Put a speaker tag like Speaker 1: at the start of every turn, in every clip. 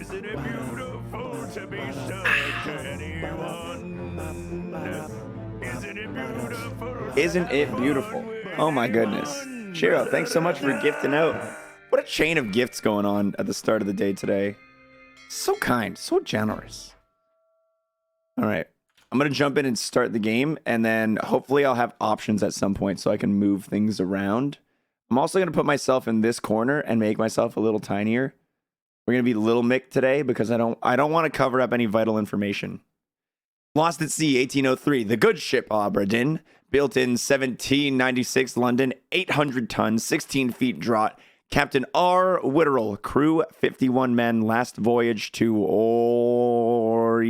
Speaker 1: Isn't it beautiful to be stuck to anyone? Isn't it beautiful?
Speaker 2: Isn't it beautiful? Oh my goodness. Shiro, thanks so much for gifting out. What a chain of gifts going on at the start of the day today. So kind, so generous. All right. I'm going to jump in and start the game, and then hopefully I'll have options at some point so I can move things around. I'm also going to put myself in this corner and make myself a little tinier. We're going to be Little Mick today because I don't want to cover up any vital information. Lost at sea, 1803. The good ship Obra Dinn, built in 1796 London, 800 tons, 16 feet draught. Captain R. Witterell, crew 51 men, last voyage to Orient,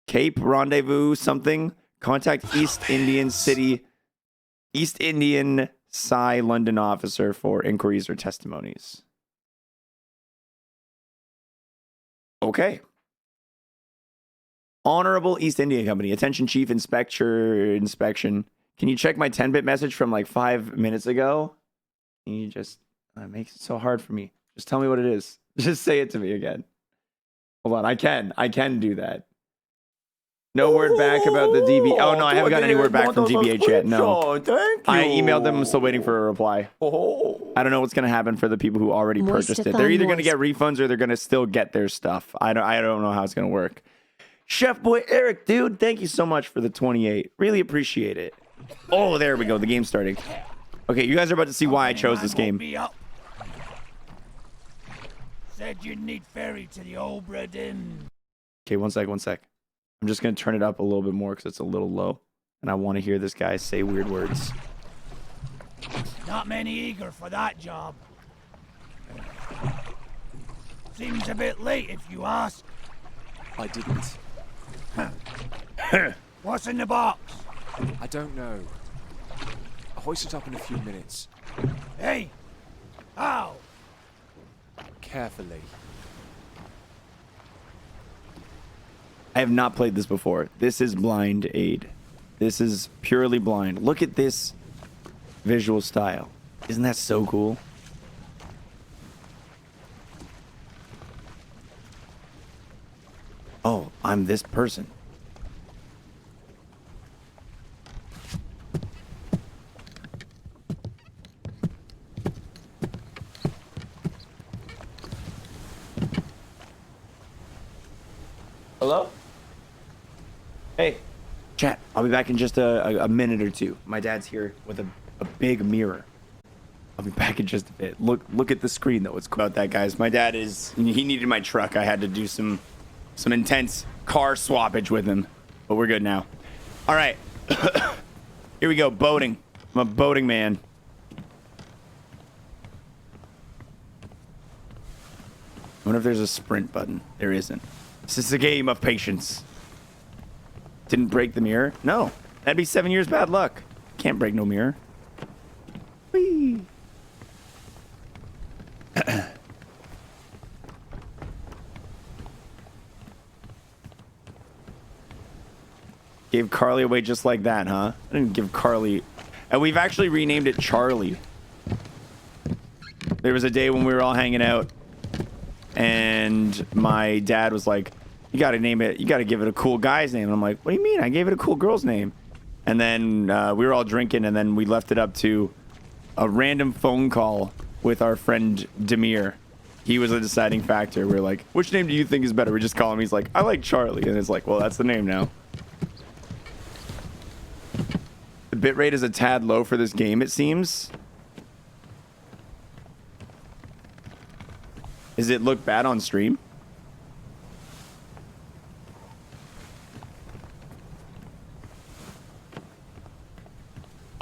Speaker 2: Cape Rendezvous something. Contact East Indian Psy London officer for inquiries or testimonies. Okay. Honorable East India Company. Attention, Chief Inspection. Can you check my 10-bit message from like 5 minutes ago? Can you just... That makes it so hard for me. Just tell me what it is. Just say it to me again. Hold on. I can do that. No word back about the DB. Oh, no, I haven't gotten any word back from DBH yet. No.
Speaker 3: Thank you.
Speaker 2: I emailed them. I'm still waiting for a reply. I don't know what's going to happen for the people who already purchased it. They're either going to get refunds or they're going to still get their stuff. I don't know how it's going to work. Chef Boy Eric, dude, thank you so much for the 28. Really appreciate it. Oh, there we go. The game's starting. Okay, you guys are about to see why I chose this game.
Speaker 1: Said you'd need ferry to the Obra Dinn.
Speaker 2: Okay, one sec. I'm just going to turn it up a little bit more because it's a little low. And I want to hear this guy say weird words.
Speaker 1: Not many eager for that job. Seems a bit late if you ask.
Speaker 4: I didn't.
Speaker 1: What's in the box?
Speaker 4: I don't know. I'll hoist it up in a few minutes.
Speaker 1: Hey! How?
Speaker 4: Carefully.
Speaker 2: I have not played this before. This is blind aid. This is purely blind. Look at this visual style. Isn't that so cool? Oh, I'm this person. Hello? Hey, chat. I'll be back in just a minute or two. My dad's here with a big mirror. I'll be back in just a bit. Look at the screen, though. It's cool about that, guys. My dad he needed my truck. I had to do some intense car swappage with him, but we're good now. All right. Here we go. Boating. I'm a boating man. I wonder if there's a sprint button. There isn't. This is a game of patience. Didn't break the mirror? No. That'd be 7 years bad luck. Can't break no mirror. Whee! Gave Carly away just like that, huh? I didn't give Carly... And we've actually renamed it Charlie. There was a day when we were all hanging out, and my dad was like, you gotta name it, you gotta give it a cool guy's name. And I'm like, what do you mean? I gave it a cool girl's name. And then we were all drinking, and then we left it up to a random phone call with our friend Demir. He was a deciding factor. We were like, which name do you think is better? We just call him. He's like, I like Charlie. And it's like, well, that's the name now. The bitrate is a tad low for this game, it seems. Does it look bad on stream?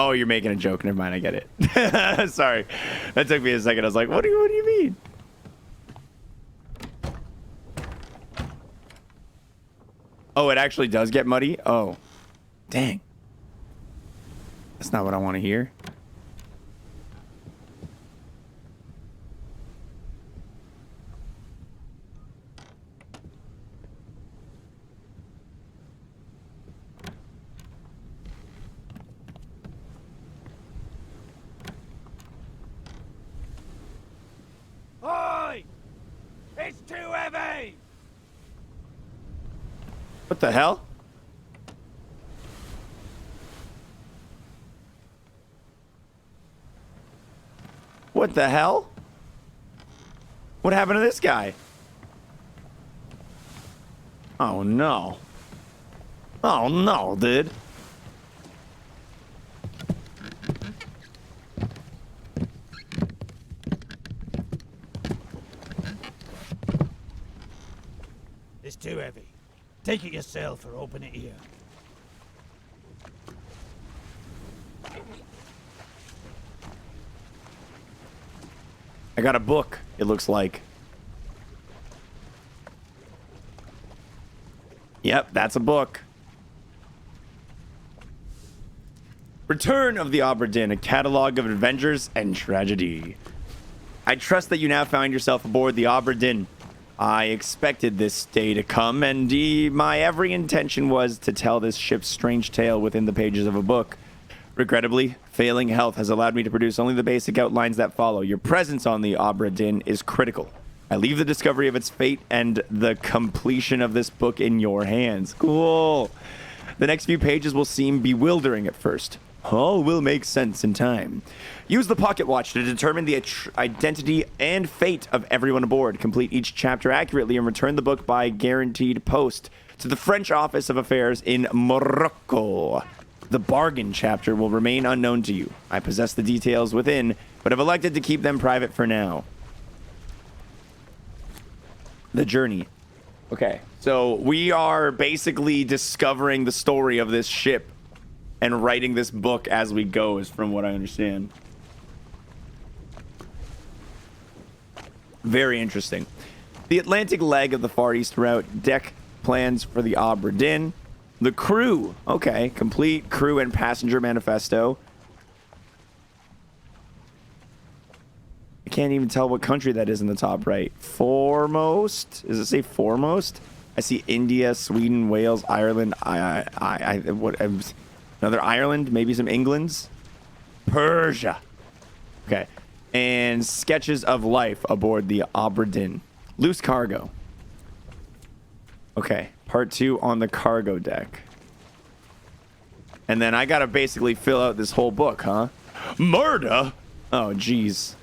Speaker 2: Oh, you're making a joke. Never mind, I get it. Sorry. That took me a second. I was like, what do you mean? Oh, it actually does get muddy? Oh. Dang. That's not what I want to hear.
Speaker 1: Oi! It's too heavy!
Speaker 2: What the hell? What the hell? What happened to this guy? Oh no. Oh no, dude.
Speaker 3: It's too heavy. Take it yourself or open it here.
Speaker 2: I got a book, it looks like. Yep, that's a book. Return of the Obra Dinn, a catalog of adventures and tragedy. I trust that you now find yourself aboard the Obra Dinn. I expected this day to come, and my every intention was to tell this ship's strange tale within the pages of a book. Regrettably, failing health has allowed me to produce only the basic outlines that follow. Your presence on the Obra Dinn is critical. I leave the discovery of its fate and the completion of this book in your hands. Cool. The next few pages will seem bewildering at first. All will make sense in time. Use the pocket watch to determine the identity and fate of everyone aboard. Complete each chapter accurately and return the book by guaranteed post to the French Office of Affairs in Morocco. The bargain chapter will remain unknown to you. I possess the details within, but have elected to keep them private for now. The journey. Okay, so we are basically discovering the story of this ship and writing this book as we go, is from what I understand. Very interesting. The Atlantic leg of the Far East route. Deck plans for the Obra Dinn. The crew. Okay, complete crew and passenger manifesto. I can't even tell what country that is in the top right. Foremost? Does it say foremost? I see India, Sweden, Wales, Ireland. Another Ireland, maybe some Englands. Persia. Okay. And sketches of life aboard the Obra Dinn. Loose cargo. Okay. Part 2 on the cargo deck. And then I gotta basically fill out this whole book, huh? Murder? Oh, jeez.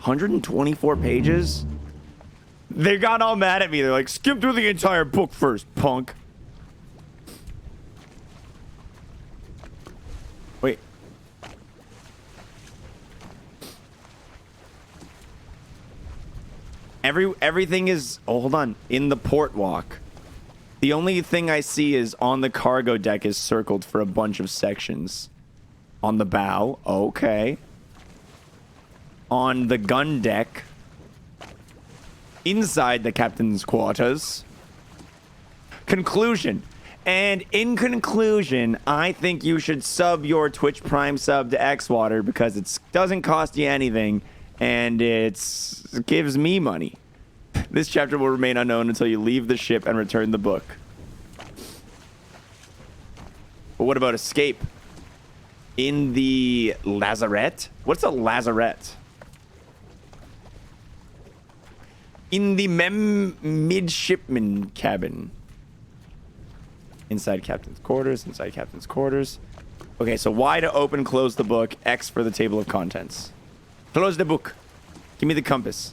Speaker 2: $124 pages? They got all mad at me. They're like, skim through the entire book first, punk. Wait. Everything is... Oh, hold on. In the port walk. The only thing I see is on the cargo deck is circled for a bunch of sections. On the bow. Okay. On the gun deck. Inside the captain's quarters. Conclusion. And in conclusion, I think you should sub your Twitch Prime sub to Xwater because it doesn't cost you anything and it gives me money. This chapter will remain unknown until you leave the ship and return the book. But what about escape? In the lazarette? What's a lazarette? In the midshipman cabin. Inside captain's quarters. Inside captain's quarters. Okay, so Y to open, close the book. X for the table of contents. Close the book. Give me the compass.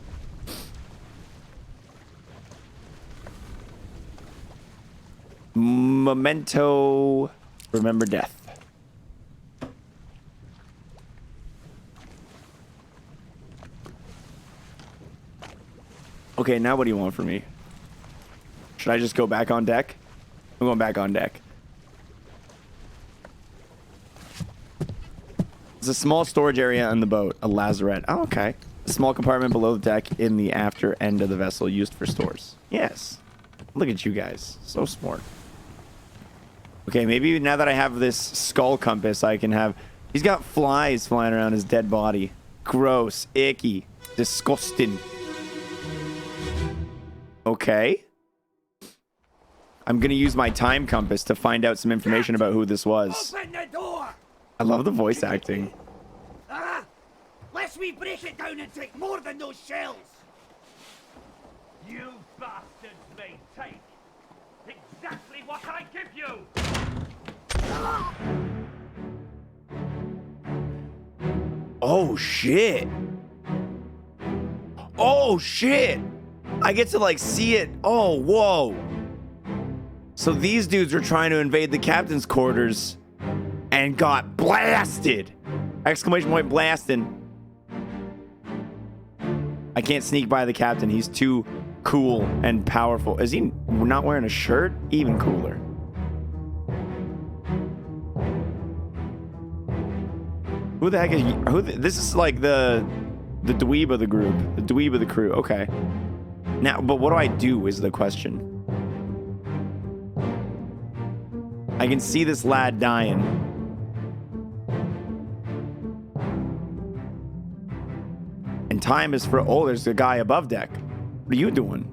Speaker 2: Memento. Remember death. Okay, now what do you want from me? Should I just go back on deck? I'm going back on deck. There's a small storage area on the boat, a lazarette. Oh, okay. A small compartment below the deck in the after end of the vessel used for stores. Yes. Look at you guys. So smart. Okay, maybe now that I have this skull compass, I can have... He's got flies flying around his dead body. Gross. Icky. Disgusting. Okay. I'm going to use my time compass to find out some information about who this was.
Speaker 3: Open the door!
Speaker 2: I love the voice acting.
Speaker 3: Listen! Unless we break it down and take more than those shells.
Speaker 1: You bastards may take exactly what I give you!
Speaker 2: Oh, shit. Oh, shit. I get to, like, see it. Oh, whoa. So these dudes were trying to invade the captain's quarters and got blasted. Exclamation point blasting. I can't sneak by the captain. He's too cool and powerful. Is he not wearing a shirt? Even cooler. Who the heck is this is like the dweeb of the group. The dweeb of the crew. Okay. Now, but what do I do is the question. I can see this lad dying. And time is for... Oh, there's a guy above deck. What are you doing?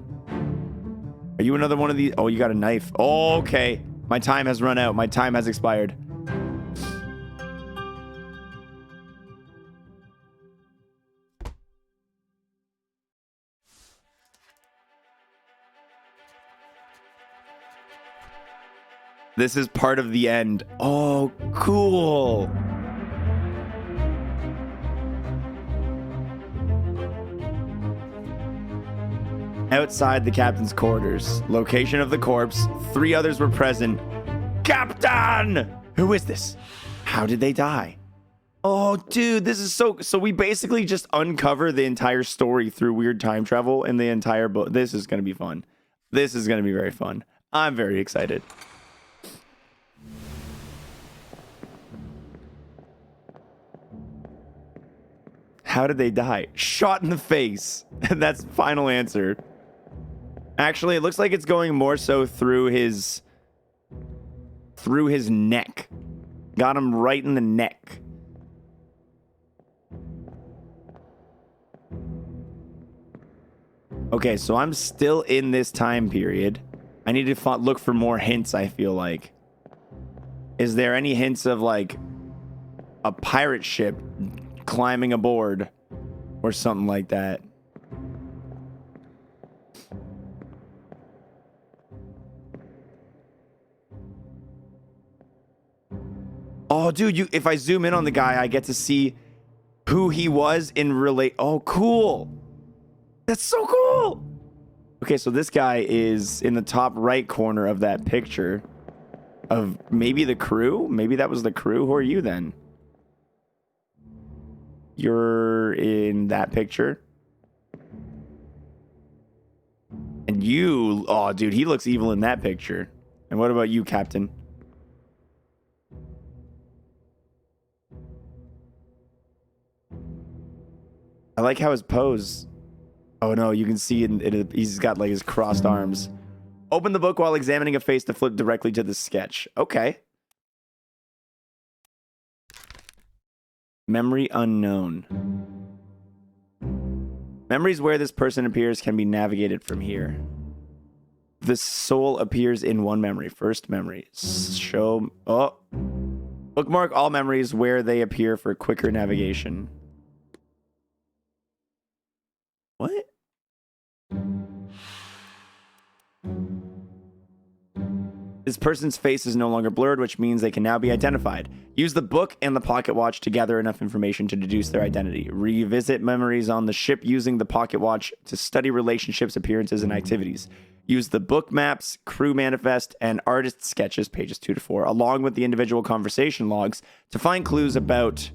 Speaker 2: Are you another one of these? Oh, you got a knife. Oh, okay. My time has run out. My time has expired. This is part of the end. Oh, cool. Outside the captain's quarters. Location of the corpse. 3 others were present. Captain! Who is this? How did they die? Oh, dude, this is so... So we basically just uncover the entire story through weird time travel in the entire book. This is going to be fun. This is going to be very fun. I'm very excited. How did they die? Shot in the face. That's final answer. Actually, it looks like it's going more so through his neck. Got him right in the neck. Okay, so I'm still in this time period. I need to look for more hints, I feel like. Is there any hints of, like, a pirate ship climbing aboard or something like that? Oh, dude, if I zoom in on the guy, I get to see who he was in relate. Oh, cool. That's so cool. Okay, so this guy is in the top right corner of that picture of maybe the crew. Maybe that was the crew. Who are you then? You're in that picture. And you, oh, dude, he looks evil in that picture. And what about you, Captain? I like how his pose. Oh no, you can see he's got like his crossed arms. Open the book while examining a face to flip directly to the sketch. Okay. Memory unknown. Memories where this person appears can be navigated from here. The soul appears in one memory. First memory. Show... Oh. Bookmark all memories where they appear for quicker navigation. What? This person's face is no longer blurred, which means they can now be identified. Use the book and the pocket watch to gather enough information to deduce their identity. Revisit memories on the ship using the pocket watch to study relationships, appearances, and activities. Use the book maps, crew manifest, and artist sketches, pages 2 to 4, along with the individual conversation logs to find clues about...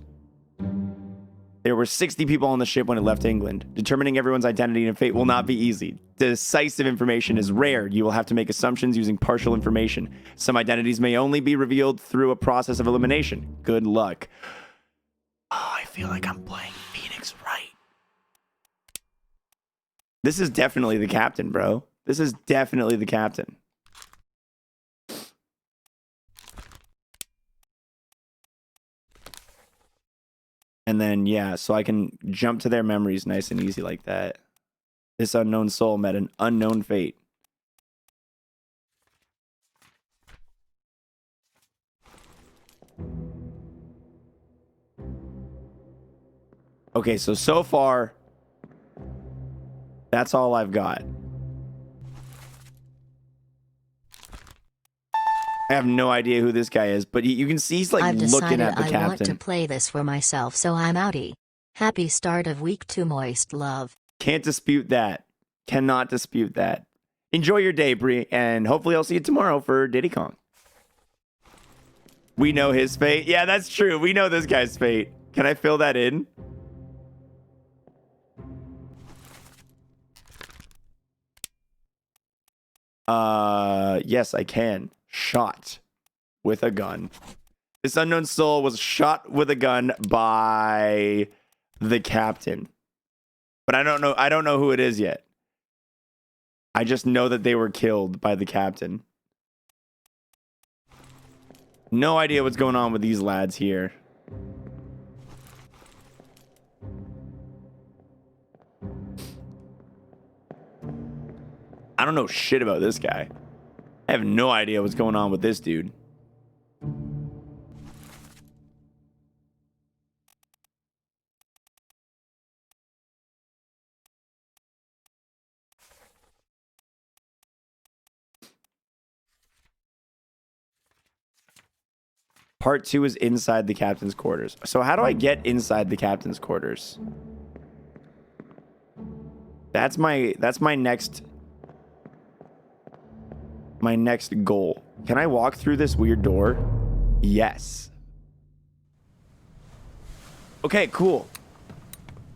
Speaker 2: There were 60 people on the ship when it left England. Determining everyone's identity and fate will not be easy. Decisive information is rare. You will have to make assumptions using partial information. Some identities may only be revealed through a process of elimination. Good luck. Oh, I feel like I'm playing Phoenix Wright. This is definitely the captain, bro. This is definitely the captain. And then, yeah, so I can jump to their memories nice and easy like that. This unknown soul met an unknown fate. Okay, so far, that's all I've got. I have no idea who this guy is, but you can see he's like
Speaker 5: I've
Speaker 2: looking
Speaker 5: decided
Speaker 2: at the
Speaker 5: I want to
Speaker 2: captain.
Speaker 5: play this for myself, so I'm outie. Happy start of week 2, Moist Love.
Speaker 2: Can't dispute that. Cannot dispute that. Enjoy your day, Bree, and hopefully I'll see you tomorrow for Diddy Kong. We know his fate. Yeah, that's true. We know this guy's fate. Can I fill that in? Yes, I can. Shot with a gun. This unknown soul was shot with a gun by the captain. But I don't know who it is yet. I just know that they were killed by the captain. No idea what's going on with these lads here. I don't know shit about this guy. I have no idea what's going on with this dude. Part 2 is inside the captain's quarters. So how do I get inside the captain's quarters? That's my next goal. Can I walk through this weird door? Yes. Okay, cool.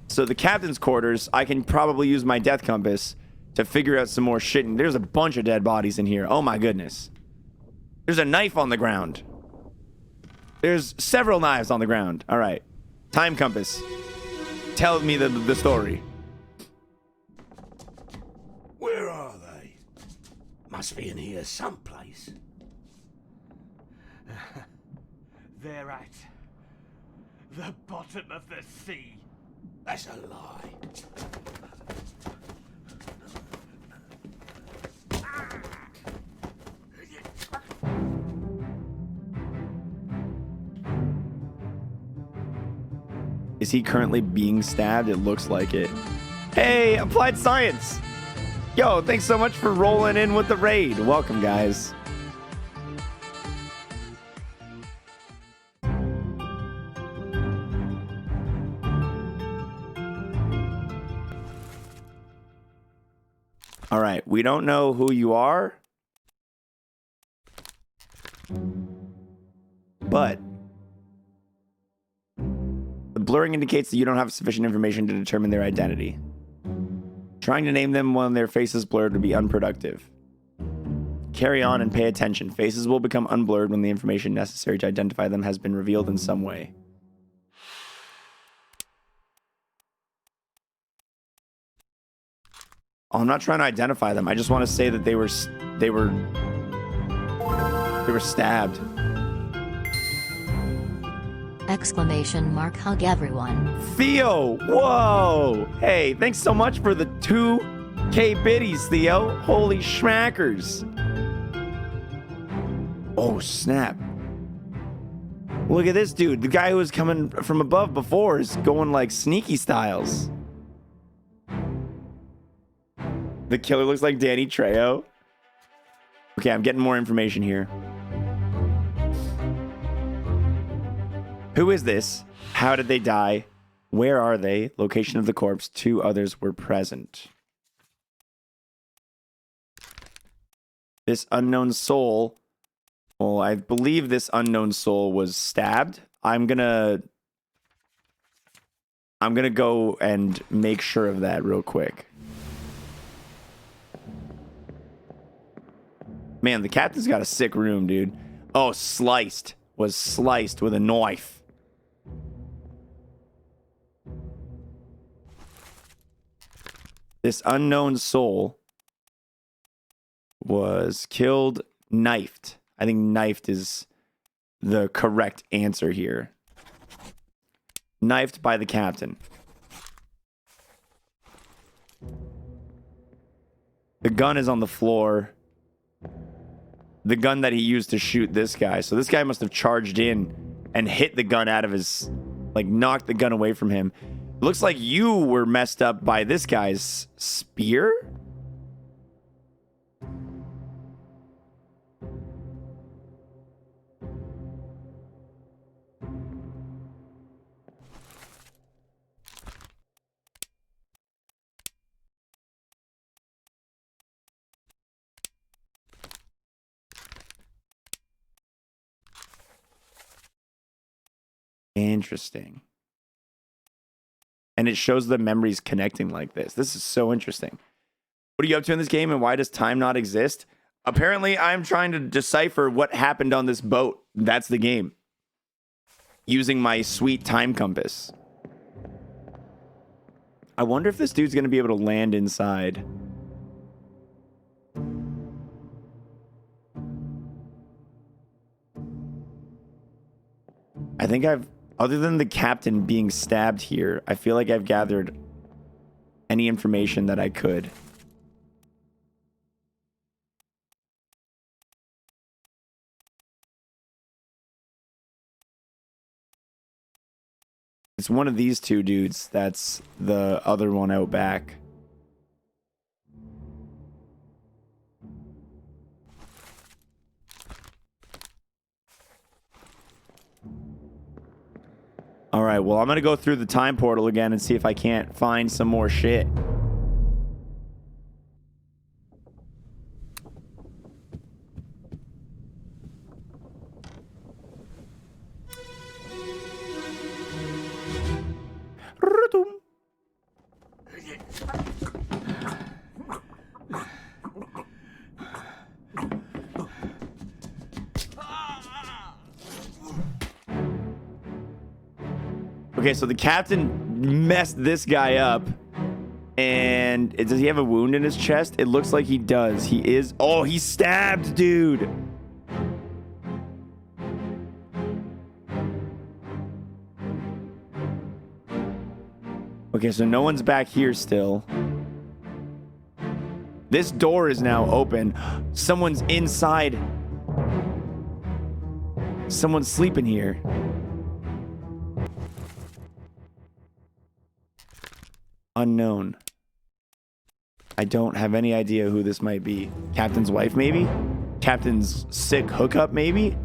Speaker 2: So the captain's quarters, I can probably use my death compass to figure out some more shit. And there's a bunch of dead bodies in here. Oh my goodness. There's a knife on the ground. There's several knives on the ground. All right. Time compass. Tell me the story.
Speaker 3: Where are they? Must be in here someplace. They're at the bottom of the sea. That's a lie.
Speaker 2: Is he currently being stabbed? It looks like it. Hey, Applied Science! Yo, thanks so much for rolling in with the raid. Welcome, guys. All right, we don't know who you are, but the blurring indicates that you don't have sufficient information to determine their identity. Trying to name them when their face is blurred would be unproductive. Carry on and pay attention. Faces will become unblurred when the information necessary to identify them has been revealed in some way. Oh, I'm not trying to identify them. I just want to say that they were stabbed.
Speaker 5: Exclamation mark, hug everyone.
Speaker 2: Theo, whoa. Hey, thanks so much for the 2K biddies, Theo. Holy schmackers. Oh, snap. Look at this dude. The guy who was coming from above before is going like sneaky styles. The killer looks like Danny Trejo. Okay, I'm getting more information here. Who is this? How did they die? Where are they? Location of the corpse. 2 others were present. This unknown soul. Well, I believe this unknown soul was stabbed. I'm gonna go and make sure of that real quick. Man, the captain's got a sick room, dude. Oh, sliced. Was sliced with a knife. This unknown soul was killed, knifed. I think knifed is the correct answer here. Knifed by the captain. The gun is on the floor. The gun that he used to shoot this guy. So this guy must have charged in and hit the gun out of his, like knocked the gun away from him. Looks like you were messed up by this guy's spear? Interesting. And it shows the memories connecting like this. This is so interesting. What are you up to in this game, and why does time not exist? Apparently, I'm trying to decipher what happened on this boat. That's the game. Using my sweet time compass. I wonder if this dude's going to be able to land inside. I think other than the captain being stabbed here, I feel like I've gathered any information that I could. It's one of these two dudes that's the other one out back. All right, well, I'm going to go through the time portal again and see if I can't find some more shit. Okay, so the captain messed this guy up. And does he have a wound in his chest? It looks like he does. He is... Oh, he's stabbed, dude. Okay, so no one's back here still. This door is now open. Someone's inside. Someone's sleeping here. Unknown. I don't have any idea who this might be. Captain's wife, maybe? Captain's sick hookup, maybe?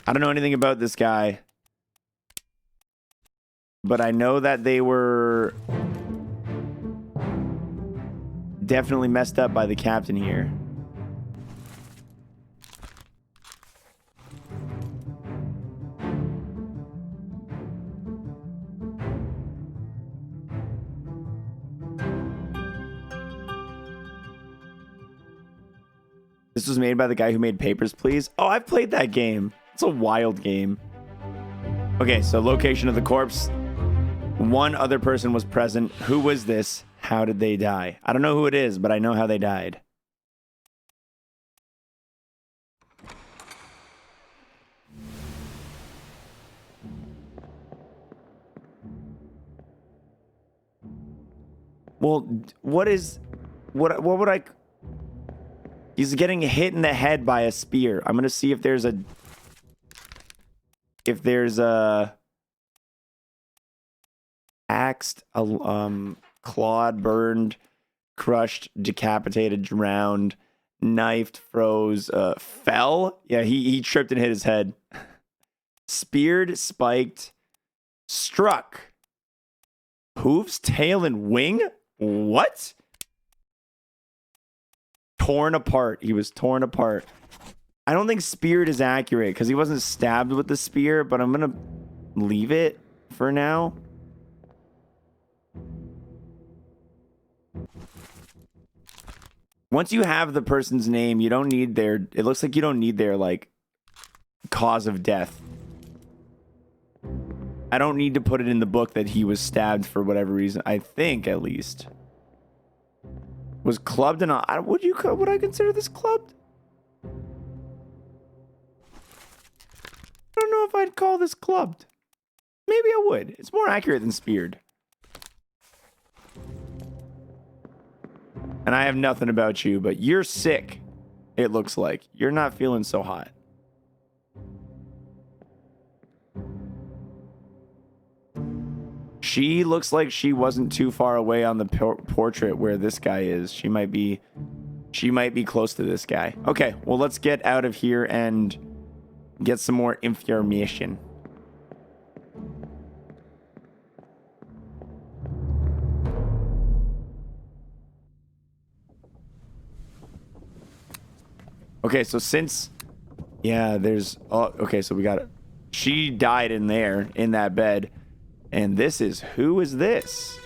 Speaker 2: I don't know anything about this guy. But I know that they were definitely messed up by the captain here. This was made by the guy who made Papers, Please. Oh, I've played that game. It's a wild game. Okay, so location of the corpse. One other person was present. Who was this? How did they die? I don't know who it is, but I know how they died. Well, what would I... He's getting hit in the head by a spear. I'm going to see if there's a axed, clawed, burned, crushed, decapitated, drowned, knifed, froze, fell. Yeah, he tripped and hit his head. Speared, spiked, struck. Hooves, tail, and wing? What? Torn apart. He was torn apart. I don't think speared is accurate because he wasn't stabbed with the spear, but I'm going to leave it for now. Once you have the person's name, you don't need their... It looks like you don't need their, like, cause of death. I don't need to put it in the book that he was stabbed for whatever reason. I think, at least. Was clubbed and all... Would I consider this clubbed? I don't know if I'd call this clubbed. Maybe I would. It's more accurate than speared. And I have nothing about you, but you're sick. It looks like. You're not feeling so hot. She looks like she wasn't too far away on the portrait where this guy is. She might be close to this guy. Okay, well, let's get out of here and get some more information. Okay, so since... Yeah, there's... Oh, okay, so we got it. She died in there, in that bed. And this is... Who is this?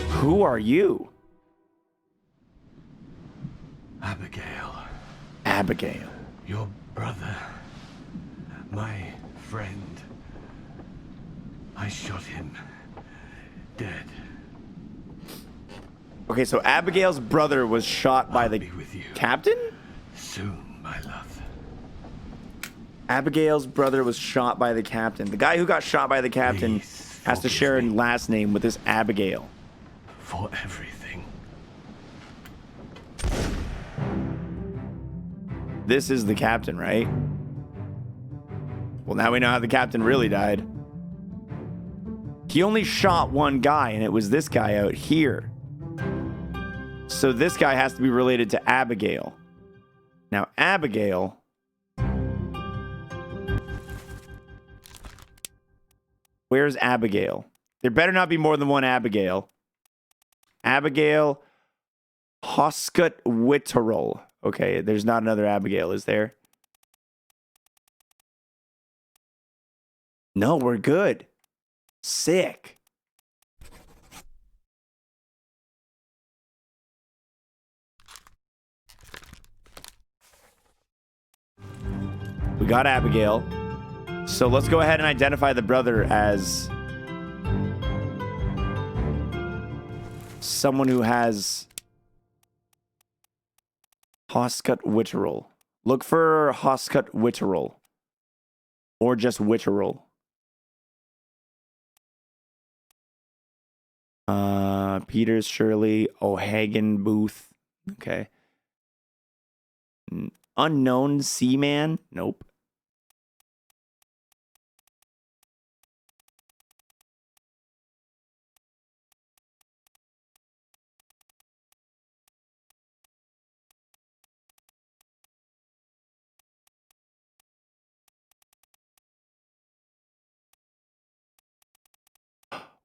Speaker 2: Who are you?
Speaker 3: Abigail.
Speaker 2: Abigail.
Speaker 3: Your brother. My friend. I shot him. Dead.
Speaker 2: Okay, so Abigail's brother was shot by the
Speaker 3: Be with you
Speaker 2: captain?
Speaker 3: soon, my love.
Speaker 2: Abigail's brother was shot by the captain. The guy who got shot by the captain
Speaker 3: Please
Speaker 2: has to
Speaker 3: forgive
Speaker 2: share a
Speaker 3: me.
Speaker 2: last name with this Abigail.
Speaker 3: For everything.
Speaker 2: This is the captain, right? Well, now we know how the captain really died. He only shot one guy, and it was this guy out here. So this guy has to be related to Abigail. Now, Abigail... Where's Abigail? There better not be more than one Abigail. Abigail Hoskut-Witterel. Okay, there's not another Abigail, is there? No, we're good. Sick. We got Abigail. So let's go ahead and identify the brother as someone who has Hoskut-Witterel. Look for Hoskut-Witterel. Or just Witterel. Peters, Shirley, O'Hagan, Booth. Okay. Unknown Seaman? Nope.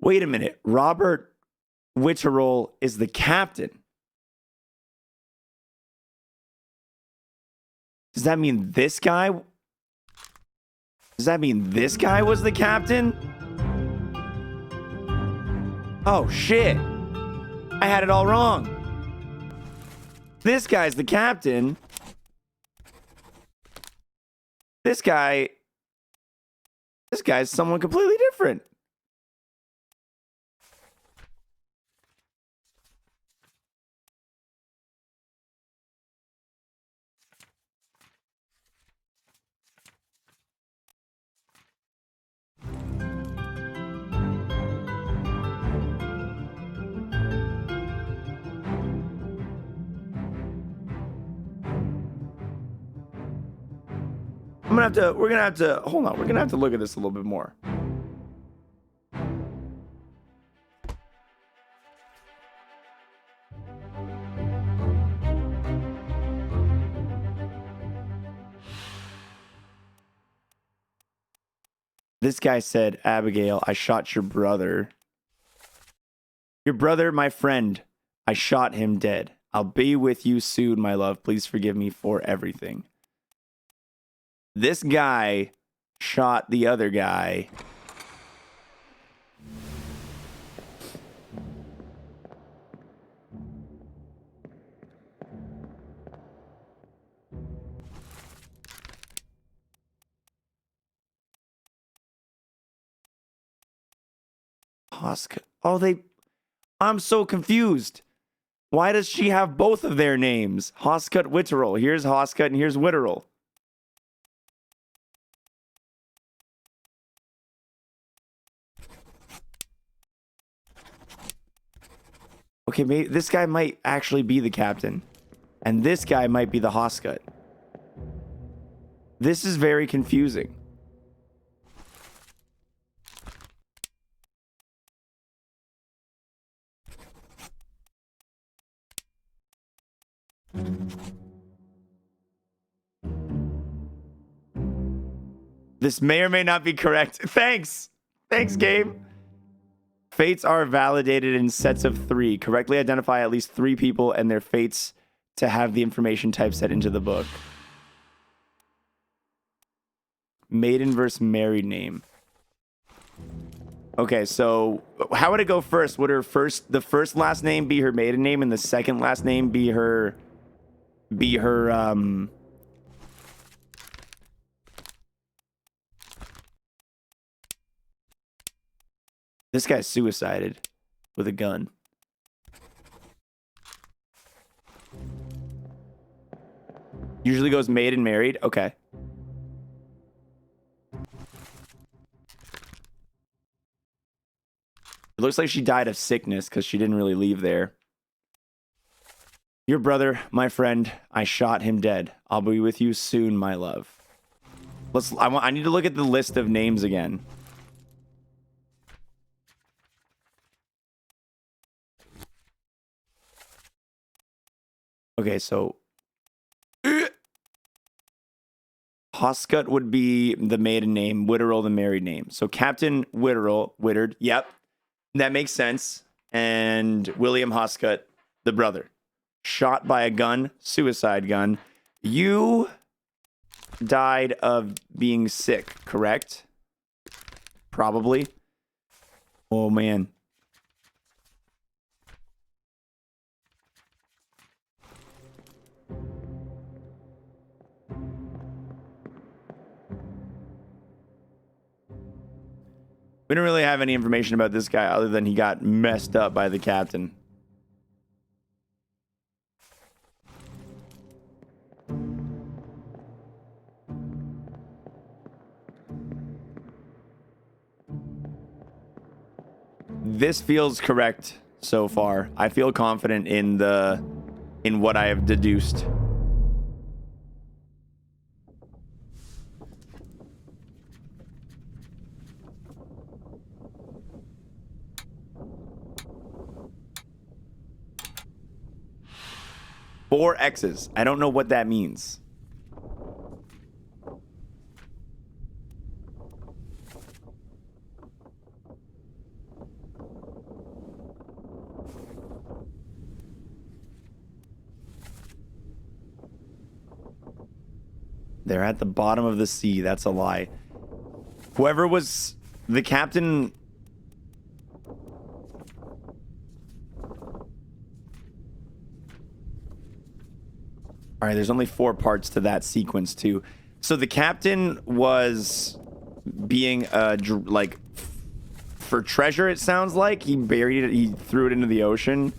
Speaker 2: Wait a minute. Robert Witterel is the captain. Does that mean this guy? Does that mean this guy was the captain? Oh, shit. I had it all wrong. This guy's the captain. This guy's someone completely different. We're gonna have to, hold on, we're gonna have to look at this a little bit more. This guy said, Abigail, I shot your brother. Your brother, my friend, I shot him dead. I'll be with you soon, my love. Please forgive me for everything. This guy shot the other guy. Oh, I'm so confused. Why does she have both of their names? Hoskut-Witterel. Here's Hoskut and here's Witterel. Okay, maybe this guy might actually be the captain. And this guy might be the Hoscut. This is very confusing. This may or may not be correct. Thanks. Thanks, game. Fates are validated in sets of 3. Correctly identify at least 3 people and their fates to have the information typeset into the book. Maiden versus married name. Okay, so how would it go first? Would the first last name be her maiden name and the second last name be her This guy's suicided with a gun. Usually goes maiden married. Okay. It looks like she died of sickness because she didn't really leave there. Your brother, my friend, I shot him dead. I'll be with you soon, my love. I need to look at the list of names again. Okay, so Hoscut would be the maiden name, Witterell the married name. So Captain Whittard, yep, that makes sense. And William Hoscut, the brother, shot by a gun, suicide gun. You died of being sick, correct? Probably. Oh man. We don't really have any information about this guy other than he got messed up by the captain. This feels correct so far. I feel confident in what I have deduced. Four X's. I don't know what that means. They're at the bottom of the sea. That's a lie. Whoever was the captain... All right, there's only 4 parts to that sequence, too. So the captain was being, like, for treasure, it sounds like. He buried it. He threw it into the ocean.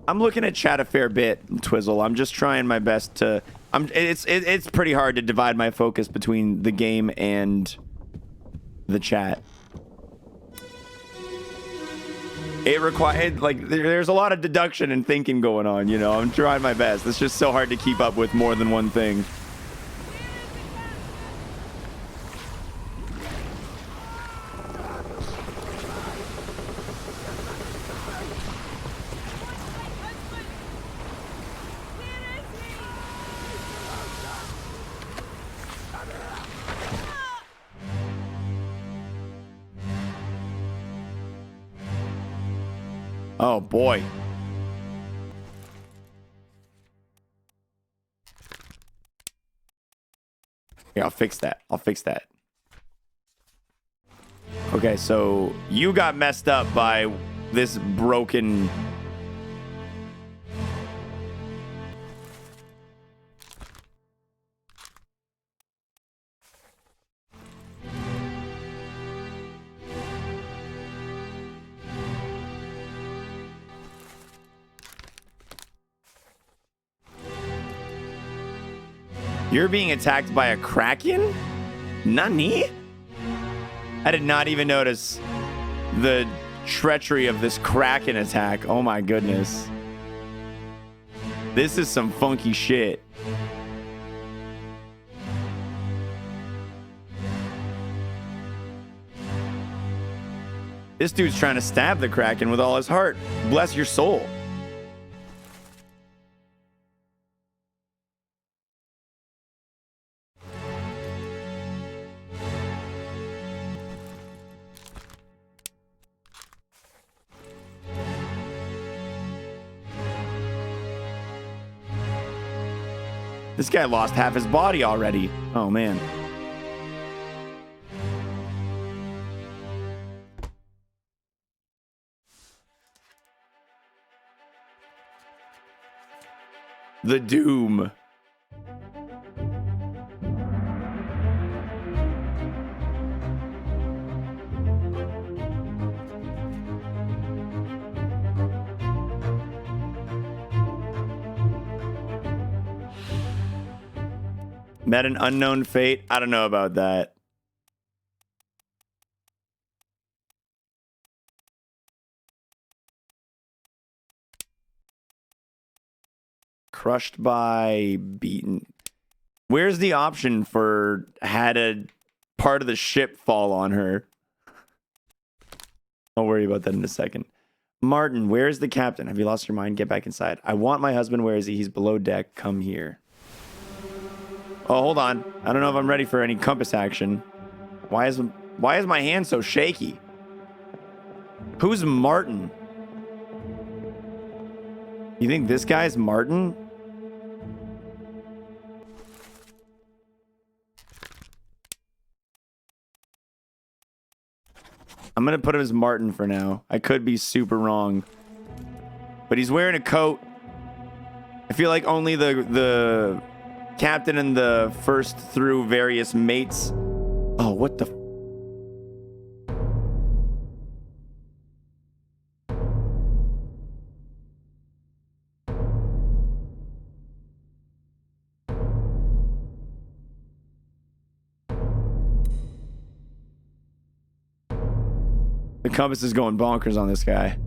Speaker 2: I'm looking at chat a fair bit, Twizzle. I'm just trying my best to... It's pretty hard to divide my focus between the game and the chat. It required... Like, there's a lot of deduction and thinking going on, you know? I'm trying my best. It's just so hard to keep up with more than one thing. Oh, boy. Yeah, I'll fix that. I'll fix that. Okay, so you got messed up by this broken... You're being attacked by a kraken? Nani? I did not even notice the treachery of this kraken attack. Oh my goodness. This is some funky shit. This dude's trying to stab the kraken with all his heart. Bless your soul. This guy lost half his body already. Oh, man. The Doom. Met an unknown fate? I don't know about that. Crushed by, beaten. Where's the option for had a part of the ship fall on her? I'll worry about that in a second. Martin, where's the captain? Have you lost your mind? Get back inside. I want my husband. Where is he? He's below deck. Come here. Oh, hold on. I don't know if I'm ready for any compass action. Why is my hand so shaky? Who's Martin? You think this guy's Martin? I'm gonna put him as Martin for now. I could be super wrong. But he's wearing a coat. I feel like only the captain and the first through various mates. Oh, what the... The compass is going bonkers on this guy.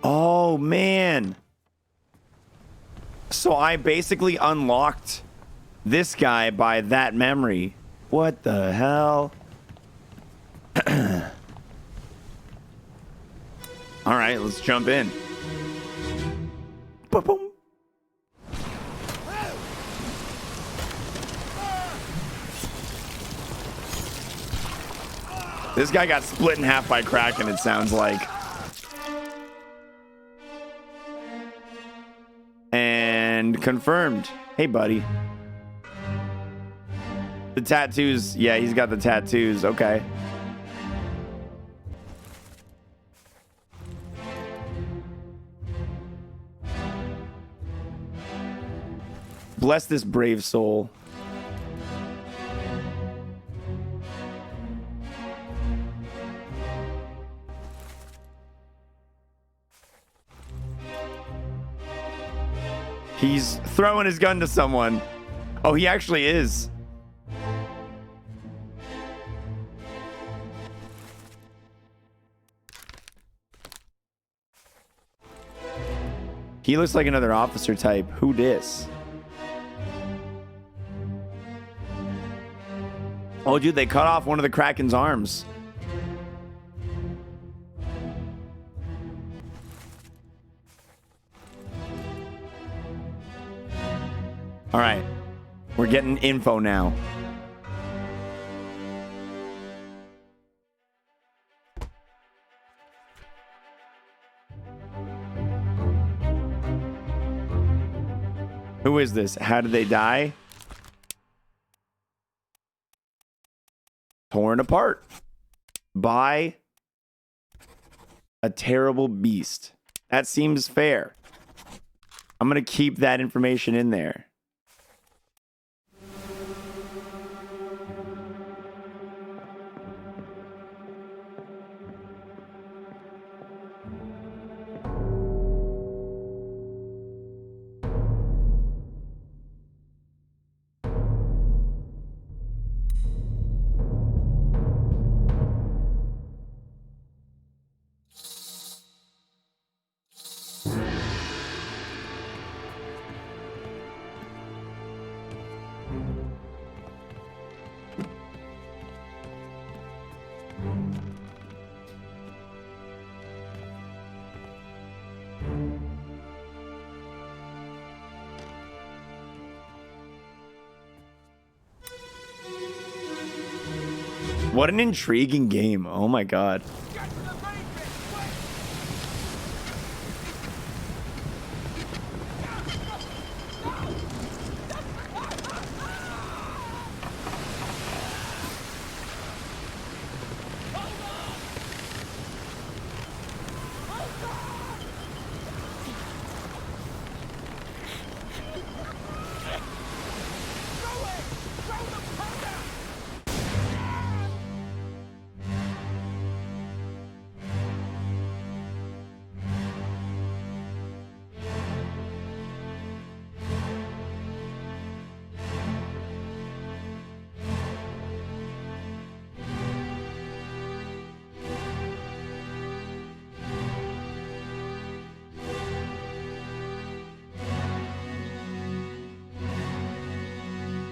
Speaker 2: Oh, man. So I basically unlocked this guy by that memory. What the hell? All right, let's jump in. Boom. This guy got split in half by Kraken, it sounds like. And confirmed. Hey, buddy. The tattoos. Yeah, he's got the tattoos. Okay. Bless this brave soul. He's throwing his gun to someone. Oh, he actually is. He looks like another officer type. Who dis? Oh, dude, they cut off one of the Kraken's arms. All right. We're getting info now. Who is this? How did they die? torn apart by a terrible beast. That seems fair. I'm going to keep that information in there. What an intriguing game. Oh my god.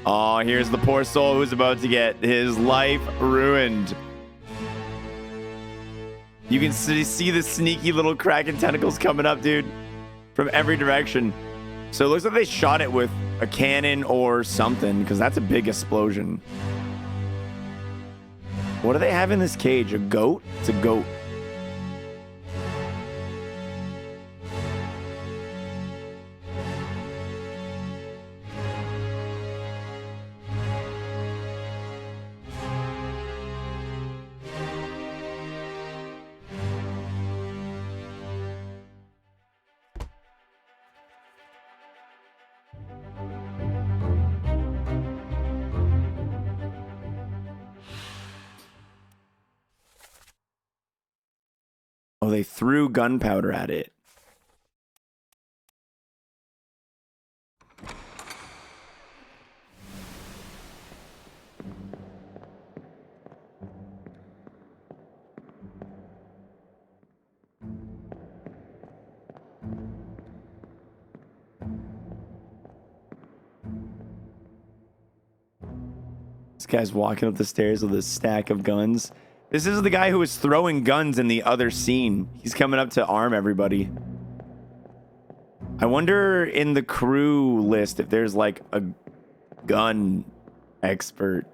Speaker 2: Oh, here's the poor soul who's about to get his life ruined. You can see the sneaky little kraken tentacles coming up, dude, from every direction. So it looks like they shot it with a cannon or something, because that's a big explosion. What do they have in this cage? A goat? It's a goat. Oh, they threw gunpowder at it. This guy's walking up the stairs with a stack of guns. This is the guy who was throwing guns in the other scene. He's coming up to arm everybody. I wonder in the crew list if there's like a gun expert.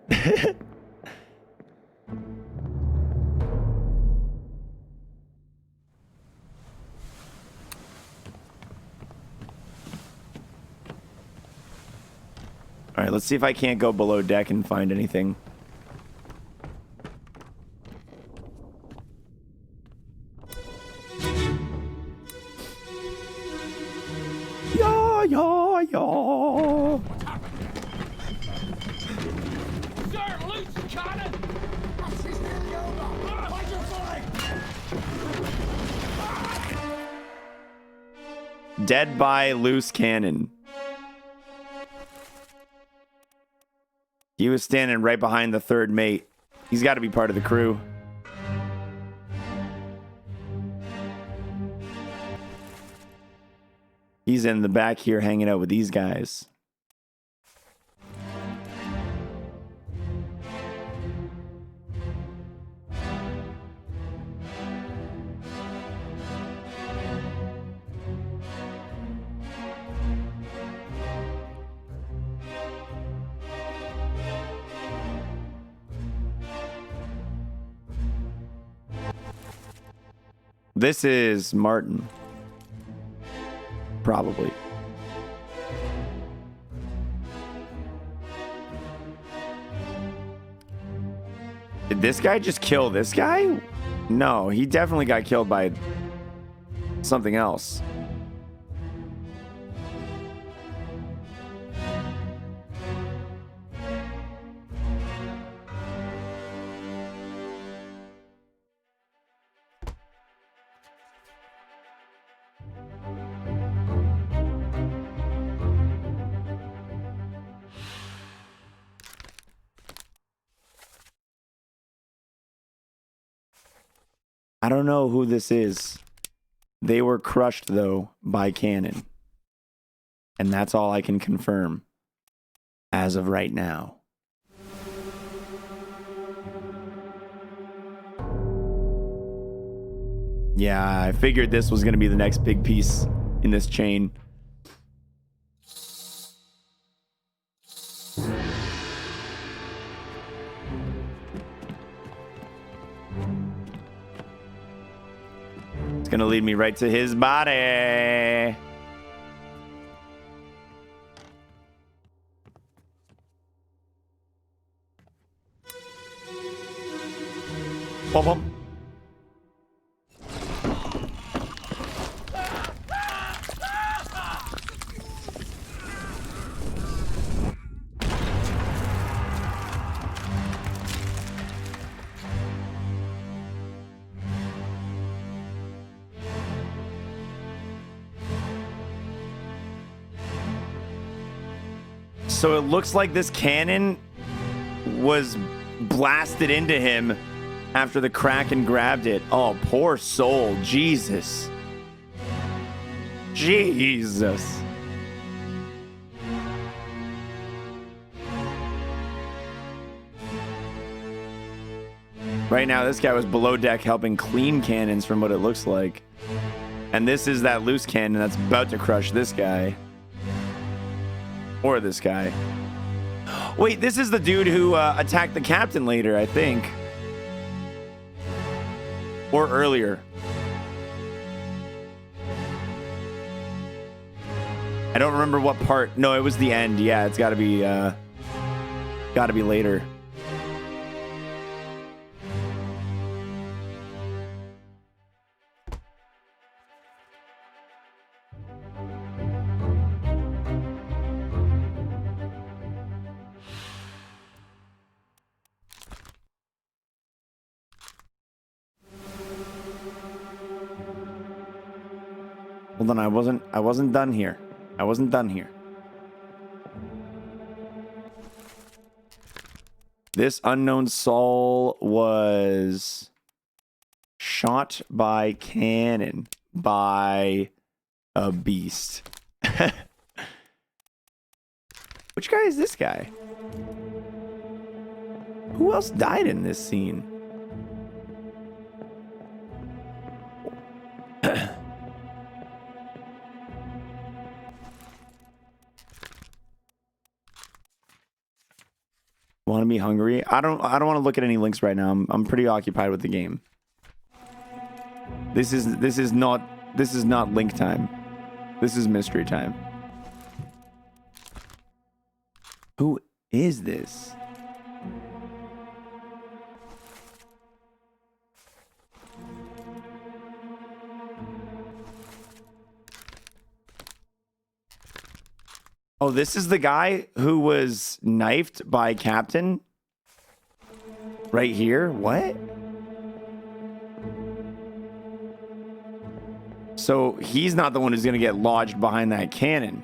Speaker 2: All right, let's see if I can't go below deck and find anything. Yeah.
Speaker 3: Sir, loose cannon!
Speaker 2: Dead by loose cannon. He was standing right behind the third mate. He's got to be part of the crew. He's in the back here hanging out with these guys. This is Martin. Probably. Did this guy just kill this guy? No, he definitely got killed by something else. I don't know who this is. They were crushed, though, by cannon. And that's all I can confirm as of right now. Yeah, I figured this was going to be the next big piece in this chain. It's gonna lead me right to his body. Bum, bum. So it looks like this cannon was blasted into him after the Kraken grabbed it. Oh, poor soul. Jesus. Jesus. Right now, this guy was below deck helping clean cannons from what it looks like. And this is that loose cannon that's about to crush this guy. Or this guy. Wait, this is the dude who attacked the captain later, I think. Or earlier. I don't remember what part. No, it was the end. Yeah, it's gotta be later. Hold on, I wasn't done here. I wasn't done here. This unknown soul was shot by cannon by a beast. Which guy is this guy? Who else died in this scene? Want to be hungry? I don't want to look at any links right now. I'm pretty occupied with the game. This is not link time. This is mystery time. Who is this? Oh, this is the guy who was knifed by Captain? Right here? What? So he's not the one who's going to get lodged behind that cannon.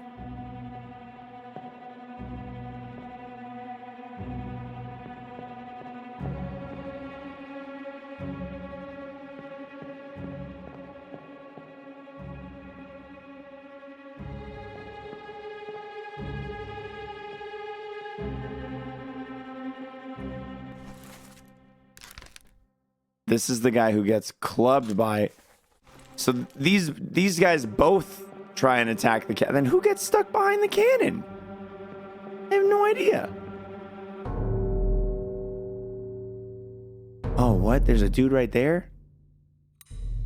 Speaker 2: This is the guy who gets clubbed by... So these guys both try and attack the cannon. Then who gets stuck behind the cannon? I have no idea. Oh, what? There's a dude right there?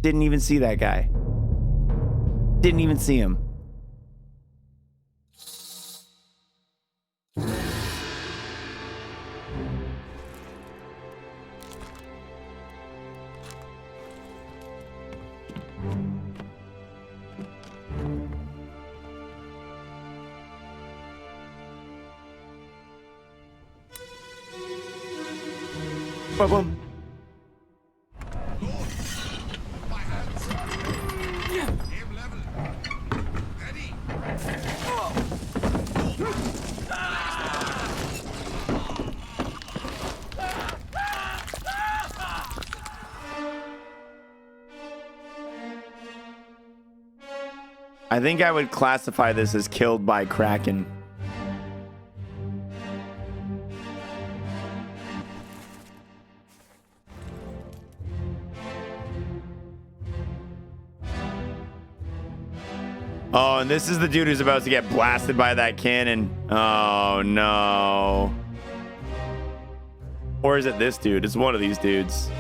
Speaker 2: Didn't even see that guy. Didn't even see him. Boom. I think I would classify this as killed by Kraken. Oh, and this is the dude who's about to get blasted by that cannon. Oh, no. Or is it this dude? It's one of these dudes.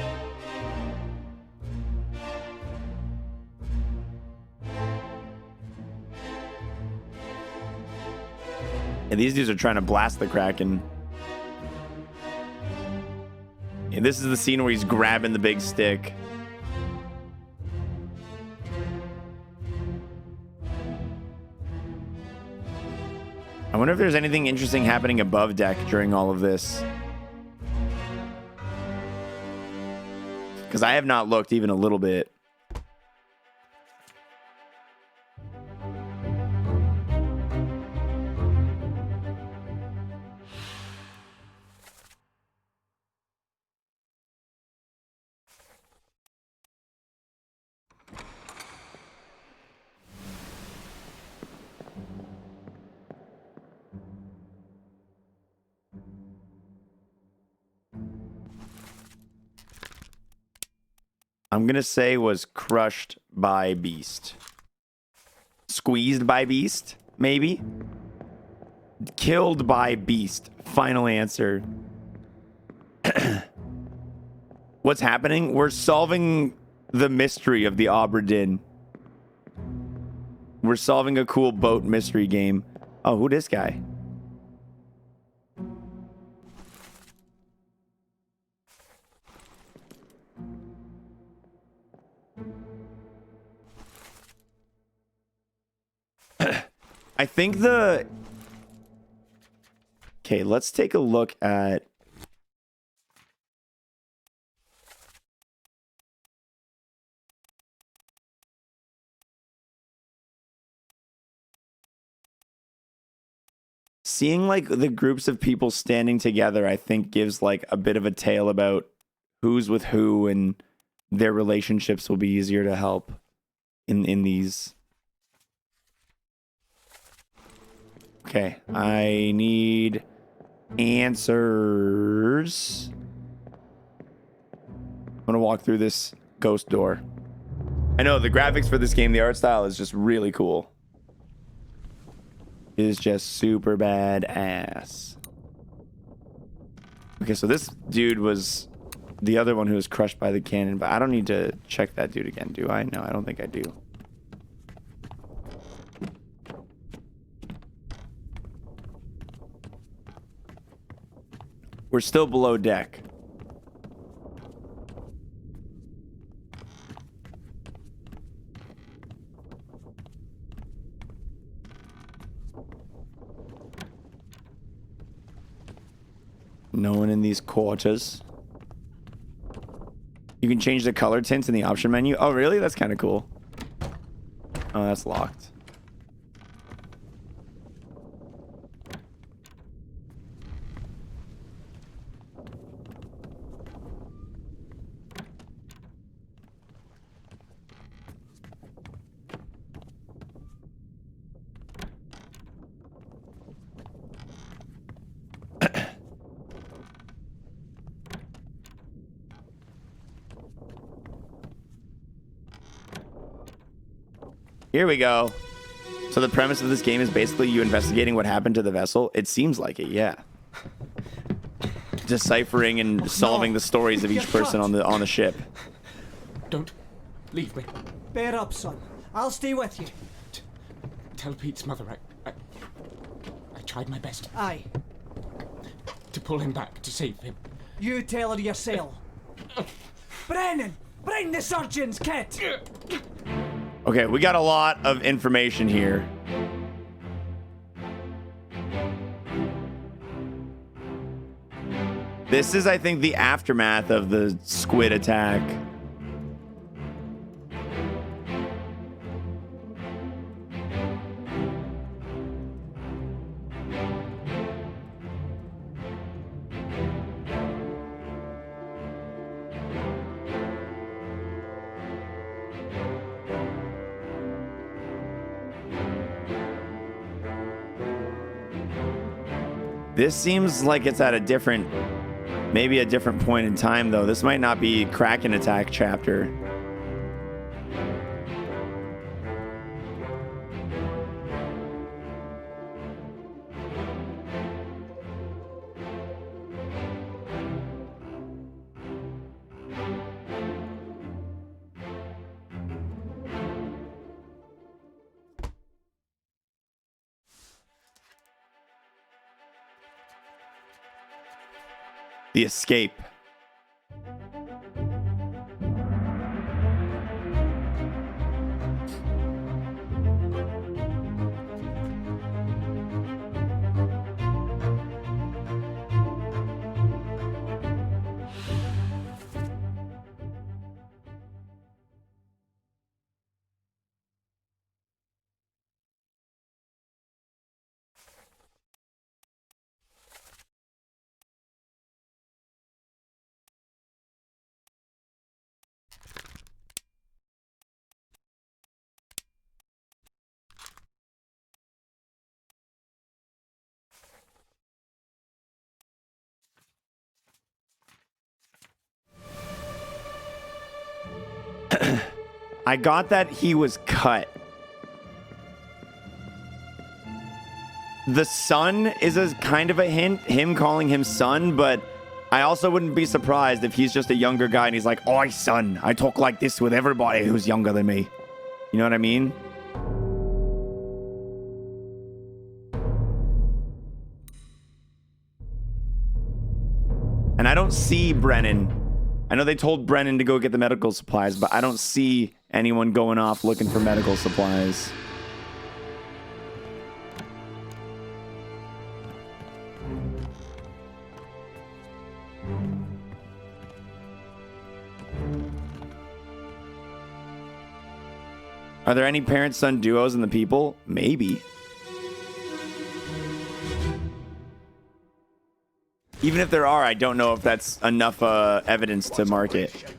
Speaker 2: And these dudes are trying to blast the Kraken. And this is the scene where he's grabbing the big stick. I wonder if there's anything interesting happening above deck during all of this. Because I have not looked even a little bit. I'm going to say was crushed by Beast. Squeezed by Beast, maybe? Killed by Beast. Final answer. What's happening? We're solving the mystery of the Obra Dinn. We're solving a cool boat mystery game. Oh, who this guy? I think the... Okay, let's take a look at... Seeing like the groups of people standing together, I think gives like a bit of a tale about who's with who, and their relationships will be easier to help in these. Okay, I need answers. I'm gonna walk through this ghost door. I know the graphics for this game, the art style is just really cool. It is just super badass. Okay, so this dude was the other one who was crushed by the cannon, but I don't need to check that dude again, do I? No, I don't think I do. We're still below deck. No one in these quarters. You can change the color tints in the option menu. Oh, really? That's kind of cool. Oh, that's locked. Here we go. So the premise of this game is basically you investigating what happened to the vessel. It seems like it, yeah. Deciphering and solving the stories of each person on the ship.
Speaker 6: Don't leave me.
Speaker 7: Bear up, son. I'll stay with you.
Speaker 6: Tell Pete's mother I tried my best
Speaker 7: Aye.
Speaker 6: to pull him back, to save him.
Speaker 7: You tell her yourself. Brennan! Bring the surgeon's kit!
Speaker 2: Okay, we got a lot of information here. This is, I think, the aftermath of the squid attack. This seems like it's at a different, maybe a different point in time, though. This might not be Kraken attack chapter. The escape. I got that he was cut. The son is a kind of a hint, him calling him son, but I also wouldn't be surprised if he's just a younger guy and he's like, "Oi, son, I talk like this with everybody who's younger than me." You know what I mean? And I don't see Brennan. I know they told Brennan to go get the medical supplies, but I don't see anyone going off looking for medical supplies. Are there any parent-son duos in the people? Maybe. Even if there are, I don't know if that's enough evidence to mark it.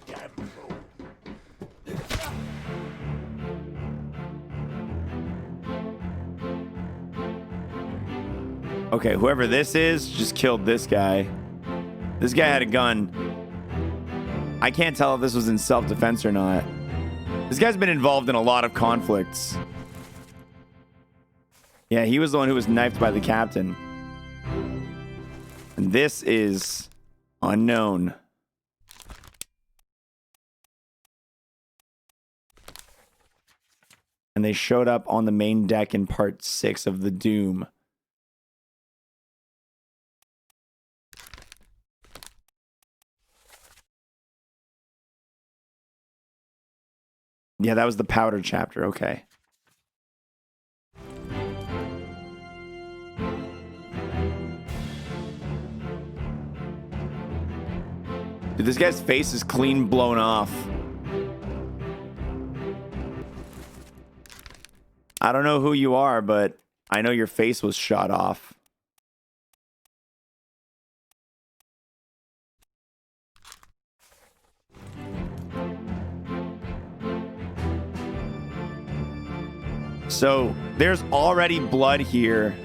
Speaker 2: Okay, whoever this is just killed this guy. This guy had a gun. I can't tell if this was in self-defense or not. This guy's been involved in a lot of conflicts. Yeah, he was the one who was knifed by the captain. And this is unknown. And they showed up on the main deck in part 6 of the Doom. Yeah, that was the powder chapter. Okay. Dude, this guy's face is clean blown off. I don't know who you are, but I know your face was shot off. So there's already blood here.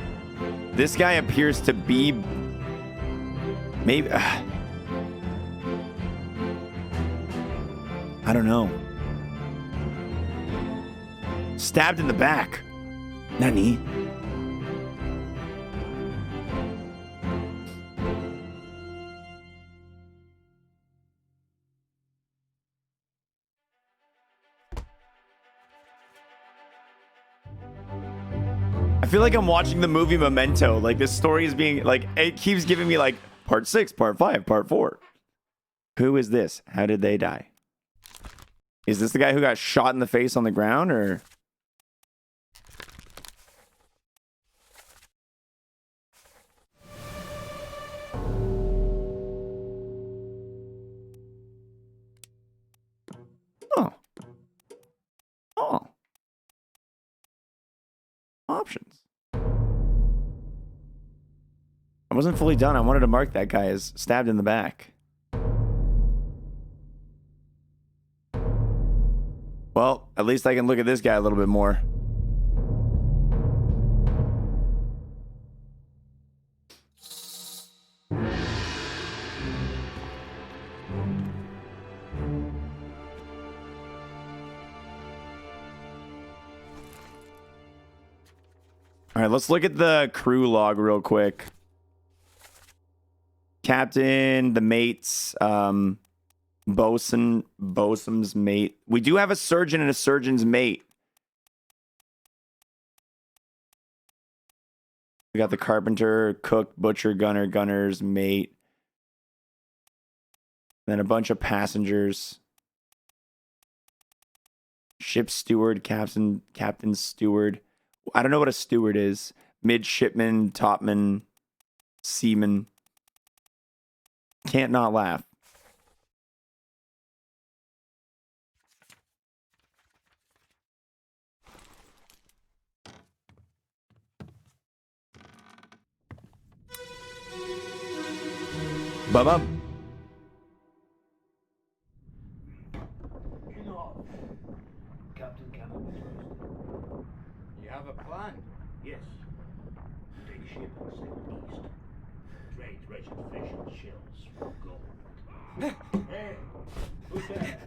Speaker 2: This guy appears to be maybe I don't know. Stabbed in the back. Nani? I feel like I'm watching the movie Memento. Like, this story is being, like, it keeps giving me, like, part 6, part 5, part 4. Who is this? How did they die? Is this the guy who got shot in the face on the ground, or? options. I wasn't fully done. I wanted to mark that guy as stabbed in the back. Well, at least I can look at this guy a little bit more. All right, let's look at the crew log real quick. Captain, the mates, bosun's mate. We do have a surgeon and a surgeon's mate. We got the carpenter, cook, butcher, gunner, gunner's mate. Then a bunch of passengers. Ship steward, captain steward. I don't know what a steward is. Midshipman, topman, seaman. Can't not laugh. Bubba.
Speaker 3: Captain Cannon.
Speaker 8: You have a plan?
Speaker 3: Yes. Take a ship and sail east. Trade wretched fish and shells for gold. Hey, who's there?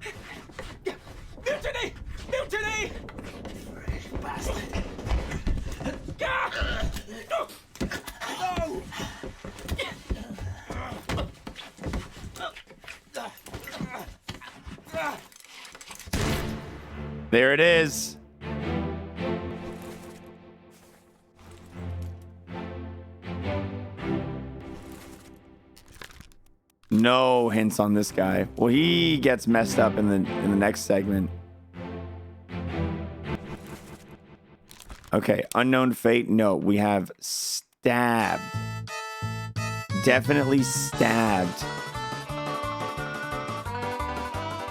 Speaker 7: Mutiny! Mutiny!
Speaker 3: Fresh bastard.
Speaker 7: No!
Speaker 2: There it is. No hints on this guy. Well, he gets messed up in the next segment. Okay, unknown fate. No, we have stabbed. Definitely stabbed.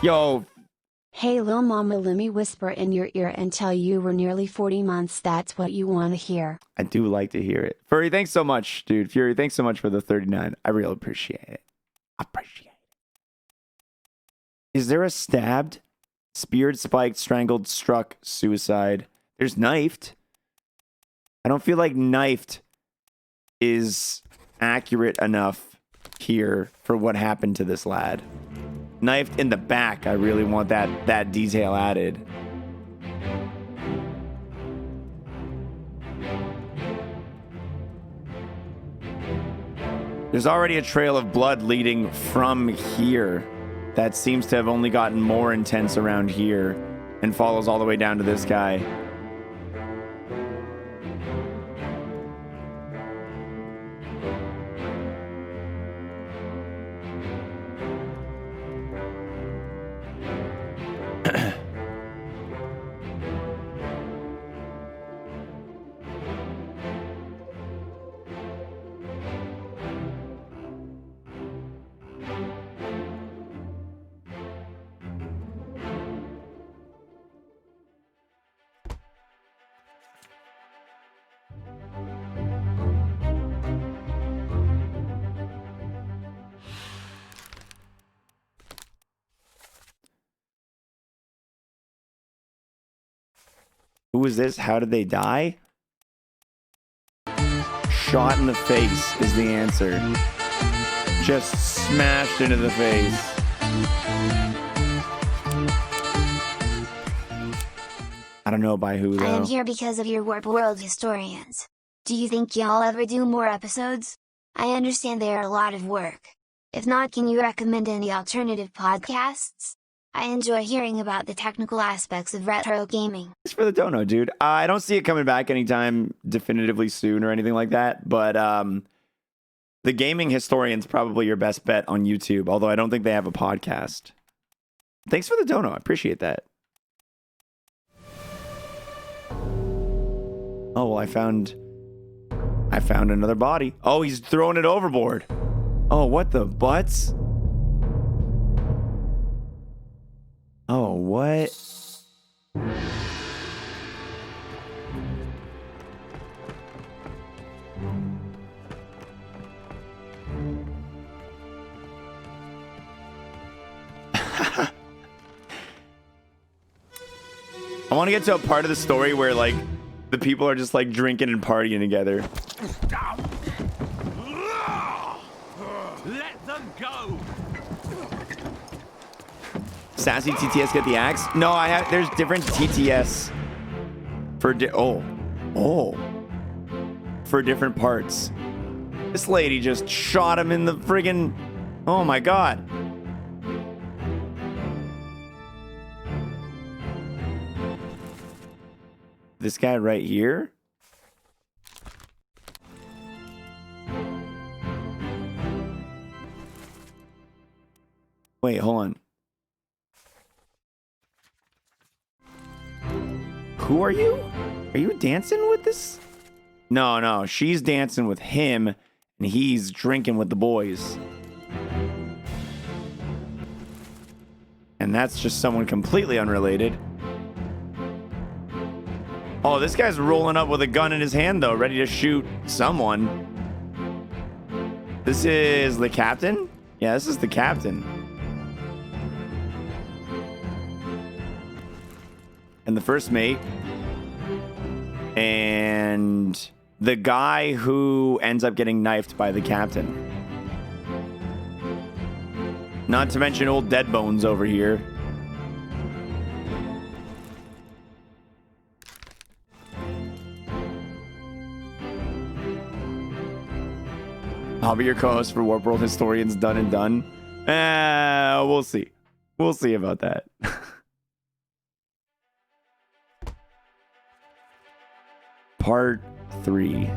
Speaker 2: Yo.
Speaker 9: Hey lil mama, let me whisper in your ear and tell you we're nearly 40 months. That's what you want to hear.
Speaker 2: I do like to hear it. Furry, thanks so much, dude. Fury, thanks so much for the 39. I really appreciate it. Is there a stabbed, speared, spiked, strangled, struck, suicide? There's knifed. I don't feel like knifed is accurate enough here for what happened to this lad. Knifed in the back. I really want that detail added. There's already a trail of blood leading from here that seems to have only gotten more intense around here and follows all the way down to this guy. Who is this? How did they die? Shot in the face is the answer. Just smashed into the face. I don't know by who, though.
Speaker 10: I am here because of your Warp World historians. Do you think y'all ever do more episodes? I understand they are a lot of work. If not, can you recommend any alternative podcasts? I enjoy hearing about the technical aspects of retro gaming.
Speaker 2: Thanks for the dono, dude. I don't see it coming back anytime definitively soon or anything like that, but the gaming historian's probably your best bet on YouTube, although I don't think they have a podcast. Thanks for the dono. I appreciate that. Oh, well, I found another body. Oh, he's throwing it overboard. Oh, what the butts? Oh, what? I want to get to a part of the story where like the people are just like drinking and partying together.
Speaker 1: Let them go.
Speaker 2: Sassy TTS get the axe? No, I have. There's different TTS for for different parts. This lady just shot him in the friggin'. Oh my god. This guy right here. Wait, hold on. Who are you? Are you dancing with this? No, she's dancing with him, and he's drinking with the boys. And that's just someone completely unrelated. Oh, this guy's rolling up with a gun in his hand, though, ready to shoot someone. This is the captain? Yeah, this is the captain. And the first mate. And the guy who ends up getting knifed by the captain. Not to mention old Dead Bones over here. I'll be your co-host for Warp World Historians Done and Done. We'll see. We'll see about that. Part 3.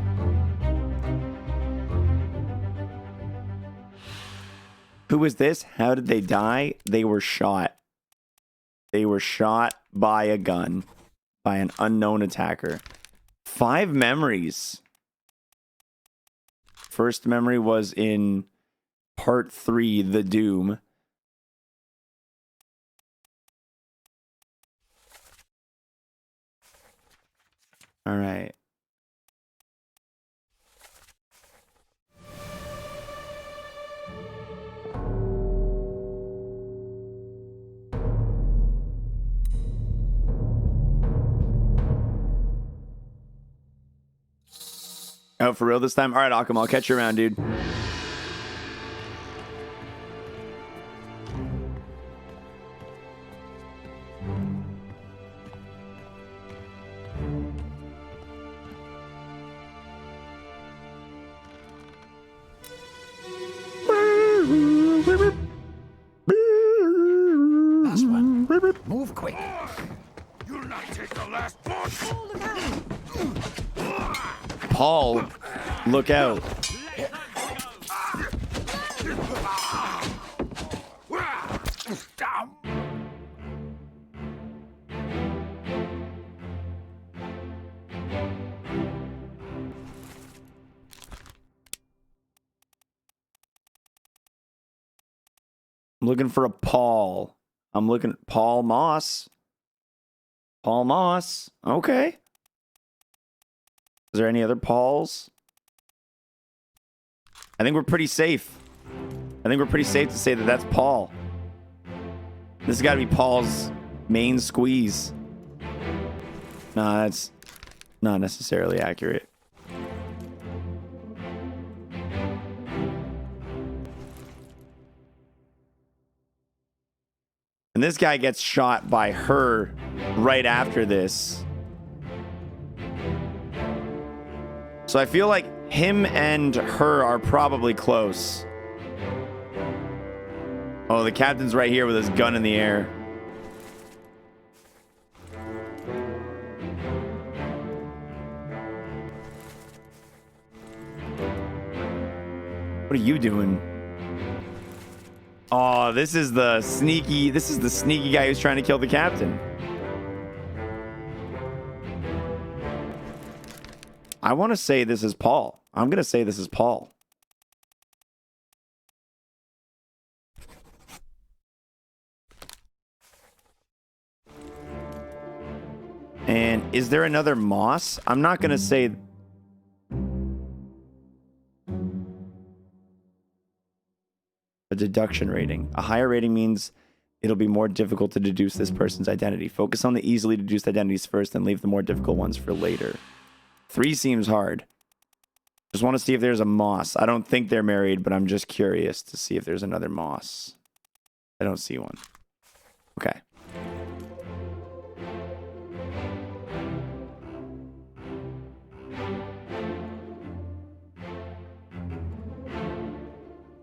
Speaker 2: Who is this? How did they die? They were shot. They were shot by a gun. By an unknown attacker. 5 memories. First memory was in Part 3, The Doom. All right. Oh, for real this time? All right, Akam, I'll catch you around, dude.
Speaker 7: Last one. Move quick.
Speaker 1: You'll not take the last push.
Speaker 2: Paul, look out. I'm looking for a Paul. I'm looking at Paul Moss. Paul Moss. Okay. Is there any other Pauls? I think we're pretty safe. I think we're pretty safe to say that that's Paul. This has got to be Paul's main squeeze. Nah, that's not necessarily accurate. And this guy gets shot by her right after this. So I feel like him and her are probably close. Oh, the captain's right here with his gun in the air. What are you doing? Oh, this is the sneaky guy who's trying to kill the captain. I want to say this is Paul. I'm going to say this is Paul. And is there another Moss? I'm not going to say... A deduction rating. A higher rating means it'll be more difficult to deduce this person's identity. Focus on the easily deduced identities first and leave the more difficult ones for later. 3 seems hard. Just want to see if there's a Moss. I don't think they're married, but I'm just curious to see if there's another Moss. I don't see one. Okay.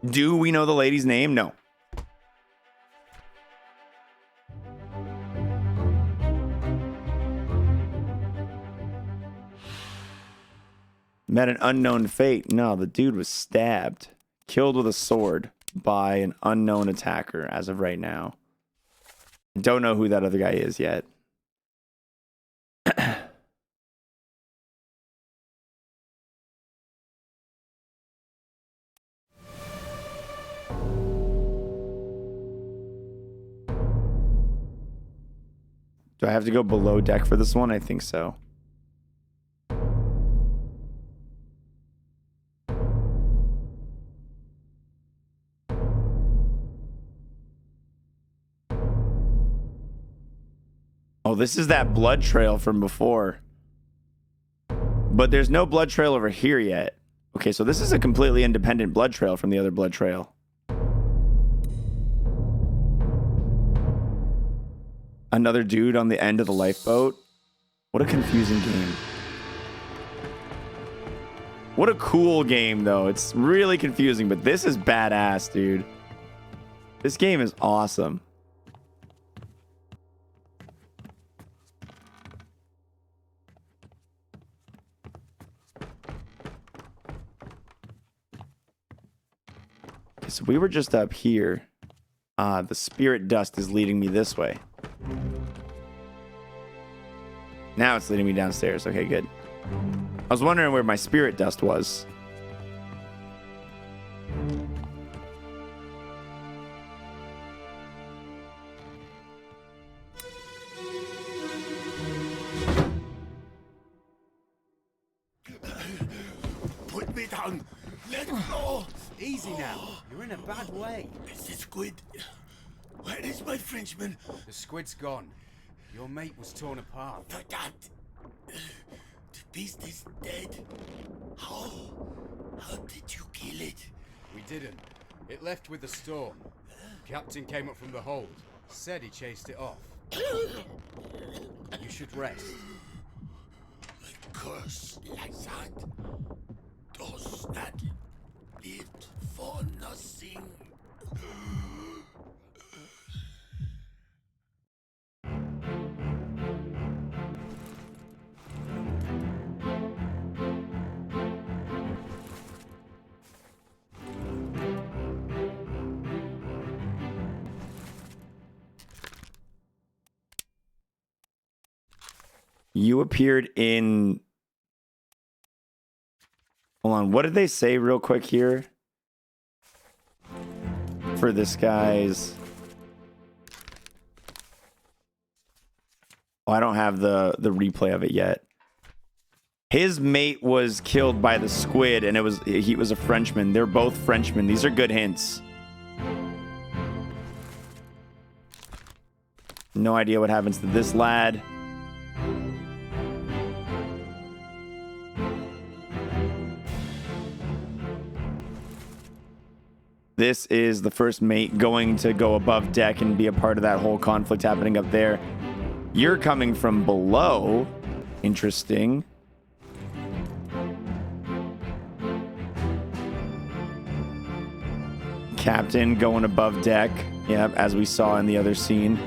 Speaker 2: Do we know the lady's name? No. Met an unknown fate. No, the dude was stabbed. Killed with a sword by an unknown attacker as of right now. Don't know who that other guy is yet. Do I have to go below deck for this one? I think so. Oh, this is that blood trail from before. But there's no blood trail over here yet. Okay, so this is a completely independent blood trail from the other blood trail. Another dude on the end of the lifeboat. What a confusing game. What a cool game, though. It's really confusing, but this is badass, dude. This game is awesome. So we were just up here. The spirit dust is leading me this way. Now it's leading me downstairs. Okay, good. I was wondering where my spirit dust was.
Speaker 3: Put me down. Let go.
Speaker 8: Easy now. You're in a bad way.
Speaker 3: It's the squid. Where is my Frenchman?
Speaker 8: The squid's gone. Your mate was torn apart.
Speaker 3: That. The beast is dead. How? How did you kill it?
Speaker 8: We didn't. It left with the storm. Captain came up from the hold. Said he chased it off. You should rest.
Speaker 3: A curse like that does not live for nothing.
Speaker 2: You appeared in... Hold on, what did they say real quick here? For this guy's... Oh, I don't have the replay of it yet. His mate was killed by the squid, and he was a Frenchman. They're both Frenchmen. These are good hints. No idea what happens to this lad. This is the first mate going to go above deck and be a part of that whole conflict happening up there. You're coming from below. Interesting. Captain going above deck. Yep, as we saw in the other scene.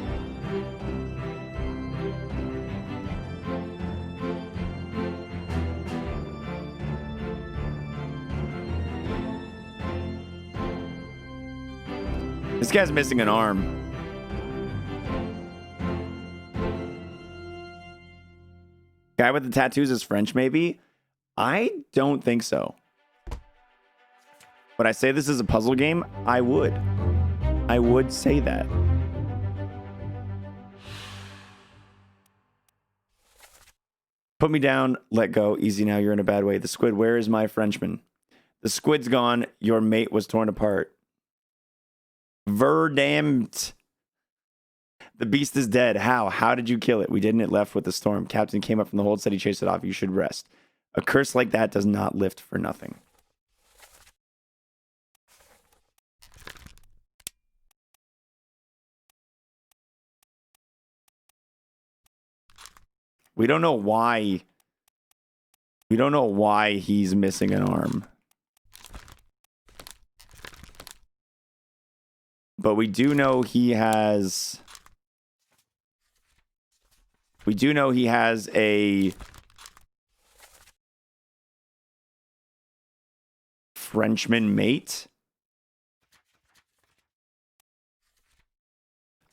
Speaker 2: This guy's missing an arm. Guy with the tattoos is French, maybe? I don't think so. Would I say this is a puzzle game? I would. I would say that. Put me down, let go. Easy now, you're in a bad way. The squid, where is my Frenchman? The squid's gone. Your mate was torn apart. Verdammt. The beast is dead. How? How did you kill it? We didn't. It left with the storm. Captain came up from the hold, said he chased it off. You should rest. A curse like that does not lift for nothing. We don't know why. We don't know why he's missing an arm. But we do know he has... We do know he has a... Frenchman mate.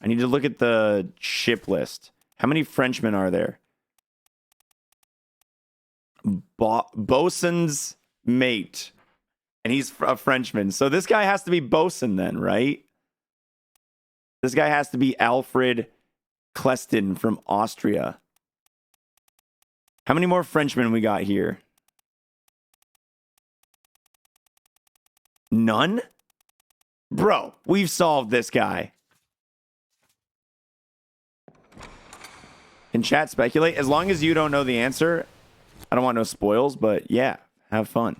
Speaker 2: I need to look at the ship list. How many Frenchmen are there? Bosun's mate. And he's a Frenchman. So this guy has to be Bosun then, right? This guy has to be Alfred Klestin from Austria. How many more Frenchmen we got here? None? Bro, we've solved this guy. Can chat speculate? As long as you don't know the answer, I don't want no spoils, but yeah, have fun.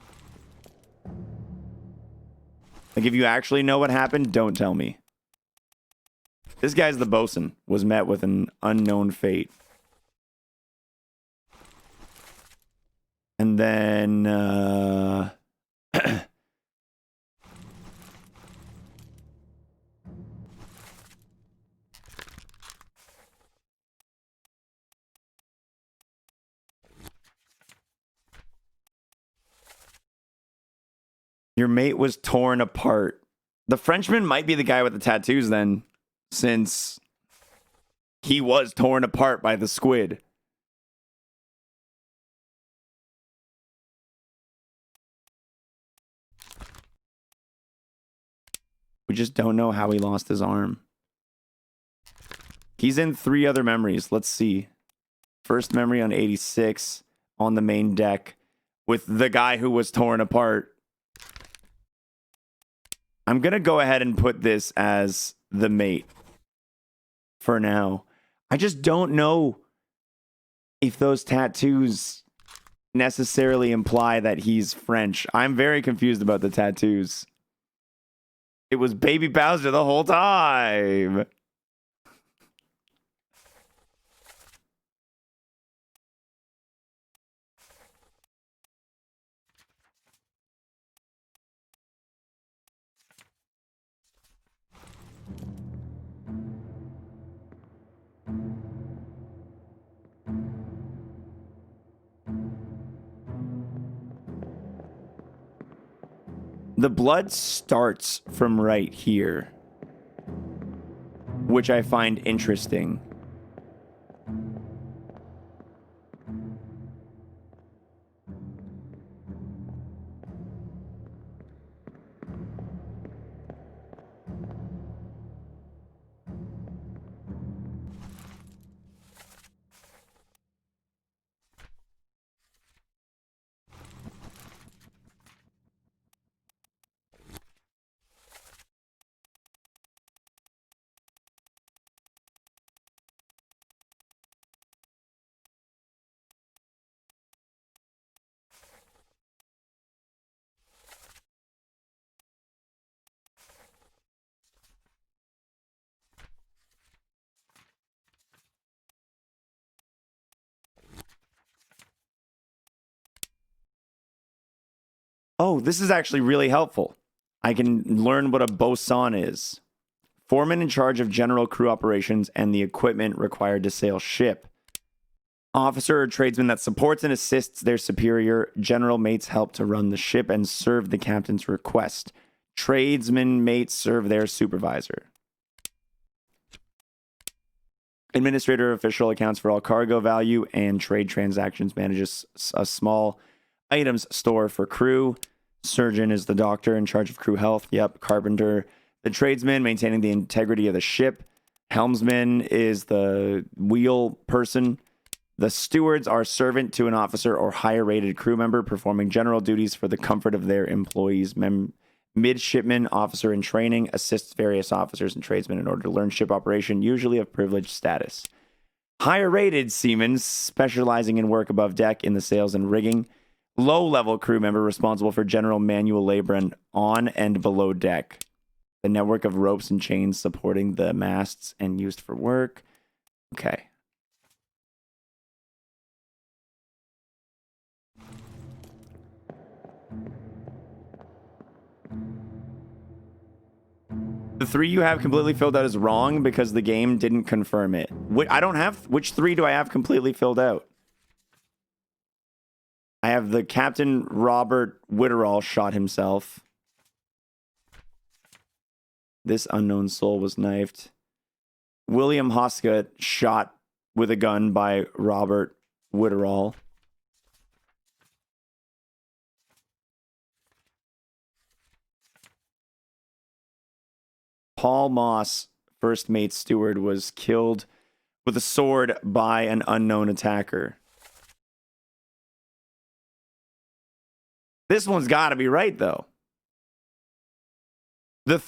Speaker 2: Like, if you actually know what happened, don't tell me. This guy's the bosun, was met with an unknown fate. And then, your mate was torn apart. The Frenchman might be the guy with the tattoos then, since he was torn apart by the squid. We just don't know how he lost his arm. He's in 3 other memories. Let's see. First memory on 86 on the main deck with the guy who was torn apart. I'm going to go ahead and put this as the mate for now. I just don't know if those tattoos necessarily imply that he's French. I'm very confused about the tattoos. It was Baby Bowser the whole time. The blood starts from right here, which I find interesting. Oh, this is actually really helpful. I can learn what a bosun is. Foreman in charge of general crew operations and the equipment required to sail ship. Officer or tradesman that supports and assists their superior. General mates help to run the ship and serve the captain's request. Tradesman mates serve their supervisor. Administrator official accounts for all cargo value and trade transactions, manages a small items store for crew. Surgeon is the doctor in charge of crew health. Yep. Carpenter, the tradesman maintaining the integrity of the ship. Helmsman is the wheel person. The stewards are servant to an officer or higher rated crew member performing general duties for the comfort of their employees. Midshipman, officer in training, assists various officers and tradesmen in order to learn ship operation, usually of privileged status. Higher rated seamen specializing in work above deck in the sails and rigging. Low level crew member responsible for general manual labor and on and below deck. The network of ropes and chains supporting the masts and used for work. Okay. The 3 you have completely filled out is wrong because the game didn't confirm it. I don't have... Which 3 do I have completely filled out? I have the Captain Robert Witterall shot himself. This unknown soul was knifed. William Hoska shot with a gun by Robert Witterall. Paul Moss, first mate steward, was killed with a sword by an unknown attacker. This one's got to be right, though. The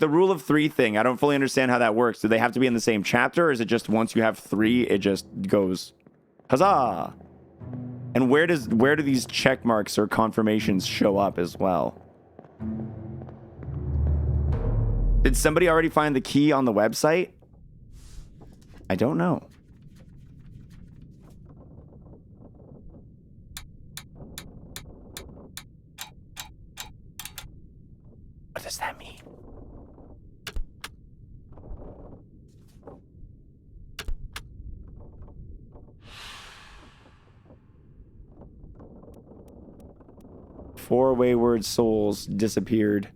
Speaker 2: rule of 3 thing, I don't fully understand how that works. Do they have to be in the same chapter, or is it just once you have 3, it just goes, huzzah? And where do these check marks or confirmations show up as well? Did somebody already find the key on the website? I don't know. What does that mean? Four wayward souls disappeared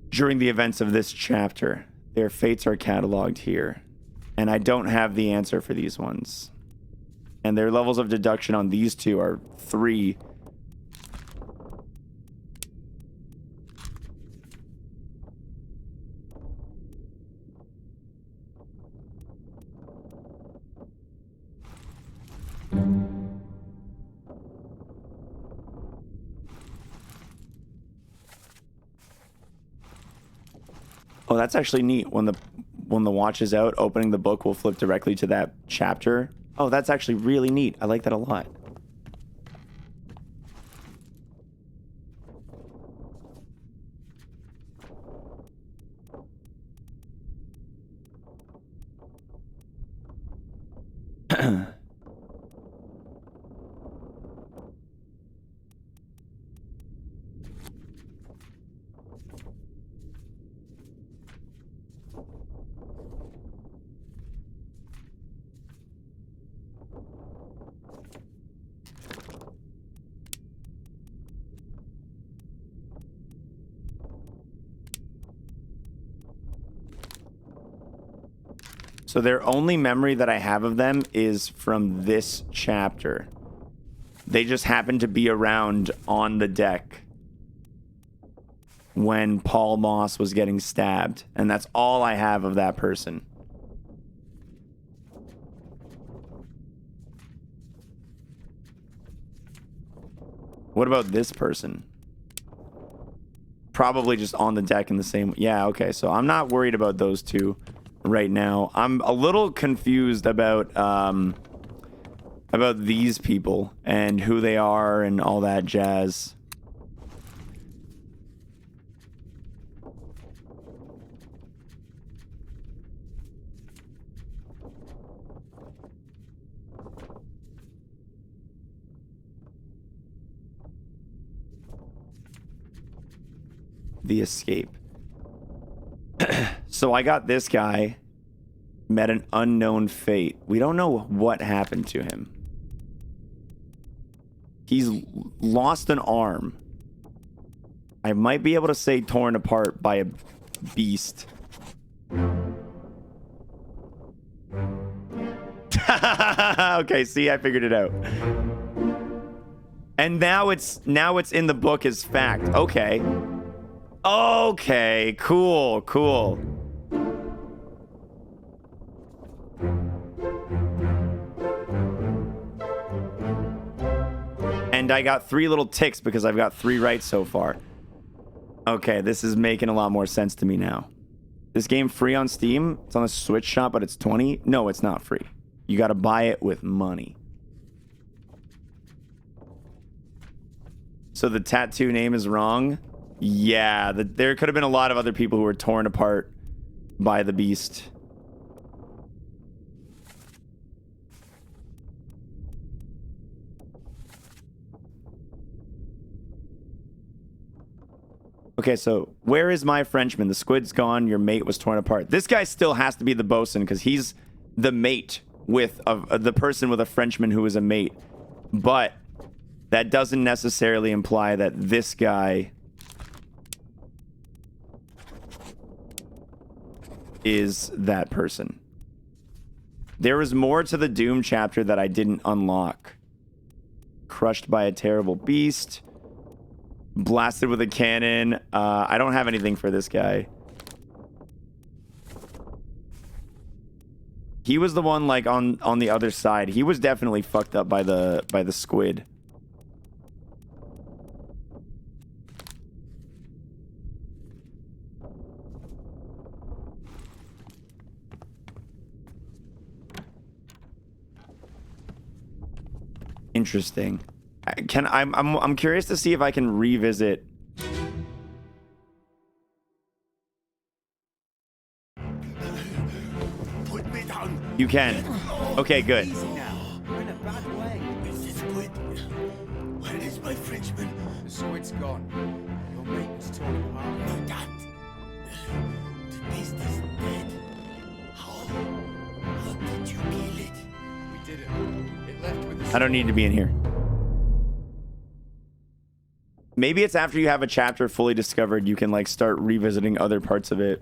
Speaker 2: during the events of this chapter. Their fates are cataloged here. And I don't have the answer for these ones. And their levels of deduction on these 2 are 3. Oh, that's actually neat. When the watch is out, opening the book will flip directly to that chapter. Oh, that's actually really neat. I like that a lot. So their only memory that I have of them is from this chapter. They just happened to be around on the deck when Paul Moss was getting stabbed. And that's all I have of that person. What about this person? Probably just on the deck in the same... Yeah, okay. So I'm not worried about those 2 right now. I'm a little confused about these people and who they are and all that jazz. The escape. So I got this guy, met an unknown fate. We don't know what happened to him. He's lost an arm. I might be able to say torn apart by a beast. Okay, see, I figured it out. And now it's in the book as fact. Okay. Okay, cool, cool. And I got 3 little ticks because I've got 3 right so far. Okay, this is making a lot more sense to me now. This game free on Steam. It's on the Switch shop, but it's 20. No, it's not free. You got to buy it with money. So the tattoo name is wrong. Yeah, there could have been a lot of other people who were torn apart by the beast. Okay, so where is my Frenchman? The squid's gone. Your mate was torn apart. This guy still has to be the bosun because he's the mate with the person with a Frenchman who is a mate. But that doesn't necessarily imply that this guy is that person. There was more to the Doom chapter that I didn't unlock. Crushed by a terrible beast. Blasted with a cannon. I don't have anything for this guy. He was the one like on the other side. He was definitely fucked up by the squid. Interesting. I'm curious to see if I can revisit.
Speaker 1: Put me down.
Speaker 2: You can. Okay, good.
Speaker 1: Easy now. You're in a bad way. Is this squid? Where is my Frenchman?
Speaker 8: The squid's gone. Your mate was torn apart.
Speaker 1: My dad. The beast is dead. How did you kill it?
Speaker 8: We didn't. It left with the
Speaker 2: I don't need to be in here. Maybe it's after you have a chapter fully discovered, you can like start revisiting other parts of it.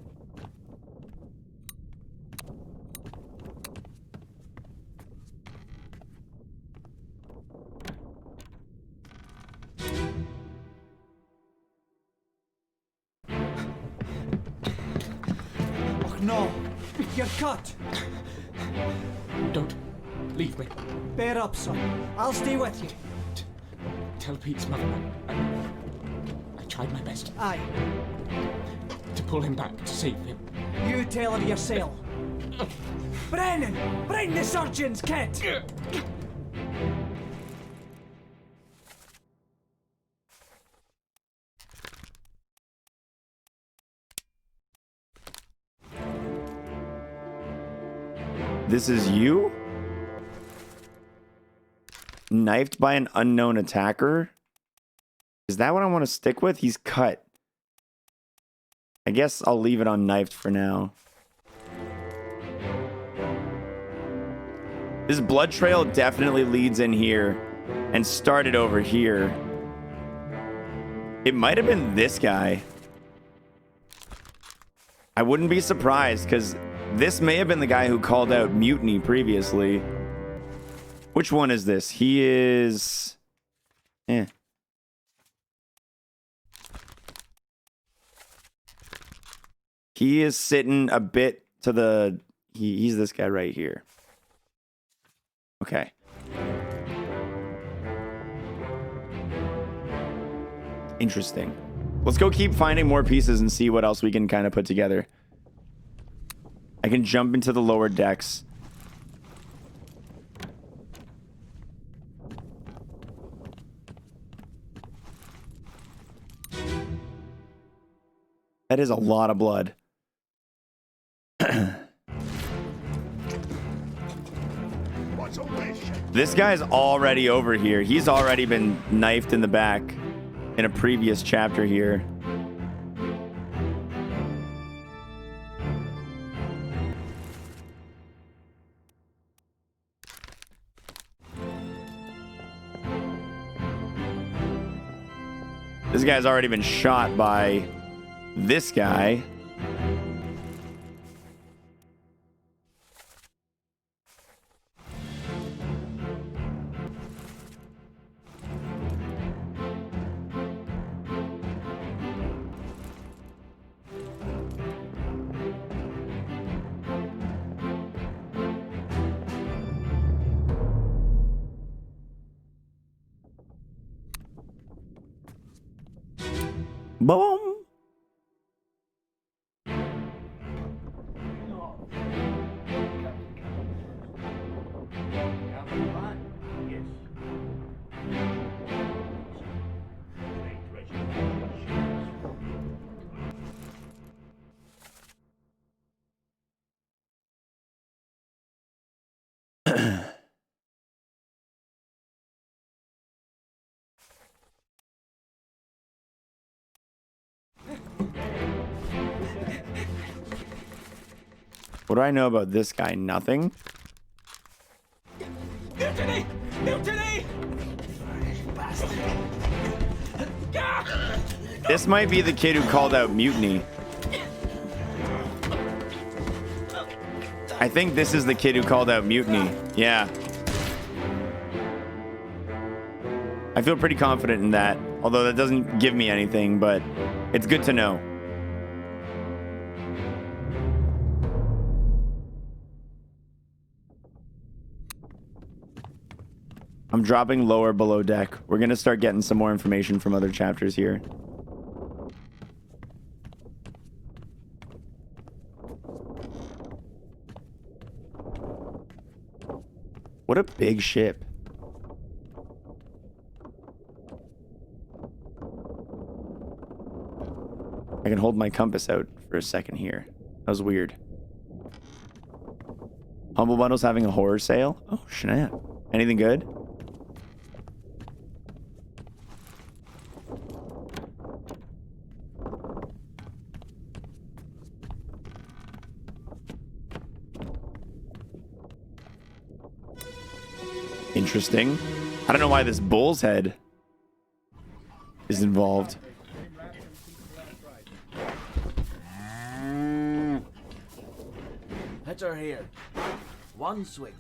Speaker 7: Oh no! You're cut!
Speaker 6: Don't leave me.
Speaker 7: Bear up, son. I'll stay with you.
Speaker 6: Tell Pete's mother I tried my best
Speaker 7: Aye.
Speaker 6: to pull him back, to save him.
Speaker 7: You tell her yourself. Brennan! Bring the surgeon's kit!
Speaker 2: This is you? Knifed by an unknown attacker? Is that what I want to stick with? He's cut. I guess I'll leave it on knifed for now. This blood trail definitely leads in here and started over here. It might have been this guy. I wouldn't be surprised because this may have been the guy who called out mutiny previously. Which one is this? He is... He is sitting a bit to the... He's this guy right here. Okay. Interesting. Let's go keep finding more pieces and see what else we can kind of put together. I can jump into the lower decks. That is a lot of blood. This guy's already over here. He's already been knifed in the back in a previous chapter here. This guy's already been shot by this guy. Boom. What do I know about this guy? Nothing.
Speaker 7: Mutiny! Mutiny!
Speaker 2: This might be the kid who called out mutiny. I think this is the kid who called out mutiny. Yeah. I feel pretty confident in that, although that doesn't give me anything, but it's good to know. I'm dropping lower below deck. We're going to start getting some more information from other chapters here. What a big ship. I can hold my compass out for a second here. That was weird. Humble Bundle's having a horror sale? Oh, snap. Anything good? Interesting. I don't know why this bull's head is involved.
Speaker 11: Hit her here. One swing.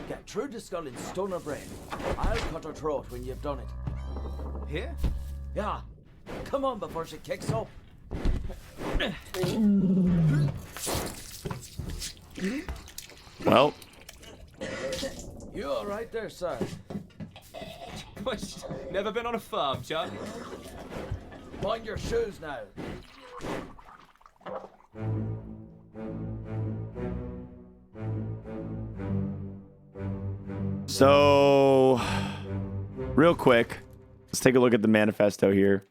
Speaker 11: Get through the skull and stun her brain. I'll cut her throat when you've done it. Here? Yeah. Come on before she kicks up.
Speaker 2: Well.
Speaker 11: You all right there, sir?
Speaker 12: Never been on a farm, Charlie?
Speaker 11: Mind your shoes now.
Speaker 2: So, real quick, let's take a look at the manifesto here.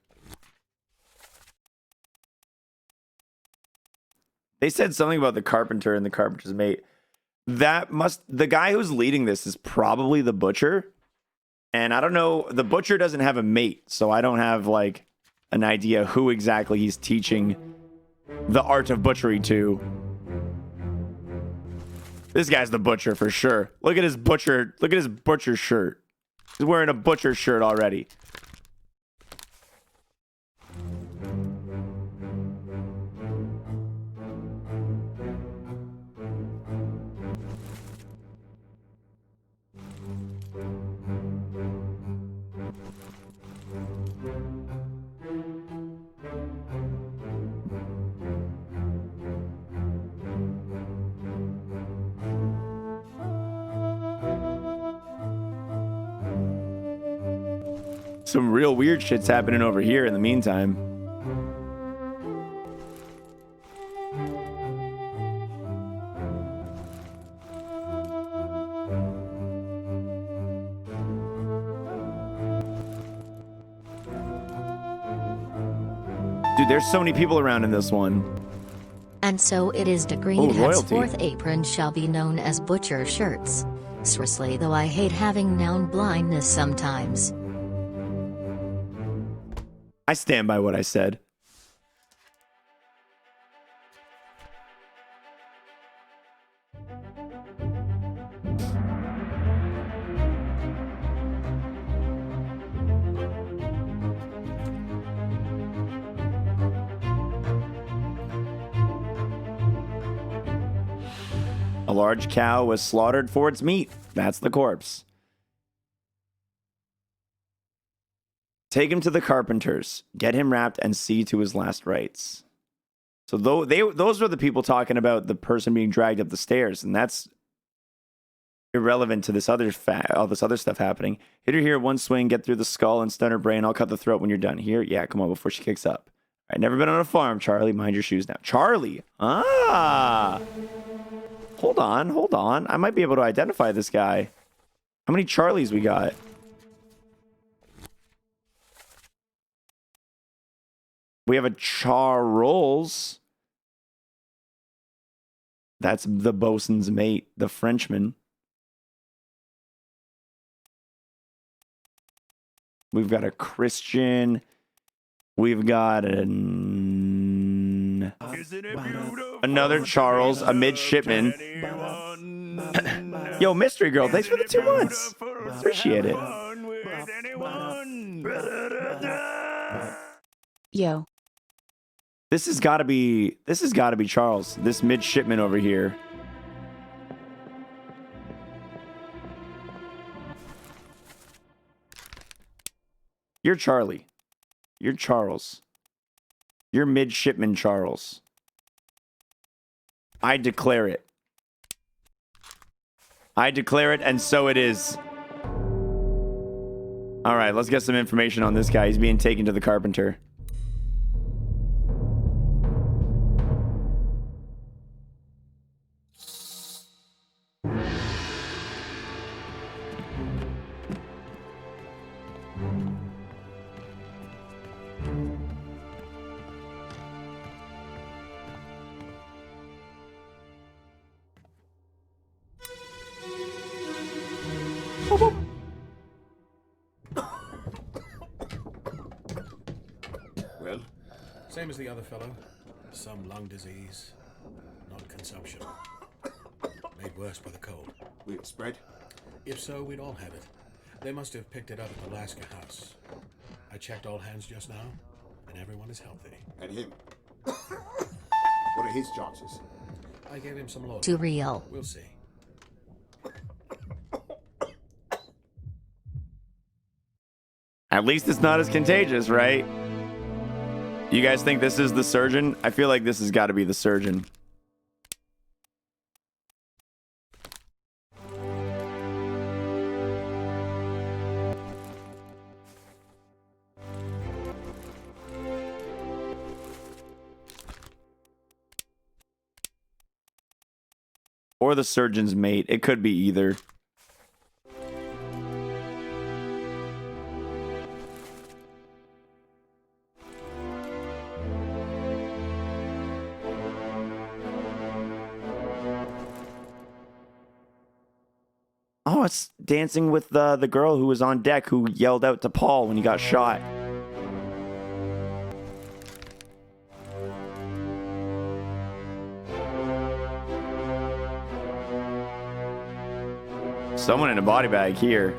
Speaker 2: They said something about the carpenter and the carpenter's mate. The guy who's leading this is probably the butcher. And I don't know, the butcher doesn't have a mate, so I don't have like an idea who exactly he's teaching the art of butchery to. This guy's the butcher for sure. Look at his butcher shirt. He's wearing a butcher shirt already. Some real weird shit's happening over here in the meantime. Dude, there's so many people around in this one.
Speaker 5: And so it is decreed
Speaker 2: Oh, royalty.
Speaker 5: henceforth aprons shall be known as butcher shirts. Seriously though, I hate having noun blindness sometimes.
Speaker 2: I stand by what I said. A large cow was slaughtered for its meat. That's the corpse. Take him to the carpenters. Get him wrapped and see to his last rites. So those were the people talking about the person being dragged up the stairs, and that's irrelevant to this all this other stuff happening. Hit her here, one swing, get through the skull and stun her brain. I'll cut the throat when you're done. Here, yeah, come on, before she kicks up. All right, never been on a farm, Charlie. Mind your shoes now. Charlie! Ah! Hold on. I might be able to identify this guy. How many Charlies we got? We have a Charles. That's the bosun's mate, the Frenchman. We've got a Christian. We've got an...
Speaker 1: Isn't it beautiful?
Speaker 2: Another Charles, a midshipman. Yo, Mystery Girl, thanks for the 2 months. Appreciate it.
Speaker 9: Yo.
Speaker 2: This has got to be Charles, this midshipman over here. You're Charlie. You're Charles. You're midshipman Charles. I declare it. I declare it, and so it is. All right, let's get some information on this guy. He's being taken to the carpenter.
Speaker 3: Well?
Speaker 13: Same as the other fellow. Some lung disease, not consumption. Made worse by the cold.
Speaker 3: Will it spread?
Speaker 13: If so, we'd all have it. They must have picked it up at the Alaska house. I checked all hands just now, and everyone is healthy.
Speaker 3: And him? What are his chances?
Speaker 13: I gave him some laudanum.
Speaker 5: Too real.
Speaker 13: We'll see.
Speaker 2: At least it's not as contagious, right? You guys think this is the surgeon? I feel like this has got to be the surgeon. Or the surgeon's mate. It could be either. Oh, it's dancing with the girl who was on deck who yelled out to Paul when he got shot. Someone in a body bag here.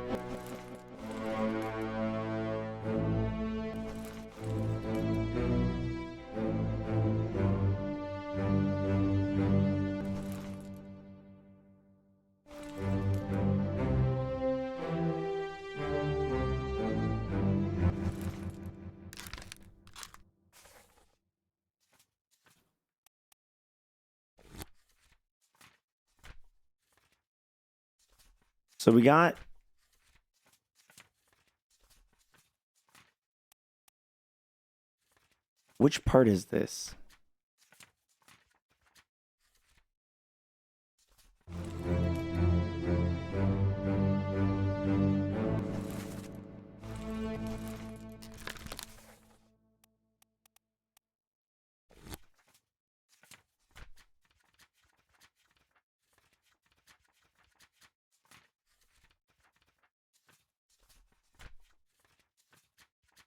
Speaker 2: So we got which part is this?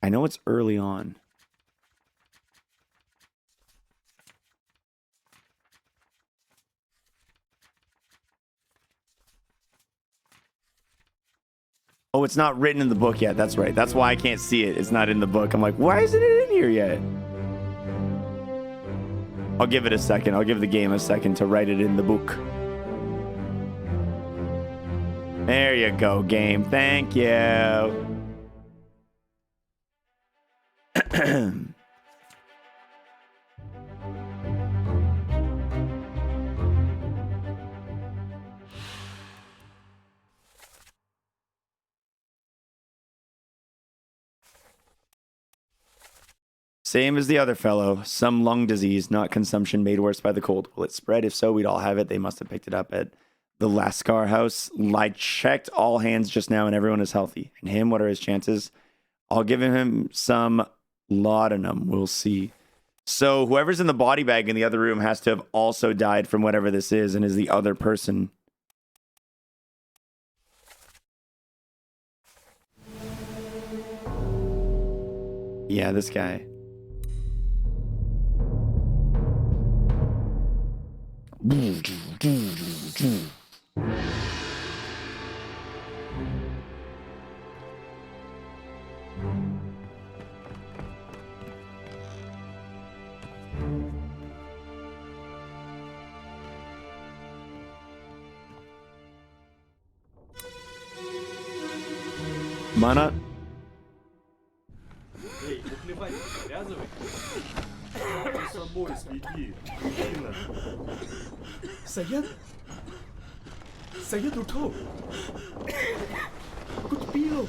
Speaker 2: I know it's early on. Oh, it's not written in the book yet. That's right. That's why I can't see it. It's not in the book. I'm like, why isn't it in here yet? I'll give it a second. I'll give the game a second to write it in the book. There you go, game. Thank you. Same as the other fellow. Some lung disease, not consumption, made worse by the cold. Will it spread? If so, we'd all have it. They must have picked it up at the Lascar house. I checked all hands just now, and everyone is healthy. And him, what are his chances? I'll give him some laudanum. We'll see. So whoever's in the body bag in the other room has to have also died from whatever this is and is the other person. Yeah, this guy. Mana.
Speaker 12: Эй, наплевать, привязывай.
Speaker 1: С собой следи, Дина.
Speaker 12: Saya tutup. Good deal.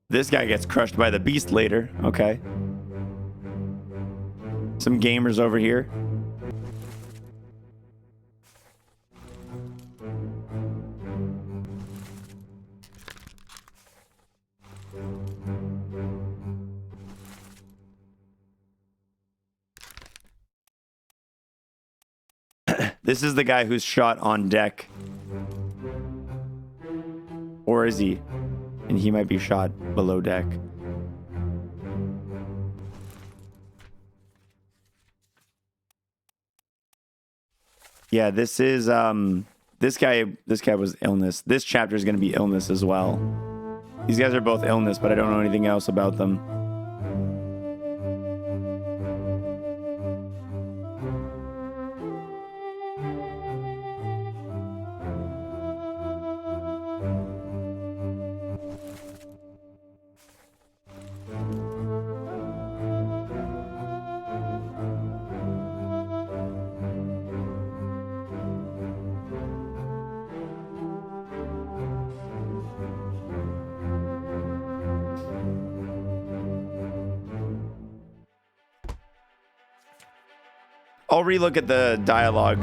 Speaker 2: This guy gets crushed by the beast later. Okay. Some gamers over here. This is the guy who's shot on deck. Or is he? And he might be shot below deck. Yeah, this is this guy was illness. This chapter is going to be illness as well. These guys are both illness, but I don't know anything else about them. I'll relook at the dialogue.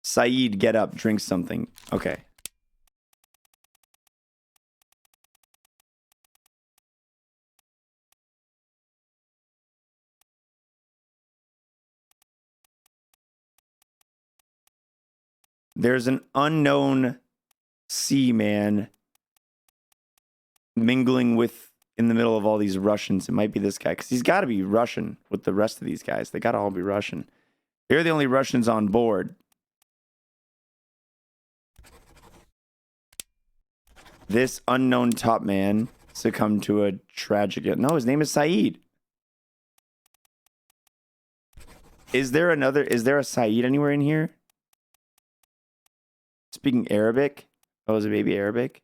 Speaker 2: Saeed, get up, drink something. Okay. There's an unknown sea man mingling with in the middle of all these Russians. It might be this guy because he's got to be Russian with the rest of these guys. They got to all be Russian. They're the only Russians on board. This unknown top man succumbed to a tragic... No, his name is Saeed. Is there a Saeed anywhere in here? Speaking Arabic? Oh, is it maybe Arabic?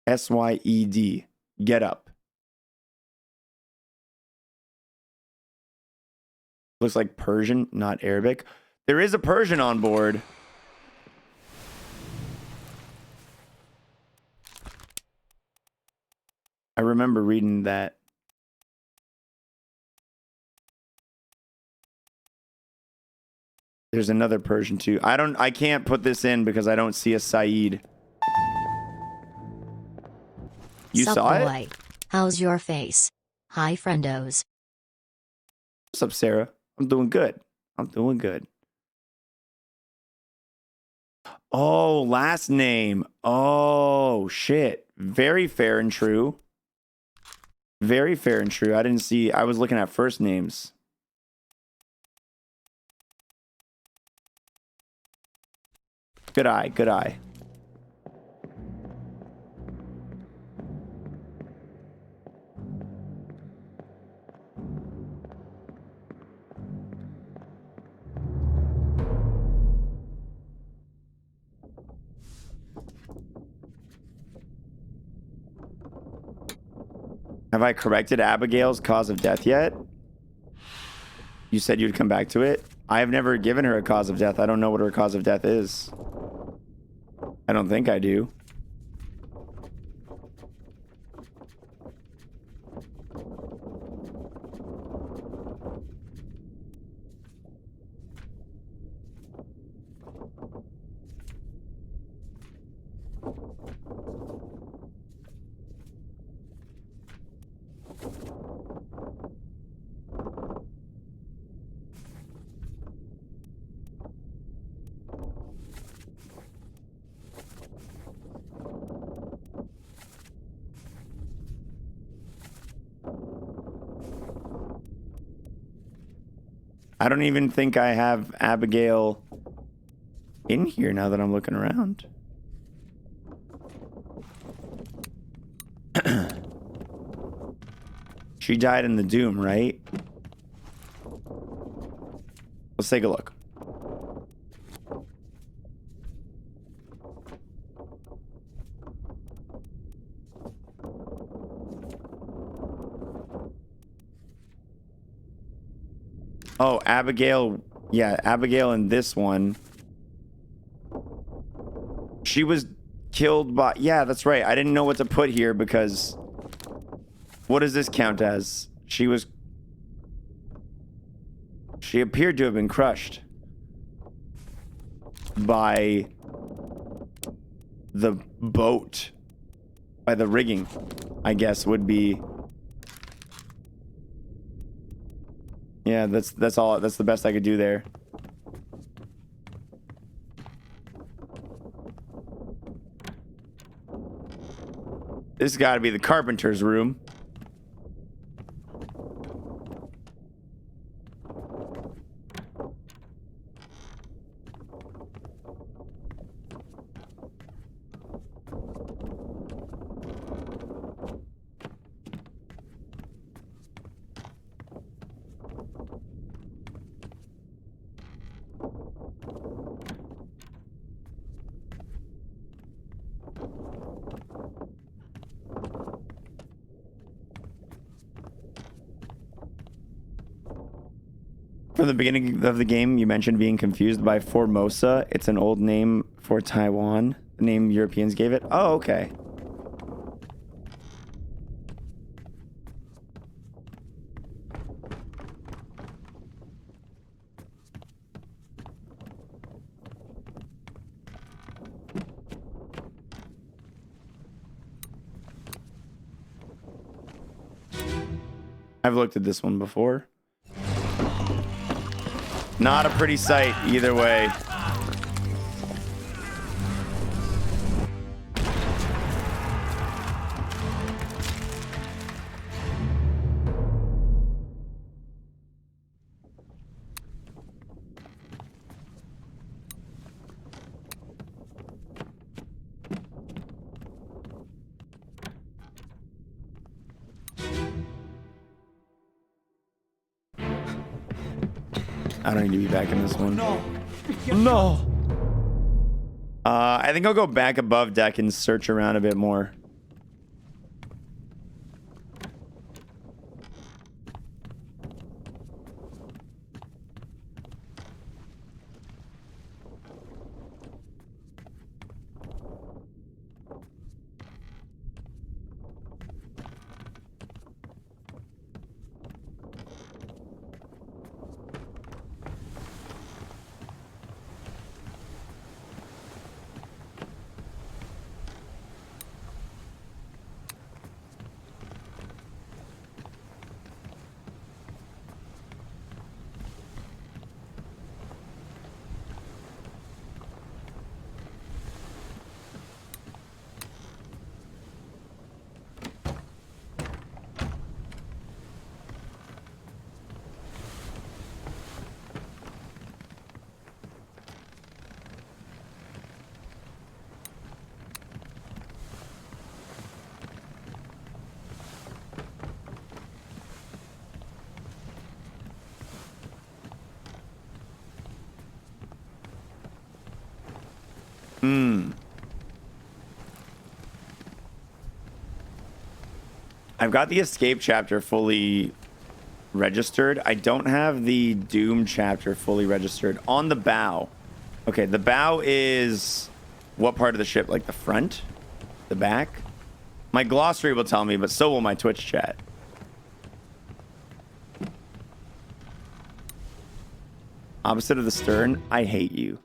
Speaker 2: S-Y-E-D. Get up. Looks like Persian, not Arabic. There is a Persian on board. I remember reading that. There's another Persian too. I can't put this in because I don't see a Saeed. You
Speaker 5: Sup,
Speaker 2: saw
Speaker 5: boy?
Speaker 2: it?
Speaker 5: How's your face? Hi, friendos.
Speaker 2: What's up, Sarah? I'm doing good. I'm doing good. Oh, last name. Oh, shit. Very fair and true. Very fair and true. I didn't see. I was looking at first names. Good eye. Good eye. Have I corrected Abigail's cause of death yet? You said you'd come back to it. I have never given her a cause of death. I don't know what her cause of death is. I don't think I do. I don't even think I have Abigail in here now that I'm looking around. She died in the Doom, right? Let's take a look. Oh, Abigail. Yeah, Abigail in this one. She was killed by... Yeah, that's right. I didn't know what to put here because... What does this count as? She was... She appeared to have been crushed by the boat. By the rigging, I guess, would be... Yeah, that's all. That's the best I could do there. This has got to be the carpenter's room. From the beginning of the game, you mentioned being confused by Formosa. It's an old name for Taiwan. The name Europeans gave it. Oh, okay. I've looked at this one before. Not a pretty sight either way. I don't need to be back in this one. No. I think I'll go back above deck and search around a bit more. I've got the escape chapter fully registered. I don't have the Doom chapter fully registered. On the bow. Okay, the bow is what part of the ship? Like the front? The back? My glossary will tell me, but so will my Twitch chat. Opposite of the stern, I hate you.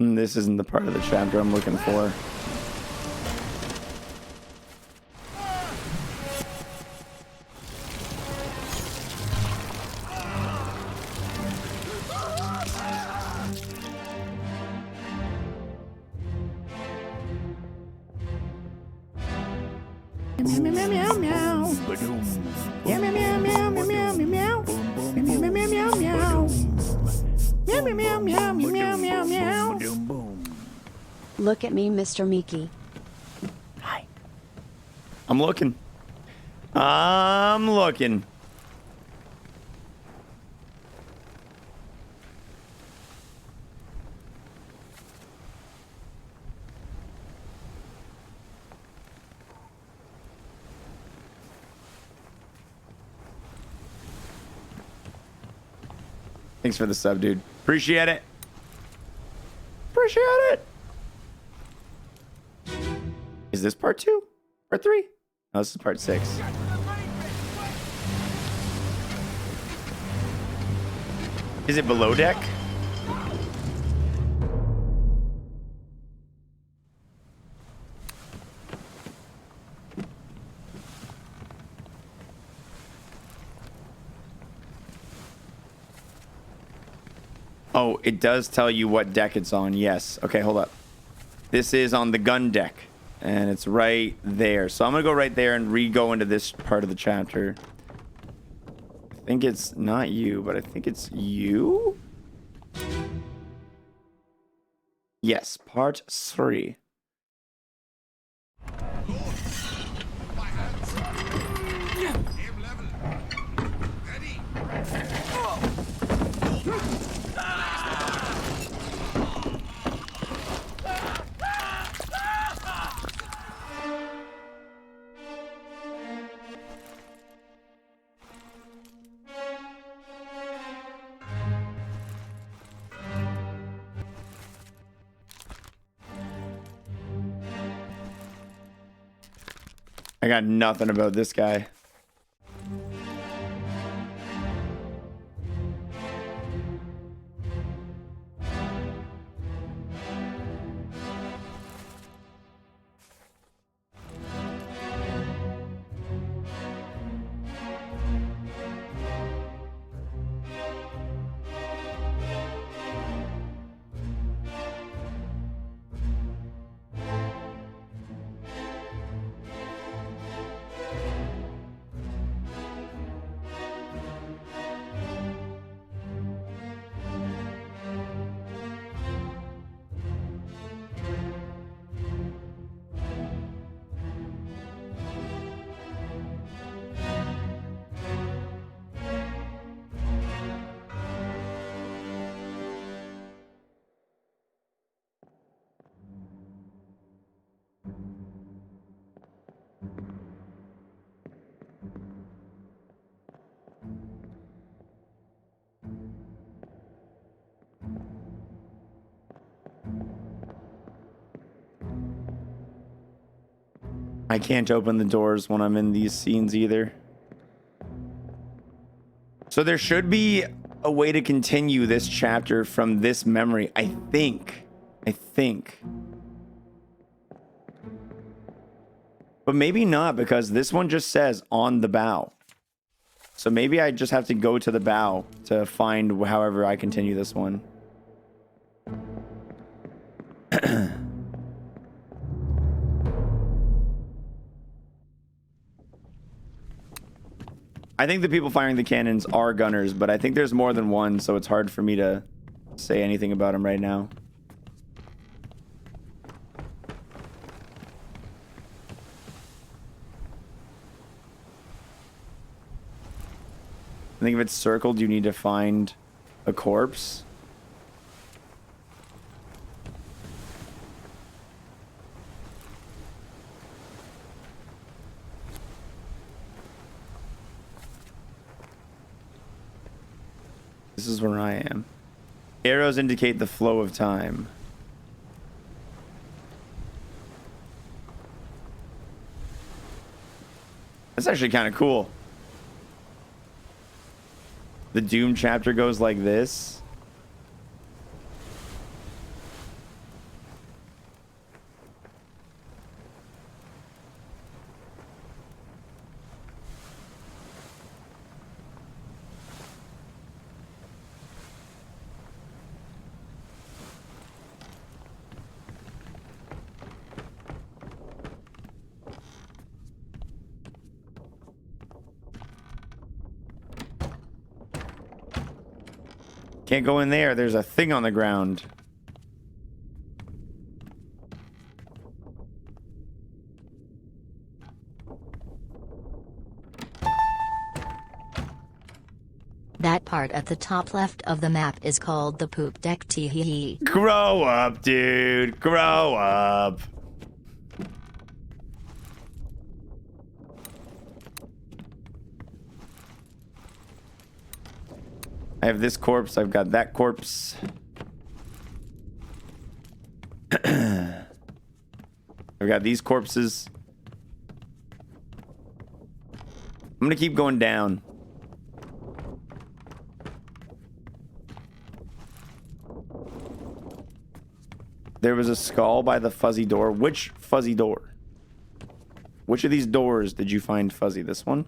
Speaker 2: This isn't the part of the chapter I'm looking for.
Speaker 9: Look at me, Mr. Miki.
Speaker 2: Hi. I'm looking. I'm looking. Thanks for the sub, dude. Appreciate it. Appreciate it. Is this part 2? Part 3? No, this is part 6. Is it below deck? Oh, it does tell you what deck it's on. Yes. Okay, hold up. This is on the gun deck. And it's right there. So I'm going to go right there and re-go into this part of the chapter. I think it's not you, but I think it's you? Yes, part 3. I got nothing about this guy. I can't open the doors when I'm in these scenes either. So there should be a way to continue this chapter from this memory, I think. But maybe not, because this one just says on the bow. So maybe I just have to go to the bow to find however I continue this one. I think the people firing the cannons are gunners, but I think there's more than one, so it's hard for me to say anything about them right now. I think if it's circled, you need to find a corpse. This is where I am. Arrows indicate the flow of time. That's actually kind of cool. The Doom chapter goes like this. Can't go in there. There's a thing on the ground.
Speaker 5: That part at the top left of the map is called the poop deck. Tee.
Speaker 2: Grow up, dude. Grow up. I have this corpse. I've got that corpse. I've got these corpses. I'm gonna keep going down. There was a skull by the fuzzy door. Which fuzzy door? Which of these doors did you find fuzzy? This one?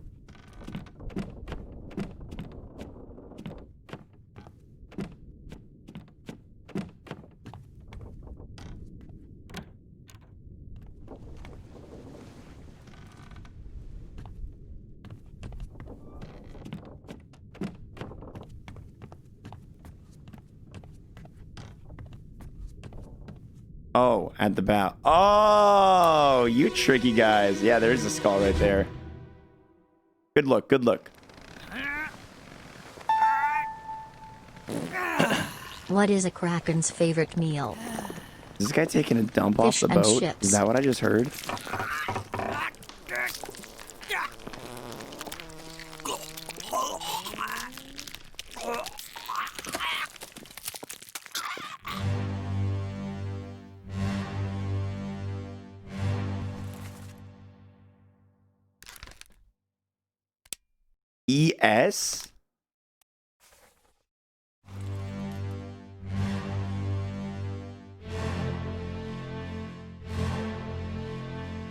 Speaker 2: Oh, at the bow. Oh, you tricky guys. Yeah, there's a skull right there. Good look, good look.
Speaker 5: What is a Kraken's favorite meal?
Speaker 2: Is this guy taking a dump off
Speaker 5: Fish
Speaker 2: the
Speaker 5: and
Speaker 2: boat?
Speaker 5: chips.
Speaker 2: Is that what I just heard? ES?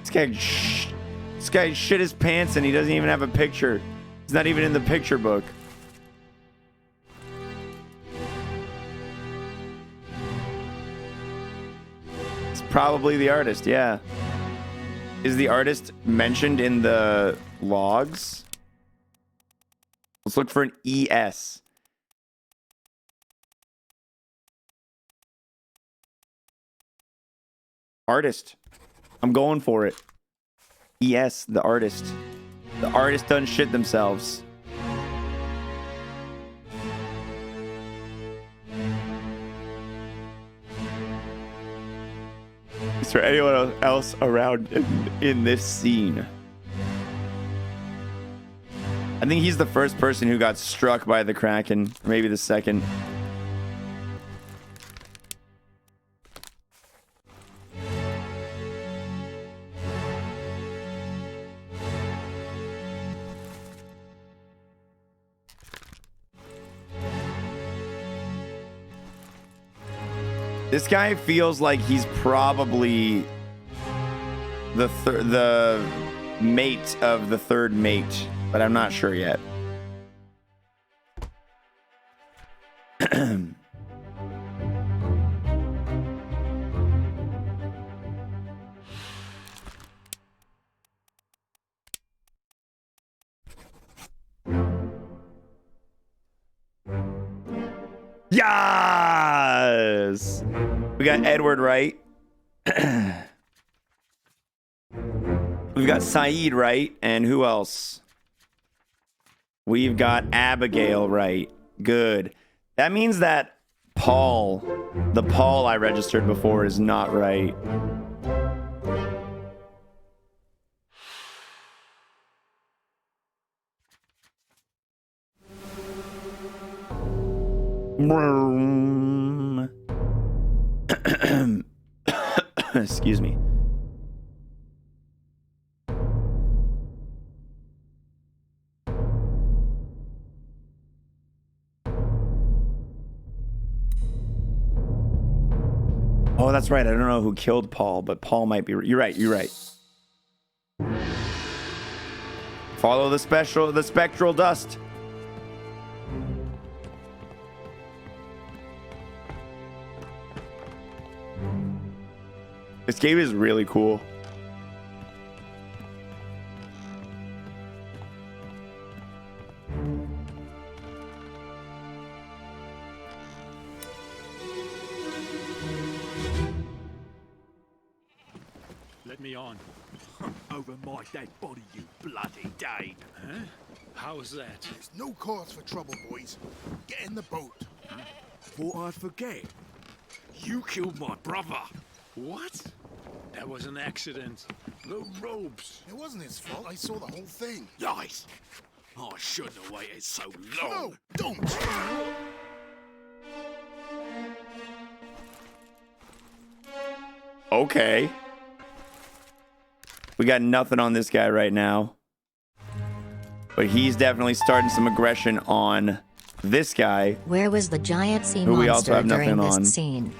Speaker 2: This guy shit his pants and he doesn't even have a picture. He's not even in the picture book. It's probably the artist, yeah. Is the artist mentioned in the logs? Let's look for an ES. Artist. I'm going for it. ES, the artist. The artist done shit themselves. Is there anyone else around in this scene? I think he's the first person who got struck by the Kraken. Or maybe the second. This guy feels like he's probably the mate of the third mate, but I'm not sure yet. Yes! We got Edward right. We've got Saeed right. And who else? We've got Abigail right. Good. That means that Paul, the Paul I registered before, is not right. Excuse me. Oh, that's right. I don't know who killed Paul, but Paul might be. You're right. You're right. Follow the spectral dust. This game is really cool.
Speaker 12: Let me on. Over my dead body, you bloody Dane. Huh? How's that?
Speaker 14: There's no cause for trouble, boys. Get in the boat.
Speaker 12: Thought I'd forget. You killed my brother. What? That was an accident. The ropes.
Speaker 14: It wasn't his fault. I saw the whole thing.
Speaker 12: Lies. I shouldn't have waited so long.
Speaker 14: No, don't.
Speaker 2: Okay. We got nothing on this guy right now. But he's definitely starting some aggression on this guy.
Speaker 5: Where was the giant sea
Speaker 2: who we also
Speaker 5: monster
Speaker 2: have
Speaker 5: during
Speaker 2: nothing
Speaker 5: this
Speaker 2: on.
Speaker 5: scene?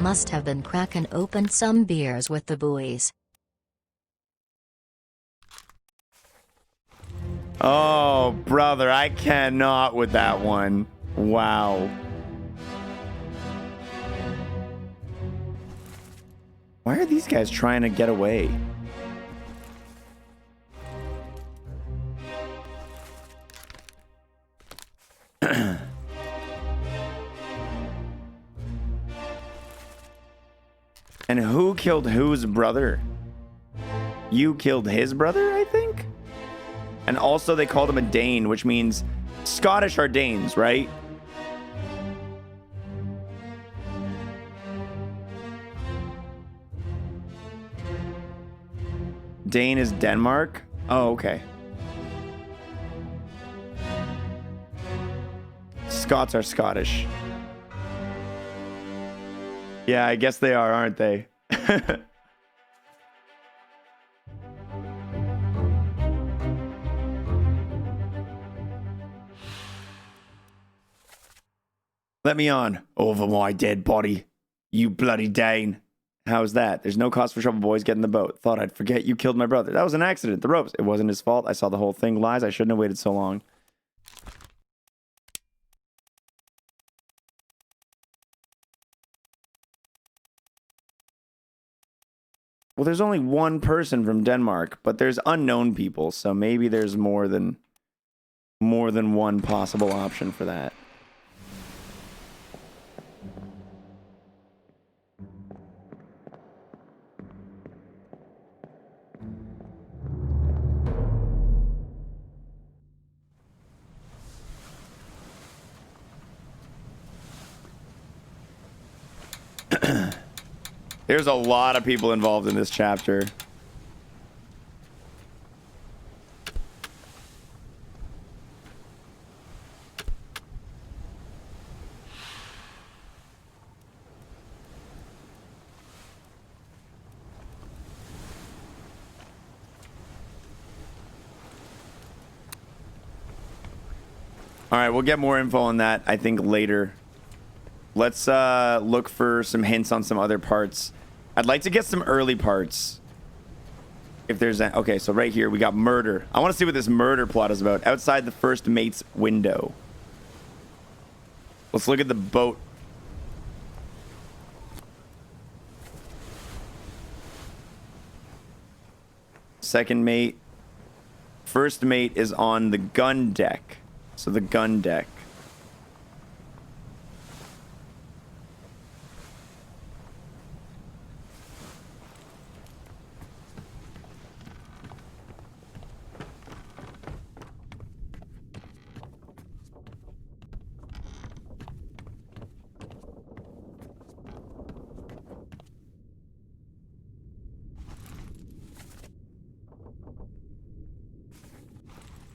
Speaker 5: Must have been cracking open some beers with the boys.
Speaker 2: Oh, brother, I cannot with that one. Wow. Why are these guys trying to get away? And who killed whose brother? You killed his brother, I think? And also they called him a Dane, which means Scottish are Danes, right? Dane is Denmark? Oh, okay. Scots are Scottish. Yeah, I guess they are, aren't they? Let me on. Over my dead body. You bloody Dane. How's that? There's no cause for trouble, boys. Get in the boat. Thought I'd forget you killed my brother. That was an accident. The ropes. It wasn't his fault. I saw the whole thing. Lies. I shouldn't have waited so long. Well, there's only one person from Denmark, but there's unknown people, so maybe there's more than one possible option for that. There's a lot of people involved in this chapter. All right, we'll get more info on that, I think, later. Let's look for some hints on some other parts. I'd like to get some early parts. If there's a... Okay, so right here we got murder. I want to see what this murder plot is about. Outside the first mate's window. Let's look at the boat. Second mate. First mate is on the gun deck. So the gun deck.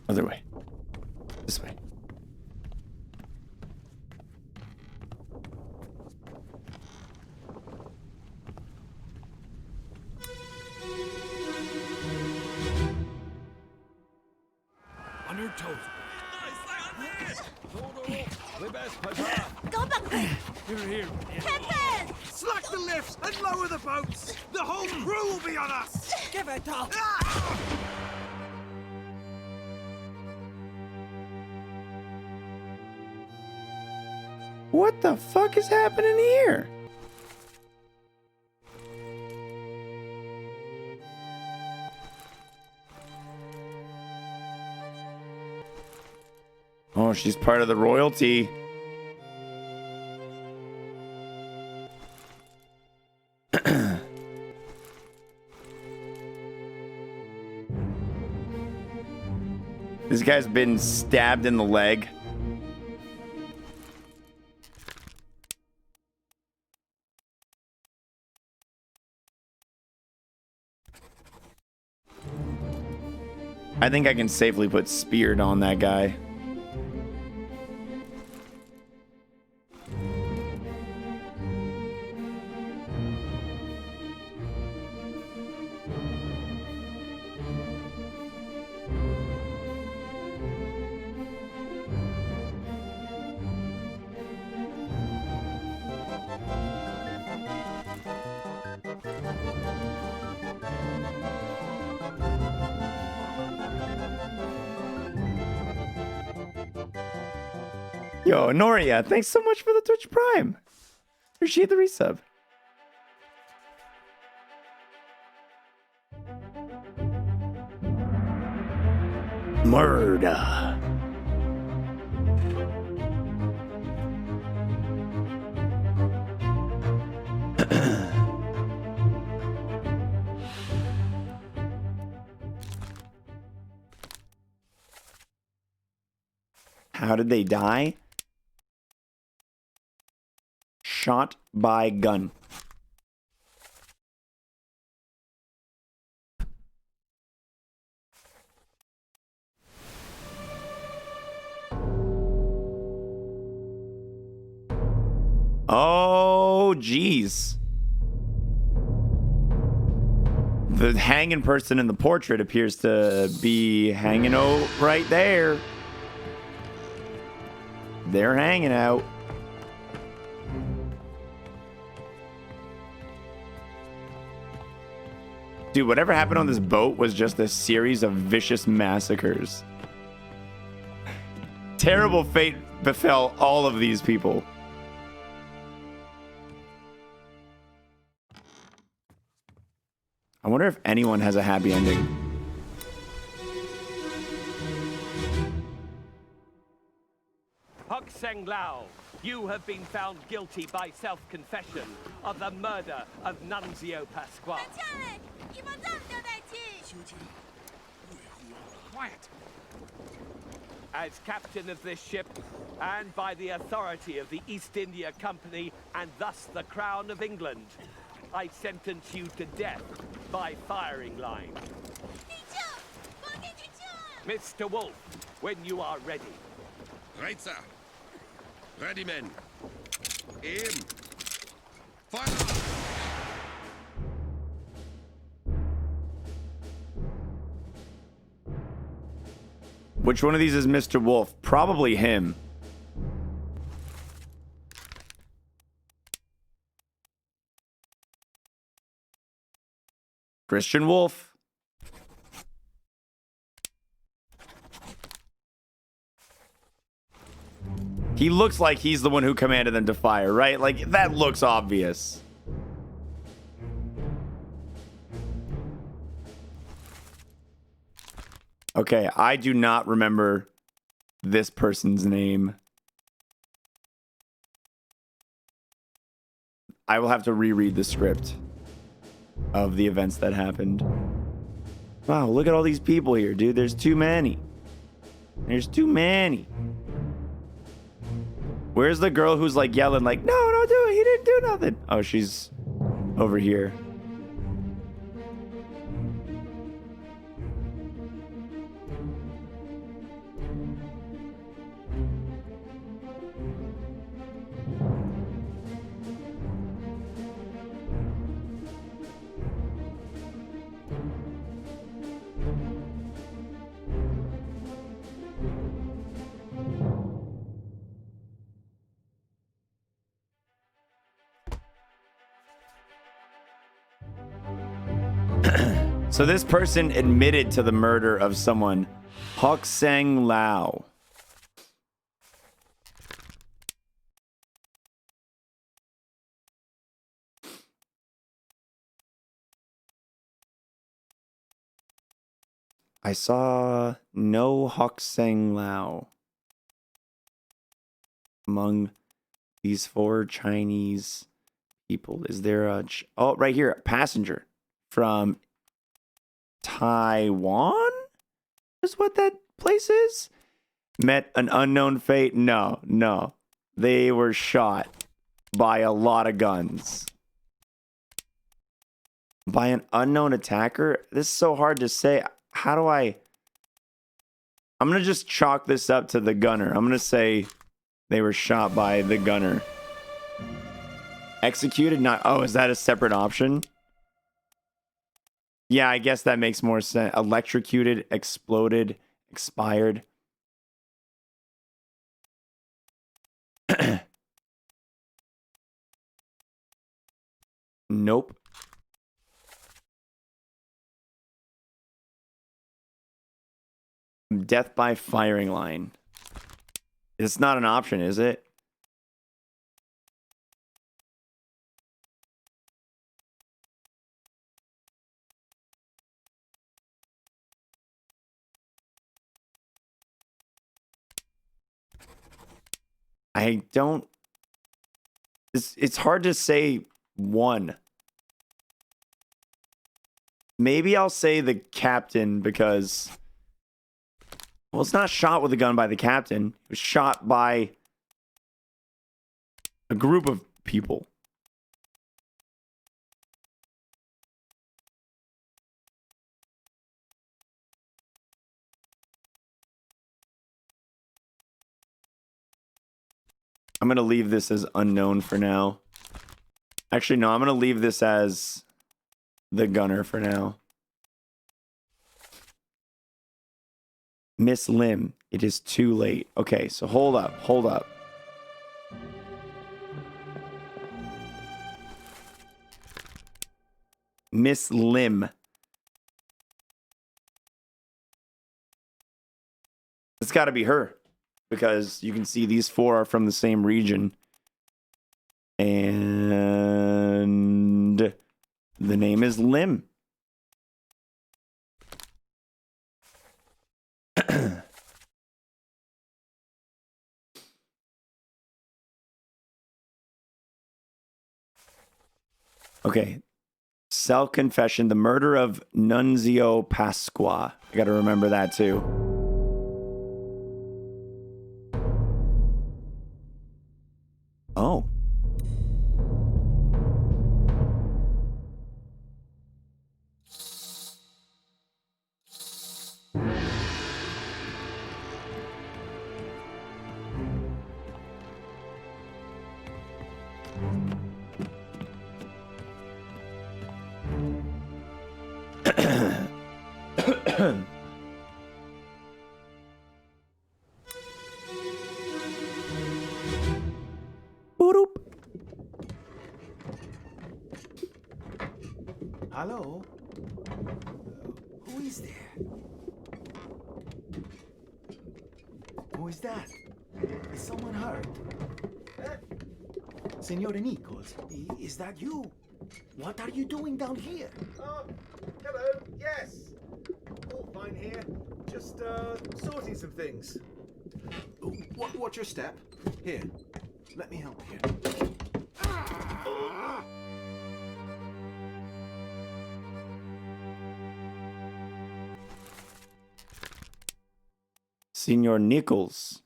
Speaker 2: Other way. This way.
Speaker 12: On your toes.
Speaker 15: Go back there!
Speaker 12: Here.
Speaker 15: Captain!
Speaker 12: Slack the lifts and lower the boats. The whole crew will be on us.
Speaker 7: Give it up!
Speaker 2: What the fuck is happening here? Oh, she's part of the royalty. This guy's been stabbed in the leg. I think I can safely put speared on that guy. Yo, Noria, thanks so much for the Twitch Prime. Appreciate the resub. Murder. How did they die? Shot by gun. Oh, geez. The hanging person in the portrait appears to be hanging out right there. They're hanging out. Dude, whatever happened on this boat was just a series of vicious massacres. Terrible fate befell all of these people. I wonder if anyone has a happy ending.
Speaker 16: Hokseng Lao, you have been found guilty by self-confession of the murder of Nunzio Pasquale.
Speaker 12: Quiet.
Speaker 16: As captain of this ship, and by the authority of the East India Company, and thus the Crown of England, I sentence you to death by firing line. Mr. Wolf, when you are ready.
Speaker 17: Right, sir. Ready, men. Aim. Fire!
Speaker 2: Which one of these is Mr. Wolf? Probably him. Christian Wolf. He looks like he's the one who commanded them to fire, right? Like, that looks obvious. Okay, I do not remember this person's name. I will have to reread the script of the events that happened. Wow, look at all these people here, dude. There's too many. There's too many. Where's the girl who's like yelling like, no, don't do it. He didn't do nothing. Oh, she's over here. So this person admitted to the murder of someone, Hock Sang Lao. I saw no Hock Sang Lao among these 4 Chinese people. Is there a... Oh, right here. A passenger from Taiwan is what that place is. Met an unknown fate. No. They were shot by a lot of guns. By an unknown attacker? This is so hard to say. How do I... I'm going to just chalk this up to the gunner. I'm going to say they were shot by the gunner. Executed? Not... Oh, is that a separate option? Yeah, I guess that makes more sense. Electrocuted, exploded, expired. Nope. Death by firing line. It's not an option, is it? I don't... It's hard to say one. Maybe I'll say the captain because... Well, it's not shot with a gun by the captain. It was shot by a group of people. I'm going to leave this as unknown for now. Actually, no, I'm going to leave this as the gunner for now. Miss Lim, it is too late. Okay, so hold up. Miss Lim. It's got to be her. Because you can see these 4 are from the same region. And the name is Lim. Okay. Self-confession. The murder of Nunzio Pasqua. I got to remember that too. Oh.
Speaker 15: Hello? is there? Who is that? Is someone hurt? Senora Nichols, is that you? What are you doing down here?
Speaker 18: Hello, yes. All fine here. Just, sorting some things. Watch your step. Here, let me help you.
Speaker 2: Senor Nichols.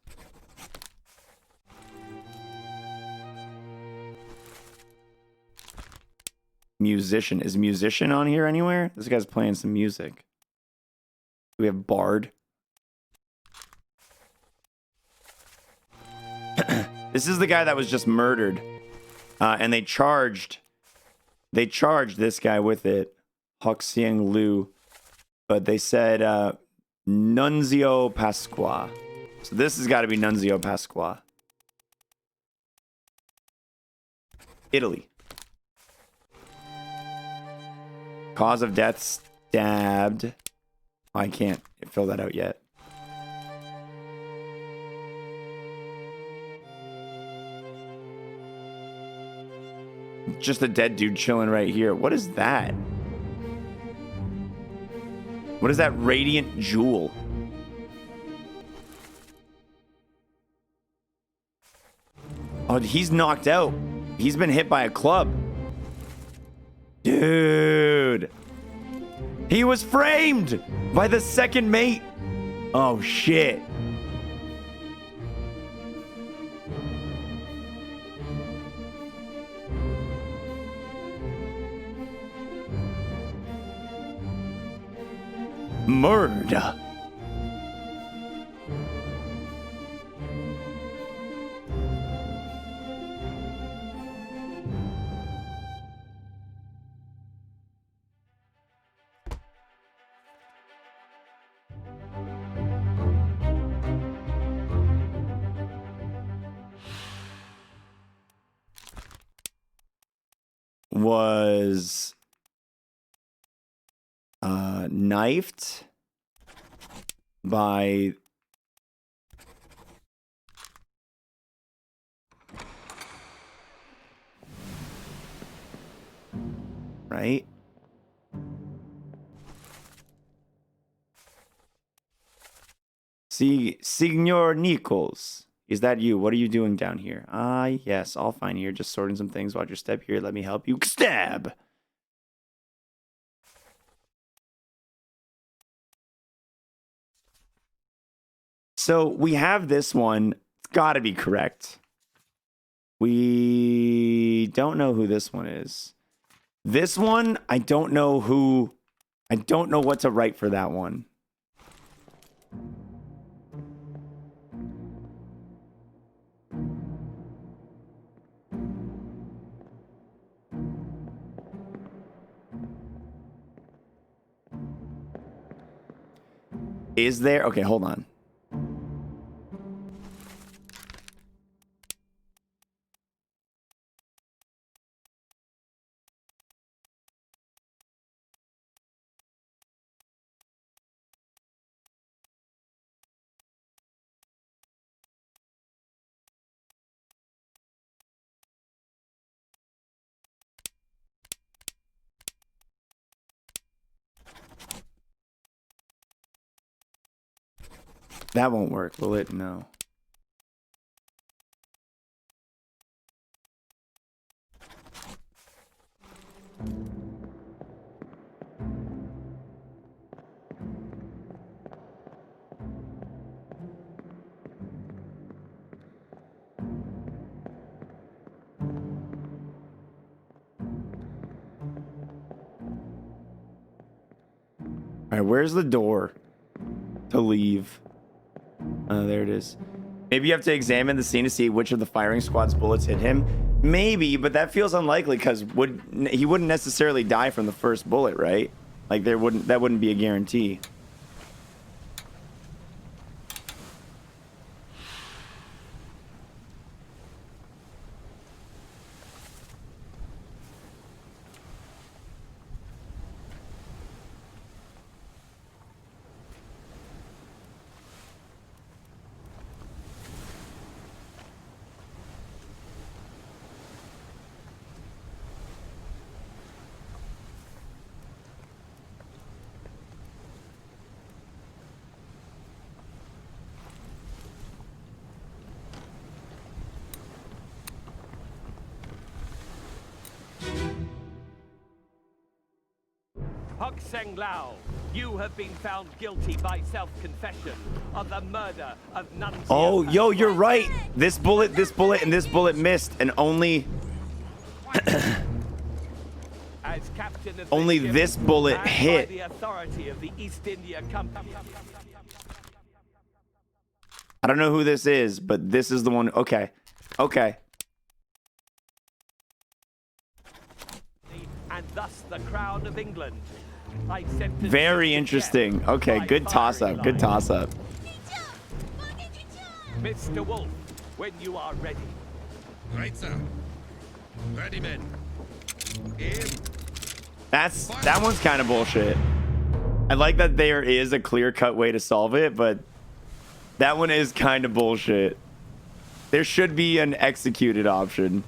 Speaker 2: Musician. Is musician on here anywhere? This guy's playing some music. We have Bard. This is the guy that was just murdered. And they charged this guy with it. Hoxiang Lu. But they said Nunzio Pasqua. So this has got to be Nunzio Pasqua. Italy. Cause of death, stabbed. I can't fill that out yet. Just a dead dude chilling right here. What is that? What is that radiant jewel? Oh, he's knocked out. He's been hit by a club. Dude. He was framed by the second mate. Oh, shit. Murder. Was knifed by right? See, Signor Nichols. Is that you? What are you doing down here? Ah, yes, all fine here. Just sorting some things. Watch your step here. Let me help you. Stab! So we have this one. It's got to be correct. We don't know who this one is. This one, I don't know who. I don't know what to write for that one. Is there? Okay, hold on. That won't work, will it? No. All right, where's the door to leave? There it is. Maybe you have to examine the scene to see which of the firing squad's bullets hit him. Maybe, but that feels unlikely because he wouldn't necessarily die from the first bullet, right? Like that wouldn't be a guarantee.
Speaker 16: Hokseng Lao, you have been found guilty by self-confession of the murder of Nunzia.
Speaker 2: Oh, yo, you're right. This bullet, and this bullet missed, and only
Speaker 16: As captain of
Speaker 2: only
Speaker 16: ship
Speaker 2: this bullet
Speaker 16: and by
Speaker 2: hit.
Speaker 16: the authority of the East India Company.
Speaker 2: I don't know who this is, but this is the one. Okay. Okay.
Speaker 16: And thus the crown of England. I sentence
Speaker 2: Very
Speaker 16: you to
Speaker 2: interesting.
Speaker 16: death
Speaker 2: Okay,
Speaker 16: by
Speaker 2: good toss
Speaker 16: firing
Speaker 2: up. Good
Speaker 16: line.
Speaker 2: toss up.
Speaker 16: Mr. Wolf, when you are ready.
Speaker 17: Right, sir. Ready, men. Aim.
Speaker 2: That one's kind of bullshit. I like that there is a clear-cut way to solve it, but that one is kind of bullshit. There should be an executed option.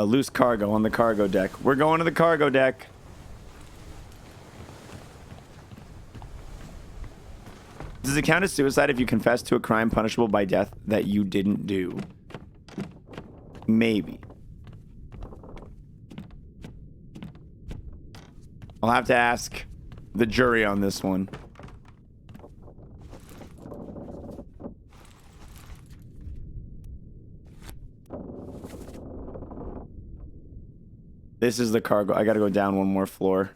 Speaker 2: Loose cargo on the cargo deck. We're going to the cargo deck. Does it count as suicide if you confess to a crime punishable by death that you didn't do? Maybe. I'll have to ask the jury on this one. This is the cargo. I gotta go down one more floor.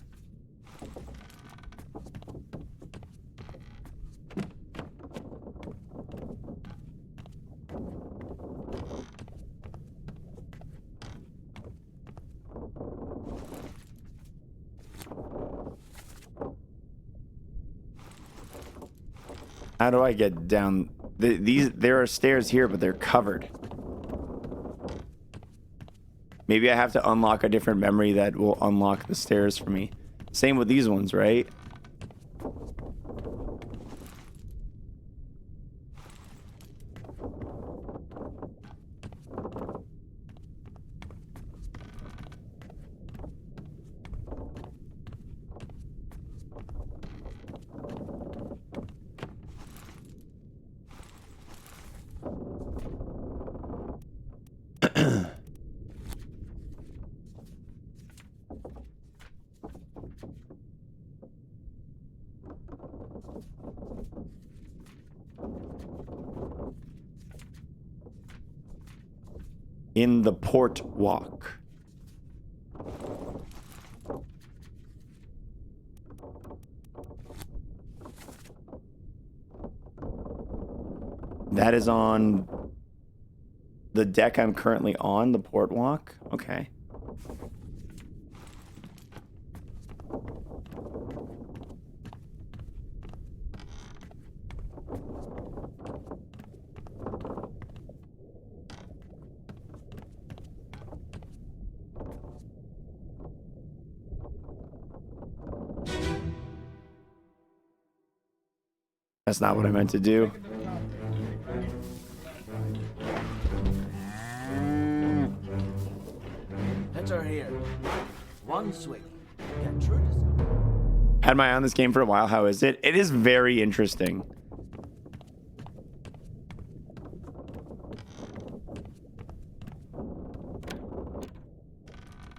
Speaker 2: How do I get down? There are stairs here, but they're covered. Maybe I have to unlock a different memory that will unlock the stairs for me. Same with these ones, right? In the port walk. That is on the deck I'm currently on, the port walk. Okay. That's not what I meant to do.
Speaker 11: Enter here. One swing. Get through this.
Speaker 2: Had my eye on this game for a while. How is it? It is very interesting.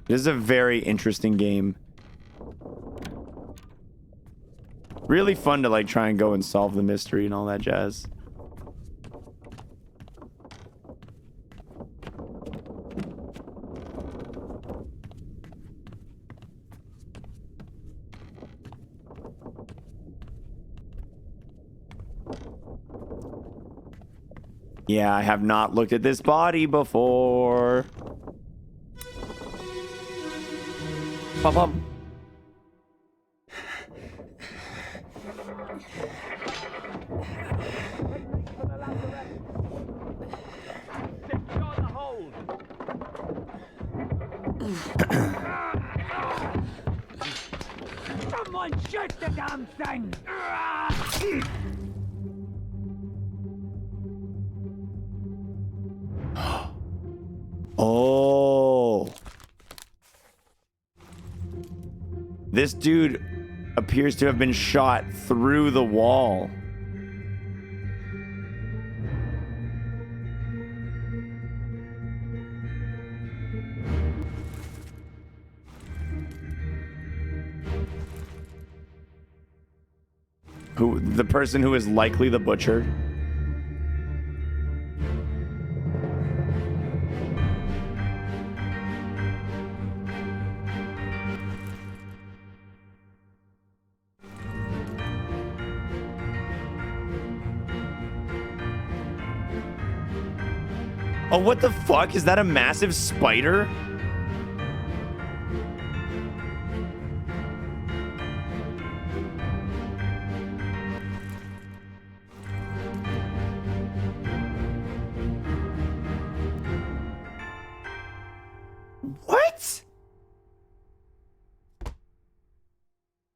Speaker 2: It is a very interesting game. Really fun to like try and go and solve the mystery and all that jazz. Yeah, I have not looked at this body before. Bum.
Speaker 7: Someone shoot the damn thing!
Speaker 2: Oh. This dude appears to have been shot through the wall. Who, the person who is likely the butcher? Oh, what the fuck? Is that a massive spider? What?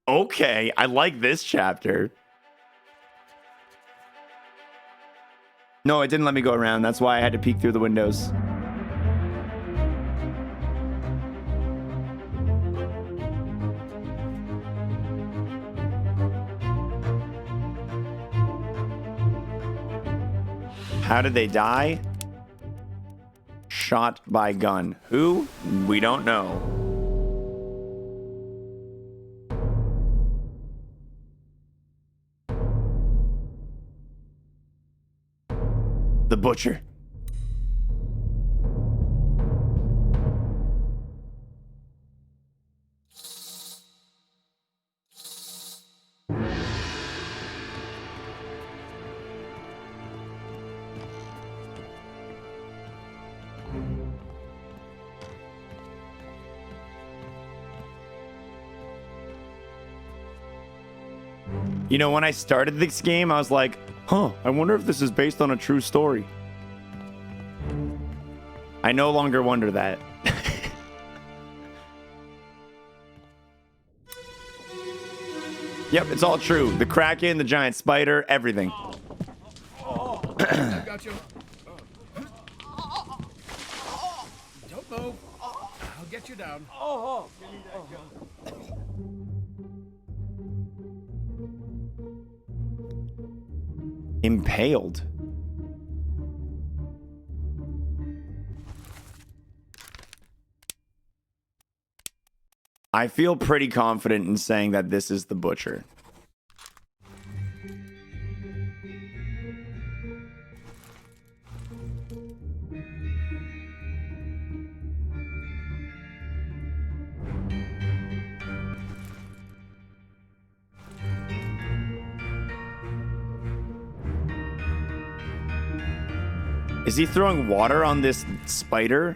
Speaker 2: Okay, I like this chapter. No, it didn't let me go around. That's why I had to peek through the windows. How did they die? Shot by gun. Who? We don't know. The butcher. You know, when I started this game, I was like, huh, I wonder if this is based on a true story. I no longer wonder that. Yep, it's all true. The Kraken, the giant spider, everything.
Speaker 8: I got you. Don't move. I'll get you down.
Speaker 2: Impaled. I feel pretty confident in saying that this is the butcher. Is he throwing water on this spider?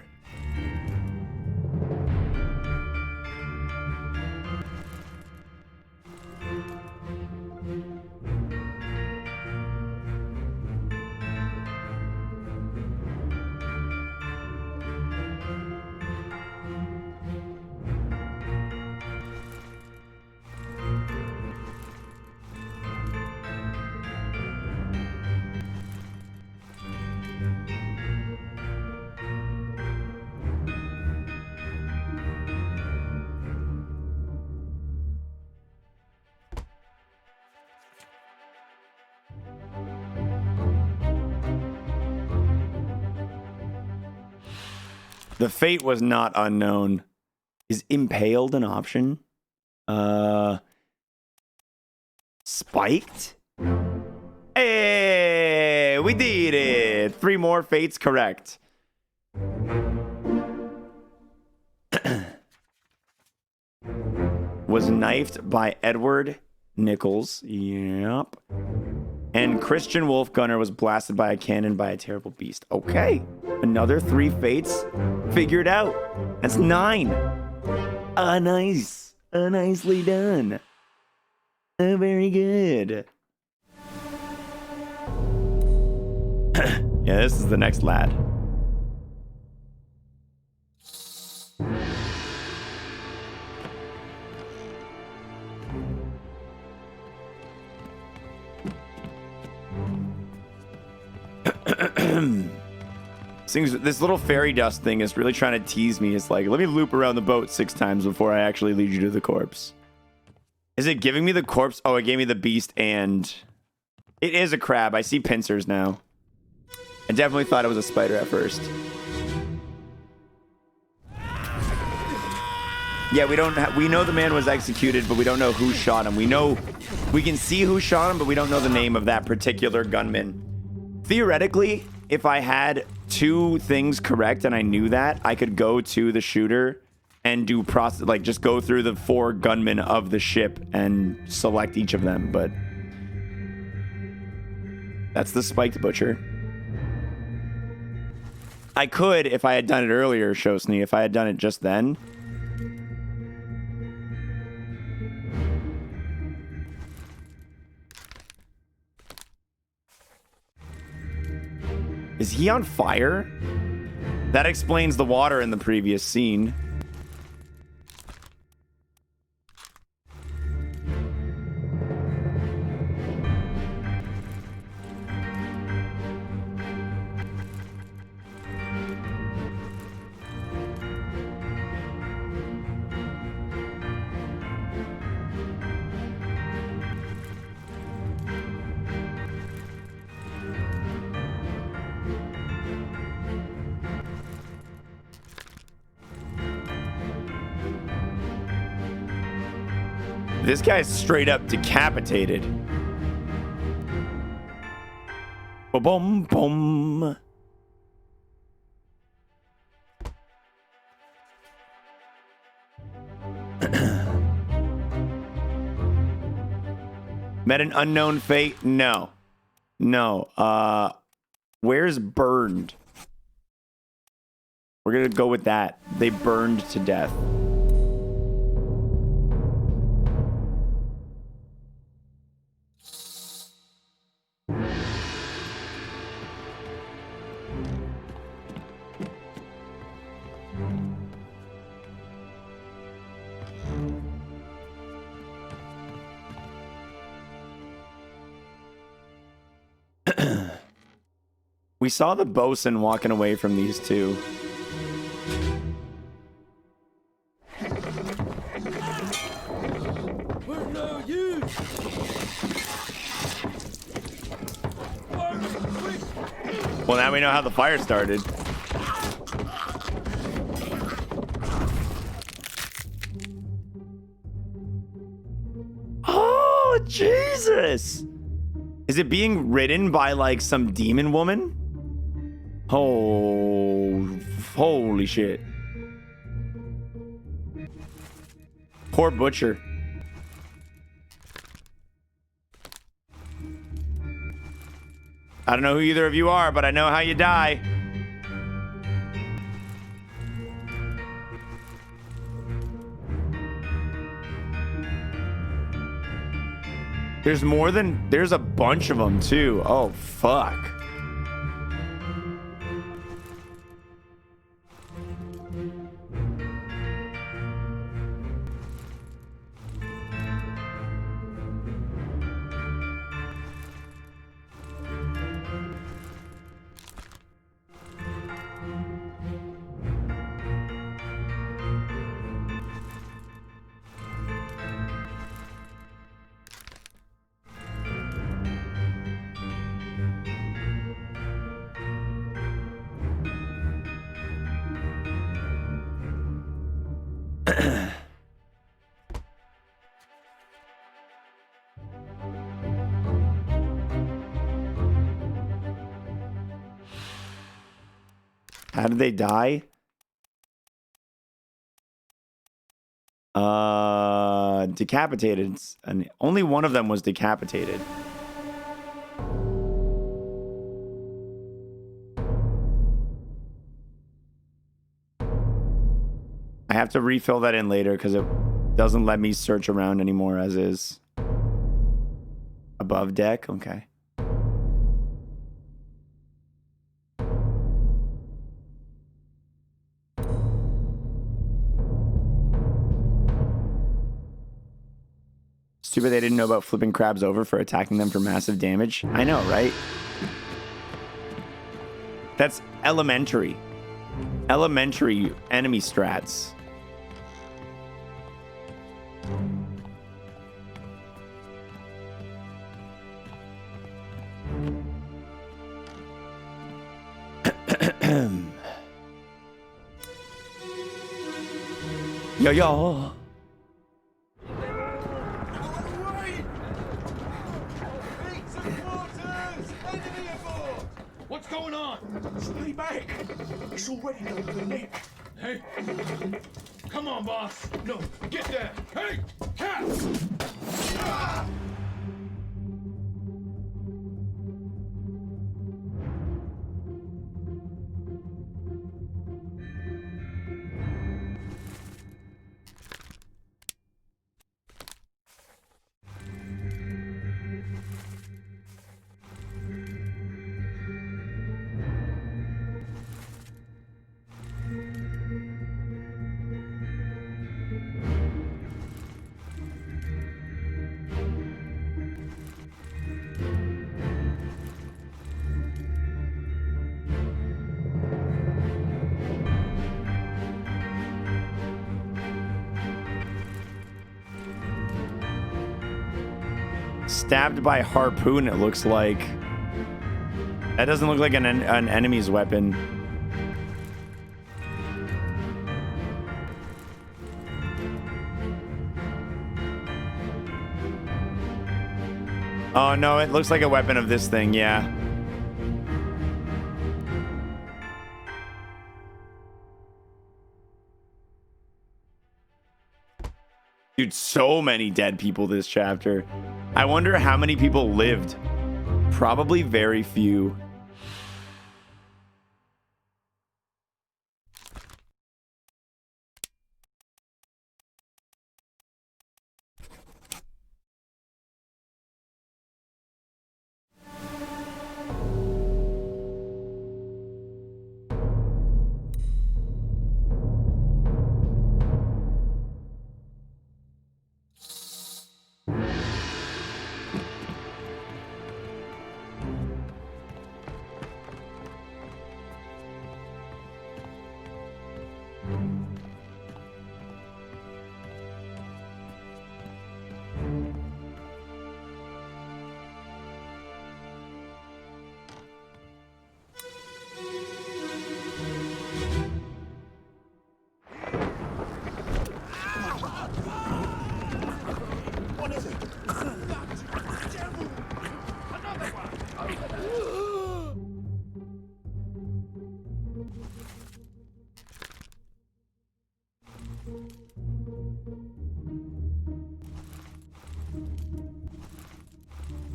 Speaker 2: The fate was not unknown. Is impaled an option? Spiked? Hey, we did it. 3 more fates correct. Was knifed by Edward Nichols. Yep. And Christian Wolfgunner was blasted by a cannon by a terrible beast. Okay. Another 3 fates figured out. That's 9. Nice. Nicely done. Very good. Yeah, this is the next lad. This little fairy dust thing is really trying to tease me. It's like, let me loop around the boat 6 times before I actually lead you to the corpse. Is it giving me the corpse? Oh, it gave me the beast and... It is a crab. I see pincers now. I definitely thought it was a spider at first. Yeah, we know the man was executed, but we don't know who shot him. We can see who shot him, but we don't know the name of that particular gunman. Theoretically, if I had 2 things correct and I knew that, I could go to the shooter and do just go through the 4 gunmen of the ship and select each of them, but that's the spiked butcher. I could, if I had done it earlier, Shosny, if I had done it just then. Is he on fire? That explains the water in the previous scene. This guy's straight up decapitated. Boom, boom. Met an unknown fate? No. No. Where's burned? We're gonna go with that. They burned to death. We saw the bosun walking away from these 2. Well, now we know how the fire started. Oh, Jesus! Is it being ridden by, like, some demon woman? Oh, holy shit. Poor butcher. I don't know who either of you are, but I know how you die. There's a bunch of them too. Oh, fuck. How did they die? Decapitated. And only one of them was decapitated. I have to refill that in later because it doesn't let me search around anymore as is. Above deck? Okay. Stupid they didn't know about flipping crabs over for attacking them for massive damage. I know, right? That's elementary. Elementary enemy strats. Yo, yo.
Speaker 12: What's going on?
Speaker 14: Stay back! It's already done for Nick.
Speaker 12: Hey, come on, boss. No, get there. Hey, Cap! Ah!
Speaker 2: Stabbed by harpoon, it looks like. That doesn't look like an enemy's weapon. Oh no, it looks like a weapon of this thing, yeah. Dude, so many dead people this chapter. I wonder how many people lived. Probably very few.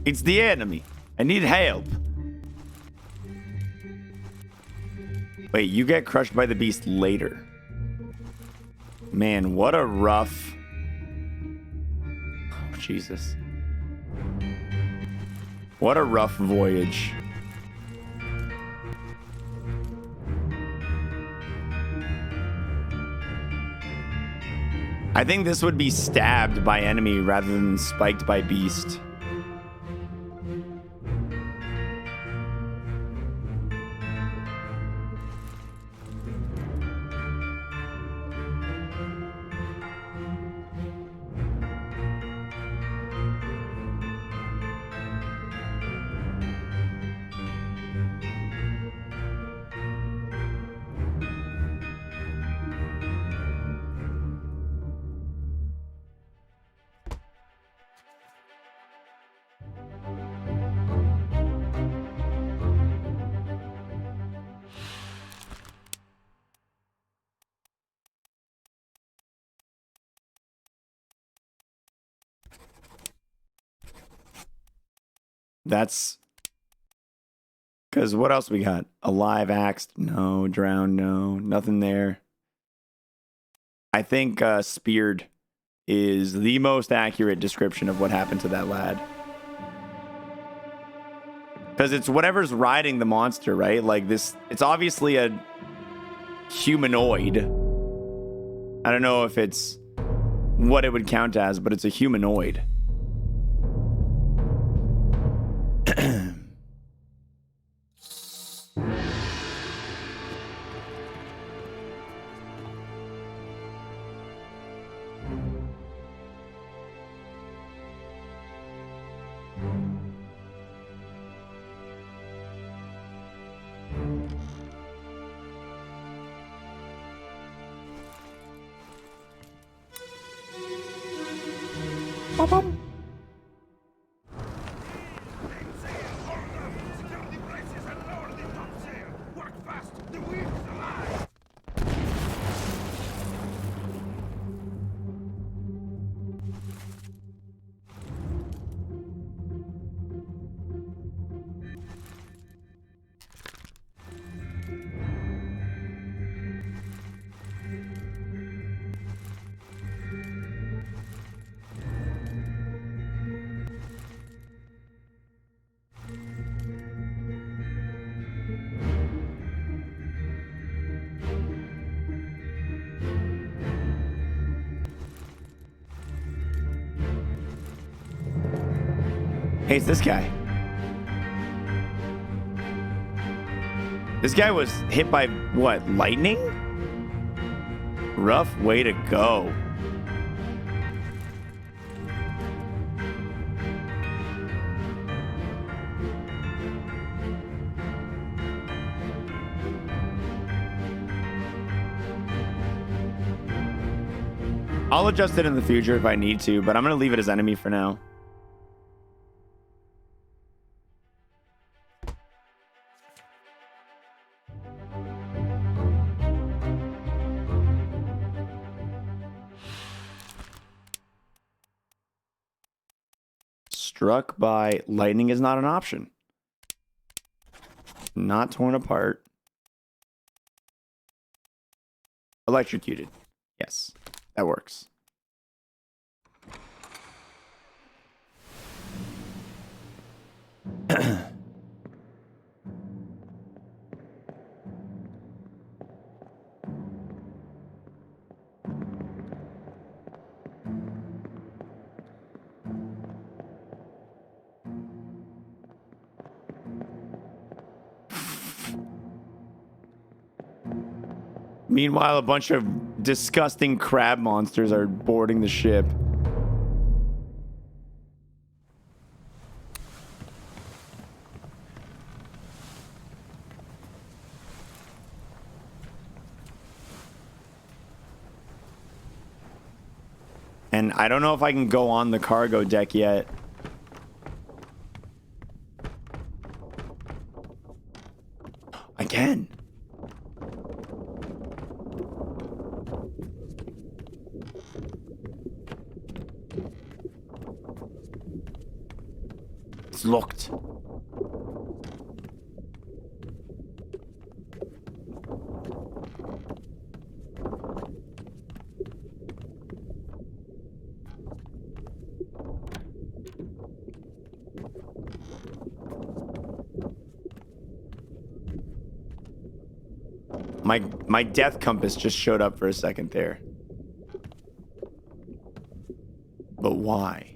Speaker 2: It's the enemy. I need help. Wait, you get crushed by the beast later. Man, what a rough... Oh, Jesus. What a rough voyage. I think this would be stabbed by enemy rather than spiked by beast. That's because what else we got? Alive, axed, no. Drowned, no. Nothing there. I think speared is the most accurate description of what happened to that lad. Because it's whatever's riding the monster, right? Like this, it's obviously a humanoid. I don't know if it's what it would count as, but it's a humanoid. Hey, it's this guy. This guy was hit by, what, lightning? Rough way to go. I'll adjust it in the future if I need to, but I'm going to leave it as enemy for now. Struck by lightning is not an option. Not torn apart. Electrocuted. Yes, that works. Meanwhile, a bunch of disgusting crab monsters are boarding the ship. And I don't know if I can go on the cargo deck yet. I can. It's locked. My death compass just showed up for a second there. But why?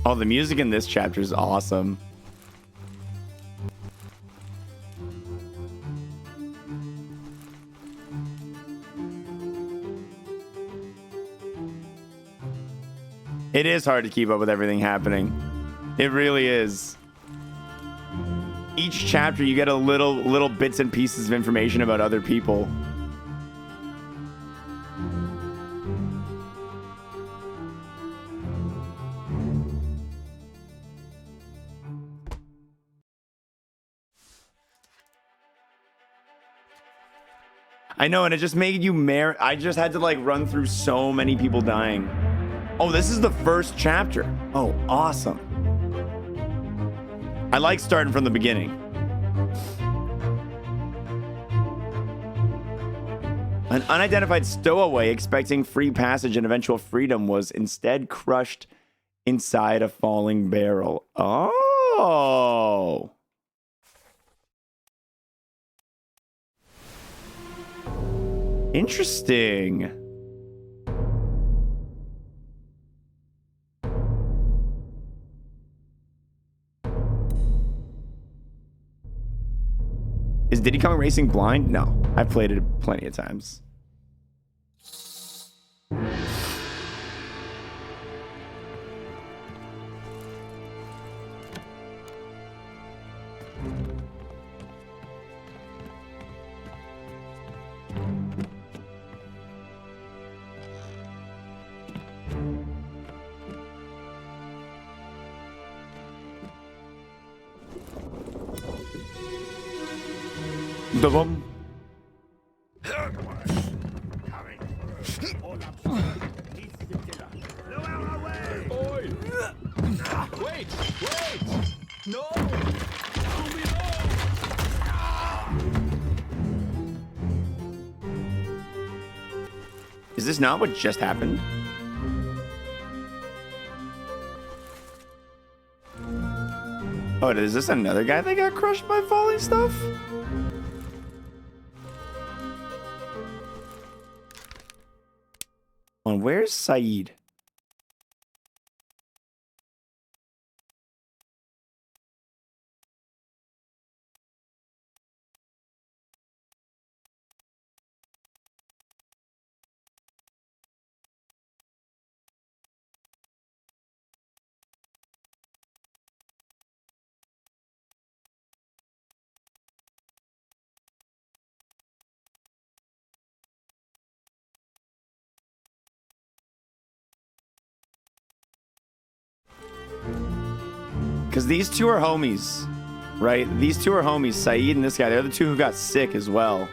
Speaker 2: Oh, the music in this chapter is awesome. It is hard to keep up with everything happening. It really is. Each chapter you get a little bits and pieces of information about other people. I know, and it just made you I just had to like run through so many people dying. Oh, this is the first chapter. Oh, awesome. I like starting from the beginning. An unidentified stowaway expecting free passage and eventual freedom was instead crushed inside a falling barrel. Oh. Interesting. Is Diddy Kong Racing blind? No. I've played it plenty of times. Ba-bum.
Speaker 14: Wait! No!
Speaker 2: Is this not what just happened? Oh, is this another guy that got crushed by falling stuff? On where's Saeed? Because these two are homies, right? These two are homies, Saeed and this guy. They're the two who got sick as well.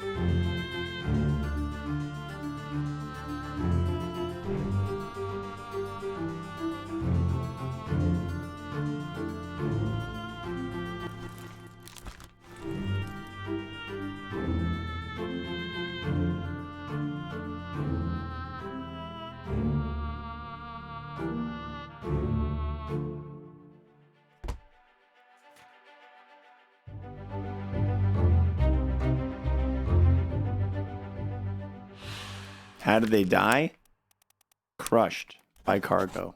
Speaker 2: How did they die? Crushed by cargo.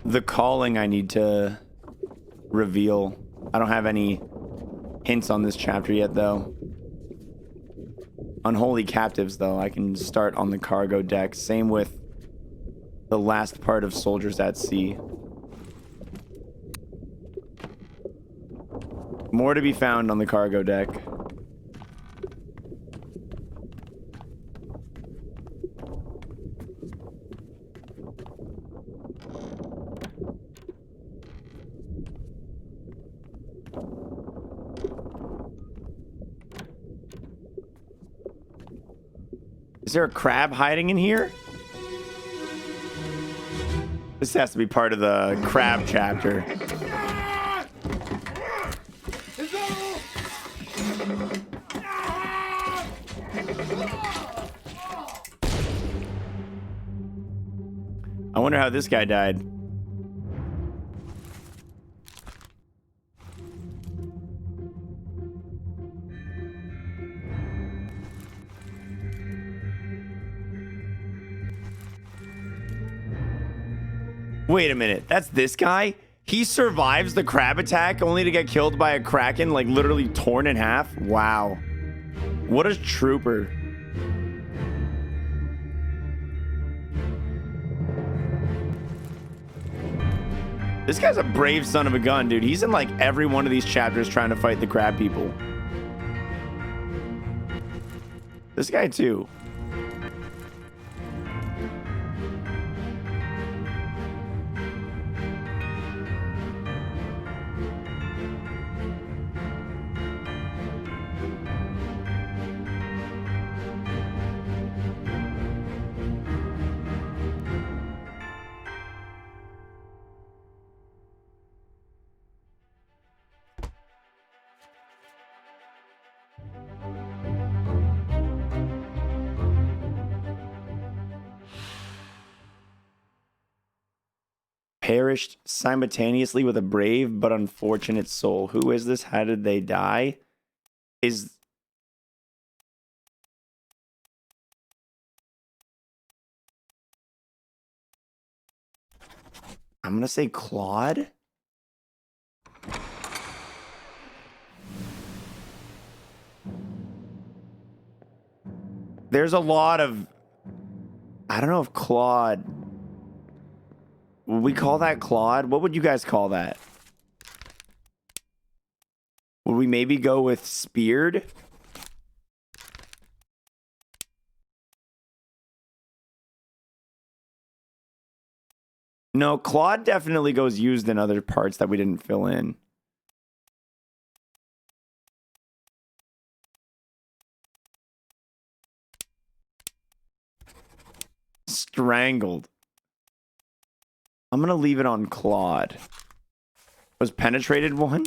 Speaker 2: The calling I need to reveal. I don't have any hints on this chapter yet, though. Unholy captives, though, I can start on the cargo deck. Same with the last part of Soldiers at Sea. More to be found on the cargo deck. Is there a crab hiding in here? This has to be part of the crab chapter. I wonder how this guy died. Wait a minute, that's this guy? He survives the crab attack only to get killed by a kraken, like literally torn in half. Wow. What a trooper. This guy's a brave son of a gun, dude. He's in like every one of these chapters trying to fight the crab people. This guy too. Perished simultaneously with a brave but unfortunate soul. Who is this? How did they die? I'm gonna say Claude. There's a lot of... I don't know if Claude... Would we call that Claude? What would you guys call that? Would we maybe go with Speared? No, Claude definitely goes used in other parts that we didn't fill in. Strangled. I'm going to leave it on Claude. Was penetrated one?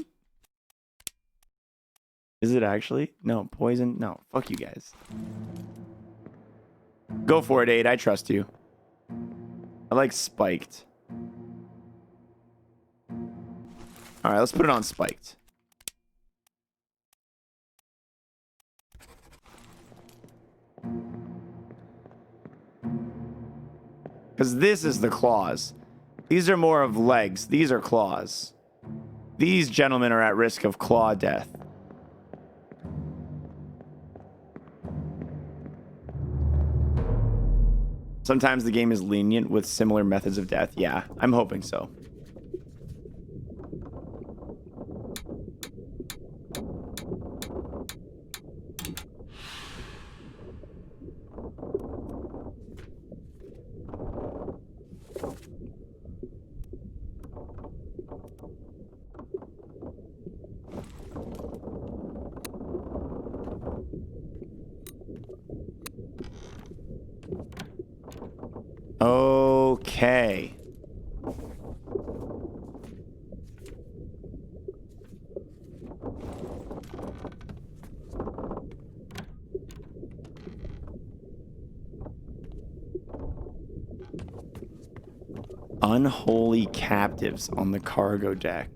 Speaker 2: Is it actually? No, poison? No, fuck you guys. Go for it, 8. I trust you. I like spiked. All right, let's put it on spiked. Because this is the claws. These are more of legs. These are claws. These gentlemen are at risk of claw death. Sometimes the game is lenient with similar methods of death. Yeah, I'm hoping so. Okay. Unholy captives on the cargo deck.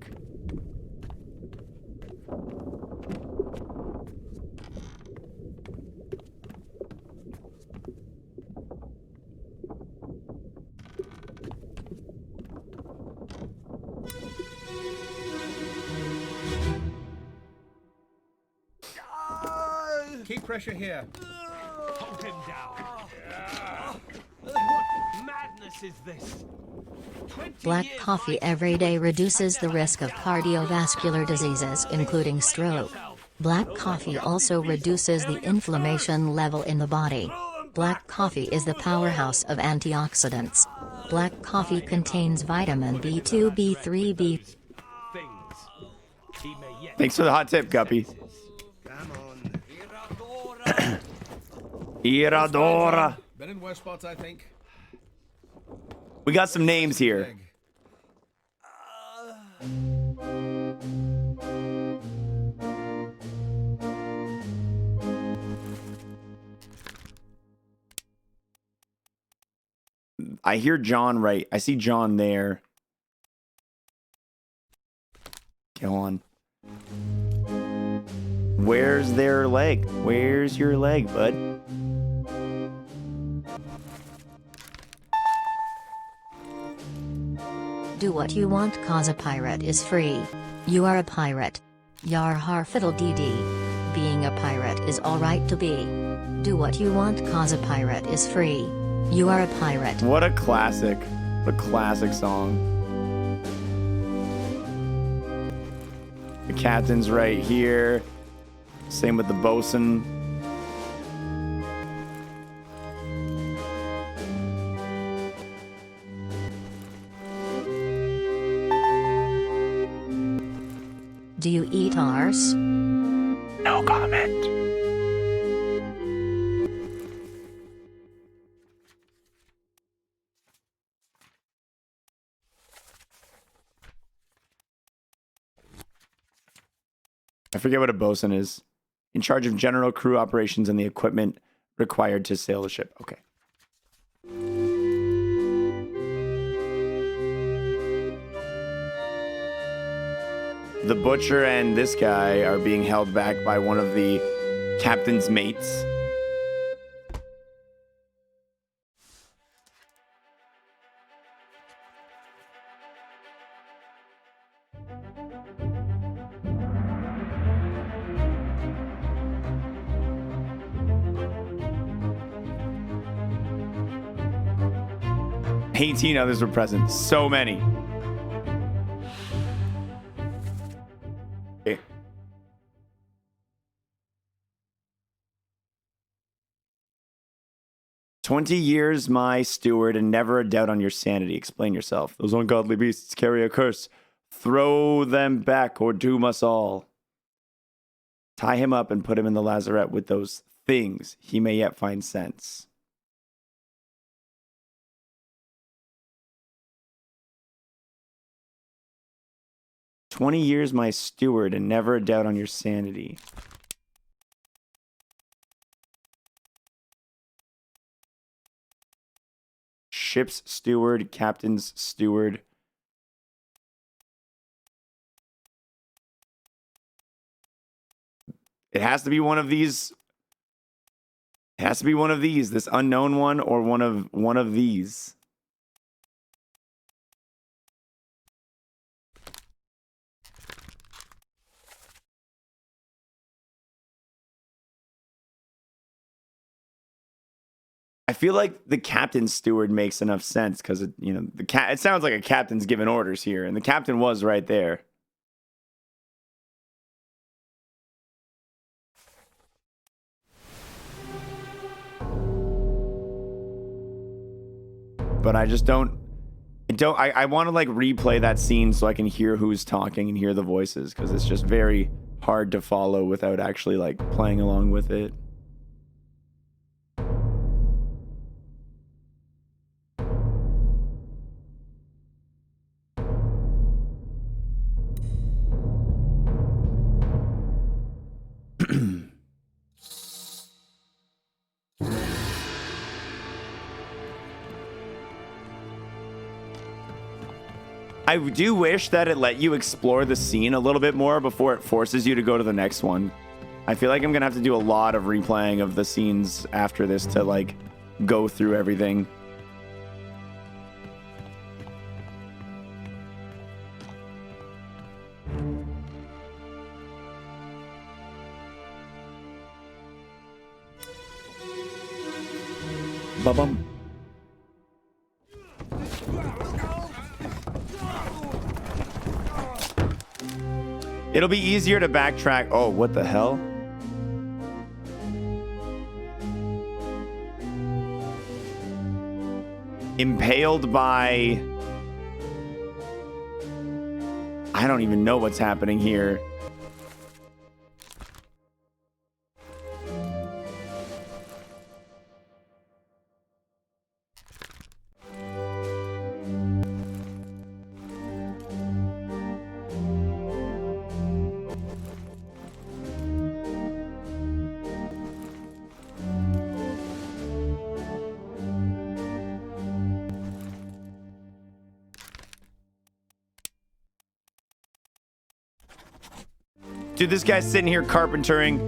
Speaker 18: Keep pressure here.
Speaker 16: Hold him down. What madness is this?
Speaker 5: Black coffee every day reduces the risk of cardiovascular diseases, including stroke. Black coffee also reduces the inflammation level in the body. Black coffee is the powerhouse of antioxidants. Black coffee contains vitamin B2, B3, B.
Speaker 2: Thanks for the hot tip, Guppy. Iradora.
Speaker 18: Been in worse spots, I think.
Speaker 2: We got some names here. I hear John right. I see John there. Go on. Where's their leg? Where's your leg, bud?
Speaker 5: Do what you want cause a pirate is free. You are a pirate. Yar har fiddle dee dee. Being a pirate is alright to be. Do what you want cause a pirate is free. You are a pirate.
Speaker 2: What a classic. What a classic song. The captain's right here. Same with the bosun.
Speaker 5: Do you eat arse?
Speaker 1: No comment.
Speaker 2: I forget what a bosun is. In charge of general crew operations and the equipment required to sail the ship. Okay. The butcher and this guy are being held back by one of the captain's mates. $18 others were present. So many. Okay. "20 years my steward, and never a doubt on your sanity. Explain yourself. Those ungodly beasts carry a curse. Throw them back or doom us all. Tie him up and put him in the lazarette with those things. He may yet find sense." "20 years my steward, and never a doubt on your sanity." Ship's steward, captain's steward. It has to be one of these. It has to be one of these. This unknown one, or one of these. I feel like the captain's steward makes enough sense because it sounds like a captain's giving orders here, and the captain was right there. But I just don't. I want to like replay that scene so I can hear who's talking and hear the voices, because it's just very hard to follow without actually like playing along with it. I do wish that it let you explore the scene a little bit more before it forces you to go to the next one. I feel like I'm gonna have to do a lot of replaying of the scenes after this to like go through everything. Ba-bum. It'll be easier to backtrack. Oh, what the hell? Impaled by... I don't even know what's happening here. Dude, this guy's sitting here carpentering.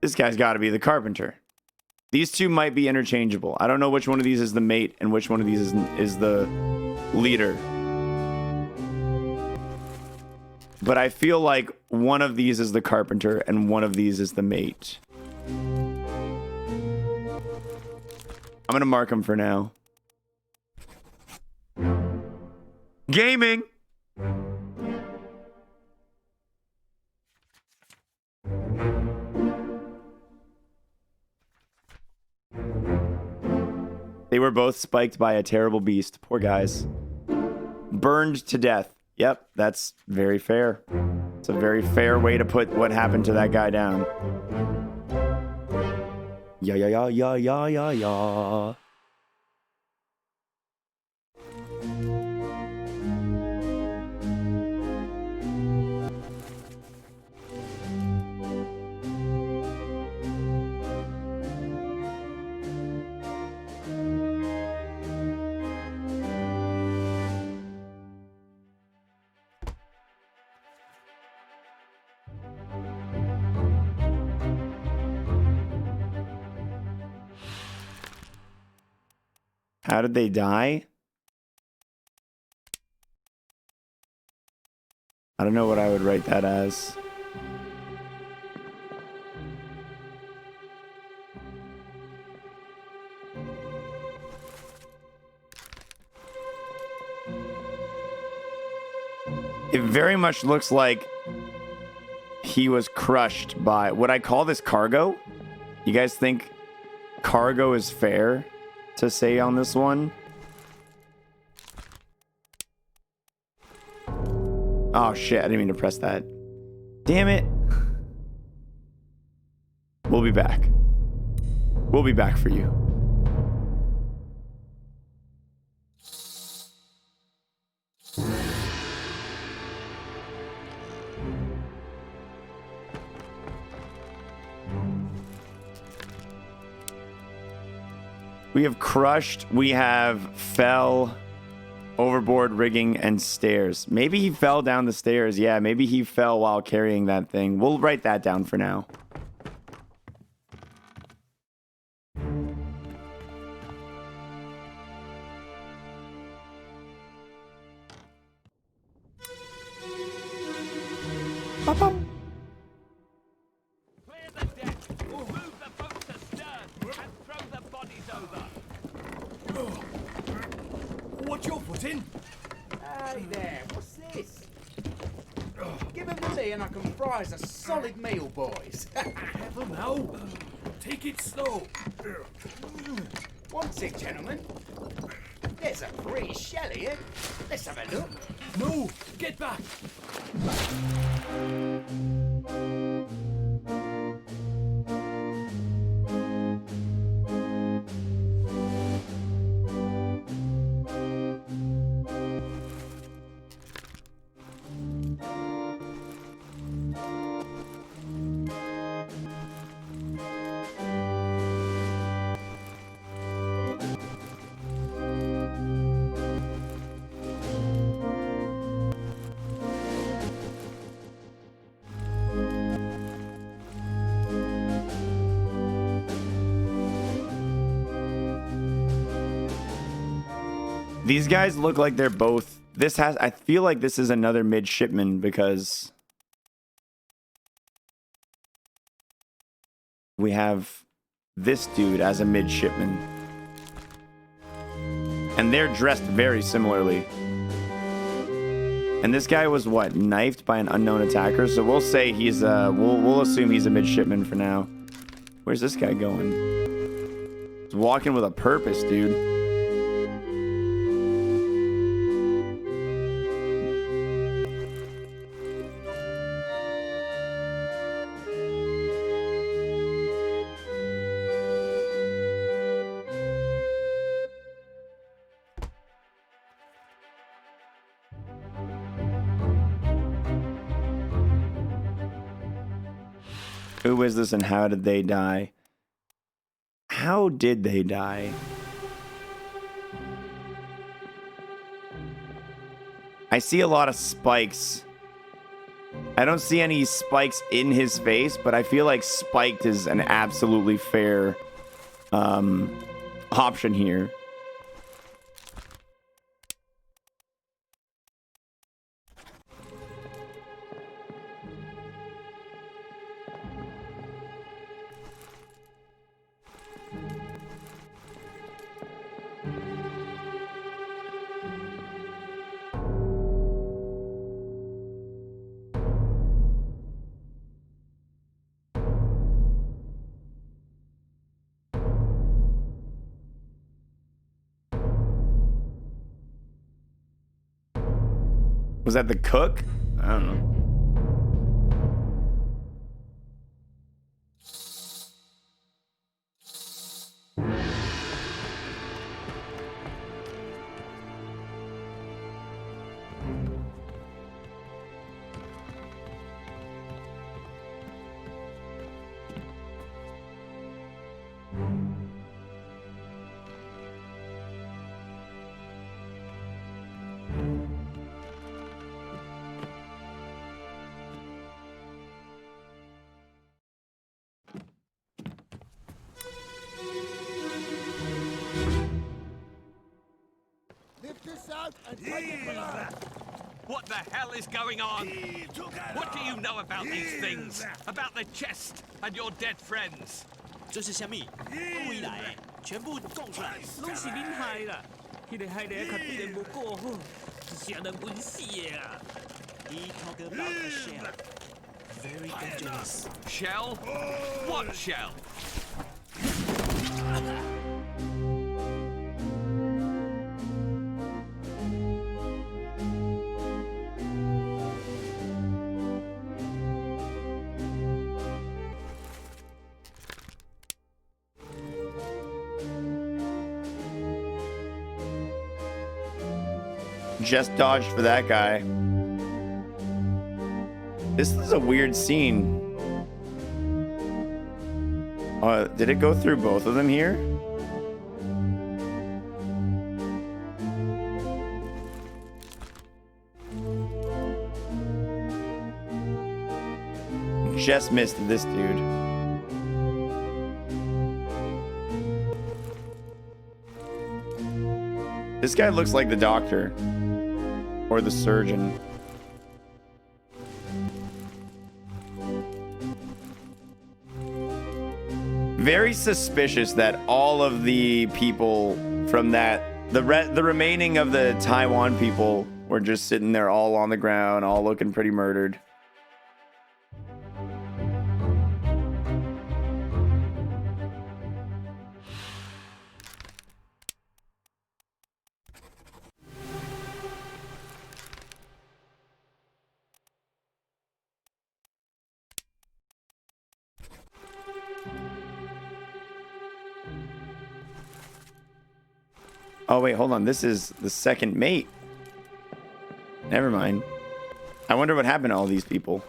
Speaker 2: This guy's got to be the carpenter. These two might be interchangeable. I don't know which one of these is the mate and which one of these is the leader. But I feel like one of these is the carpenter and one of these is the mate. I'm gonna mark them for now. Gaming! They were both spiked by a terrible beast. Poor guys. Burned to death. Yep, that's very fair. It's a very fair way to put what happened to that guy down. Yeah, yeah, yeah, yeah, yeah, yeah, yeah. How did they die? I don't know what I would write that as. It very much looks like he was crushed by... Would I call this cargo? You guys think cargo is fair to say on this one? Oh shit, I didn't mean to press that. Damn it. We'll be back. We'll be back for you. We have crushed, we have fell, overboard, rigging, and stairs. Maybe he fell down the stairs. Yeah, maybe he fell while carrying that thing. We'll write that down for now. Bop.
Speaker 14: What's your foot in?
Speaker 3: Hey there, what's this? Give him the tea and I can fry us a solid meal, boys.
Speaker 14: Careful now. Take it slow.
Speaker 3: What's it, gentlemen? There's a pretty shell here. Let's have a look.
Speaker 14: No, get back.
Speaker 2: These guys look like they're both... I feel like this is another midshipman because... we have this dude as a midshipman. And they're dressed very similarly. And this guy was, what, knifed by an unknown attacker? So we'll say he's we'll assume he's a midshipman for now. Where's this guy going? He's walking with a purpose, dude. Who is this and how did they die? How did they die? I see a lot of spikes. I don't see any spikes in his face, but I feel like spiked is an absolutely fair option here. Was that the cook? I don't know.
Speaker 16: What the hell is going on? What do you know about these things? About the chest and your dead friends?
Speaker 19: 这是虾米？未来全部供出来，
Speaker 7: 拢是恁害啦！迄个害得较必然无过好，是人稳死的啊！
Speaker 19: He talk about a shell. Very dangerous.
Speaker 16: Shell? What shell?
Speaker 2: Just dodged for that guy. This is a weird scene. Did it go through both of them here? Just missed this dude. This guy looks like the doctor. Or the surgeon. Very suspicious that all of the people from that, the remaining of the Taiwan people were just sitting there all on the ground, all looking pretty murdered. Oh, wait, hold on. This is the second mate. Never mind. I wonder what happened to all these people.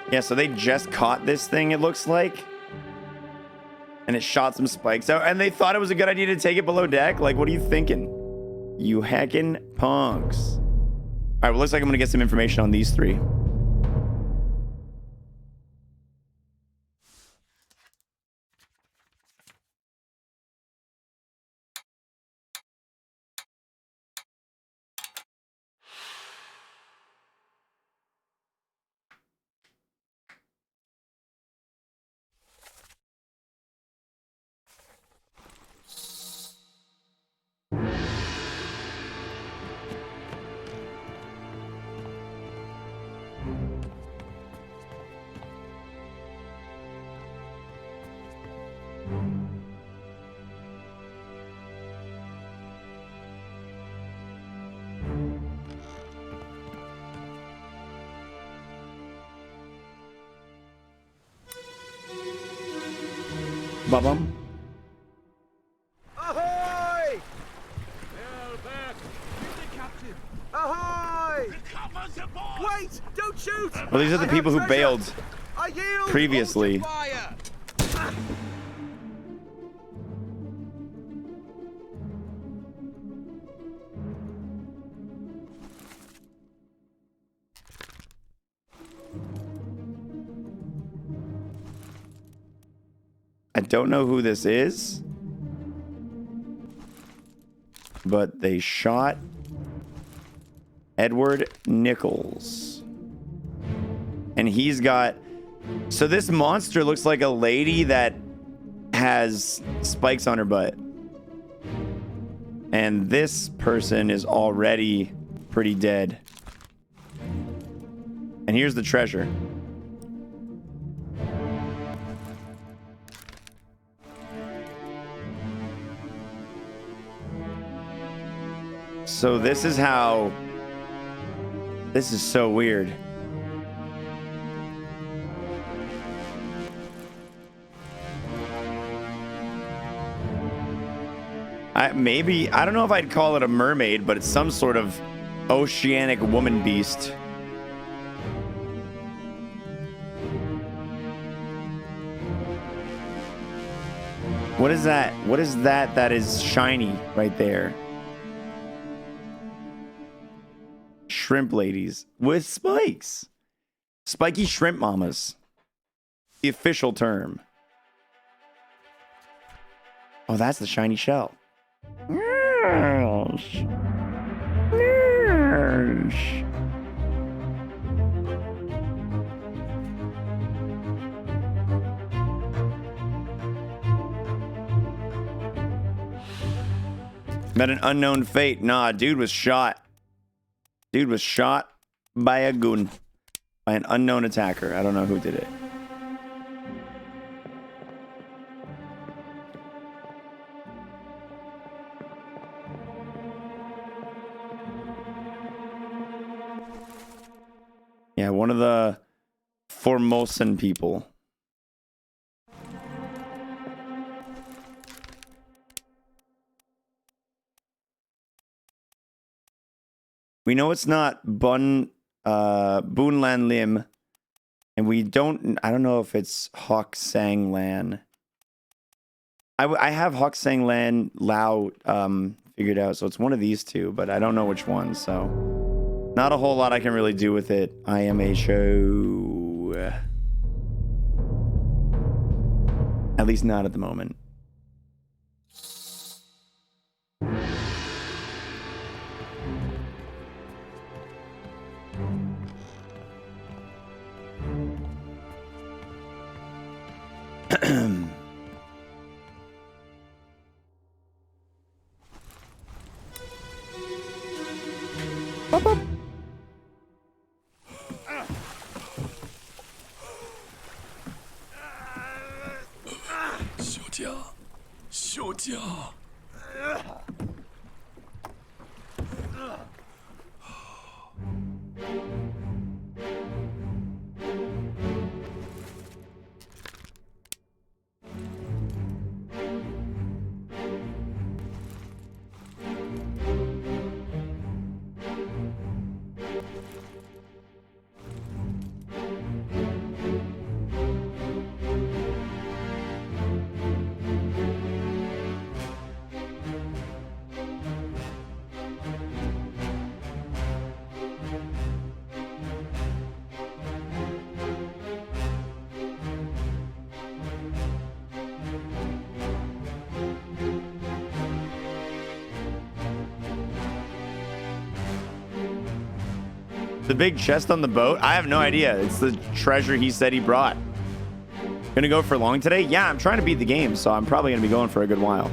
Speaker 2: Yeah, so they just caught this thing, it looks like. And it shot some spikes out, and they thought it was a good idea to take it below deck. Like, what are you thinking? You heckin' punks. All right, well, looks like I'm gonna get some information on these three. Bum.
Speaker 18: Ahoy! Ahoy! Wait! Don't shoot!
Speaker 2: Well, these are the people who bailed. previously. I don't know who this is, but they shot Edward Nichols. And he's got... So this monster looks like a lady that has spikes on her butt. And this person is already pretty dead. And here's the treasure. So this is how... This is so weird. I don't know if I'd call it a mermaid, but it's some sort of oceanic woman beast. What is that? What is that that is shiny right there? Shrimp ladies with spikes. Spiky shrimp mamas. The official term. Oh, that's the shiny shell. Yes. Yes. Met an unknown fate. Nah, dude was shot. Dude was shot by a goon. By an unknown attacker. I don't know who did it. Yeah, one of the Formosan people. We know it's not Bun Lan Lim, and we don't. I don't know if it's Hok Sang Lan. I have Hok Sang Lan Lao figured out, so it's one of these two, but I don't know which one. So not a whole lot I can really do with it. I am a show. At least not at the moment. The big chest on the boat? I have no idea. It's the treasure he said he brought. Gonna go for long today? Yeah, I'm trying to beat the game, so I'm probably gonna be going for a good while.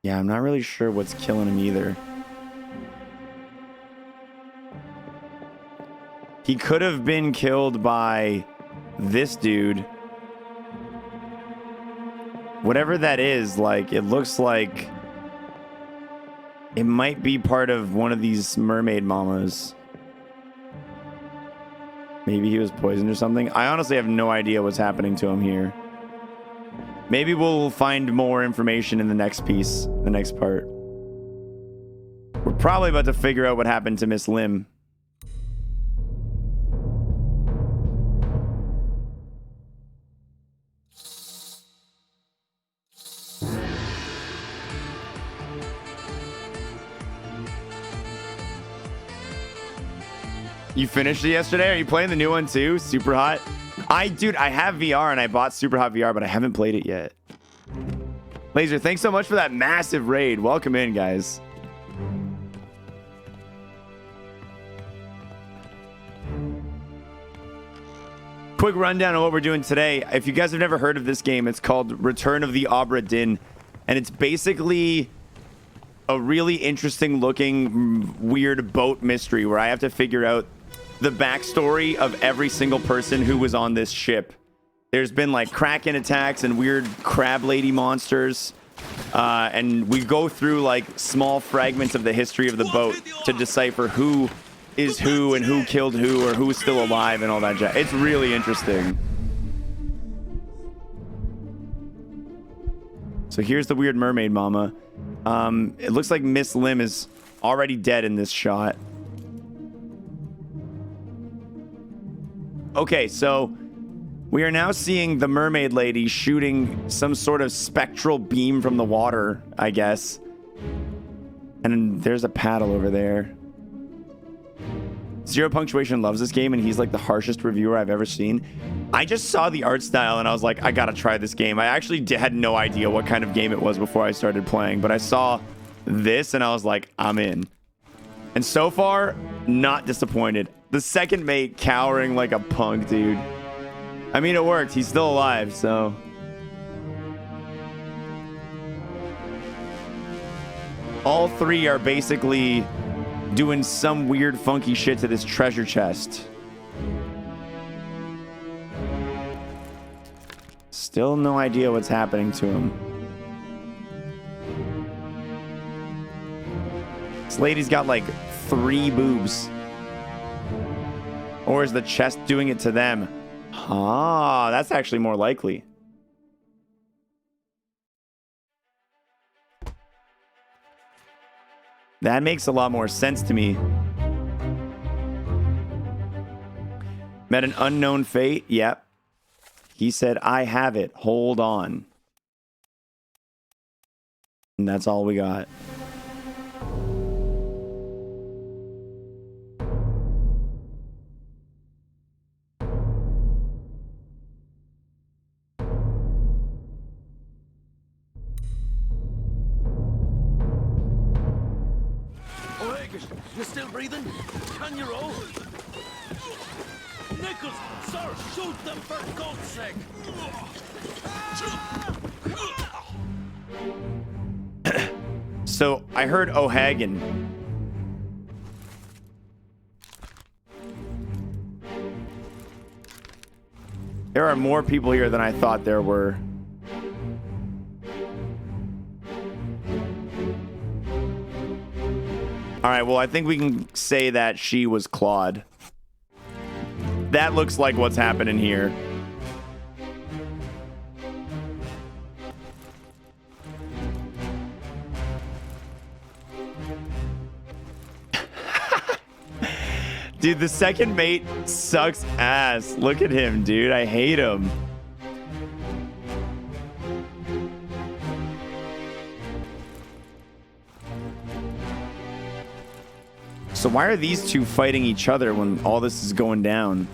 Speaker 2: Yeah, I'm not really sure what's killing him either. He could have been killed by this dude. Whatever that is, like, it looks like It might be part of one of these mermaid mamas. Maybe he was poisoned or something. I honestly have no idea what's happening to him here. Maybe we'll find more information in the next piece, the next part. We're probably about to figure out what happened to Miss Lim. You finished it yesterday? Are you playing the new one too? Super Hot? Dude, I have VR and I bought Super Hot VR, but I haven't played it yet. Laser, thanks so much for that massive raid. Welcome in, guys. Quick rundown of what we're doing today. If you guys have never heard of this game, it's called Return of the Obra Dinn. And it's basically a really interesting looking weird boat mystery where I have to figure out the backstory of every single person who was on this ship. There's been like kraken attacks and weird crab lady monsters. And we go through like small fragments of the history of the boat to decipher who is who and who killed who or who's still alive and all that jazz. It's really interesting. So here's the weird mermaid mama. It looks like Miss Lim is already dead in this shot. Okay, so we are now seeing the mermaid lady shooting some sort of spectral beam from the water, I guess. And there's a paddle over there. Zero Punctuation loves this game, and he's like the harshest reviewer I've ever seen. I just saw the art style, and I was like, I gotta try this game. I actually had no idea what kind of game it was before I started playing, but I saw this, and I was like, I'm in. And so far, not disappointed. The second mate cowering like a punk, dude. I mean, it worked. He's still alive, so... all three are basically doing some weird, funky shit to this treasure chest. Still no idea what's happening to him. This lady's got like 3 boobs. Or is the chest doing it to them? Ah, that's actually more likely. That makes a lot more sense to me. Met an unknown fate? Yep. He said, I have it. Hold on. And that's all we got.
Speaker 11: You still breathing? Can you roll? Nichols, sir, shoot them for God's sake!
Speaker 2: So, I heard O'Hagan. There are more people here than I thought there were. Alright, well, I think we can say that she was Claude. That looks like what's happening here. Dude, the second mate sucks ass. Look at him, dude. I hate him. So why are these two fighting each other when all this is going down?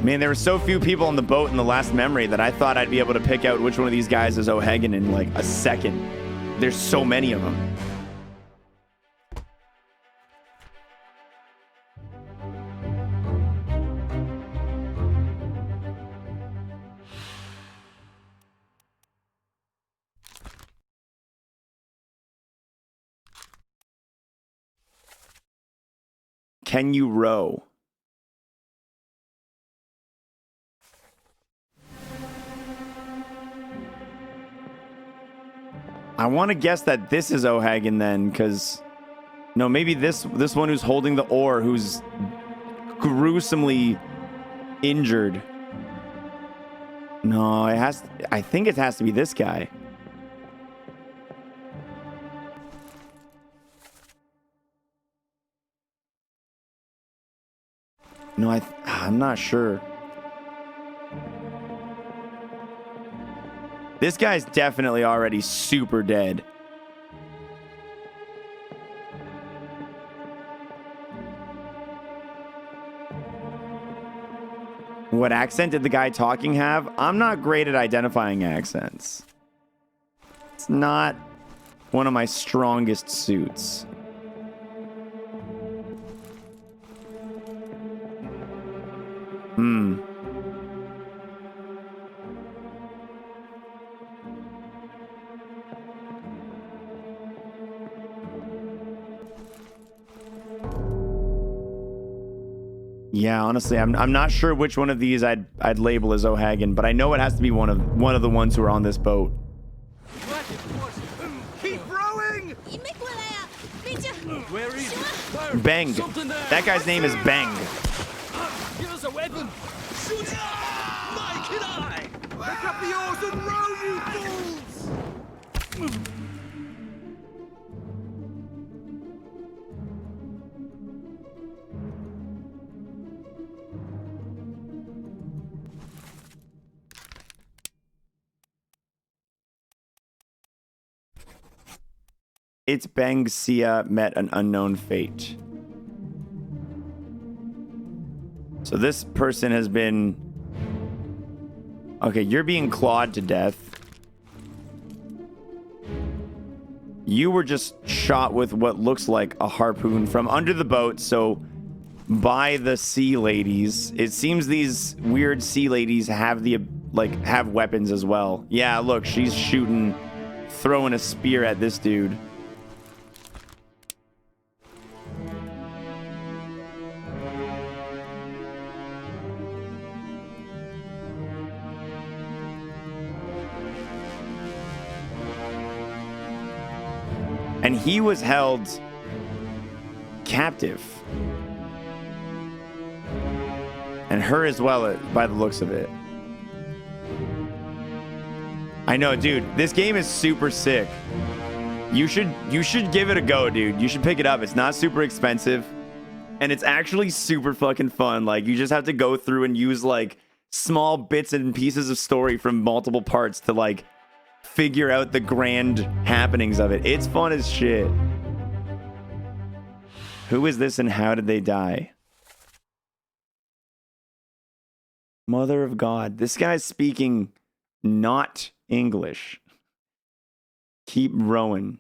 Speaker 2: Man, there were so few people on the boat in the last memory that I thought I'd be able to pick out which one of these guys is O'Hagan in like a second. There's so many of them. Can you row? I want to guess that this is O'Hagan then, because no, maybe this one who's holding the oar, who's gruesomely injured. No, it has. I think it has to be this guy. No, I'm not sure. This guy's definitely already super dead. What accent did the guy talking have? I'm not great at identifying accents. It's not one of my strongest suits. Yeah, honestly, I'm not sure which one of these I'd label as O'Hagan, but I know it has to be one of the ones who are on this boat.
Speaker 14: Keep rowing!
Speaker 11: Where is it?
Speaker 2: Bang. That guy's name is Bang.
Speaker 14: Give us a weapon! Shoot! Mike and I! Pick up the oars and row, you fools!
Speaker 2: It's Bang Sia met an unknown fate. So this person has been... Okay, you're being clawed to death. You were just shot with what looks like a harpoon from under the boat, so by the sea ladies. It seems these weird sea ladies have have weapons as well. Yeah, look, she's throwing a spear at this dude. And he was held captive. And her as well, by the looks of it. I know, dude. This game is super sick. You should give it a go, dude. You should pick it up. It's not super expensive. And it's actually super fucking fun. Like, you just have to go through and use, like, small bits and pieces of story from multiple parts to, like, figure out the grand happenings of it. It's fun as shit. Who is this and how did they die? Mother of God. This guy's speaking not English. Keep rowing.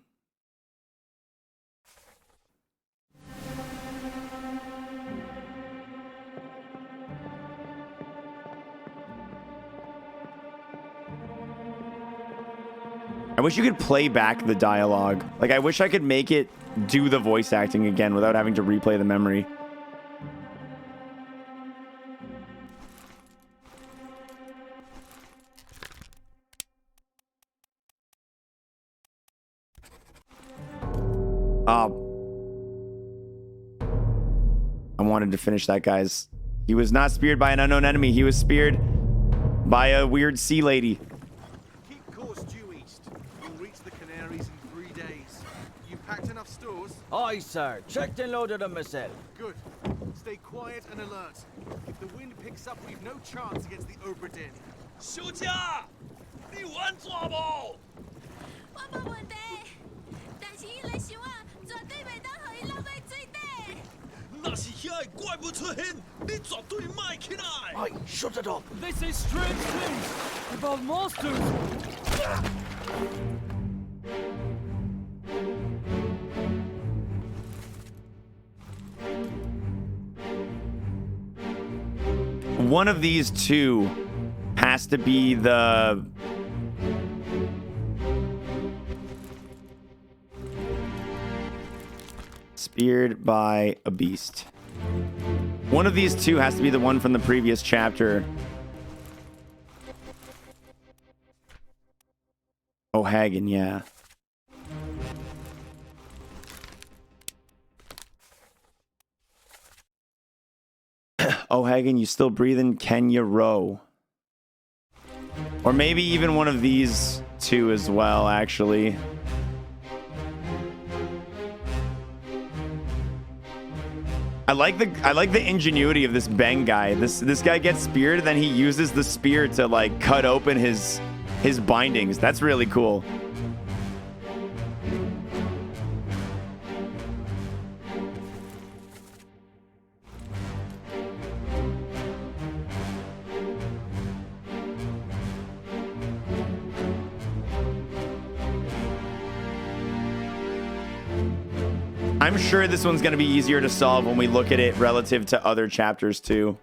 Speaker 2: I wish you could play back the dialogue. Like, I wish I could make it do the voice acting again without having to replay the memory. I wanted to finish that guy's... He was not speared by an unknown enemy. He was speared by a weird sea lady.
Speaker 18: Keep course due east. You'll reach the Canaries in 3 days. You packed enough stores?
Speaker 11: Aye, sir. Checked and loaded them myself.
Speaker 18: Good. Stay quiet and alert. If the wind picks up, we've no chance against the Obra Dinn.
Speaker 14: 休假，你玩做冇？
Speaker 20: 我冇问题，但是伊来想啊，绝对袂当互伊落去水底。
Speaker 14: 那是遐个怪物出现，你绝对卖起来。
Speaker 15: Oi, shut it up!
Speaker 7: They say strange things about monsters.
Speaker 2: One of these two has to be the... Speared by a beast. One of these two has to be the one from the previous chapter. O'Hagan, yeah. Oh, Hagen, you still breathing? Can you row? Or maybe even one of these two as well, actually. I like the ingenuity of this Ben guy. This guy gets speared, then he uses the spear to like cut open his bindings. That's really cool. I'm sure this one's going to be easier to solve when we look at it relative to other chapters too.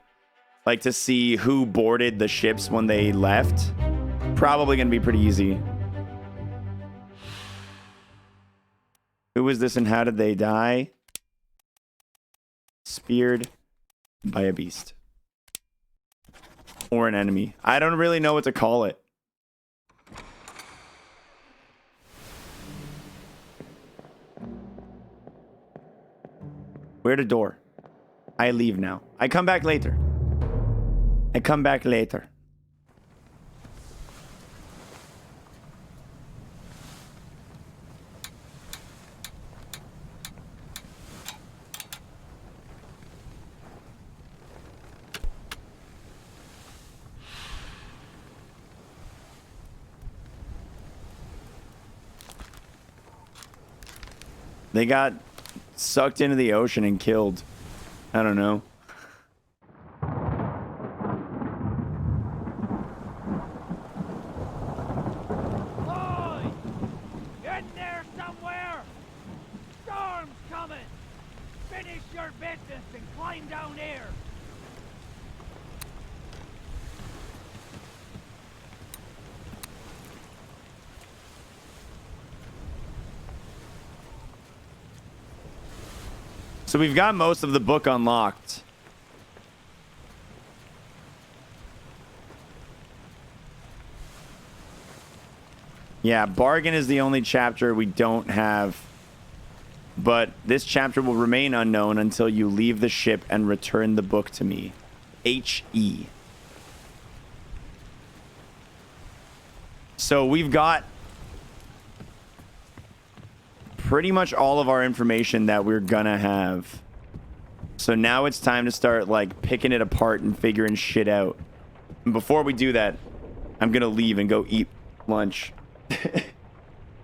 Speaker 2: Like to see who boarded the ships when they left. Probably going to be pretty easy. Who was this and how did they die? Speared by a beast. Or an enemy. I don't really know what to call it. Where the door? I leave now. I come back later. I come back later. They got sucked into the ocean and killed. I don't know.
Speaker 14: Boy! In there somewhere! Storm's coming! Finish your business and climb down here!
Speaker 2: So we've got most of the book unlocked. Yeah, Bargain is the only chapter we don't have. But this chapter will remain unknown until you leave the ship and return the book to me. H.E. So we've got pretty much all of our information that we're gonna have. So now it's time to start like picking it apart and figuring shit out. And before we do that, I'm gonna leave and go eat lunch.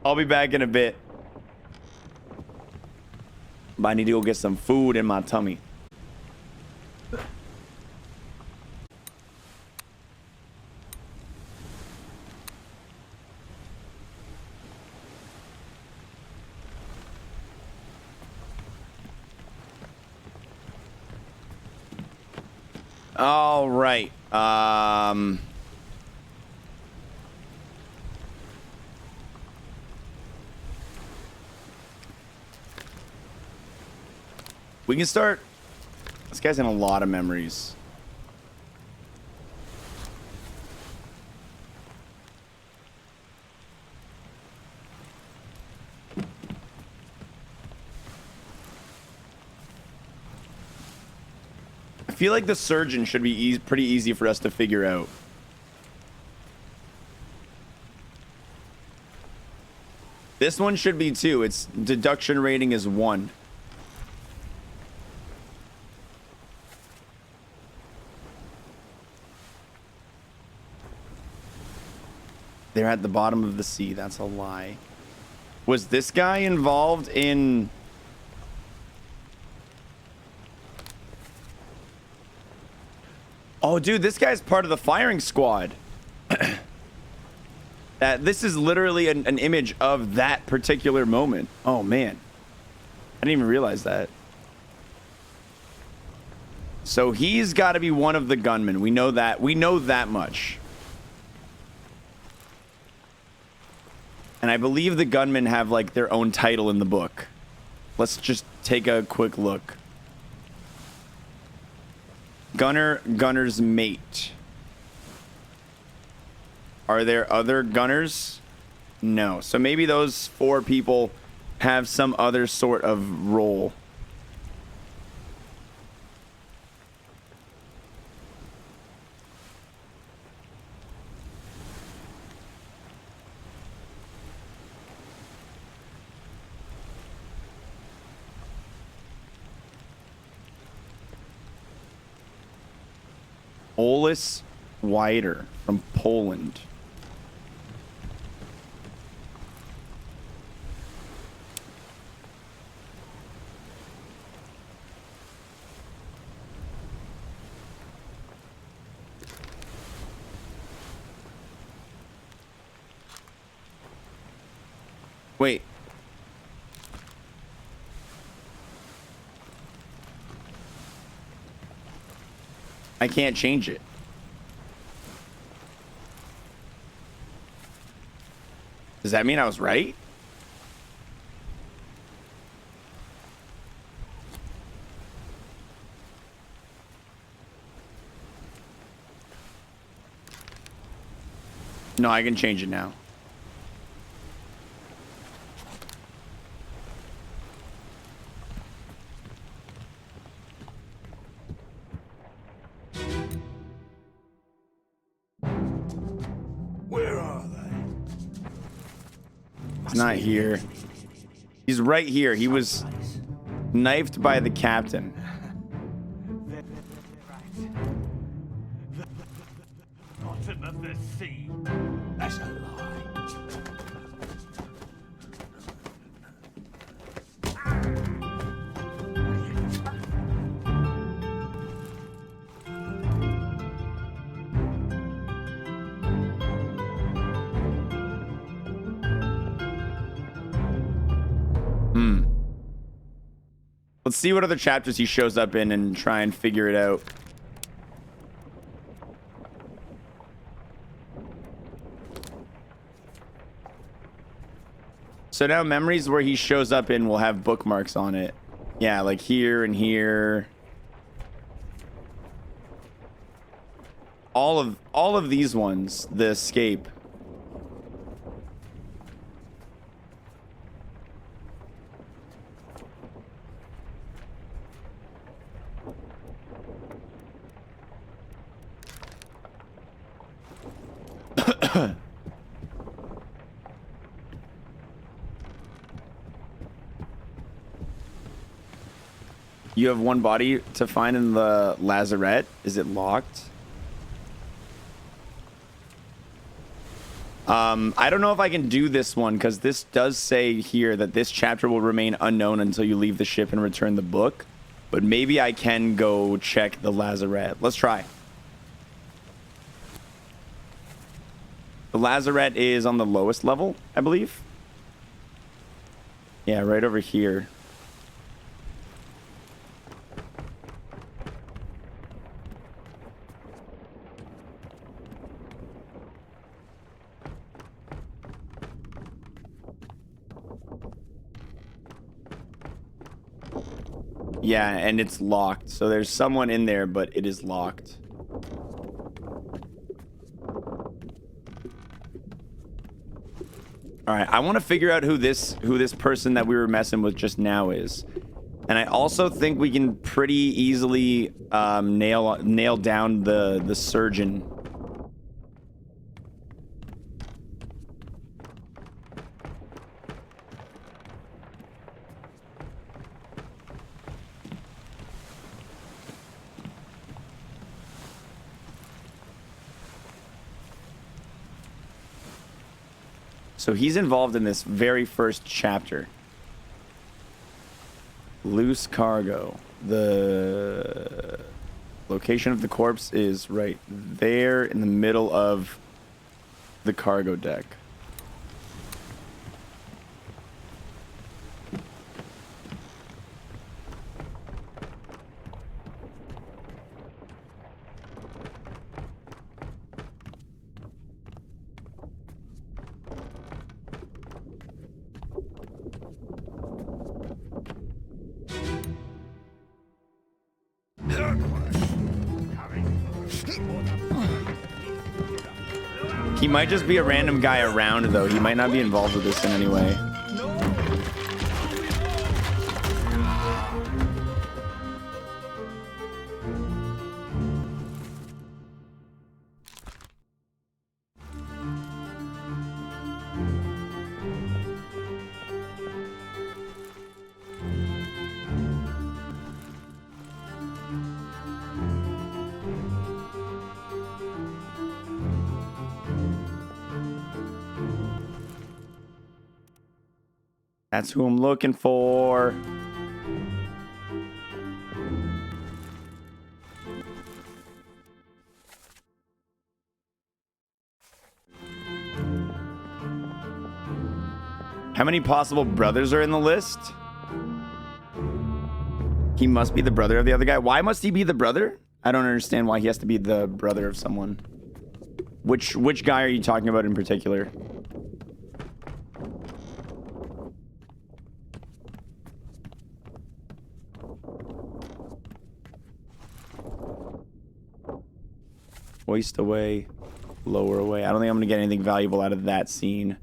Speaker 2: I'll be back in a bit. But I need to go get some food in my tummy. All right. We can start. This guy's in a lot of memories. I feel like the surgeon should be pretty easy for us to figure out. This one should be too. Its deduction rating is 1. They're at the bottom of the sea. That's a lie. Was this guy involved in... Oh, dude, this guy's part of the firing squad. This is literally an image of that particular moment. Oh, man. I didn't even realize that. So he's got to be one of the gunmen. We know that. We know that much. And I believe the gunmen have, like, their own title in the book. Let's just take a quick look. Gunner, gunner's mate. Are there other gunners? No. So maybe those 4 people have some other sort of role. Olis Wider from Poland. Wait. I can't change it. Does that mean I was right? No, I can change it now.
Speaker 1: Where are they?
Speaker 2: He's not here. He's right here. He was knifed by the captain.
Speaker 1: Bottom of the sea. That's a lie.
Speaker 2: Let's see what other chapters he shows up in and try and figure it out. So now memories where he shows up in will have bookmarks on it. Yeah, like here and here. All of these ones, the escape. You have one body to find in the lazarette. Is it locked? I don't know if I can do this one because this does say here that this chapter will remain unknown until you leave the ship and return the book. But maybe I can go check the lazarette. Let's try. The lazarette is on the lowest level, I believe. Yeah, right over here. Yeah, and it's locked. So there's someone in there, but it is locked. All right, I want to figure out who this person that we were messing with just now is. And I also think we can pretty easily nail down the surgeon. So he's involved in this very first chapter. Loose cargo. The location of the corpse is right there in the middle of the cargo deck. He might just be a random guy around, though. He might not be involved with this in any way. That's who I'm looking for. How many possible brothers are in the list? He must be the brother of the other guy. Why must he be the brother? I don't understand why he has to be the brother of someone. Which guy are you talking about in particular? Hoist away, lower away. I don't think I'm gonna get anything valuable out of that scene.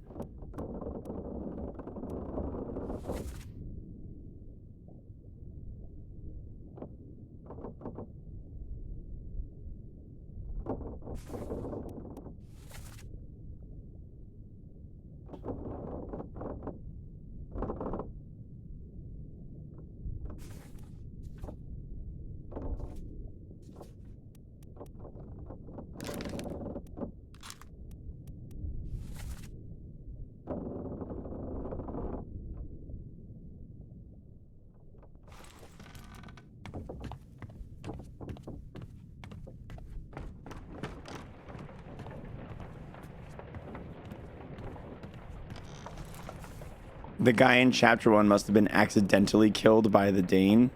Speaker 2: The guy in chapter 1 must have been accidentally killed by the Dane.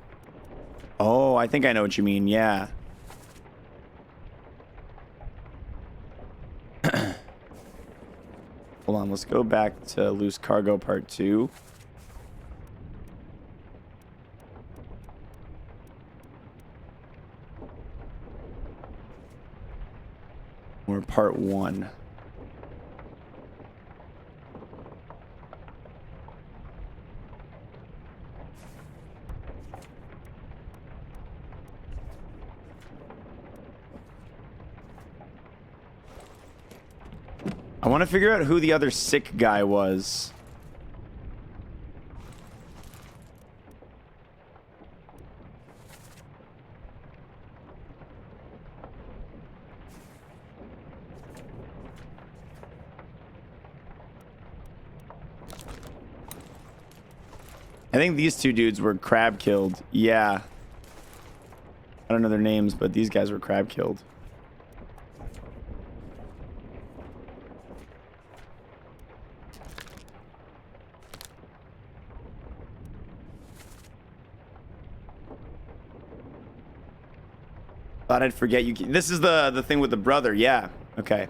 Speaker 2: Oh, I think I know what you mean. Yeah. Hold on, let's go back to Loose Cargo Part 2. Or Part 1. I want to figure out who the other sick guy was. I think these two dudes were crab killed. Yeah. I don't know their names, but these guys were crab killed. Thought I'd forget you. This is the thing with the brother. Yeah. Okay.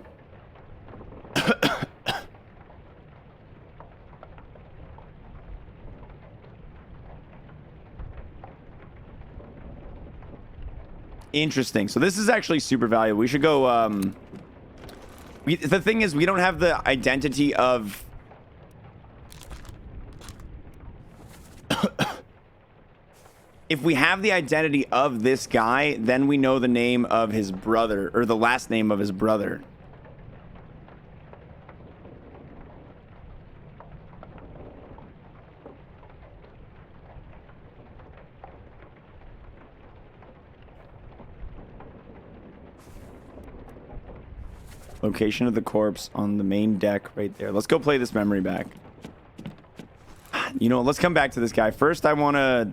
Speaker 2: Interesting. So this is actually super valuable. We should go. The thing is, we don't have the identity of. If we have the identity of this guy, then we know the name of his brother, or the last name of his brother. Location of the corpse on the main deck right there. Let's go play this memory back. You know, let's come back to this guy. First, I want to...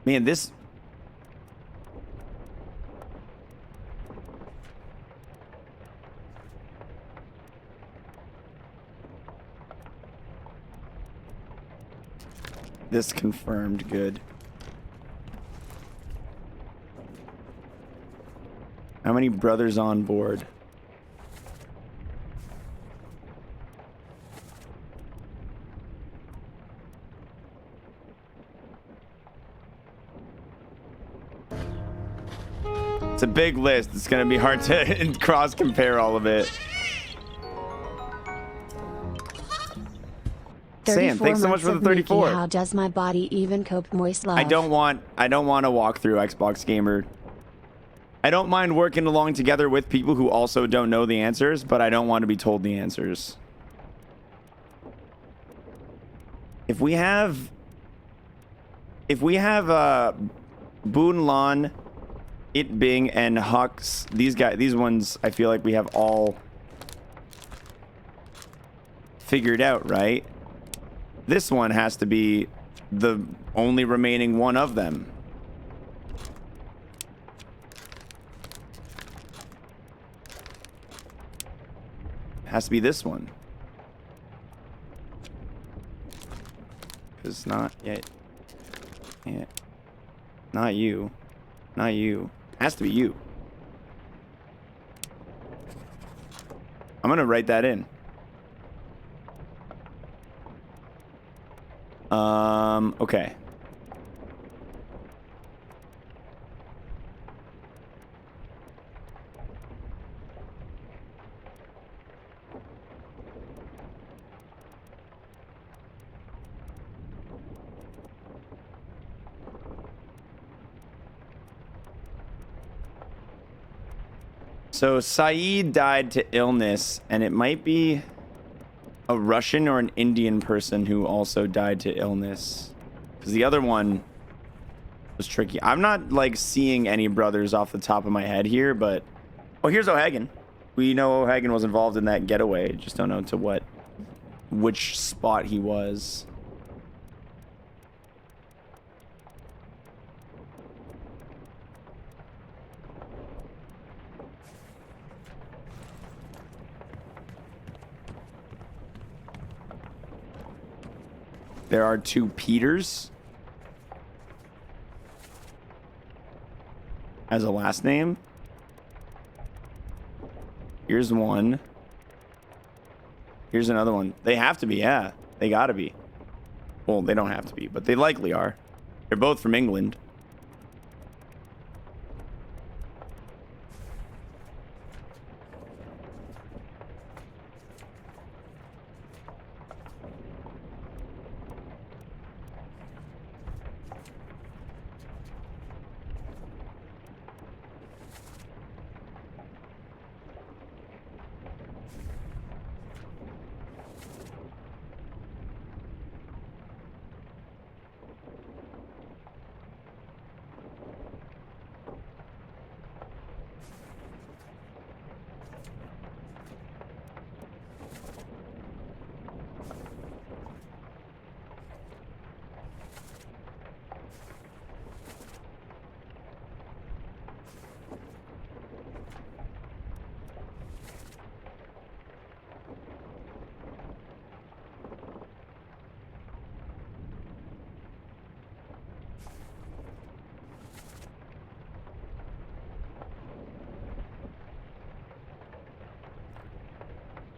Speaker 2: Man, this... This confirmed. Good. How many brothers on board? It's a big list. It's going to be hard to cross-compare all of it. Sam, thanks so much for the 34.
Speaker 9: Mickey, how does my body even cope, moist love?
Speaker 2: I don't want to walk through Xbox Gamer. I don't mind working along together with people who also don't know the answers, but I don't want to be told the answers. If we have Boon Lan, It Bing, and Hux, these ones I feel like we have all figured out, right? This one has to be the only remaining one of them. Has to be this one. Because not yet. Yeah. Not you. Not you. Has to be you. I'm gonna write that in. Okay. So Saeed died to illness, and it might be a Russian or an Indian person who also died to illness. Because the other one was tricky. I'm not like seeing any brothers off the top of my head here, but oh, here's O'Hagan. We know O'Hagan was involved in that getaway. Just don't know to which spot he was. There are 2 Peters as a last name. Here's one. Here's another one. They have to be, yeah. They gotta be. Well, they don't have to be, but they likely are. They're both from England.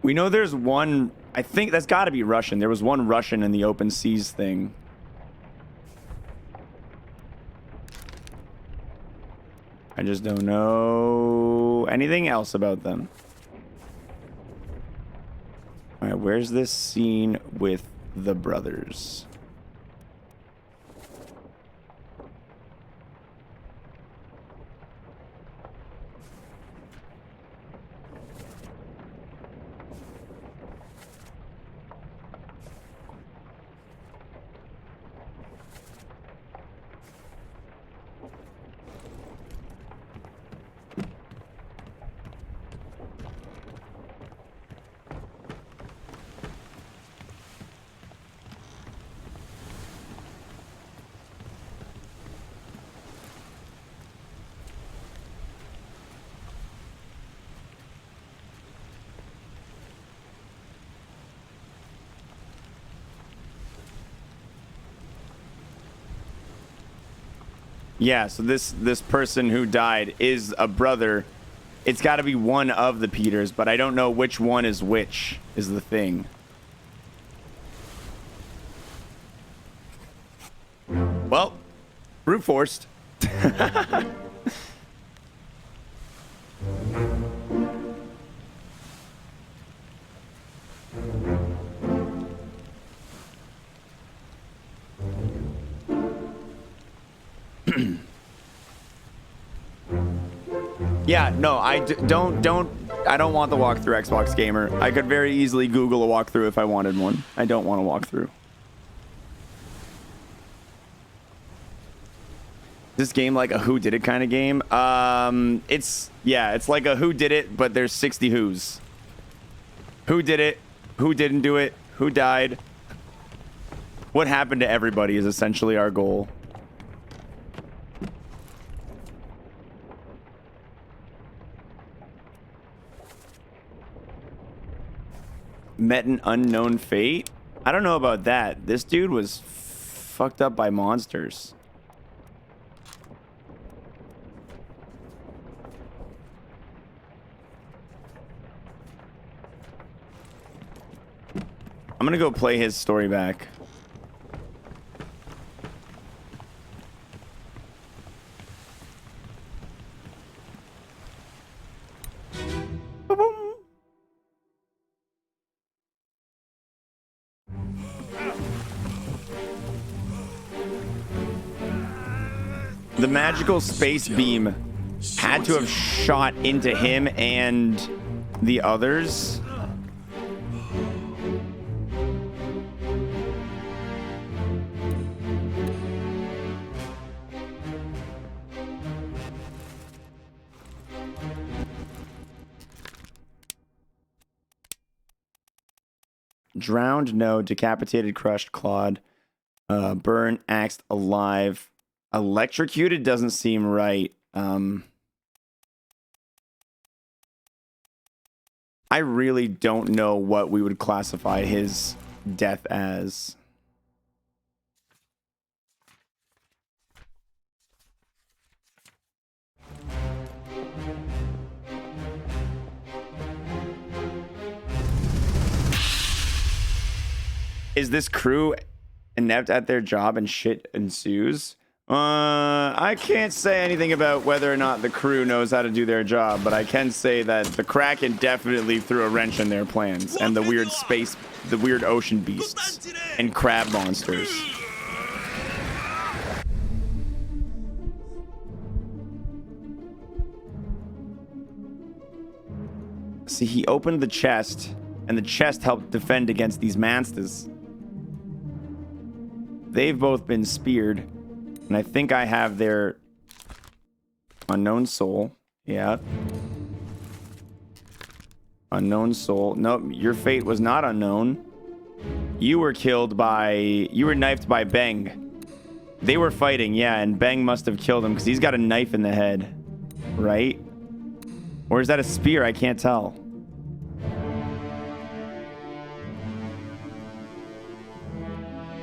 Speaker 2: We know there's one, I think that's got to be Russian. There was one Russian in the open seas thing. I just don't know anything else about them. All right, where's this scene with the brothers? Yeah, so this person who died is a brother. It's got to be one of the Peters, but I don't know which one is which, is the thing. Well, brute forced. Yeah, no, I don't want the walkthrough, Xbox Gamer. I could very easily Google a walkthrough if I wanted one. I don't want a walkthrough. This game like a who did it kind of game? It's like a who did it, but there's 60 who's. Who did it? Who didn't do it? Who died? What happened to everybody is essentially our goal. Met an unknown fate? I don't know about that. This dude was fucked up by monsters. I'm gonna go play his story back. The magical space beam had to have shot into him and the others. Drowned, no. Decapitated, crushed, clawed, burn, axed, alive. Electrocuted doesn't seem right. I really don't know what we would classify his death as. Is this crew inept at their job and shit ensues? I can't say anything about whether or not the crew knows how to do their job, but I can say that the Kraken definitely threw a wrench in their plans, and the weird ocean beasts and crab monsters. See, he opened the chest, and the chest helped defend against these monsters. They've both been speared. And I think I have their unknown soul. Yeah. Unknown soul. Nope, your fate was not unknown. You were knifed by Beng. They were fighting, yeah, and Beng must have killed him because he's got a knife in the head. Right? Or is that a spear? I can't tell.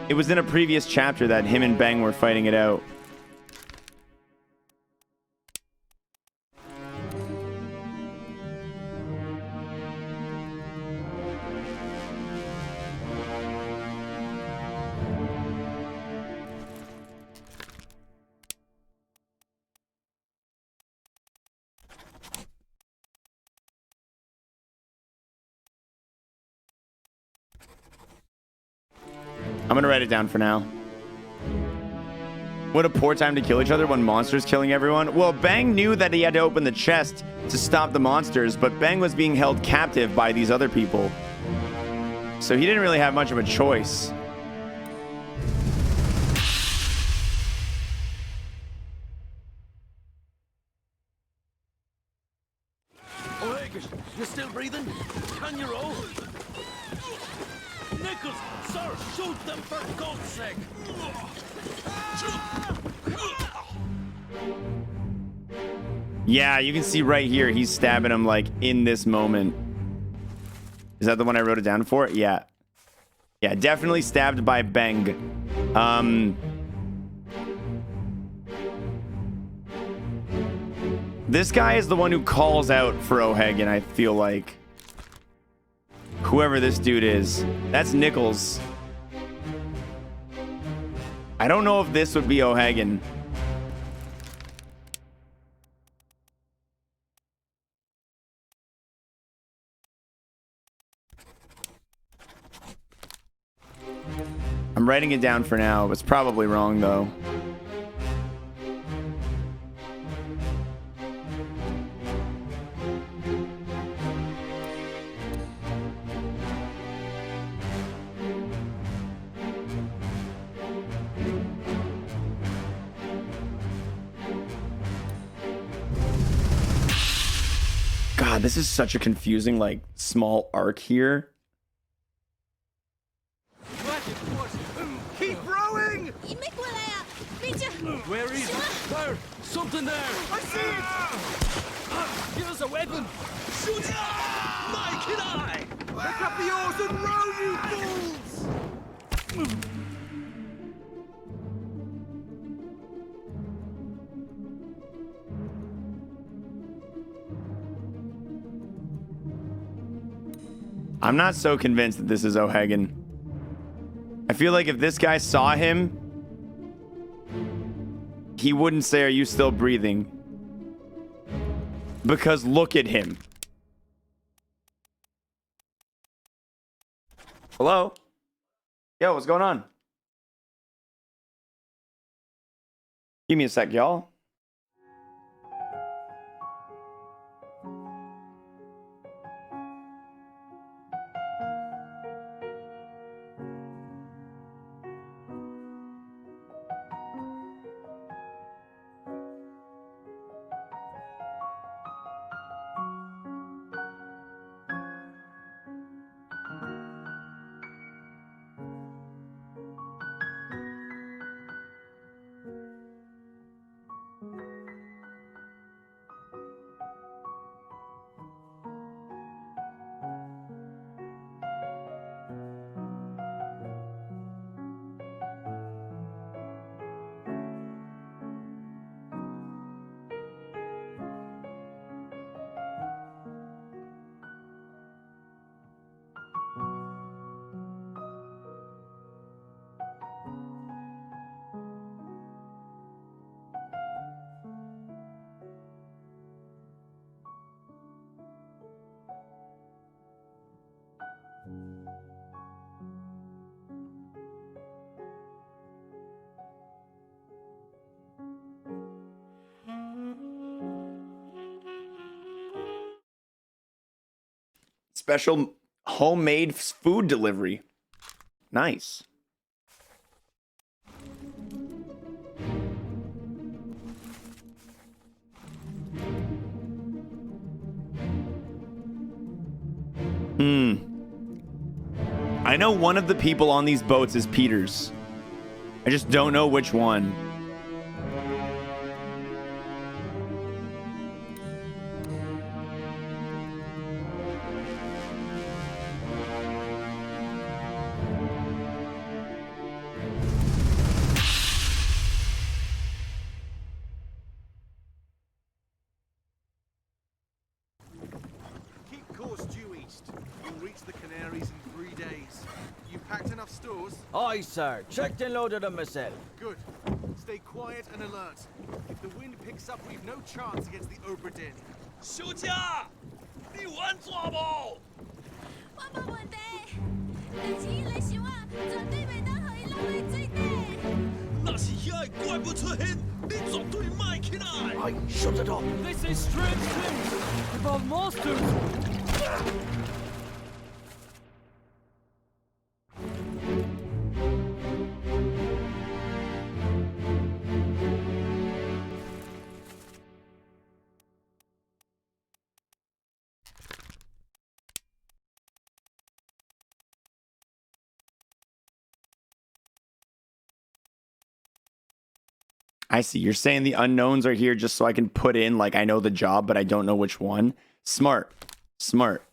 Speaker 2: It was in a previous chapter that him and Beng were fighting it out. I'm gonna write it down for now. What a poor time to kill each other when monsters killing everyone. Well, Beng knew that he had to open the chest to stop the monsters, but Beng was being held captive by these other people. So he didn't really have much of a choice.
Speaker 14: Oh, Aegis, you still breathing? Can you roll? Nichols, sir, shoot them for God's sake!
Speaker 2: Yeah, you can see right here, he's stabbing him like in this moment. Is that the one I wrote it down for? Yeah. Yeah, definitely stabbed by Beng. This guy is the one who calls out for O'Hagan, I feel like. Whoever this dude is. That's Nichols. I don't know if this would be O'Hagan. I'm writing it down for now. It's probably wrong, though. God, this is such a confusing, like, small arc here.
Speaker 14: What it was? Where is it? There! Something there! I see it! Here's a weapon! Shoot it! My kid eye! Pick up the oars and row, you fools!
Speaker 2: I'm not so convinced that this is O'Hagan. I feel like if this guy saw him, he wouldn't say, "Are you still breathing?" Because look at him. Hello? Yo, what's going on? Give me a sec, y'all. Special homemade food delivery. Nice. I know one of the people on these boats is Peter's. I just don't know which one.
Speaker 18: Keep course due east. You'll reach the Canaries in 3 days. You packed enough stores?
Speaker 11: Aye, sir. Checked and loaded them myself.
Speaker 18: Good. Stay quiet and alert. If the wind picks up, we've no chance against the Obra Dinn.
Speaker 14: 休假！你玩抓不？
Speaker 20: 我冇问题，但是伊来想啊，绝对袂当互伊落去水底。
Speaker 14: 那是遐个怪物出现，你绝对卖起来！
Speaker 11: Shut it up!
Speaker 7: They say strange things about monsters.
Speaker 2: I see. You're saying the unknowns are here just so I can put in, like, I know the job, but I don't know which one. Smart. Smart.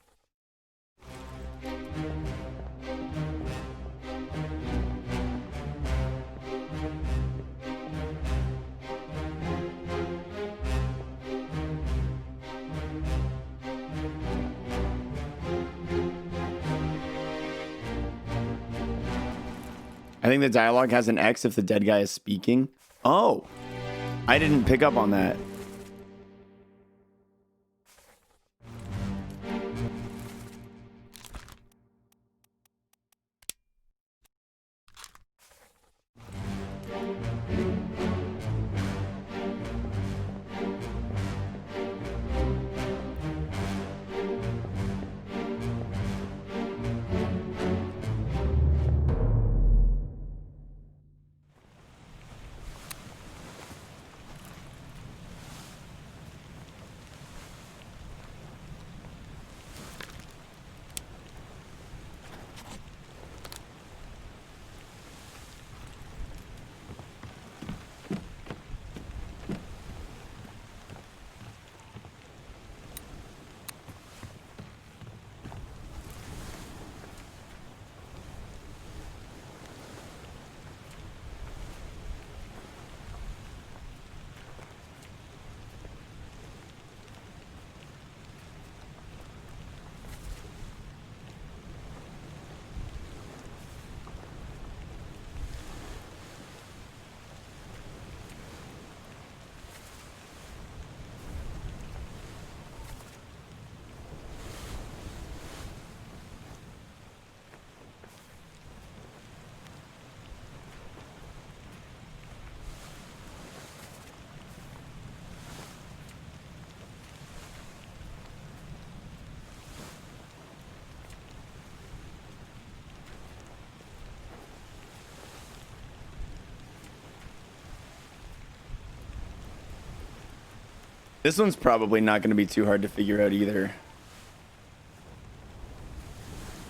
Speaker 2: I think the dialogue has an X if the dead guy is speaking. Oh, I didn't pick up on that. This one's probably not going to be too hard to figure out either.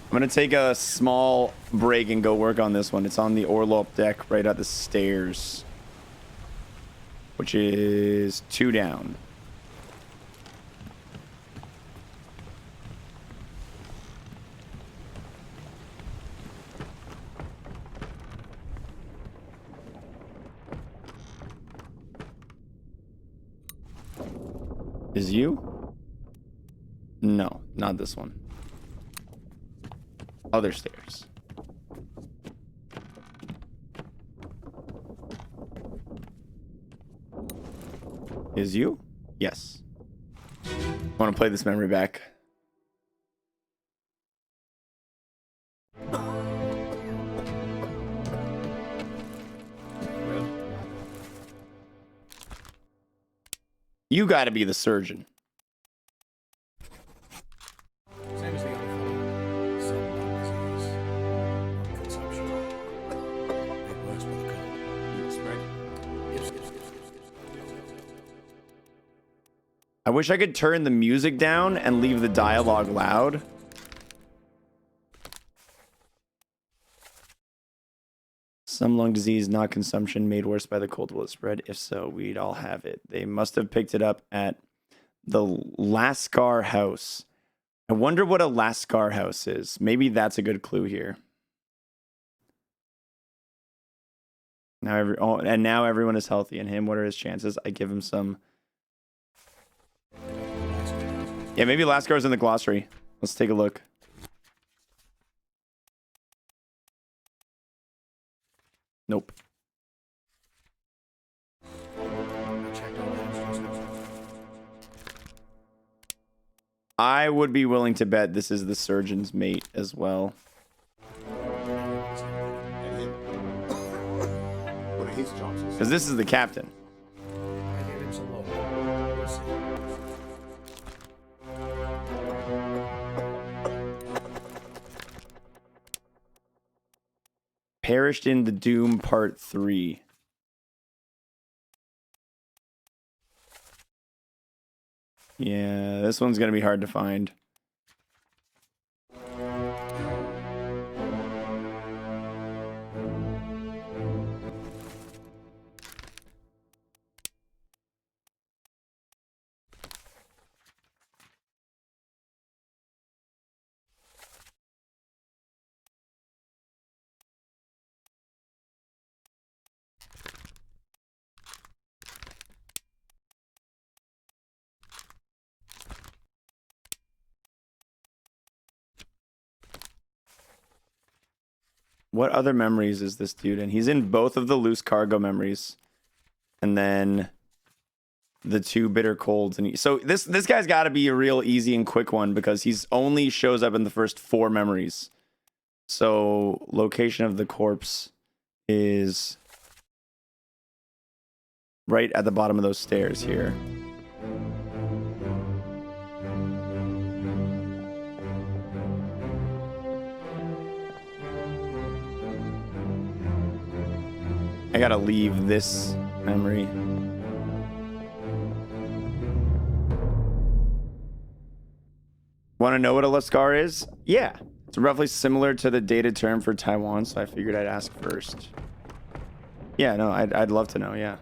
Speaker 2: I'm going to take a small break and go work on this one. It's on the Orlop deck right at the stairs, which is 2 down. Is you? No, not this one. Other stairs. Is you? Yes. I want to play this memory back. You got to be the surgeon.
Speaker 13: Same as the other fellow. Some lung disease. Consumption. It works with the cold. Spread.
Speaker 2: I wish I could turn the music down and leave the dialogue loud. Some lung disease, not consumption, made worse by the cold. Will it spread? If so, we'd all have it. They must have picked it up at the Lascar house. I wonder what a Lascar house is. Maybe that's a good clue here. Now everyone is healthy. And him, what are his chances? I give him some. Yeah, maybe Lascar's in the glossary. Let's take a look. Nope. I would be willing to bet this is the surgeon's mate as well.
Speaker 3: What are his chances?
Speaker 2: Because this is the captain. Perished in the Doom Part 3. Yeah, this one's going to be hard to find. What other memories is this dude in? He's in both of the loose cargo memories. And then the 2 bitter colds. And so this guy's got to be a real easy and quick one because he's only shows up in the first 4 memories. So location of the corpse is right at the bottom of those stairs here. I gotta leave this memory. Want to know what a Lascar is? Yeah. It's roughly similar to the dated term for Taiwan, so I figured I'd ask first. Yeah, no, I'd love to know, yeah.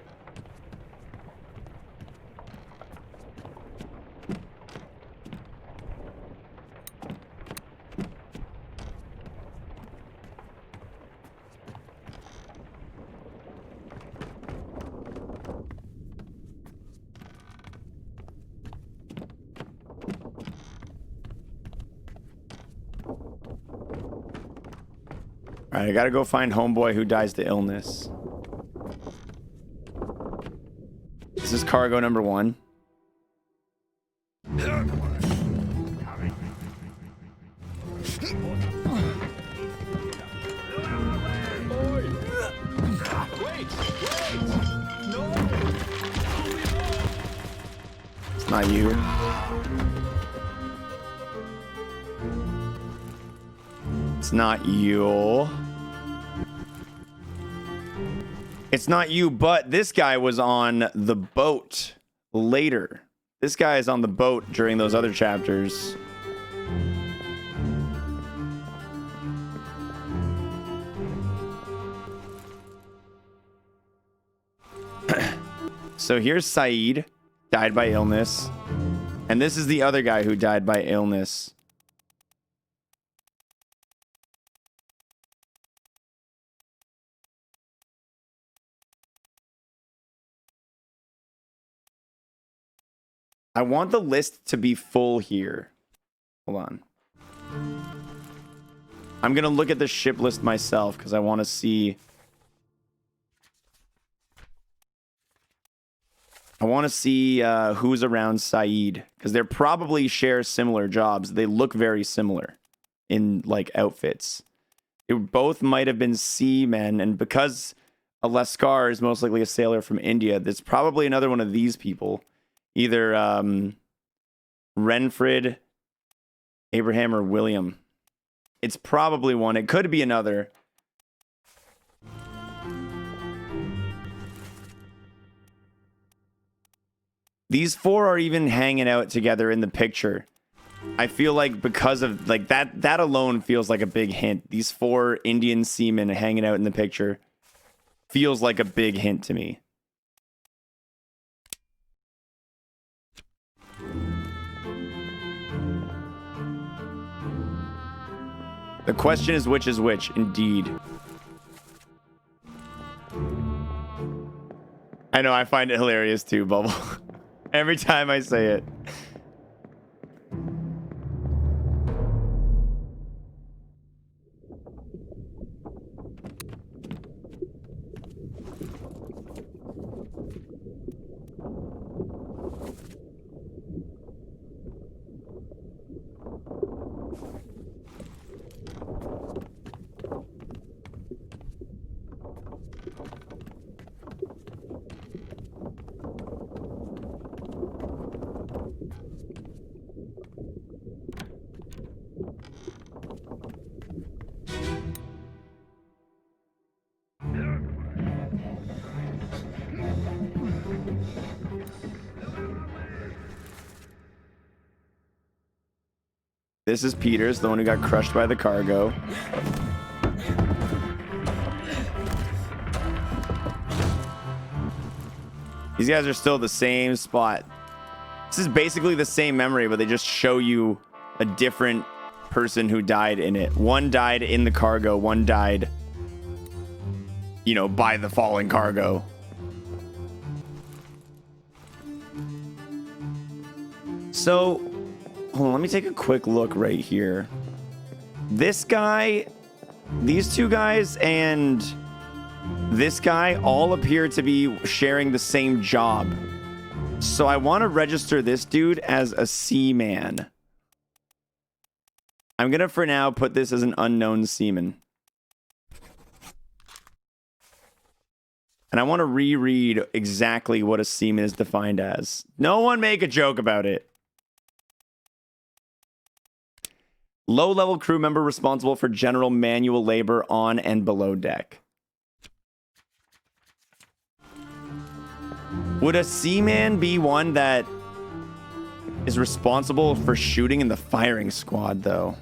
Speaker 2: Alright, I gotta go find homeboy who dies to illness. This is cargo number 1. It's not you. It's not you. It's not you, but this guy was on the boat later. This guy is on the boat during those other chapters. So here's Saeed, died by illness. And this is the other guy who died by illness. I want the list to be full here. Hold on. I'm going to look at the ship list myself because I want to see... who's around Saeed, because they're probably share similar jobs. They look very similar in like outfits. It both might have been seamen, and because a Lascar is most likely a sailor from India, that's probably another one of these people. Either Renfred, Abraham, or William. It's probably one. It could be another. These four are even hanging out together in the picture. I feel like because of like that alone feels like a big hint. These four Indian seamen hanging out in the picture feels like a big hint to me. The question is which, indeed. I know, I find it hilarious too, Bubble. Every time I say it. This is Peters, the one who got crushed by the cargo. These guys are still the same spot. This is basically the same memory, but they just show you a different person who died in it. One died in the cargo, one died, you know, by the falling cargo. So, hold on, let me take a quick look right here. This guy, these two guys, and this guy all appear to be sharing the same job. So I want to register this dude as a seaman. I'm going to, for now, put this as an unknown seaman. And I want to reread exactly what a seaman is defined as. No one make a joke about it. Low-level crew member responsible for general manual labor on and below deck. Would a seaman be one that is responsible for shooting in the firing squad, though?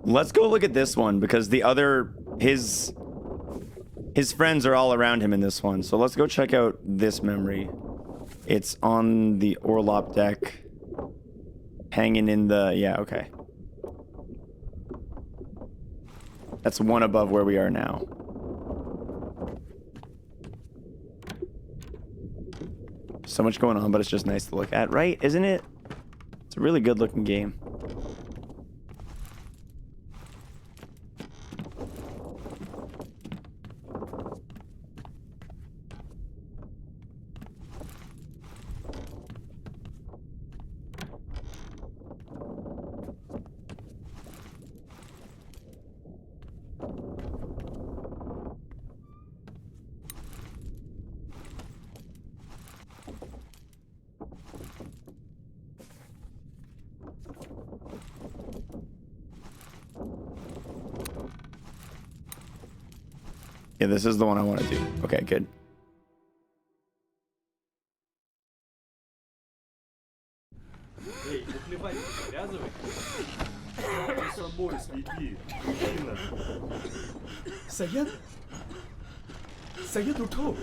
Speaker 2: Let's go look at this one, because the other, his His friends are all around him in this one. So let's go check out this memory. It's on the Orlop deck. Hanging in the... Yeah, okay. That's one above where we are now. So much going on, but it's just nice to look at, right? Isn't it? It's a really good looking game. Yeah, this is the one I want to do. Okay, good.
Speaker 18: Saya? Saya tutup.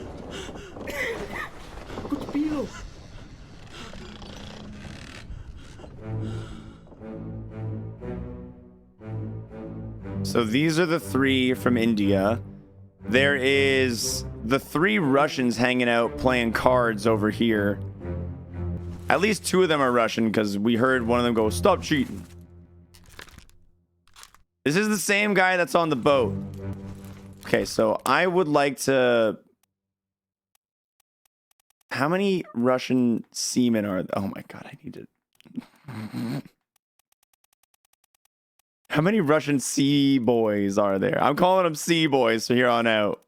Speaker 18: Aku terpilih.
Speaker 2: So these are the 3 from India. There is the 3 Russians hanging out playing cards over here. At least 2 of them are Russian because we heard one of them go, "Stop cheating." This is the same guy that's on the boat. Okay, so I would like to... How many Russian seamen are... Oh my god, I need to... How many Russian sea boys are there? I'm calling them sea boys from here on out.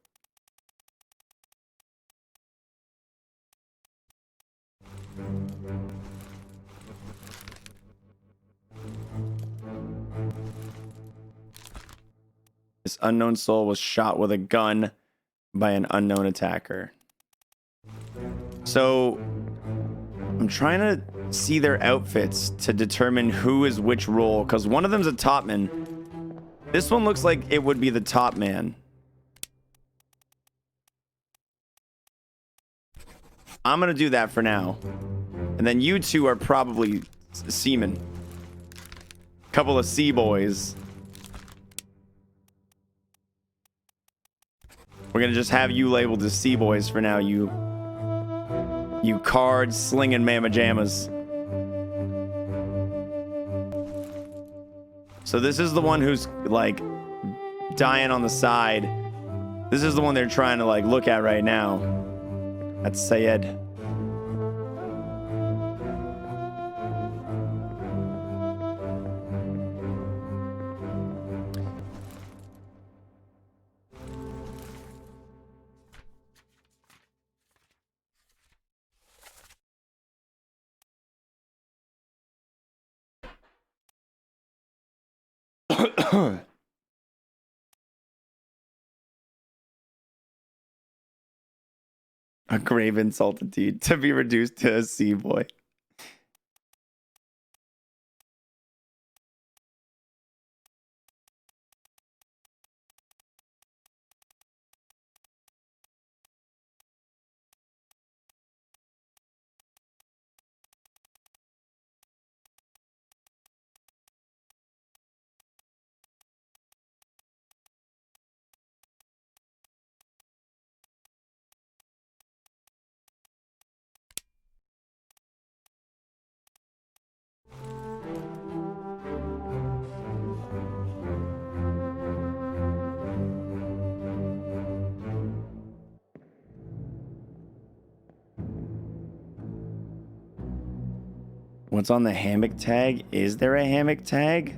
Speaker 2: This unknown soul was shot with a gun by an unknown attacker. So I'm trying to see their outfits to determine who is which role, because one of them's a topman. This one looks like it would be the top man. I'm gonna do that for now. And then you 2 are probably seamen. Couple of sea boys. We're gonna just have you labeled as sea boys for now, you card slinging mamma jammas. So this is the one who's like dying on the side. This is the one they're trying to like look at right now. That's Sayed. A grave insult indeed, to be reduced to a sea boy. What's on the hammock tag? Is there a hammock tag?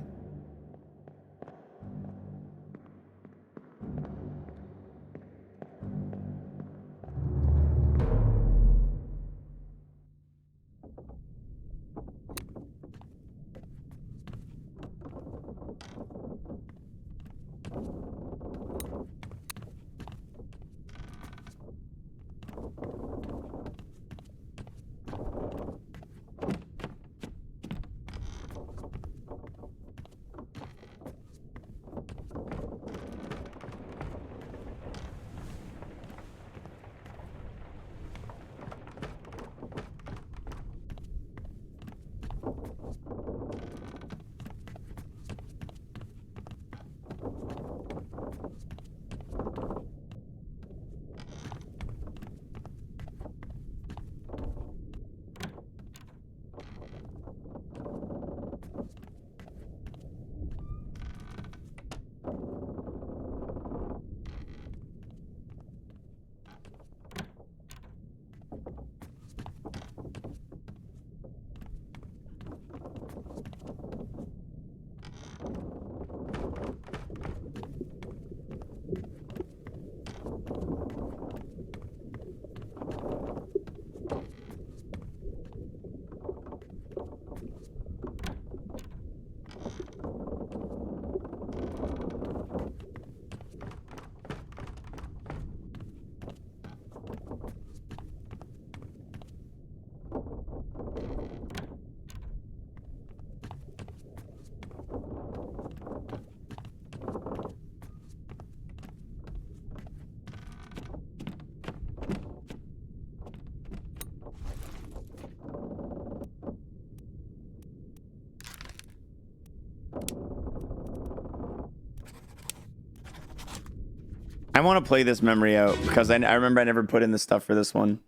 Speaker 2: I want to play this memory out because I remember I never put in the stuff for this one.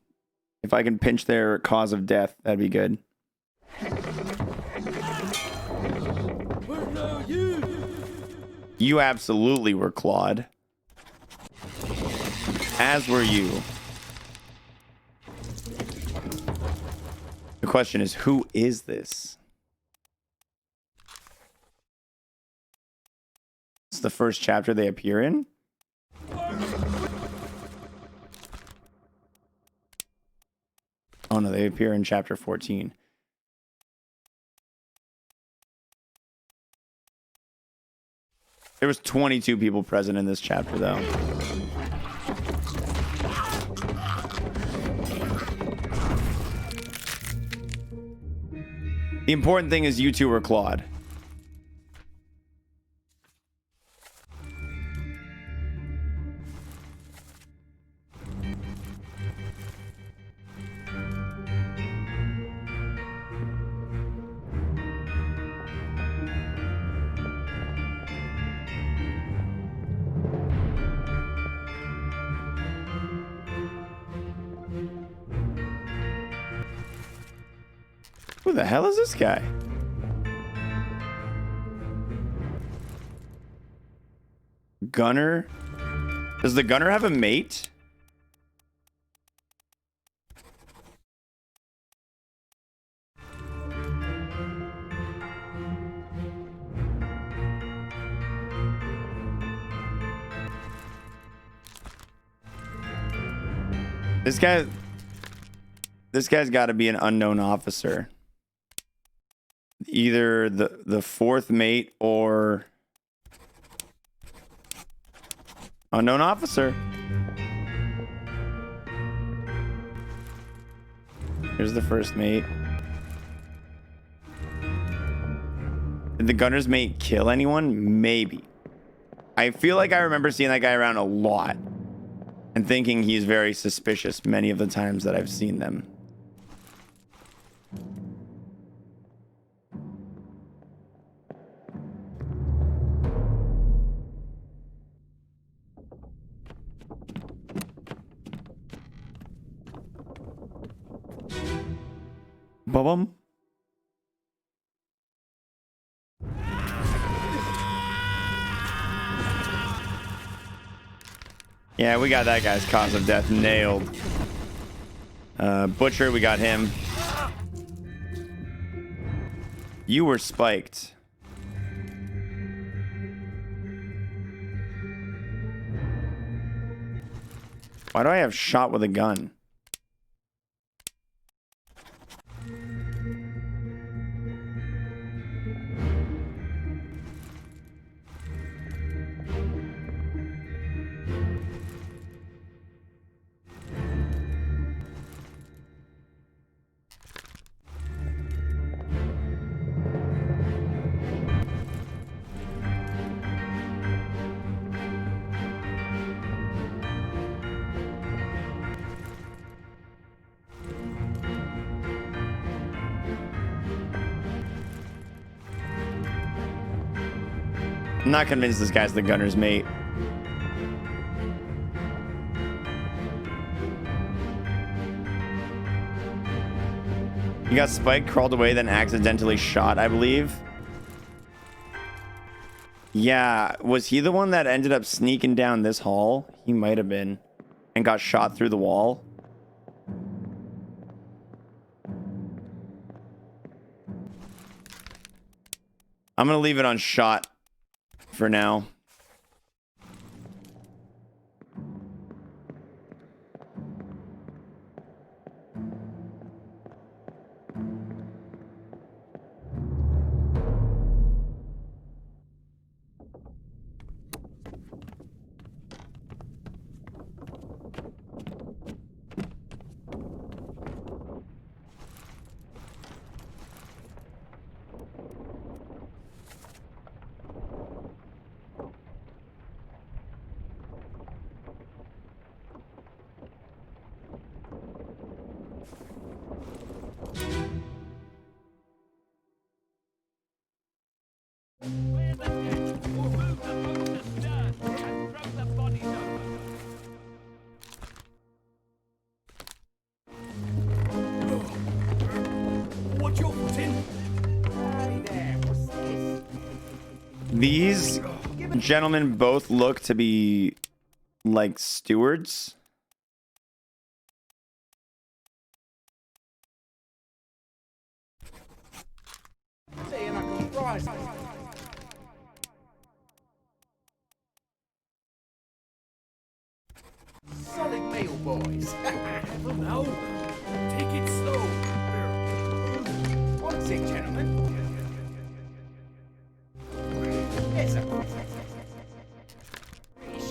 Speaker 2: If I can pinch their cause of death, that'd be good. You absolutely were clawed. As were you. The question is, who is this? It's the first chapter they appear in? Oh no, they appear in chapter 14. There was 22 people present in this chapter, though. The important thing is you two were clawed. Who the hell is this guy? Gunner? Does the gunner have a mate? This guy's got to be an unknown officer. Either the fourth mate or unknown officer. Here's the first mate. Did the gunner's mate kill anyone? Maybe. I feel like I remember seeing that guy around a lot and thinking he's very suspicious many of the times that I've seen them. Bum. Yeah, we got that guy's cause of death nailed. Butcher, we got him. You were spiked. Why do I have shot with a gun? I'm not convinced this guy's the gunner's mate. He got spiked, crawled away, then accidentally shot, I believe. Yeah, was he the one that ended up sneaking down this hall? He might have been. And got shot through the wall. I'm gonna leave it on shot for now. These gentlemen both look to be like stewards.
Speaker 3: Saying I can fry. Solid meal, boys. Oh no. Take it slow. What's it, gentlemen? It's a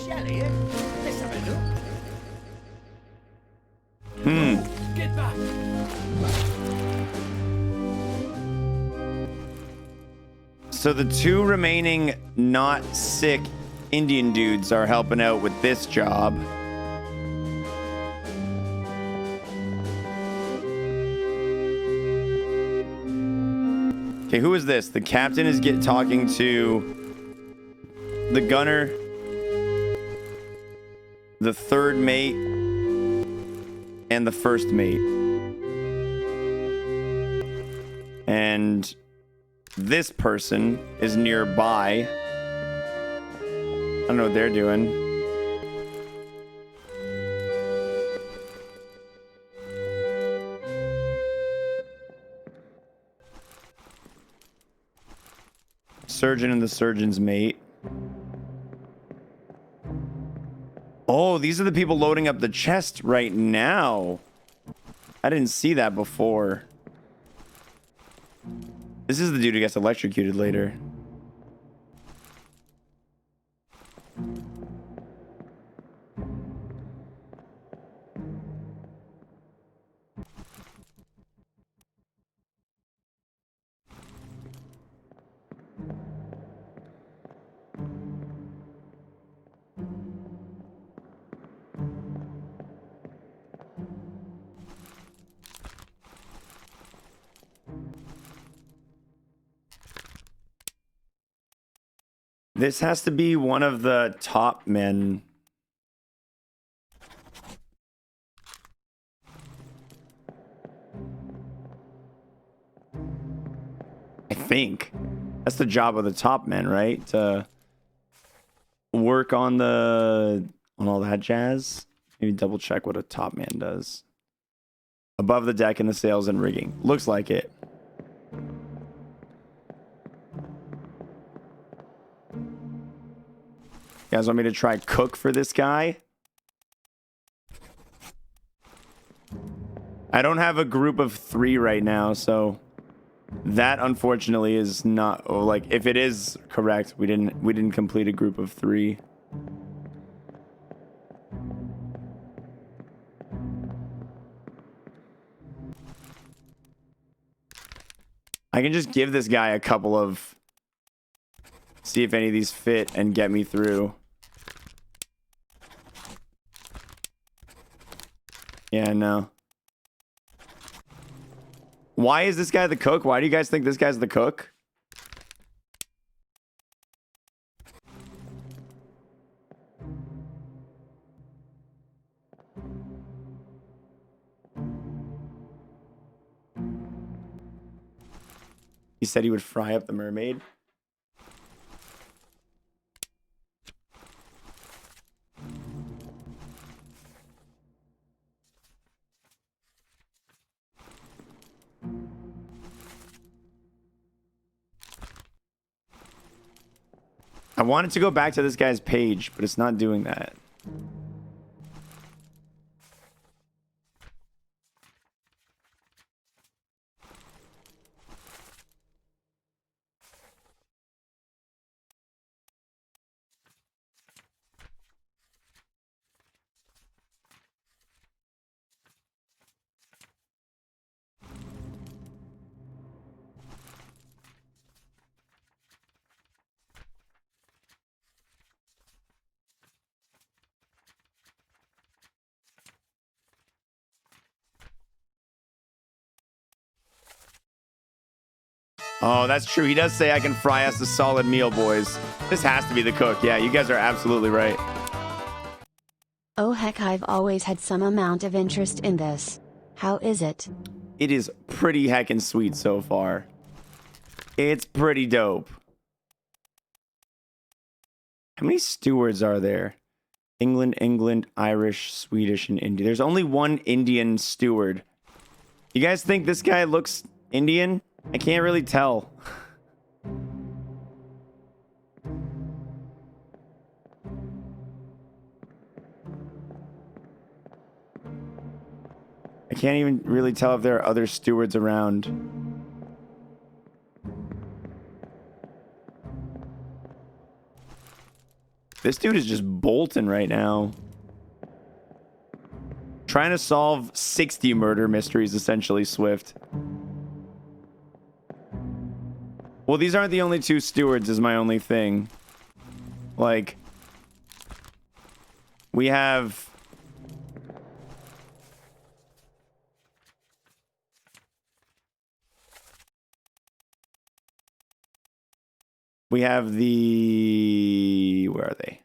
Speaker 3: shell here. Let's have a look. Get back.
Speaker 2: So the two remaining not sick Indian dudes are helping out with this job. Okay, who is this? The captain is talking to the gunner, the third mate, and the first mate. And this person is nearby. I don't know what they're doing. Surgeon and the surgeon's mate. Oh, these are the people loading up the chest right now. I didn't see that before. This is the dude who gets electrocuted later. This has to be one of the top men. I think. That's the job of the top men, right? To work on all that jazz. Maybe double check what a top man does. Above the deck in the sails and rigging. Looks like it. You guys want me to try cook for this guy? I don't have a group of 3 right now, so that unfortunately is not, like, if it is correct, we didn't complete a group of 3. I can just give this guy a couple of, see if any of these fit and get me through. Yeah, no. Why is this guy the cook? Why do you guys think this guy's the cook? He said he would fry up the mermaid. I wanted to go back to this guy's page, but it's not doing that. Oh, that's true. He does say I can fry us a solid meal, boys. This has to be the cook. Yeah, you guys are absolutely right.
Speaker 9: Oh heck, I've always had some amount of interest in this. How is it?
Speaker 2: It is pretty heckin' sweet so far. It's pretty dope. How many stewards are there? England, Irish, Swedish, and Indian. There's only one Indian steward. You guys think this guy looks Indian? I can't really tell. I can't even really tell if there are other stewards around. This dude is just bolting right now. Trying to solve 60 murder mysteries, essentially, Swift. Well, these aren't the only two stewards, is my only thing. Like, we have... We have the... Where are they?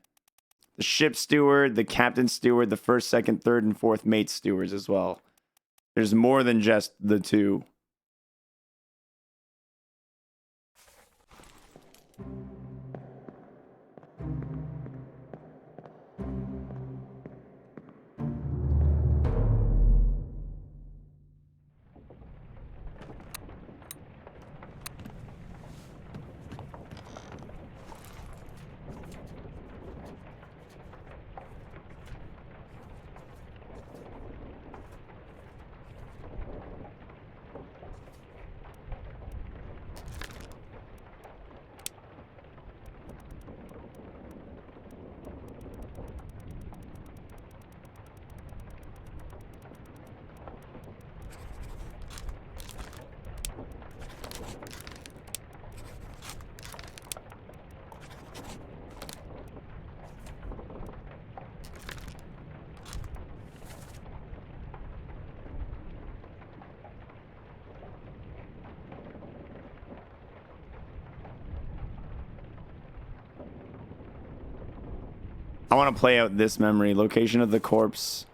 Speaker 2: The ship steward, the captain steward, the first, second, third, and fourth mate stewards as well. There's more than just the two. I want to play out this memory. Location of the corpse.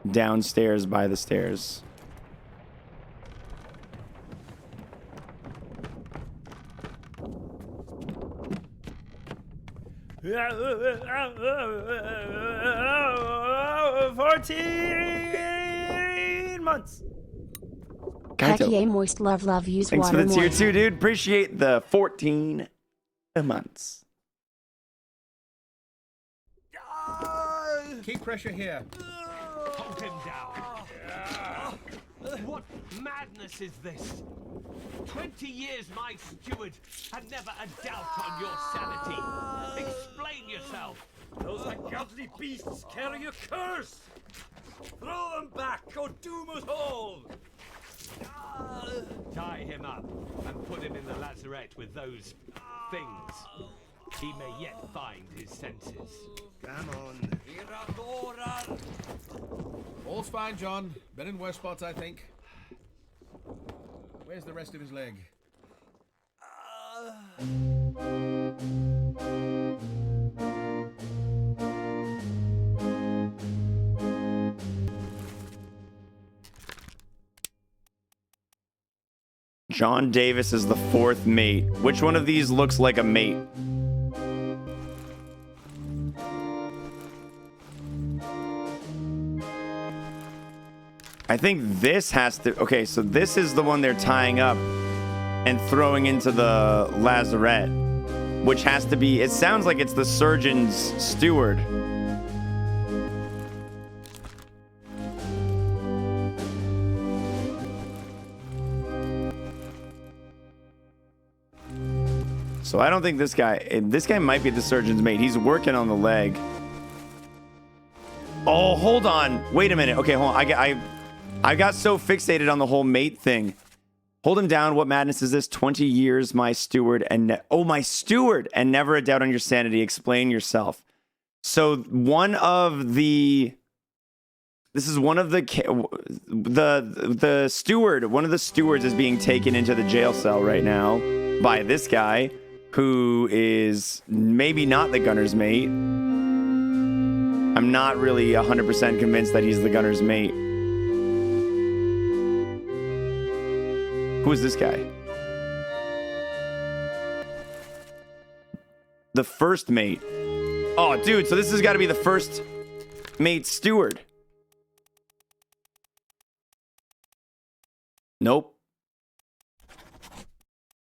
Speaker 2: Downstairs by the stairs. Months.
Speaker 9: Heck yeah, moist love use
Speaker 2: Thanks
Speaker 9: water
Speaker 2: for the tier
Speaker 9: more.
Speaker 2: 2, dude. Appreciate the 14 months.
Speaker 3: Keep pressure here.
Speaker 16: Hold him down. What madness is this? 20 years my steward, and never a doubt on your sanity. Explain yourself.
Speaker 14: Those ungodly beasts carry a curse! Throw them back or doom us all!
Speaker 16: Tie him up and put him in the lazarette with those things. He may yet find his senses.
Speaker 3: Come on.
Speaker 13: All's fine, John. Been in worse spots, I think. Where's the rest of his leg?
Speaker 2: John Davis is the fourth mate. Which one of these looks like a mate? I think this has to... Okay, so this is the one they're tying up and throwing into the lazarette, which has to be... It sounds like it's the surgeon's steward. So I don't think this guy might be the surgeon's mate. He's working on the leg. Oh, hold on. Wait a minute. Okay, hold on. I got so fixated on the whole mate thing. Hold him down. What madness is this? 20 years, my steward, and my steward, and never a doubt on your sanity. Explain yourself. So one of the steward. One of the stewards is being taken into the jail cell right now by this guy, who is maybe not the gunner's mate. I'm not really 100% convinced that he's the gunner's mate. Who is this guy? The first mate. Oh, dude, so this has got to be the first mate steward. Nope.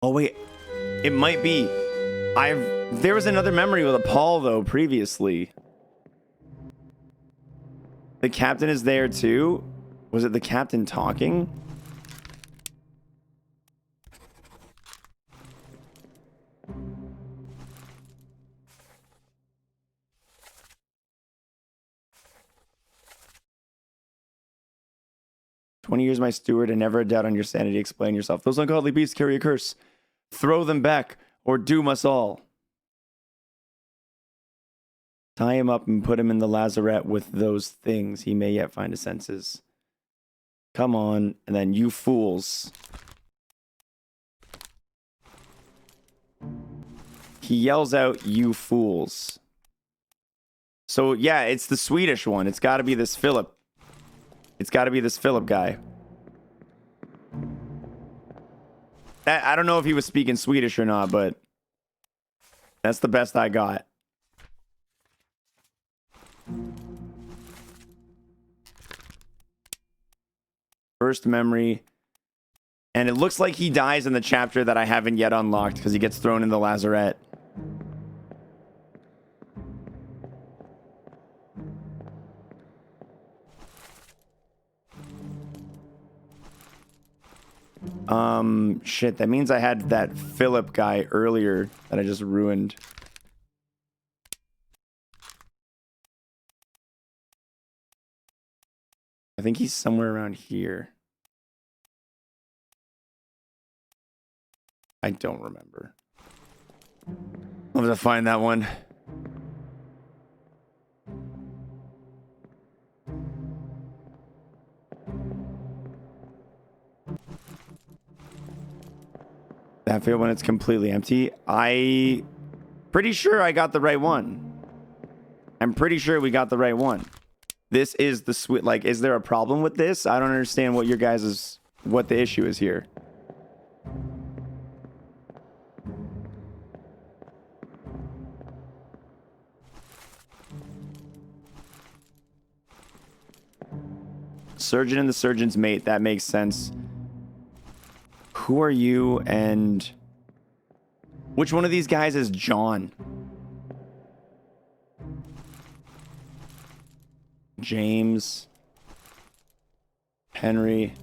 Speaker 2: Oh, wait. It might be. There was another memory with a Paul, though, previously. The captain is there, too? Was it the captain talking? "20 years my steward and never a doubt on your sanity. Explain yourself. Those ungodly beasts carry a curse. Throw them back or doom us all. Tie him up and put him in the lazarette with those things. He may yet find his senses. Come on." And then, "You fools." He yells out, "You fools." So, yeah, it's the Swedish one. It's got to be this Philip. It's got to be this Philip guy. I don't know if he was speaking Swedish or not, but that's the best I got. First memory. And it looks like he dies in the chapter that I haven't yet unlocked because he gets thrown in the lazarette. Shit, that means I had that Philip guy earlier that I just ruined. I think he's somewhere around here. I don't remember. I'll have to find that one. That field when it's completely empty. Pretty sure I got the right one. I'm pretty sure we got the right one. This is the sweet. Like, is there a problem with this? I don't understand what your guys' what the issue is here. Surgeon and the surgeon's mate. That makes sense. Who are you and which one of these guys is John? James. Henry.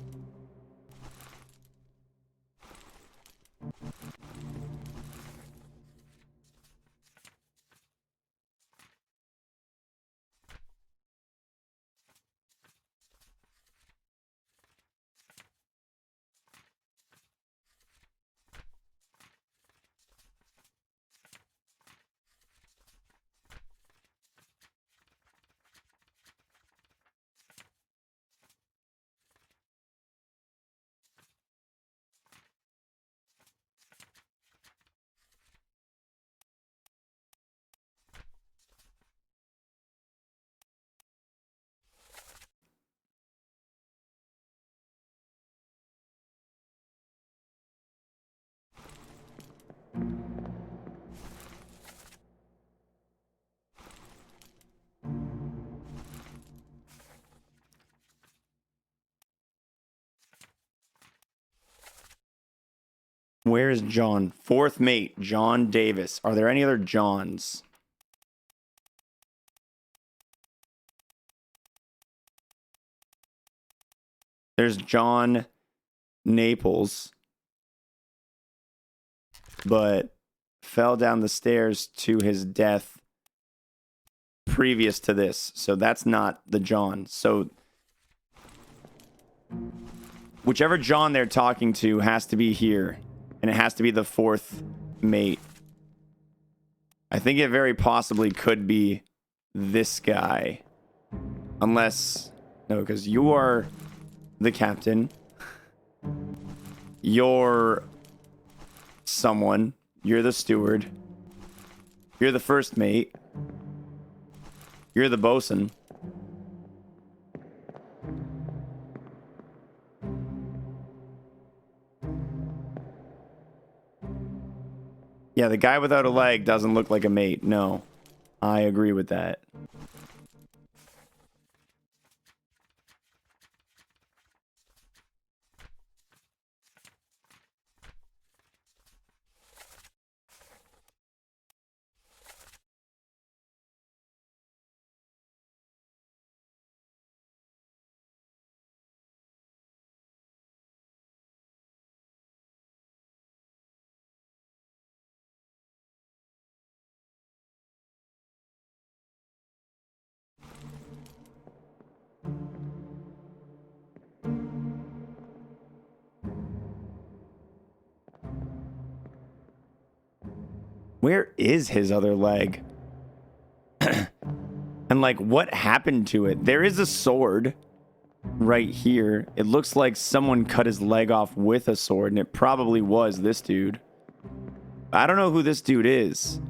Speaker 2: Where is John? Fourth mate, John Davis. Are there any other Johns? There's John Naples, but fell down the stairs to his death previous to this. So that's not the John. So whichever John they're talking to has to be here. And it has to be the fourth mate. I think it very possibly could be this guy. Unless... No, because you are the captain. You're someone. You're the steward. You're the first mate. You're the bosun. Yeah, the guy without a leg doesn't look like a mate. No. I agree with that. Where is his other leg? And like, what happened to it? There is a sword right here. It looks like someone cut his leg off with a sword, and it probably was this dude. I don't know who this dude is.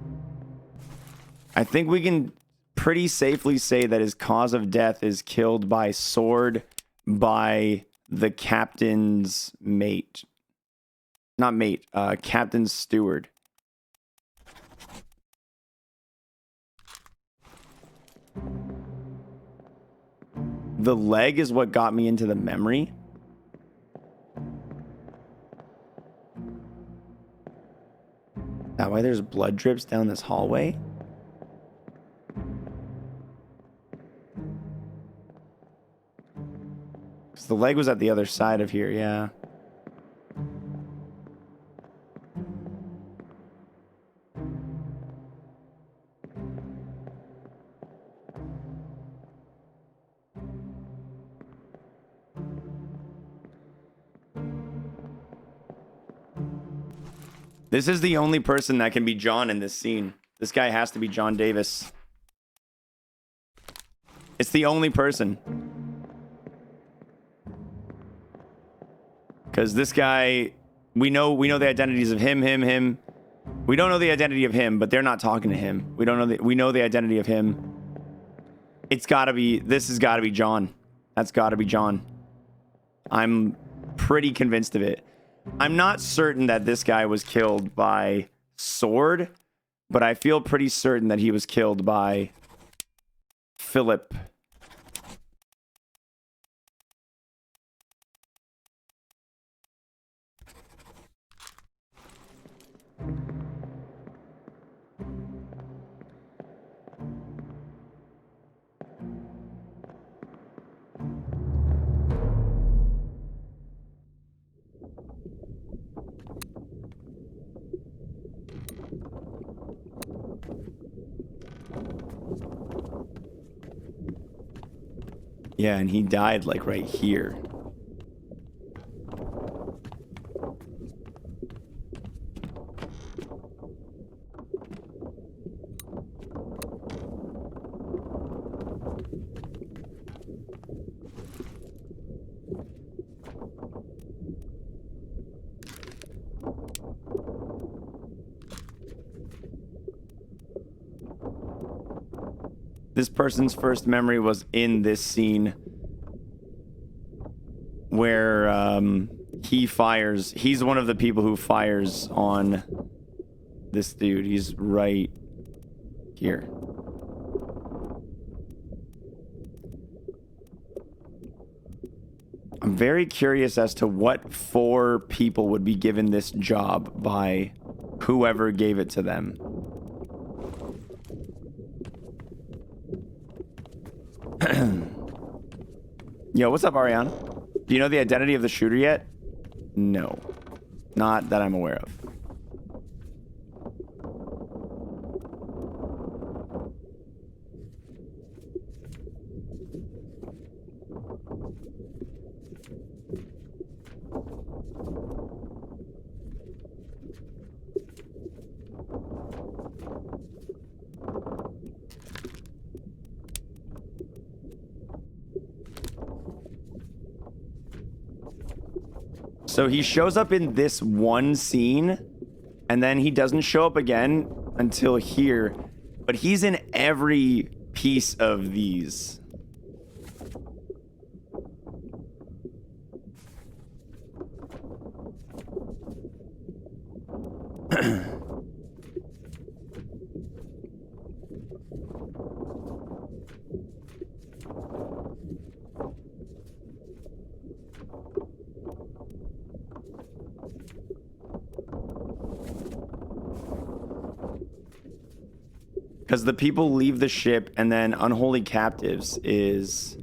Speaker 2: I think we can pretty safely say that his cause of death is killed by sword by the captain's mate. Not mate, captain's steward. The leg is what got me into the memory. That why there's blood drips down this hallway? Because the leg was at the other side of here, yeah. This is the only person that can be John in this scene. This guy has to be John Davis. It's the only person. Because this guy, we know the identities of him. We don't know the identity of him, but they're not talking to him. We know the identity of him. This has gotta be John. That's gotta be John. I'm pretty convinced of it. I'm not certain that this guy was killed by sword, but I feel pretty certain that he was killed by Philip. Yeah, and he died like right here. This person's first memory was in this scene where he fires. He's one of the people who fires on this dude. He's right here. I'm very curious as to what 4 people would be given this job by whoever gave it to them. Yo, what's up, Ariana? Do you know the identity of the shooter yet? No. Not that I'm aware of. So he shows up in this one scene, and then he doesn't show up again until here. But he's in every piece of these. Because the people leave the ship and then unholy captives is...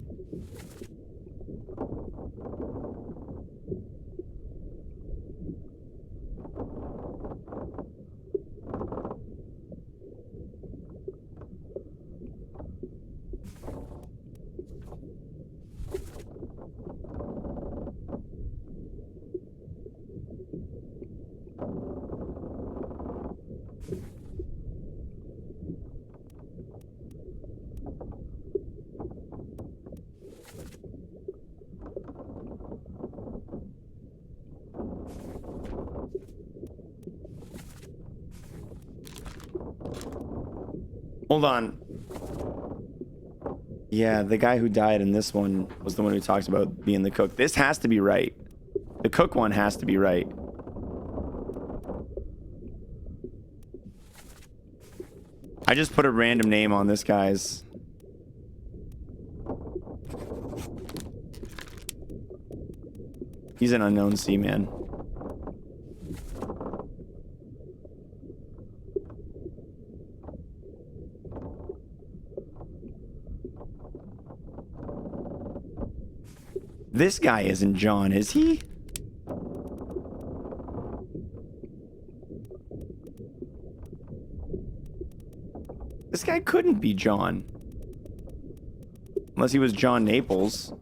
Speaker 2: Hold on. Yeah, the guy who died in this one was the one who talks about being the cook. This has to be right. The cook one has to be right. I just put a random name on this guy's. He's an unknown seaman. This guy isn't John, is he? This guy couldn't be John. Unless he was John Naples.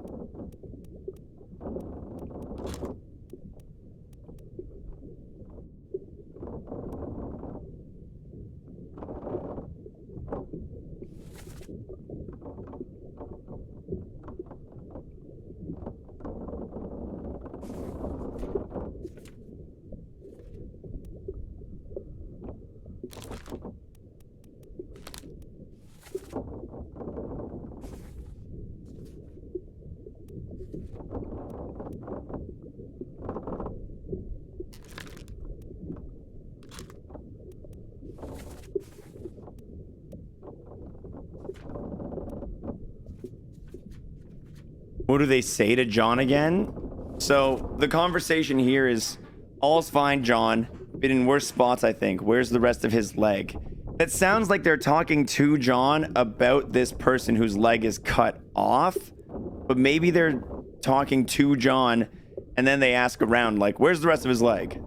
Speaker 2: What do they say to John again? So the conversation here is, all's fine, John. Been in worse spots, I think. Where's the rest of his leg? That sounds like they're talking to John about this person whose leg is cut off. But maybe they're talking to John and then they ask around, like, where's the rest of his leg?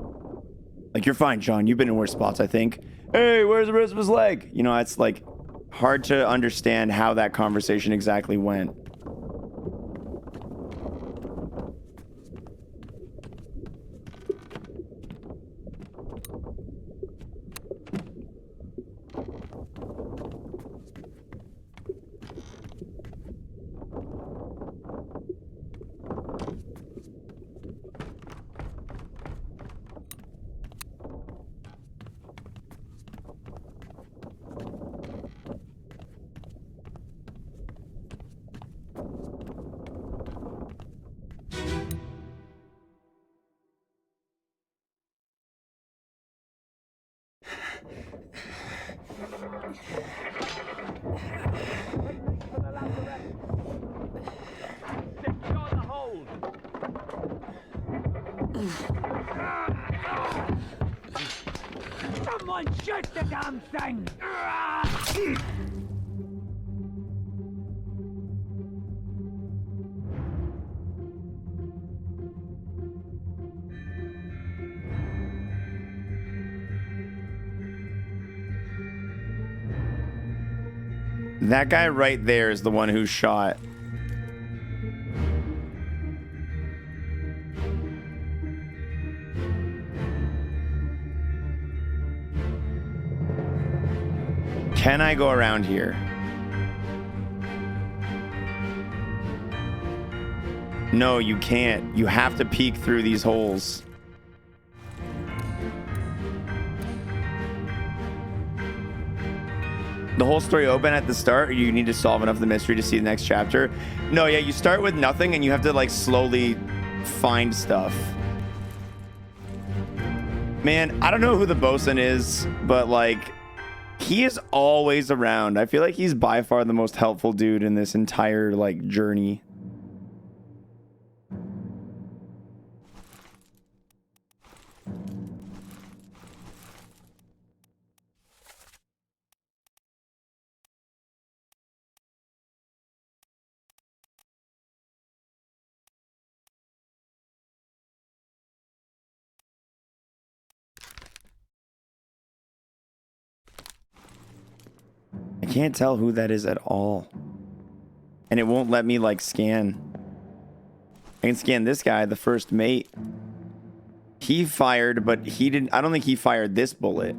Speaker 2: Like, you're fine, John. You've been in worse spots, I think. Hey, where's the rest of his leg? You know, it's like hard to understand how that conversation exactly went.
Speaker 14: Someone shoot the damn thing!
Speaker 2: That guy right there is the one who shot. Can I go around here? No, you can't. You have to peek through these holes. The whole story open at the start, or you need to solve enough of the mystery to see the next chapter? No, yeah, you start with nothing and you have to like slowly find stuff. Man, I don't know who the bosun is, but like He is always around. I feel like he's by far the most helpful dude in this entire, like, journey. I can't tell who that is at all. And it won't let me, like, scan. I can scan this guy, the first mate. He fired, but he didn't... I don't think he fired this bullet.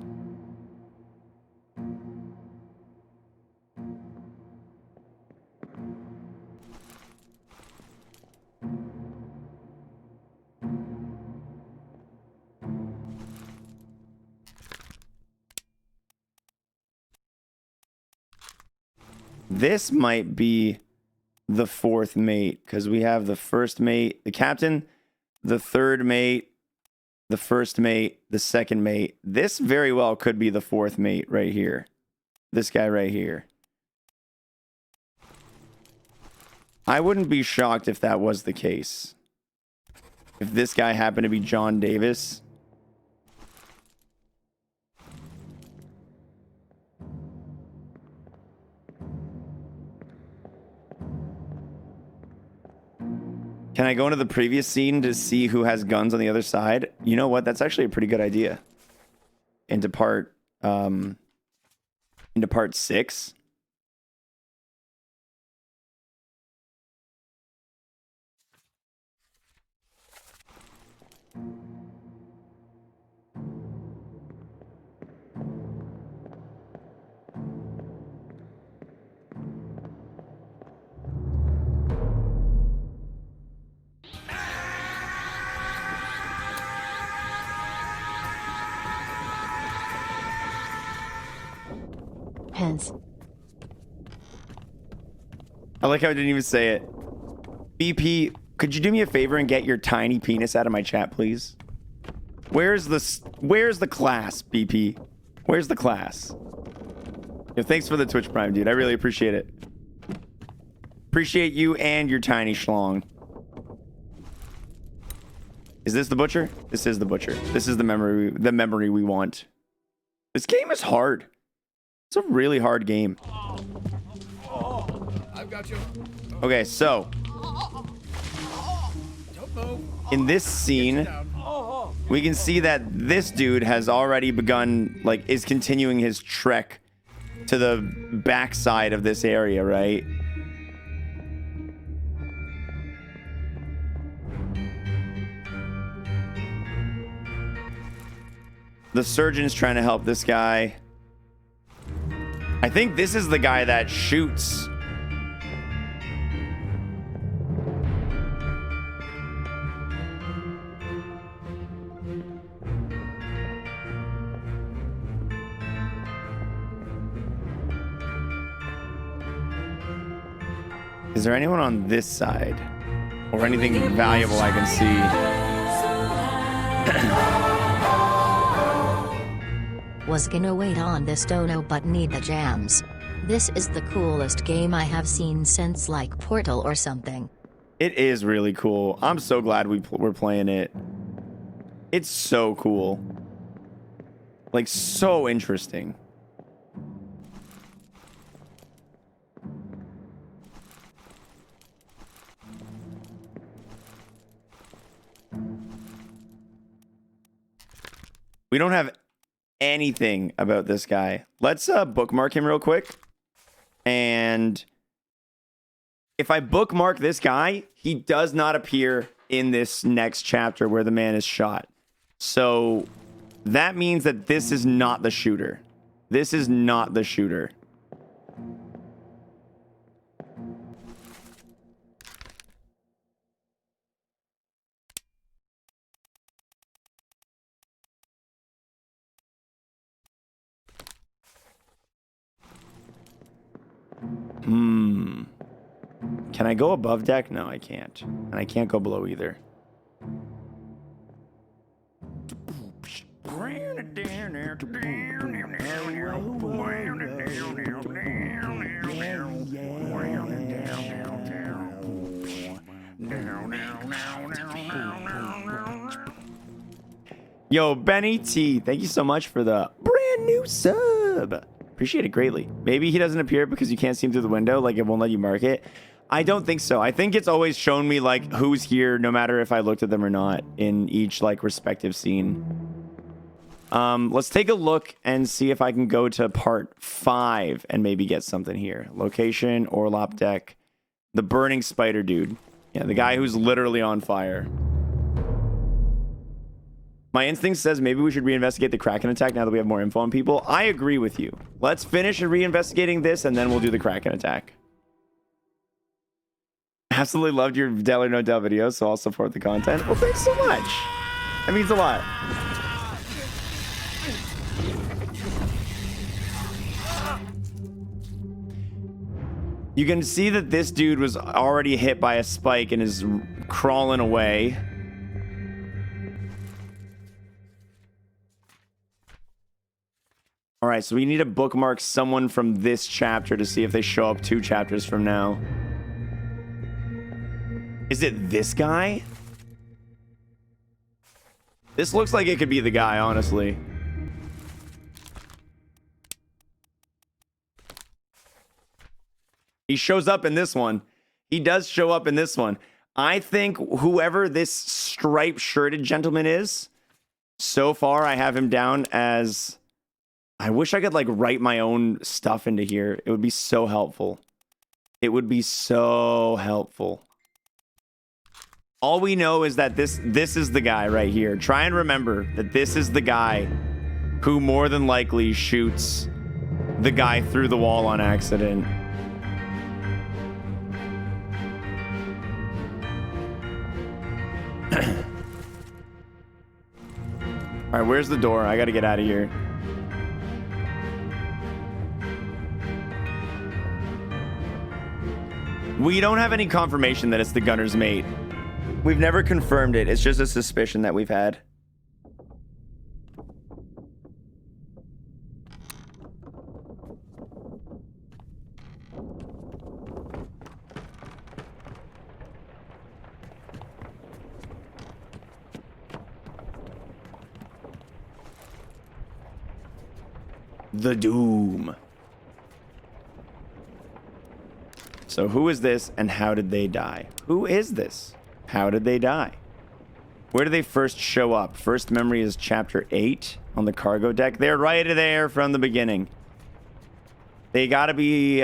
Speaker 2: This might be the fourth mate, because we have the first mate, the captain, the third mate, the first mate, the second mate. This very well could be the fourth mate right here. This guy right here. I wouldn't be shocked if that was the case. If this guy happened to be John Davis. Can I go into the previous scene to see who has guns on the other side? You know what? That's actually a pretty good idea. Into part 6.
Speaker 9: Hence.
Speaker 2: I like how I didn't even say it. BP, could you do me a favor and get your tiny penis out of my chat, please? Where's the class, BP? Where's the class? Yo, thanks for the Twitch Prime, dude. I really appreciate it. Appreciate you and your tiny schlong. Is this the butcher? This is the butcher. This is the memory we want. This game is hard. It's a really hard game.
Speaker 8: I've got you.
Speaker 2: Okay, so in this scene, we can see that this dude has already begun, like, is continuing his trek to the backside of this area, right? The surgeon's trying to help this guy. I think this is the guy that shoots. Is there anyone on this side? Or anything valuable I can see?
Speaker 5: Was gonna wait on this dono but need the jams. This is the coolest game I have seen since like Portal or something.
Speaker 2: It is really cool. I'm so glad we're playing it. It's so cool. Like, so interesting. We don't have anything about this guy. Let's bookmark him real quick. And if I bookmark this guy, he does not appear in this next chapter where the man is shot. So that means that this is not the shooter. This is not the shooter. Can I go above deck? No, I can't. And I can't go below either. Yo, Benny T, thank you so much for the brand new sub. Appreciate it greatly. Maybe he doesn't appear because you can't see him through the window, like it won't let you mark it. I don't think so. I think it's always shown me like who's here, no matter if I looked at them or not in each like respective scene. Let's take a look and see if I can go to part 5 and maybe get something here. Location, Orlop deck, the burning spider dude. Yeah, the guy who's literally on fire. My instinct says maybe we should reinvestigate the Kraken attack now that we have more info on people. I agree with you. Let's finish reinvestigating this and then we'll do the Kraken attack. Absolutely loved your Del or No Del videos, so I'll support the content. Well, thanks so much. That means a lot. You can see that this dude was already hit by a spike and is crawling away. All right, so we need to bookmark someone from this chapter to see if they show up 2 chapters from now. Is it this guy? This looks like it could be the guy, honestly. He shows up in this one. He does show up in this one. I think whoever this striped shirted gentleman is, so far I have him down as... I wish I could like write my own stuff into here. It would be so helpful. It would be so helpful. All we know is that this is the guy right here. Try and remember that this is the guy who more than likely shoots the guy through the wall on accident. All right, where's the door? I gotta get out of here. We don't have any confirmation that it's the gunner's mate. We've never confirmed it. It's just a suspicion that we've had. The Doom. So who is this and how did they die? Who is this? How did they die? Where do they first show up? First memory is chapter 8 on the cargo deck. They're right there from the beginning. They gotta be,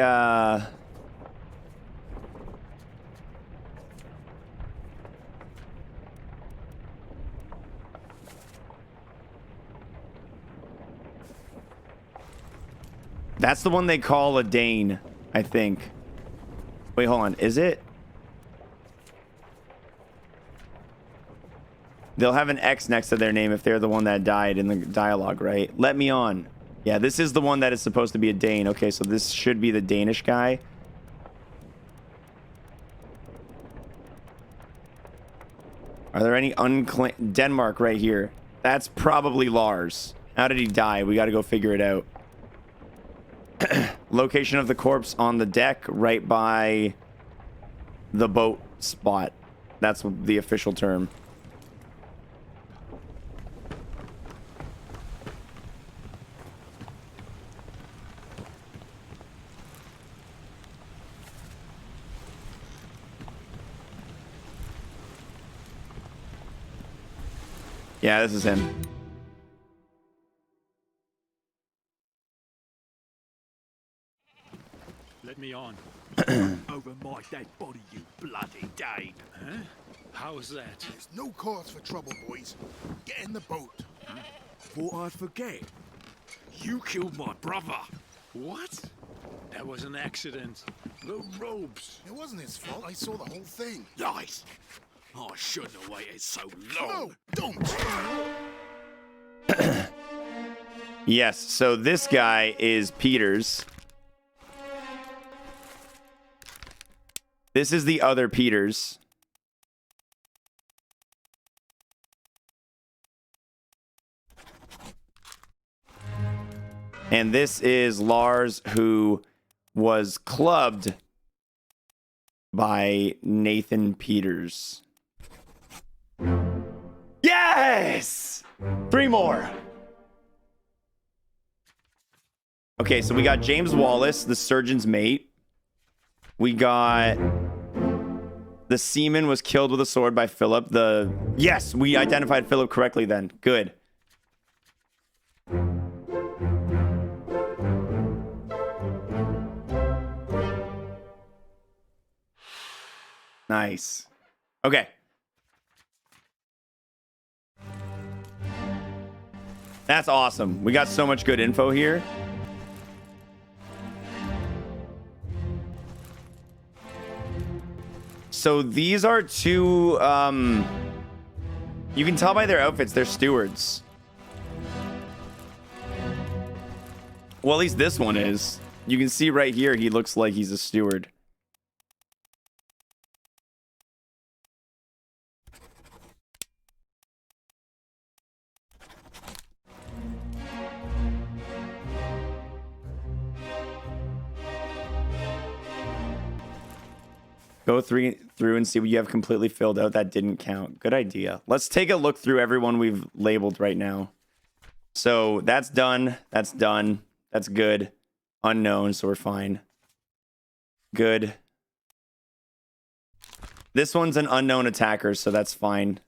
Speaker 2: that's the one they call a Dane, I think. Wait, hold on. Is it? They'll have an X next to their name if they're the one that died in the dialogue, right? Let me on. Yeah, this is the one that is supposed to be a Dane. Okay, so this should be the Danish guy. Are there any unclaimed... Denmark right here. That's probably Lars. How did he die? We got to go figure it out. Location of the corpse on the deck right by the boat spot. That's the official term. Yeah, this is him.
Speaker 12: Let me on.
Speaker 13: Over my dead body, you bloody Dane.
Speaker 12: Huh? How is that?
Speaker 21: There's no cause for trouble, boys. Get in the boat.
Speaker 13: Thought I'd forget. You killed my brother.
Speaker 12: What? That was an accident. The robes.
Speaker 21: It wasn't his fault. I saw the whole thing.
Speaker 13: Lies. I shouldn't have waited so long.
Speaker 21: No, don't.
Speaker 2: Yes, so this guy is Peters. This is the other Peters. And this is Lars, who was clubbed by Nathan Peters. Yeah! Yes! 3 more. Okay, so we got James Wallace, the surgeon's mate. We got... The seaman was killed with a sword by Philip. Yes, we identified Philip correctly then. Good. Nice. Okay. That's awesome. We got so much good info here. So these are 2, you can tell by their outfits, they're stewards. Well, at least this one is. You can see right here, he looks like he's a steward. Go through and see what you have completely filled out. That didn't count. Good idea. Let's take a look through everyone we've labeled right now. So that's done. That's done. That's good. Unknown, so we're fine. Good. This one's an unknown attacker, so that's fine.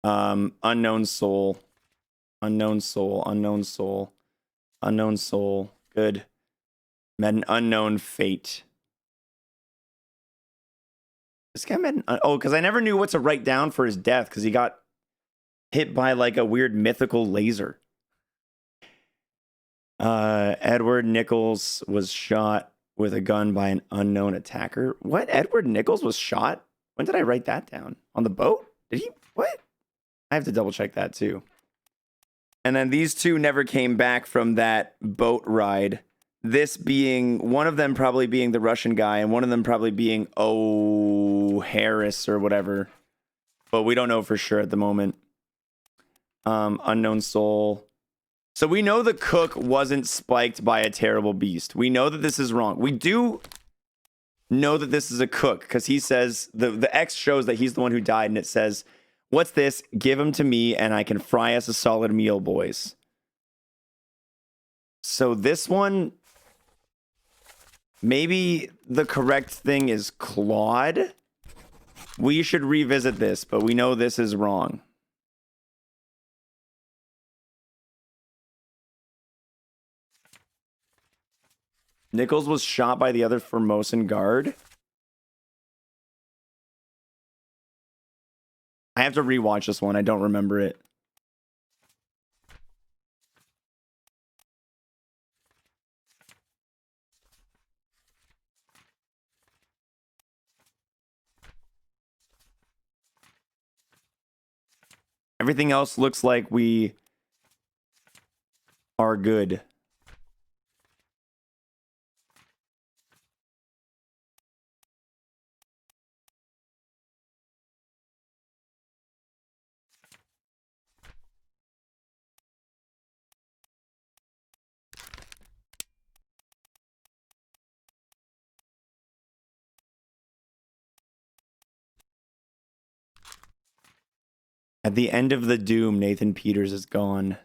Speaker 2: Unknown soul. Unknown soul. Unknown soul. Unknown soul. Good. Met an unknown fate. This guy met oh, because I never knew what to write down for his death because he got hit by like a weird mythical laser. Edward Nichols was shot with a gun by an unknown attacker. What? Edward Nichols was shot? When did I write that down? On the boat? Did he? What? I have to double check that too. And then these 2 never came back from that boat ride. This being, one of them probably being the Russian guy, and one of them probably being Harris or whatever. But we don't know for sure at the moment. Unknown soul. So we know the cook wasn't spiked by a terrible beast. We know that this is wrong. We do know that this is a cook, because he says, the X shows that he's the one who died, and it says, "What's this? Give him to me, and I can fry us a solid meal, boys." So this one... Maybe the correct thing is Claude. We should revisit this, but we know this is wrong. Nichols was shot by the other Formosan guard. I have to rewatch this one. I don't remember it. Everything else looks like we are good. At the end of the doom, Nathan Peters is gone.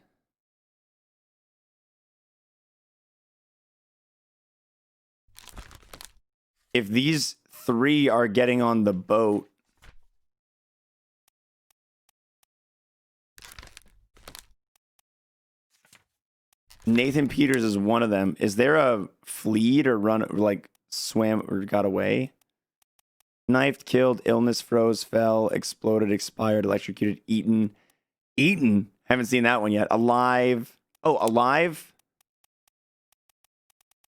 Speaker 2: If these 3 are getting on the boat, Nathan Peters is one of them. Is there a fleed or run, like swam or got away? Knifed, killed, illness, froze, fell, exploded, expired, electrocuted, eaten. Eaten? Haven't seen that one yet. Alive. Oh, alive?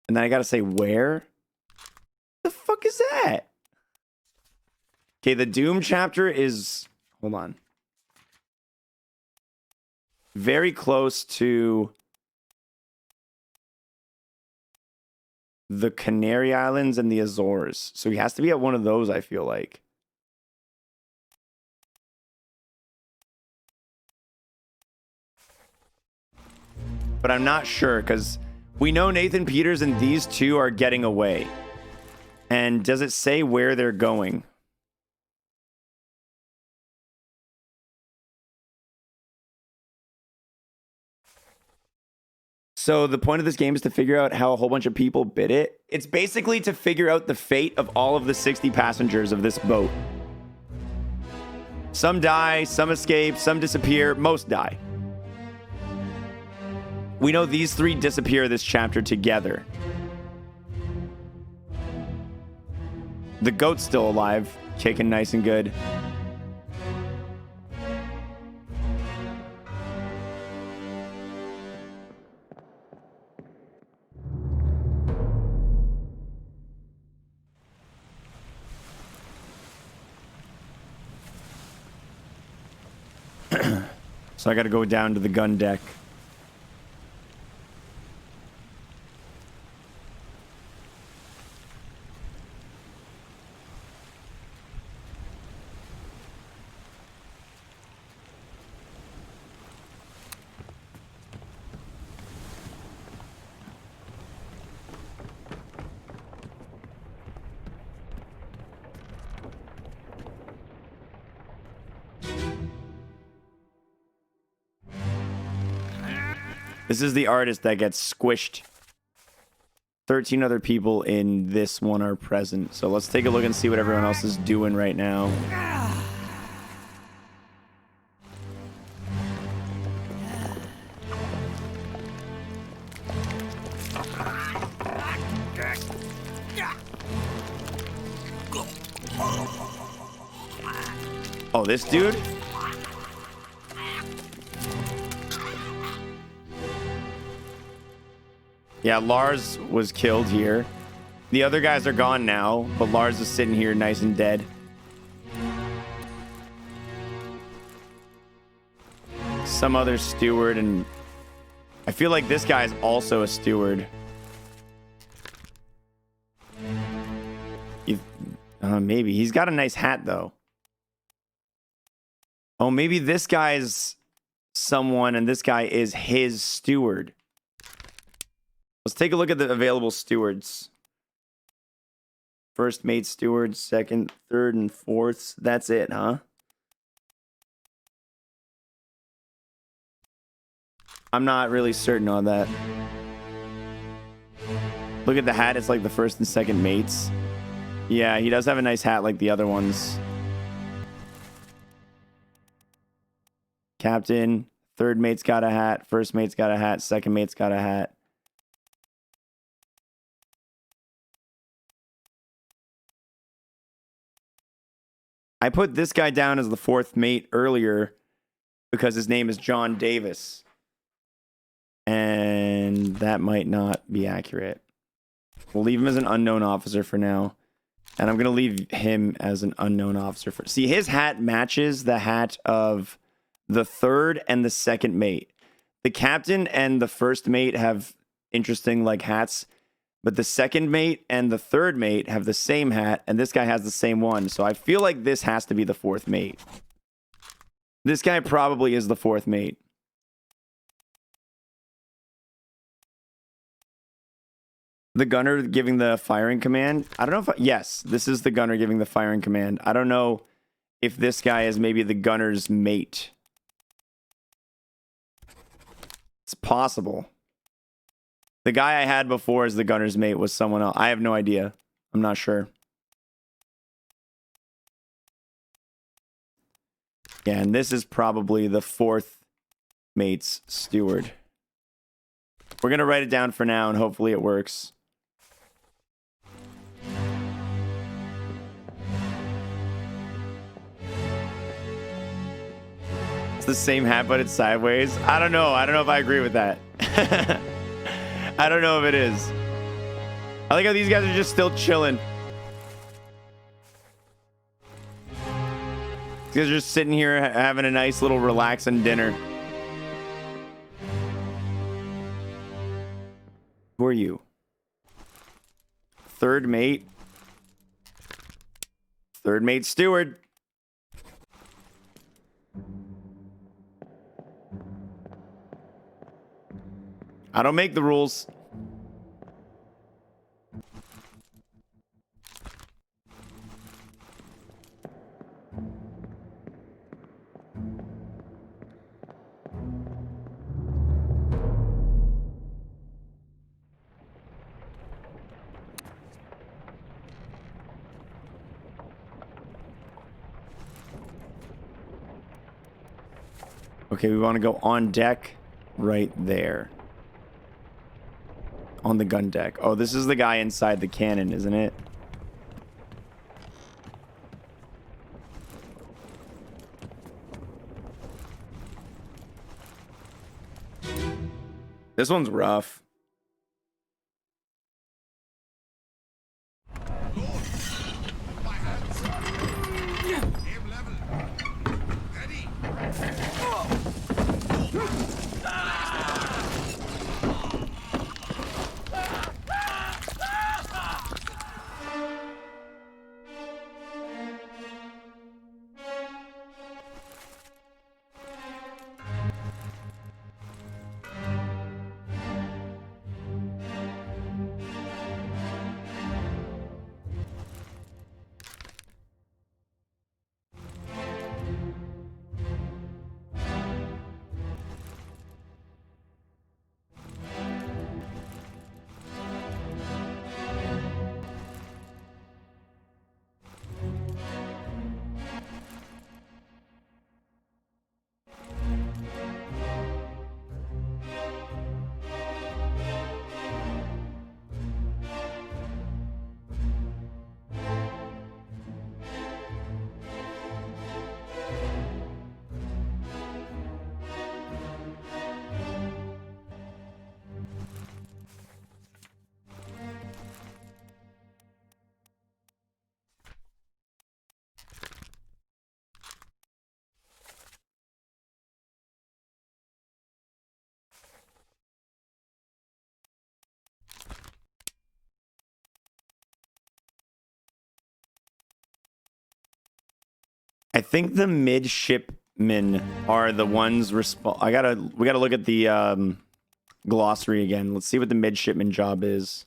Speaker 2: And then I gotta say where? The fuck is that? Okay, the Doom chapter is... Hold on. Very close to... the Canary Islands and the Azores. So he has to be at one of those, I feel like. But I'm not sure, because we know Nathan Peters and these 2 are getting away. And does it say where they're going? So the point of this game is to figure out how a whole bunch of people bid it. It's basically to figure out the fate of all of the 60 passengers of this boat. Some die, some escape, some disappear, most die. We know these 3 disappear this chapter together. The goat's still alive, kicking nice and good. So I gotta go down to the gun deck. This is the artist that gets squished. 13 other people in this one are present. So let's take a look and see what everyone else is doing right now. Oh, this dude? Yeah, Lars was killed here. The other guys are gone now, but Lars is sitting here nice and dead. Some other steward, and I feel like this guy's also a steward. Maybe. He's got a nice hat, though. Oh, maybe this guy's someone, and this guy is his steward. Let's take a look at the available stewards. First mate stewards, second, third, and fourths. That's it, huh? I'm not really certain on that. Look at the hat. It's like the first and second mates. Yeah, he does have a nice hat like the other ones. Captain, third mate's got a hat, first mate's got a hat, second mate's got a hat. I put this guy down as the fourth mate earlier because his name is John Davis. And that might not be accurate. We'll leave him as an unknown officer for now. And I'm going to leave him as an unknown officer for... See, his hat matches the hat of the third and the second mate. The captain and the first mate have interesting, like, hats. But the second mate and the third mate have the same hat, and this guy has the same one. So I feel like this has to be the fourth mate. This guy probably is the fourth mate. The gunner giving the firing command. I don't know if... yes, this is the gunner giving the firing command. I don't know if this guy is maybe the gunner's mate. It's possible. The guy I had before as the gunner's mate was someone else. I have no idea. I'm not sure. Yeah, and this is probably the fourth mate's steward. We're going to write it down for now, and hopefully it works. It's the same hat, but it's sideways. I don't know. I don't know if I agree with that. I don't know if it is. I like how these guys are just still chilling. These guys are just sitting here having a nice little relaxing dinner. Who are you? Third mate. Third mate steward. I don't make the rules. Okay, we want to go on deck right there. On the gun deck. Oh, this is the guy inside the cannon, isn't it? This one's rough. I think the midshipmen are the ones we gotta look at the glossary again. Let's see what the midshipman job is.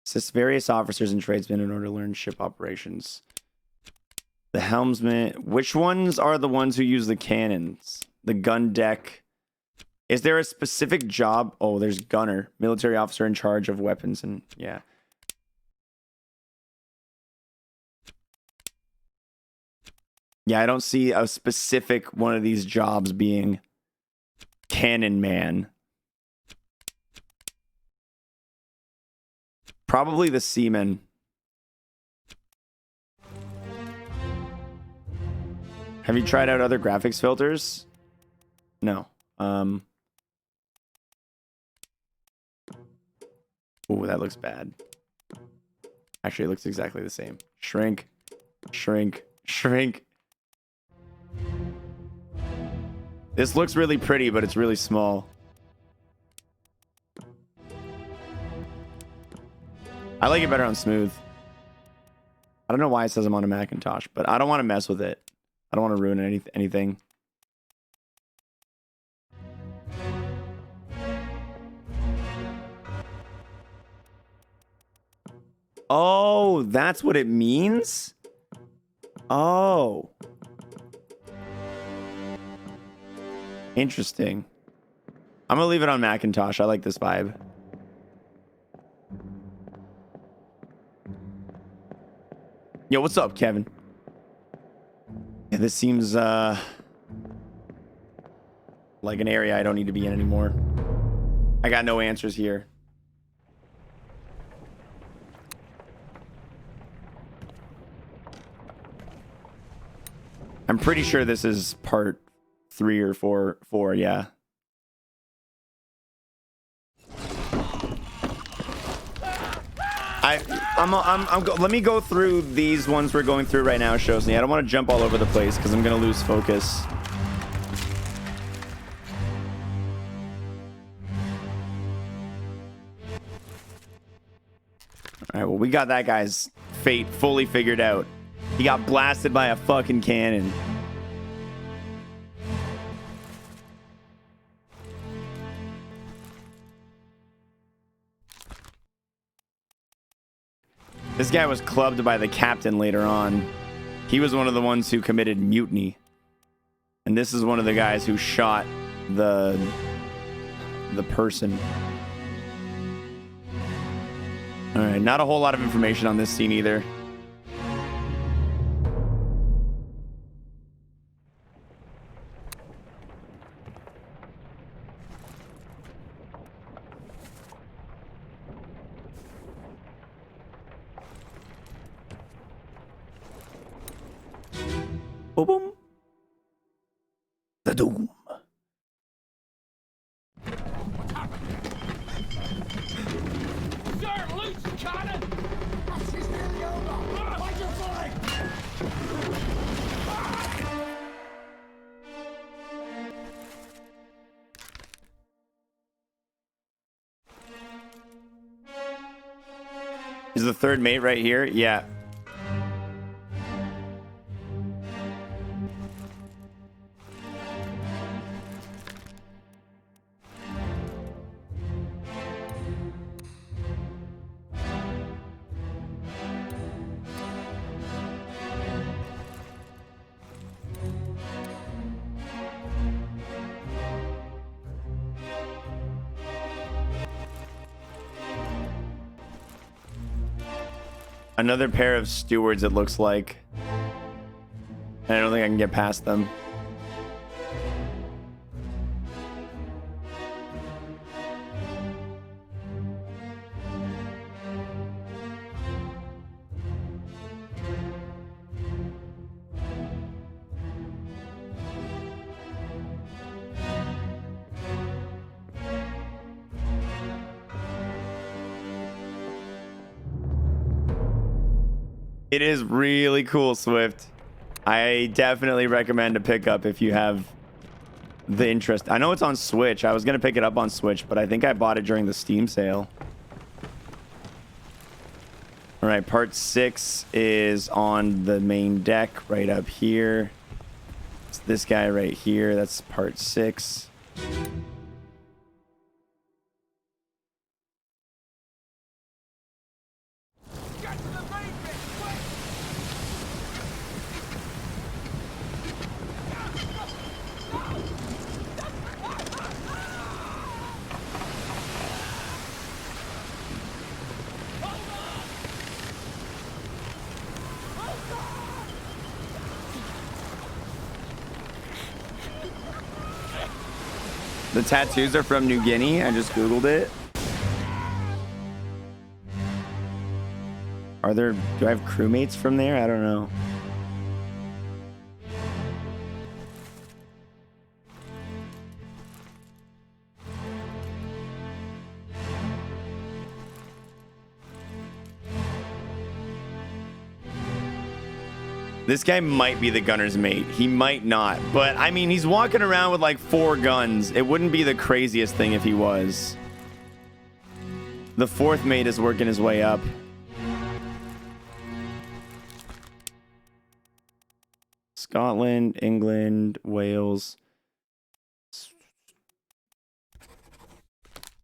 Speaker 2: Assist various officers and tradesmen in order to learn ship operations. The helmsman. Which ones are the ones who use the cannons? The gun deck. Is there a specific job? Oh, there's gunner, military officer in charge of weapons, and yeah. Yeah, I don't see a specific one of these jobs being cannon man. Probably the seaman. Have you tried out other graphics filters? No. Ooh, that looks bad. Actually, it looks exactly the same. Shrink, shrink, shrink. This looks really pretty, but it's really small. I like it better on smooth. I don't know why it says I'm on a Macintosh, but I don't want to mess with it. I don't want to ruin anything. Oh, that's what it means? Oh. Interesting. I'm gonna leave it on Macintosh. I like this vibe. Yo, what's up, Kevin? Yeah, this seems like an area I don't need to be in anymore. I got no answers here. I'm pretty sure this is part 3 or 4, yeah. Let me go through these ones we're going through right now, shows me. I don't want to jump all over the place because I'm gonna lose focus. All right, well, we got that guy's fate fully figured out. He got blasted by a fucking cannon. This guy was clubbed by the captain later on. He was one of the ones who committed mutiny. And this is one of the guys who shot the person. All right, not a whole lot of information on this scene either. Boom, boom. The Doom.
Speaker 14: Sir, loose the cannon!
Speaker 15: She's nearly over! Watch your flank!
Speaker 2: Is the third mate right here? Yeah. Another pair of stewards, it looks like. I don't think I can get past them. It is really cool, Swift. I definitely recommend a pickup if you have the interest. I know it's on Switch. I was going to pick it up on Switch, but I think I bought it during the Steam sale. All right, part 6 is on the main deck right up here. It's this guy right here. That's part 6. The tattoos are from New Guinea. I just Googled it. Are there, do I have crewmates from there? I don't know. This guy might be the gunner's mate. He might not. But, I mean, he's walking around with like 4 guns. It wouldn't be the craziest thing if he was. The 4th mate is working his way up. Scotland, England, Wales. It's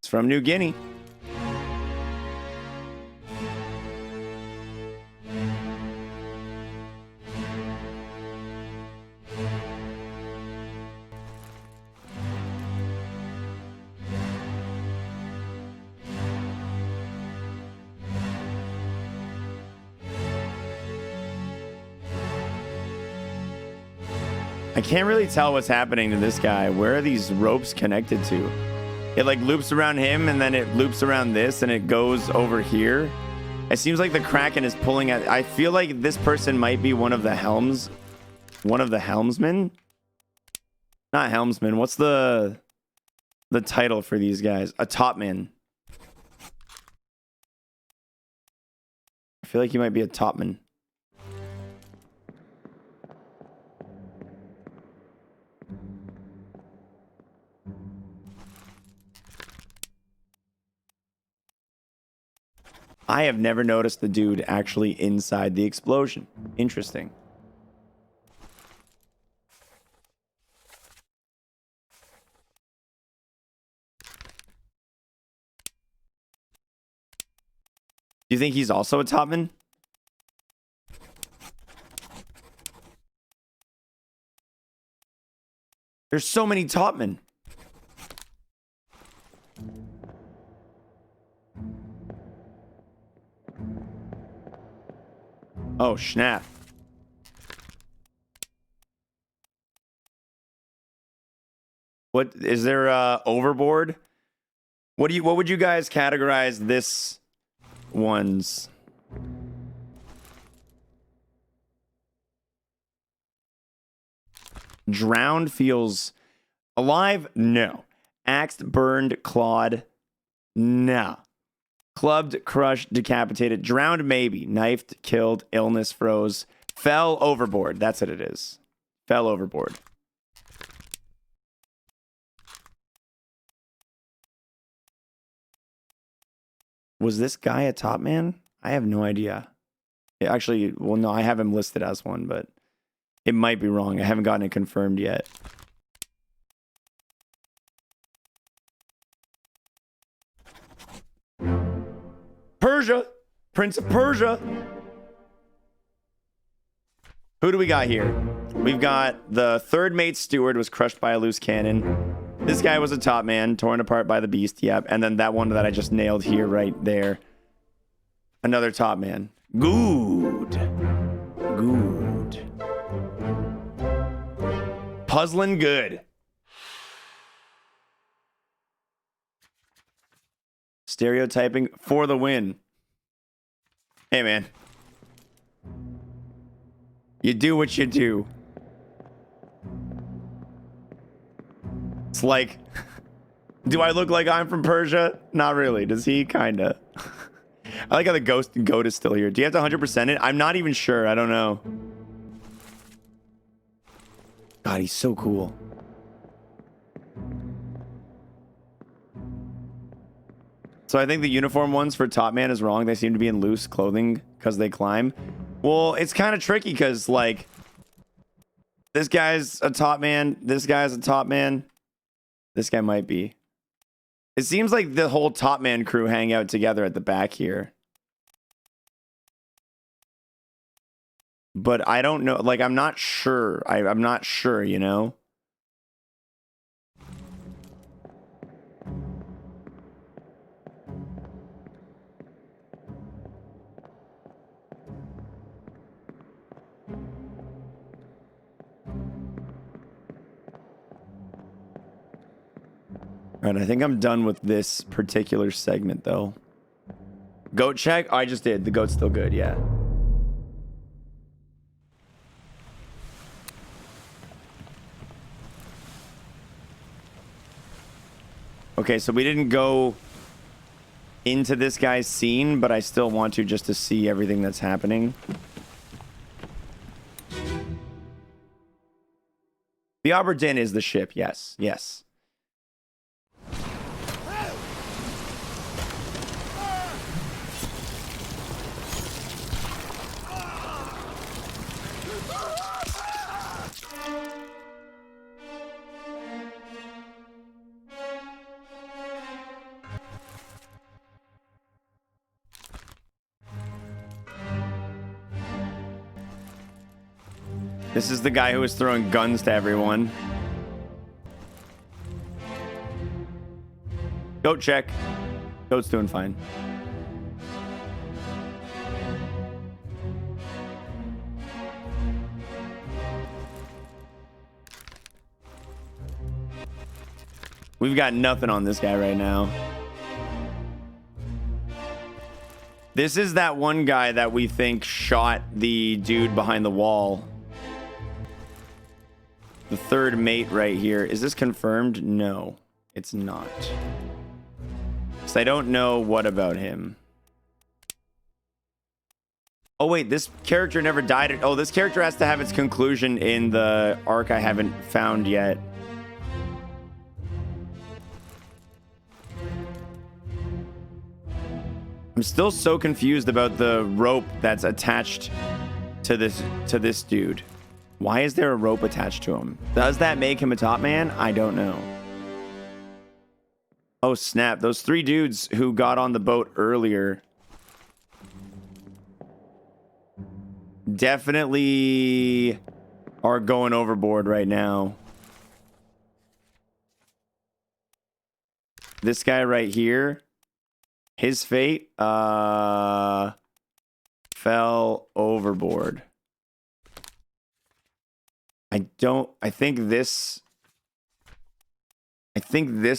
Speaker 2: from New Guinea. I can't really tell what's happening to this guy. Where are these ropes connected to? It like loops around him and then it loops around this and it goes over here. It seems like the Kraken is pulling at... I feel like this person might be one of the helmsmen. Not helmsman. What's the title for these guys? A topman. I feel like he might be a topman. I have never noticed the dude actually inside the explosion. Interesting. Do you think he's also a topman? There's so many topmen. Oh, snap. What is there overboard? What would you guys categorize this one's? Drowned feels alive? No. Axed, burned, clawed? No. Clubbed, crushed, decapitated. Drowned, maybe. Knifed, killed, illness, froze. Fell overboard. That's what it is. Fell overboard. Was this guy a top man? I have no idea. Actually, well, no, I have him listed as one, but it might be wrong. I haven't gotten it confirmed yet. Persia! Prince of Persia! Who do we got here? We've got the third mate steward was crushed by a loose cannon. This guy was a top man, torn apart by the beast. Yep. And then that one that I just nailed here, right there. Another top man. Good. Good. Puzzling good. Stereotyping for the win. Hey, man. You do what you do. It's like, do I look like I'm from Persia? Not really. Does he? Kinda. I like how the goat is still here. Do you have to 100% it? I'm not even sure. I don't know. God, he's so cool. So I think the uniform ones for top man is wrong. They seem to be in loose clothing because they climb. Well, it's kind of tricky because, like, this guy's a top man. This guy's a top man. This guy might be. It seems like the whole top man crew hang out together at the back here. But I don't know. Like, I'm not sure. I'm not sure, you know? All right, I think I'm done with this particular segment, though. Goat check? Oh, I just did. The goat's still good, yeah. Okay, so we didn't go into this guy's scene, but I still want to just to see everything that's happening. The Obra Dinn is the ship, yes, yes. This is the guy who was throwing guns to everyone. Goat check. Goat's doing fine. We've got nothing on this guy right now. This is that one guy that we think shot the dude behind the wall. The third mate right here. Is this confirmed? No, it's not. So I don't know what about him. Oh, wait, this character never died. Oh, this character has to have its conclusion in the arc I haven't found yet. I'm still so confused about the rope that's attached to this dude. Why is there a rope attached to him? Does that make him a top man? I don't know. Oh, snap. Those three dudes who got on the boat earlier definitely are going overboard right now. This guy right here, his fate fell overboard. I think this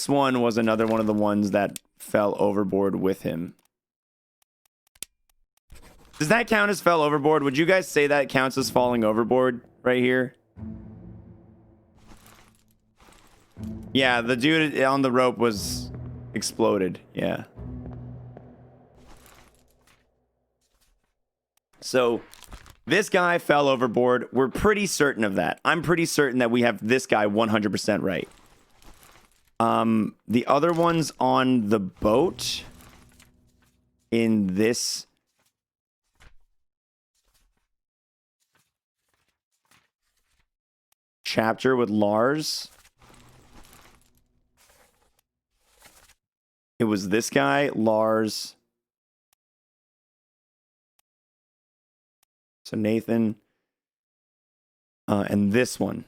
Speaker 2: one was another one of the ones that fell overboard with him. Does that count as fell overboard? Would you guys say that counts as falling overboard right here? Yeah, the dude on the rope was exploded. Yeah. So this guy fell overboard. We're pretty certain of that. I'm pretty certain that we have this guy 100% right. The other ones on the boat in this chapter with Lars, it was this guy, Lars. So Nathan, and this one.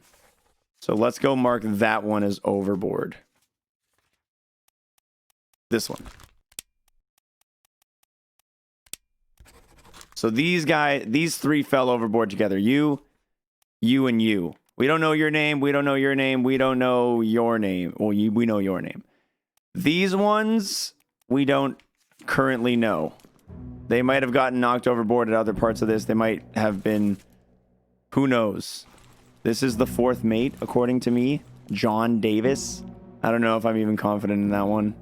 Speaker 2: So let's go mark that one as overboard. This one. So these three fell overboard together. You, and you. We don't know your name. We don't know your name. We don't know your name. Well, we know your name. These ones, we don't currently know. They might have gotten knocked overboard at other parts of this. They might have been... Who knows? This is the fourth mate, according to me. John Davis. I don't know if I'm even confident in that one.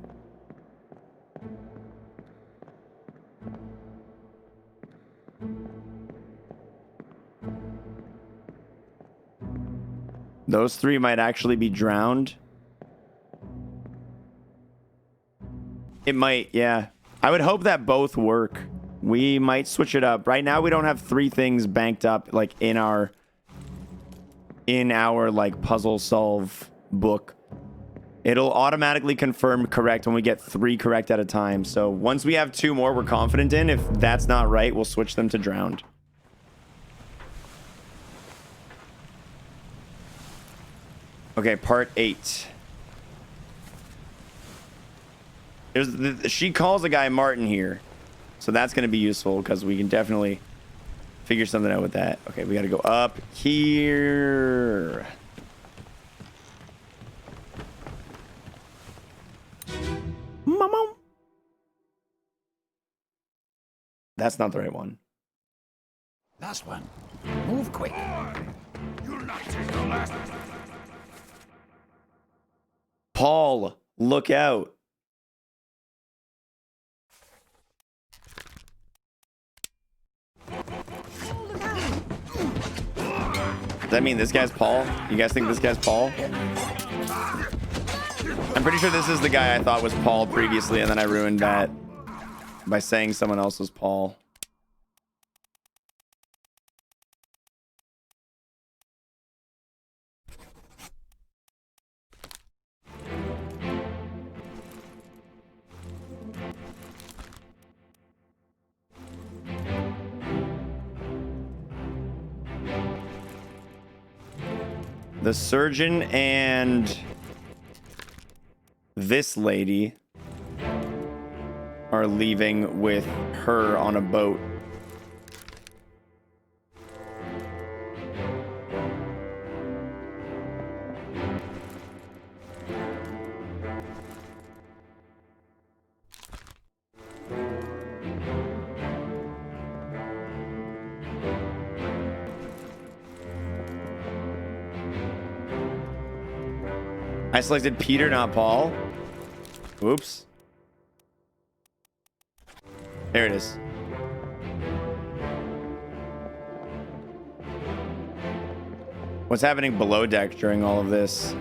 Speaker 2: Those three might actually be drowned. It might, yeah. I would hope that both work. We might switch it up. Right now, we don't have three things banked up, like, in our like, puzzle solve book. It'll automatically confirm correct when we get 3 correct at a time. So once we have 2 more we're confident in, if that's not right, we'll switch them to drowned. Okay, part 8. She calls the guy Martin here. So that's going to be useful because we can definitely figure something out with that. Okay, we got to go up here. Mama. That's not the right one.
Speaker 12: Last one. Move quick.
Speaker 1: You'll not take the last.
Speaker 2: Paul, look out. Does that mean this guy's Paul? You guys think this guy's Paul? I'm pretty sure this is the guy I thought was Paul previously, and then I ruined that by saying someone else was Paul. The surgeon and this lady are leaving with her on a boat. I selected Peter, not Paul. Oops. There it is. What's happening below deck during all of this?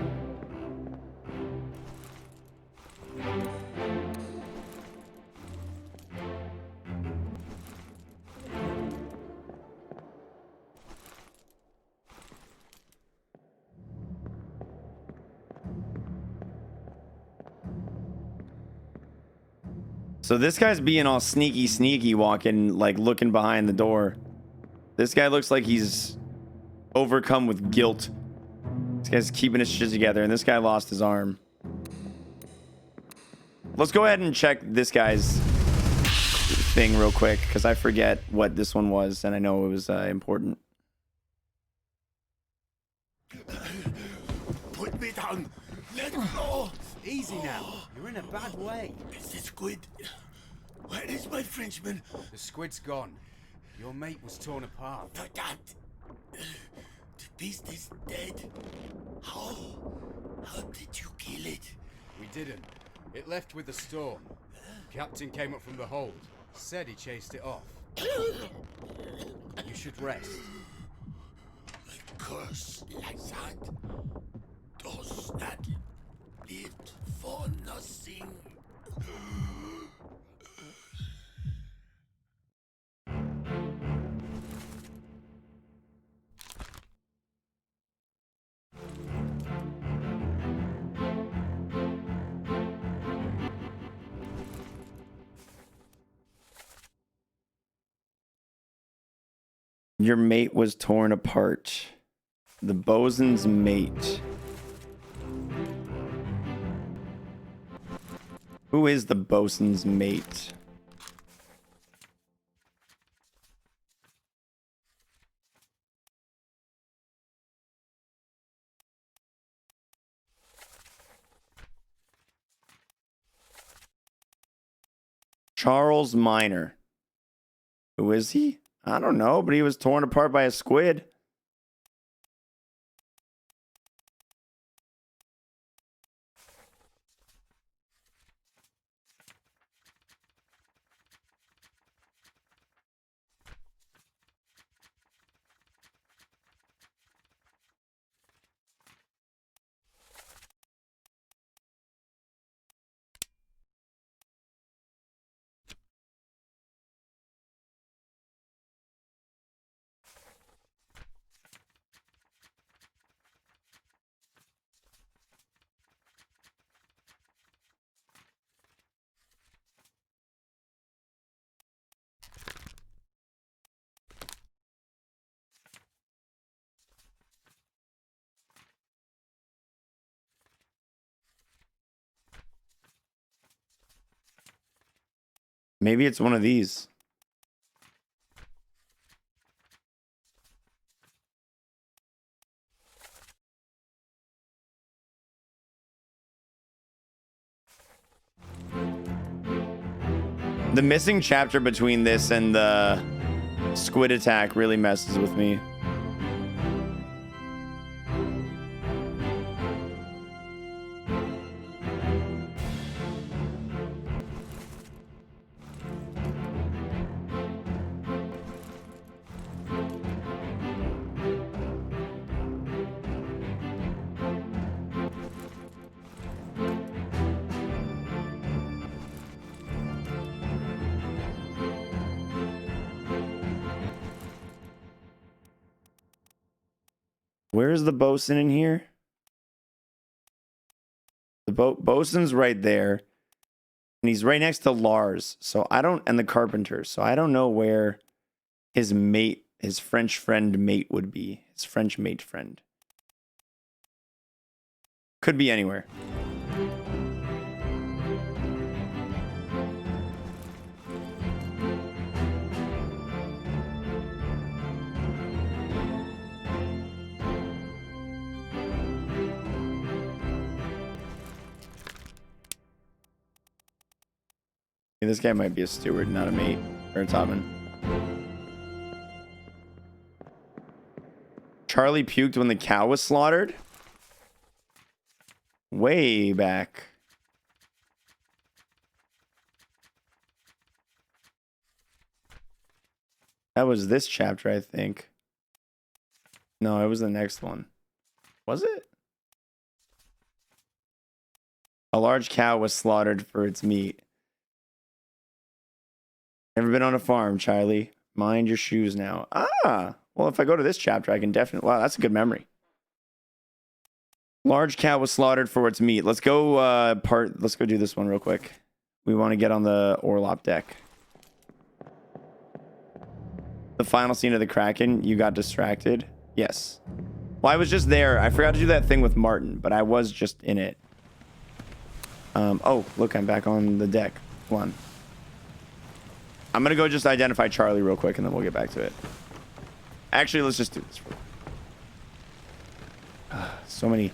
Speaker 2: So this guy's being all sneaky walking, like looking behind the door. This guy looks like he's overcome with guilt. This guy's keeping his shit together, and this guy lost his arm. Let's go ahead and check this guy's thing real quick, because I forget what this one was, and I know it was important.
Speaker 21: Put me down. Let go.
Speaker 8: Easy now. You're in a bad way.
Speaker 21: It's the squid. Where is my Frenchman?
Speaker 8: The squid's gone. Your mate was torn apart.
Speaker 21: The beast is dead. How? How did you kill it?
Speaker 8: We didn't. It left with the storm. Captain came up from the hold. Said he chased it off. You should rest.
Speaker 21: A curse like that does not live for nothing.
Speaker 2: Your mate was torn apart. The bosun's mate. Who is the bosun's mate? Charles Minor. Who is he? I don't know, but he was torn apart by a squid. Maybe it's one of these. The missing chapter between this and the squid attack really messes with me. Where's the bosun in here? The bosun's right there. And he's right next to Lars. So I don't, and the carpenter. So I don't know where his mate, his French friend mate would be. His French mate friend. Could be anywhere. This guy might be a steward, not a mate or a topman. Charlie puked when the cow was slaughtered? Way back. That was this chapter, I think. No, it was the next one. Was it? A large cow was slaughtered for its meat. Never been on a farm, Charlie. Mind your shoes now. Ah! Well, if I go to this chapter, I can definitely... Wow, that's a good memory. Large cow was slaughtered for its meat. Let's go let's go do this one real quick. We want to get on the Orlop deck. The final scene of the Kraken. You got distracted. Yes. Well, I was just there. I forgot to do that thing with Martin, but I was just in it. Oh, look, I'm back on the deck. Hold on. I'm going to go just identify Charlie real quick, and then we'll get back to it. Actually, let's just do this. So many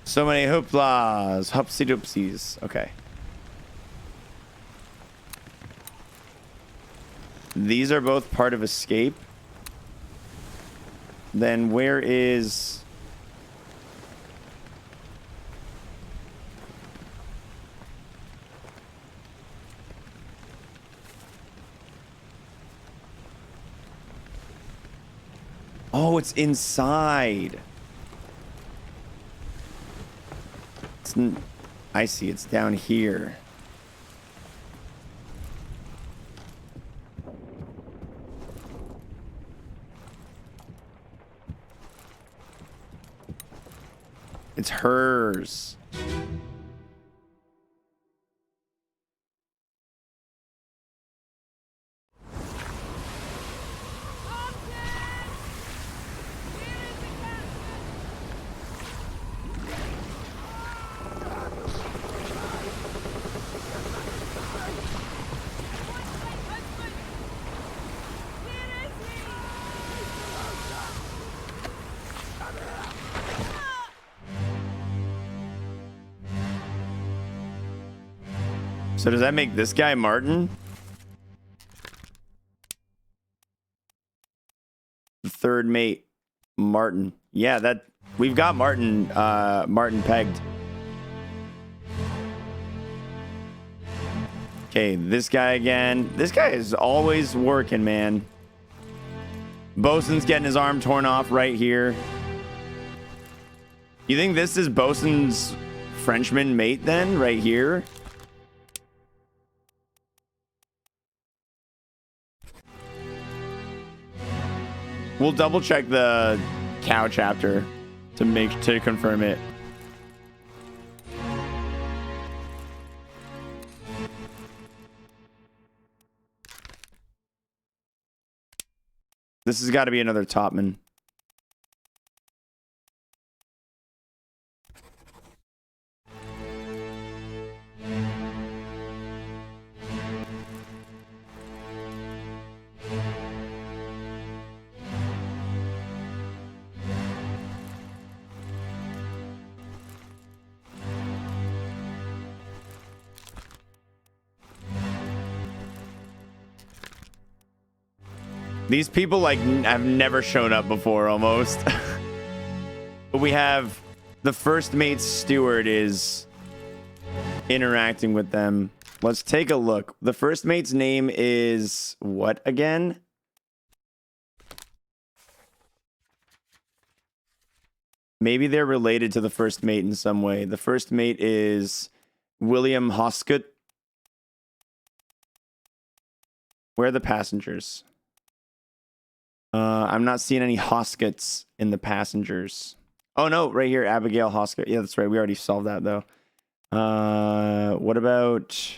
Speaker 2: hooplas. Hupsy doopsies. Okay. These are both part of escape. then where is... Oh, it's inside. I see, it's down here. It's hers. So does that make this guy Martin? The third mate, Martin. Yeah, that we've got Martin Martin pegged. Okay, this guy again. This guy is always working, man. Bosun's getting his arm torn off right here. You think this is Bosun's Frenchman mate then, right here? We'll double check the cow chapter to confirm it. This has got to be another topman. These people, like, have never shown up before, almost. But we have the first mate's steward is interacting with them. Let's take a look. The first mate's name is what again? Maybe they're related to the first mate in some way. The first mate is William Hoskett. Where are the passengers? I'm not seeing any Hosketts in the passengers. Oh, no, right here, Abigail Hoskett. Yeah, that's right. We already solved that, though. What about...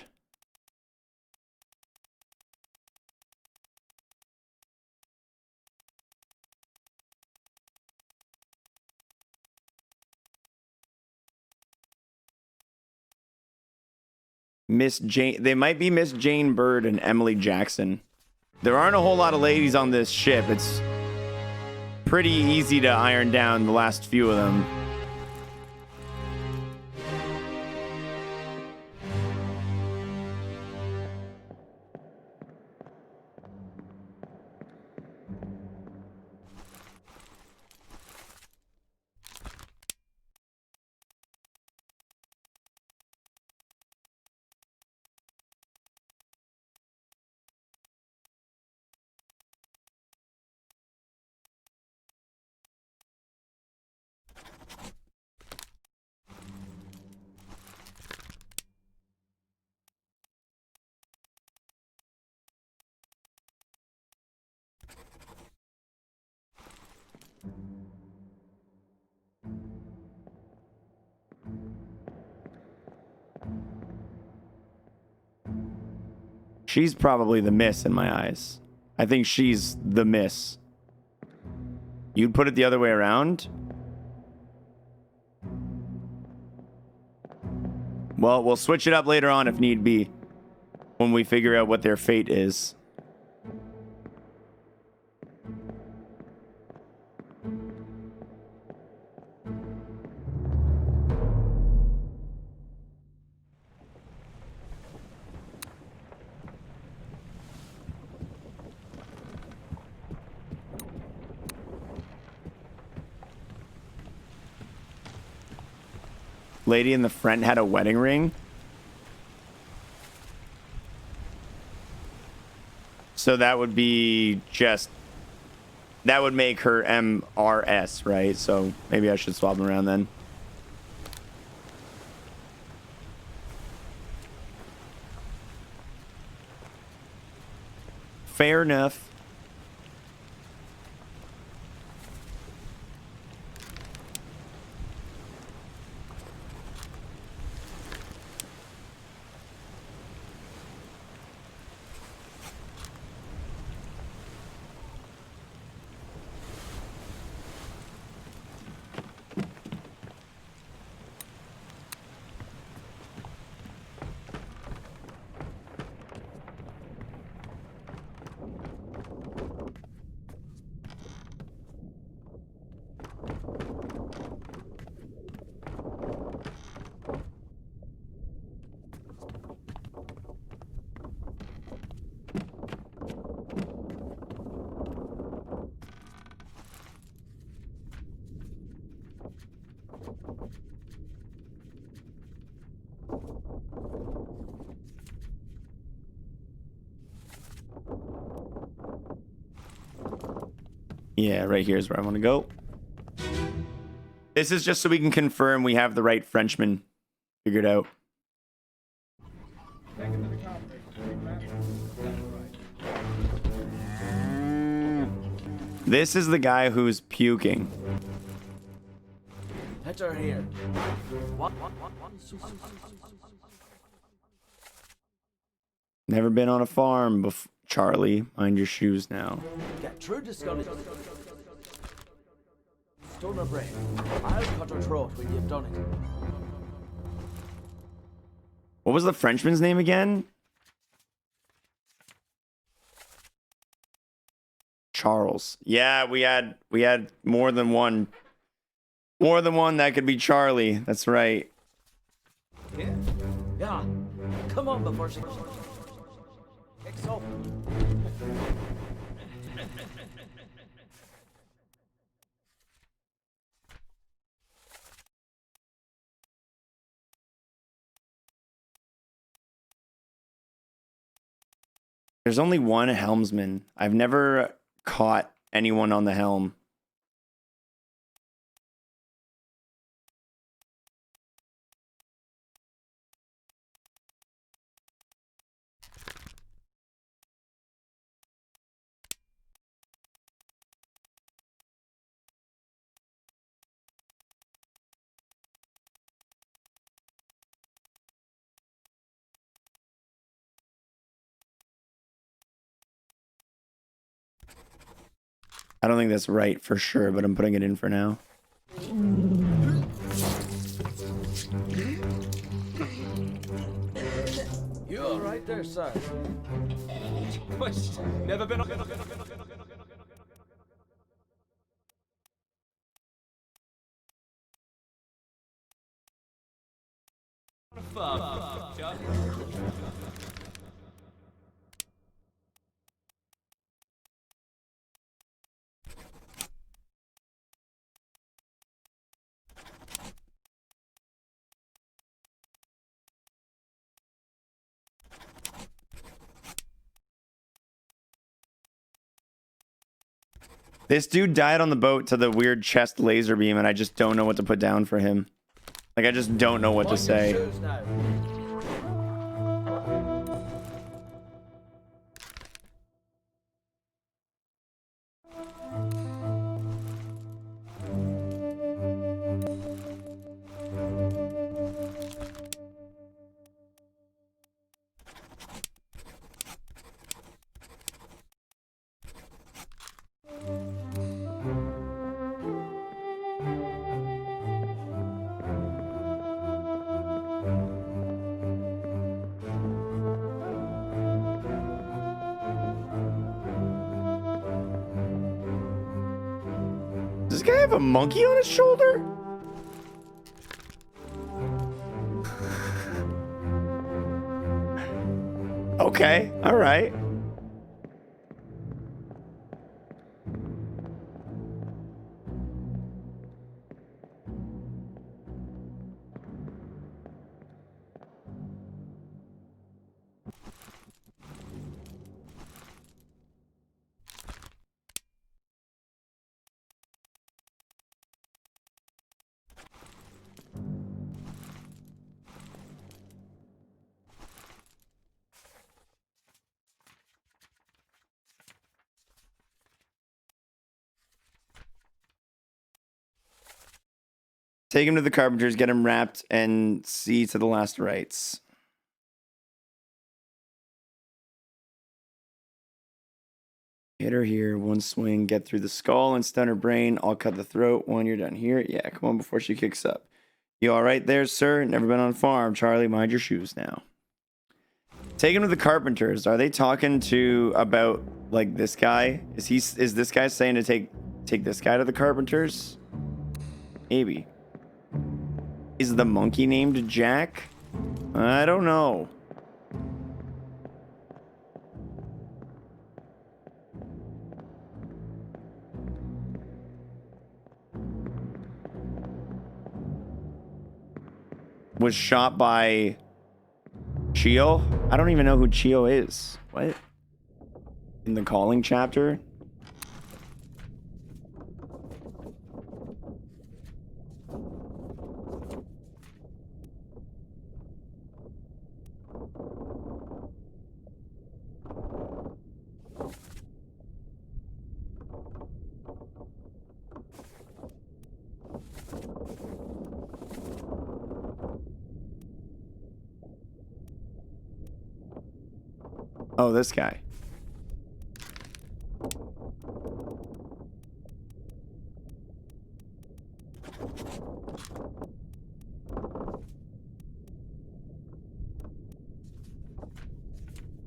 Speaker 2: Miss Jane... They might be Miss Jane Bird and Emily Jackson. There aren't a whole lot of ladies on this ship. It's pretty easy to iron down the last few of them. She's probably the miss in my eyes. I think she's the miss. You'd put it the other way around? Well, we'll switch it up later on if need be, when we figure out what their fate is. lady in the front had a wedding ring. So that would be just... That would make her MRS, right? So maybe I should swap them around then. Fair enough. Yeah, right here is where I want to go. This is just so we can confirm we have the right Frenchman figured out. This is the guy who's puking.
Speaker 11: Let her here.
Speaker 2: Never been on a farm before. Charlie, mind your shoes now.
Speaker 11: Get through the skull. Stone her brain. I'll cut her throat when you've done it.
Speaker 2: What was the Frenchman's name again? Charles. Yeah, we had more than one. More than one that could be Charlie. That's right.
Speaker 11: Yeah. Yeah. Come on before she kicks off.
Speaker 2: There's only one helmsman. I've never caught anyone on the helm. I don't think that's right for sure, but I'm putting it in for now.
Speaker 11: You all right there, sir?
Speaker 14: Never been.
Speaker 2: This dude died on the boat to the weird chest laser beam, and I just don't know what to put down for him. Like, I just don't know what to say. Does this guy have a monkey on his shoulder? Okay, all right. Take him to the carpenters, get him wrapped, and see to the last rites. Hit her here, one swing, get through the skull and stun her brain. I'll cut the throat when you're done here. Yeah, come on before she kicks up. You all right there, sir? Never been on a farm. Charlie, mind your shoes now. Take him to the carpenters. Are they talking about like this guy? Is this guy saying to take this guy to the carpenters? Maybe. Is the monkey named Jack? I don't know. Was shot by Chio? I don't even know who Chio is. What? In the calling chapter? Oh, this guy.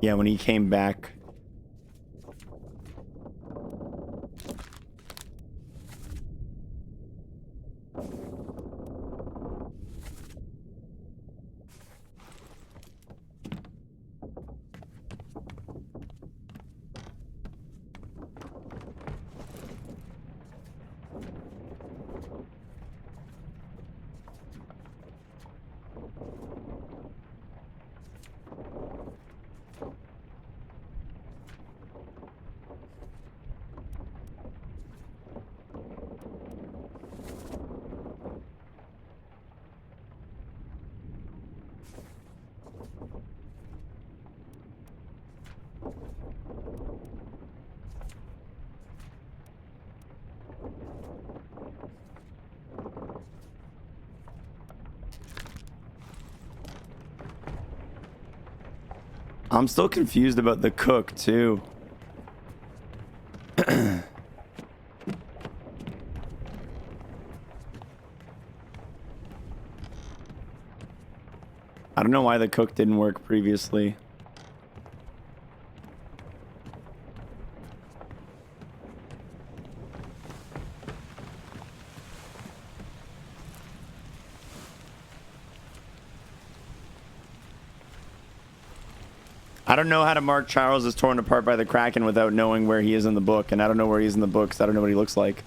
Speaker 2: Yeah, when he came back. I'm still confused about the cook, too. I don't know why the cook didn't work previously. I don't know how to mark Charles as torn apart by the Kraken without knowing where he is in the book, and I don't know where he is in the book because I don't know what he looks like.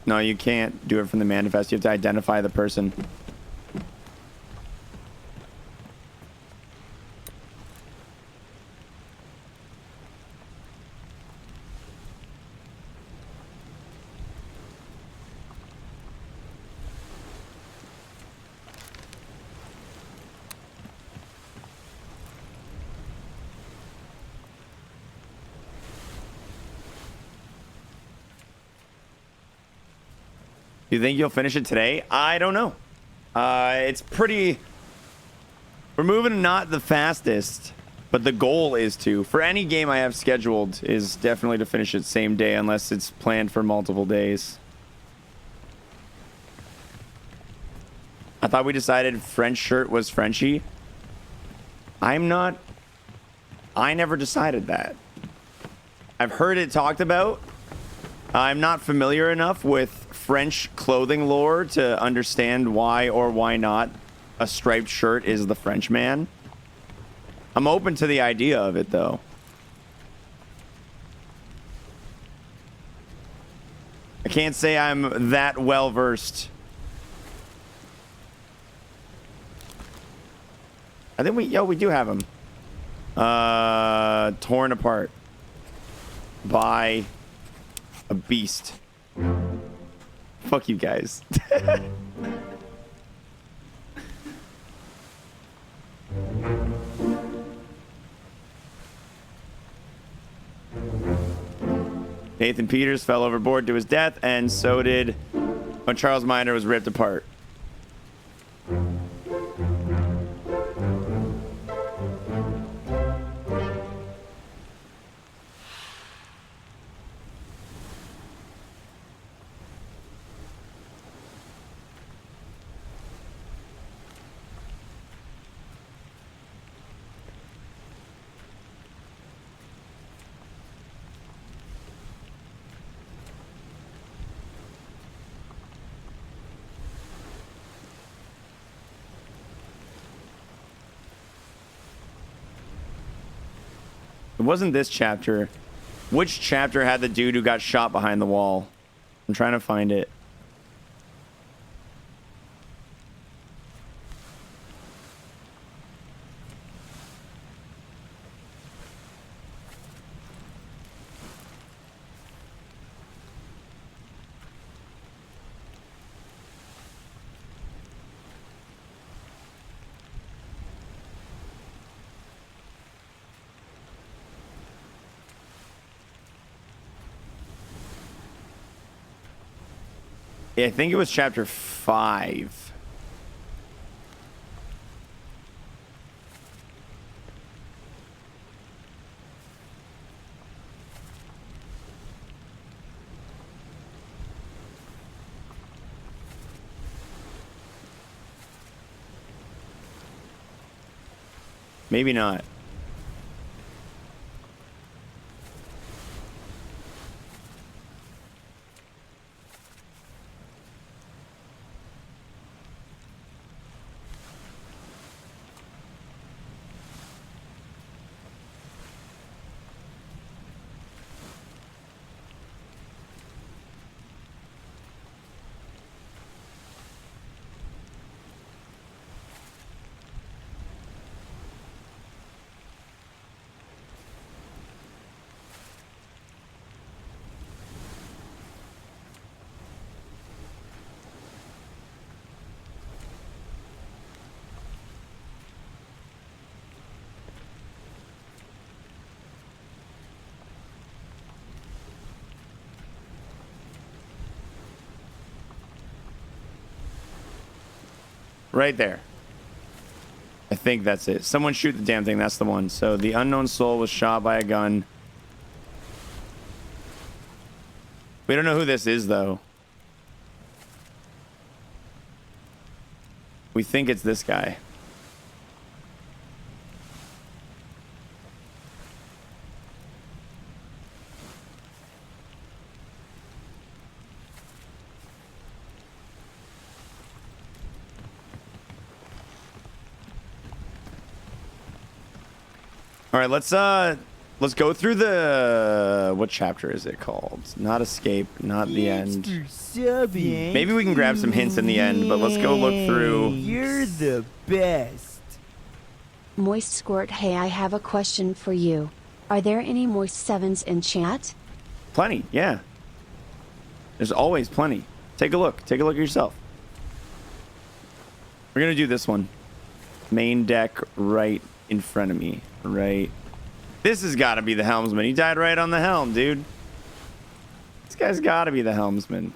Speaker 2: No, you can't do it from the manifest. You have to identify the person. You think you'll finish it today? I don't know. It's pretty... We're moving not the fastest, but the goal is to. For any game I have scheduled is definitely to finish it same day unless it's planned for multiple days. I thought we decided French shirt was Frenchy. I'm not... I never decided that. I've heard it talked about. I'm not familiar enough with French clothing lore to understand why or why not a striped shirt is the French man. I'm open to the idea of it, though. I can't say I'm that well versed. I think we do have him. Torn apart by a beast. Fuck you guys. Nathan Peters fell overboard to his death, and so did when Charles Minor was ripped apart. It wasn't this chapter. Which chapter had the dude who got shot behind the wall? I'm trying to find it. Yeah, I think it was chapter 5. Maybe not. Right there. I think that's it. Someone shoot the damn thing. That's the one. So the unknown soul was shot by a gun. We don't know who this is, though. We think it's this guy. All right, let's go through the, what chapter is it called? Not escape, not the end. Maybe we can grab some hints in the end, but let's go look through.
Speaker 4: You're the best.
Speaker 9: Moist Squirt, hey, I have a question for you. Are there any Moist 7s in chat?
Speaker 2: Plenty, yeah. There's always plenty. Take a look. Take a look at yourself. We're gonna do this one. Main deck right in front of me. Right. This has got to be the helmsman. He died right on the helm, dude. This guy's got to be the helmsman.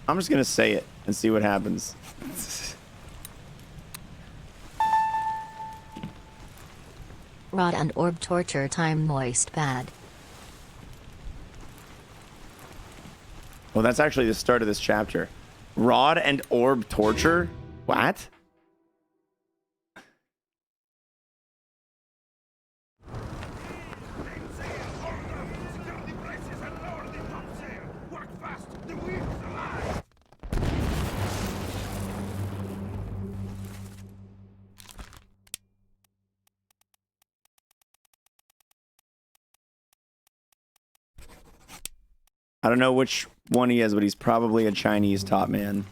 Speaker 2: I'm just going to say it and see what happens.
Speaker 5: Rod and orb torture time moist bad.
Speaker 2: Well, that's actually the start of this chapter. Rod and orb torture? What? I don't know which one he is, but he's probably a Chinese top man.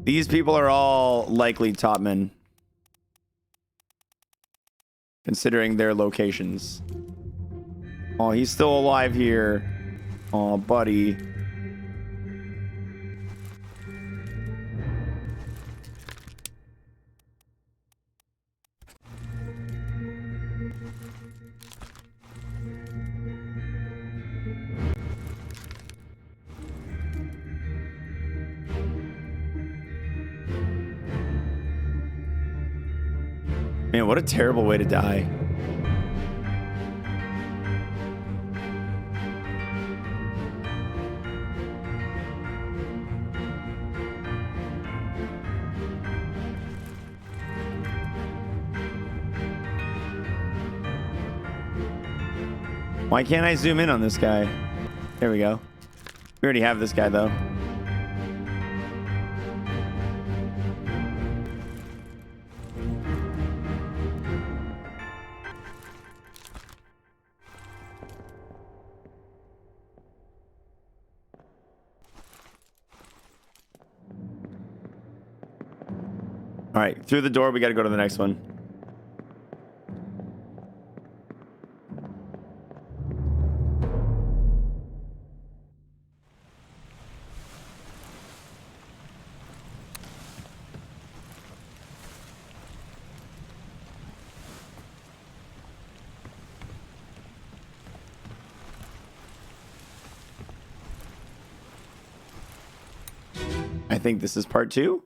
Speaker 2: These people are all likely top men, considering their locations. Oh, he's still alive here. Oh, buddy. Man, what a terrible way to die. Why can't I zoom in on this guy? There we go. We already have this guy, though. All right, through the door, we got to go to the next one. I think this is part 2.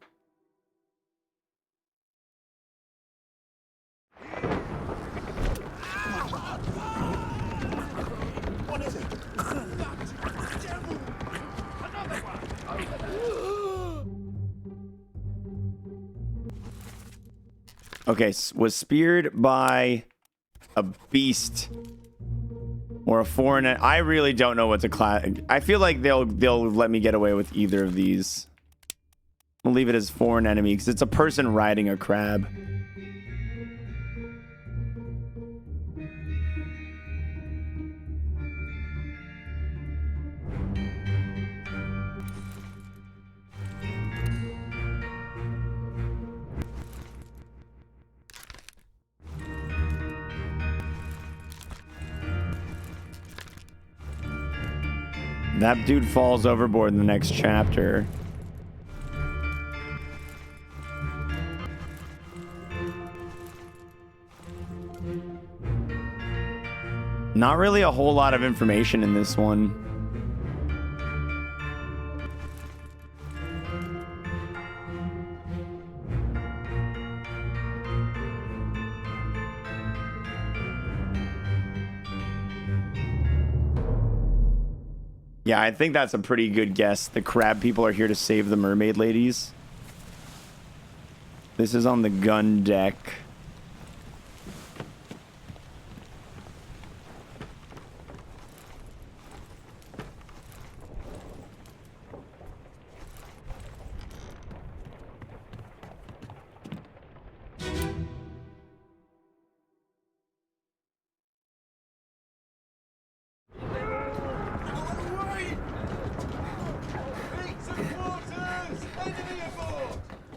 Speaker 21: What is it?
Speaker 2: Okay, was speared by a beast or a foreign. I really don't know what to class. I feel like they'll let me get away with either of these. I'll leave it as foreign enemy because it's a person riding a crab. That dude falls overboard in the next chapter. Not really a whole lot of information in this one. Yeah, I think that's a pretty good guess. The crab people are here to save the mermaid ladies. This is on the gun deck.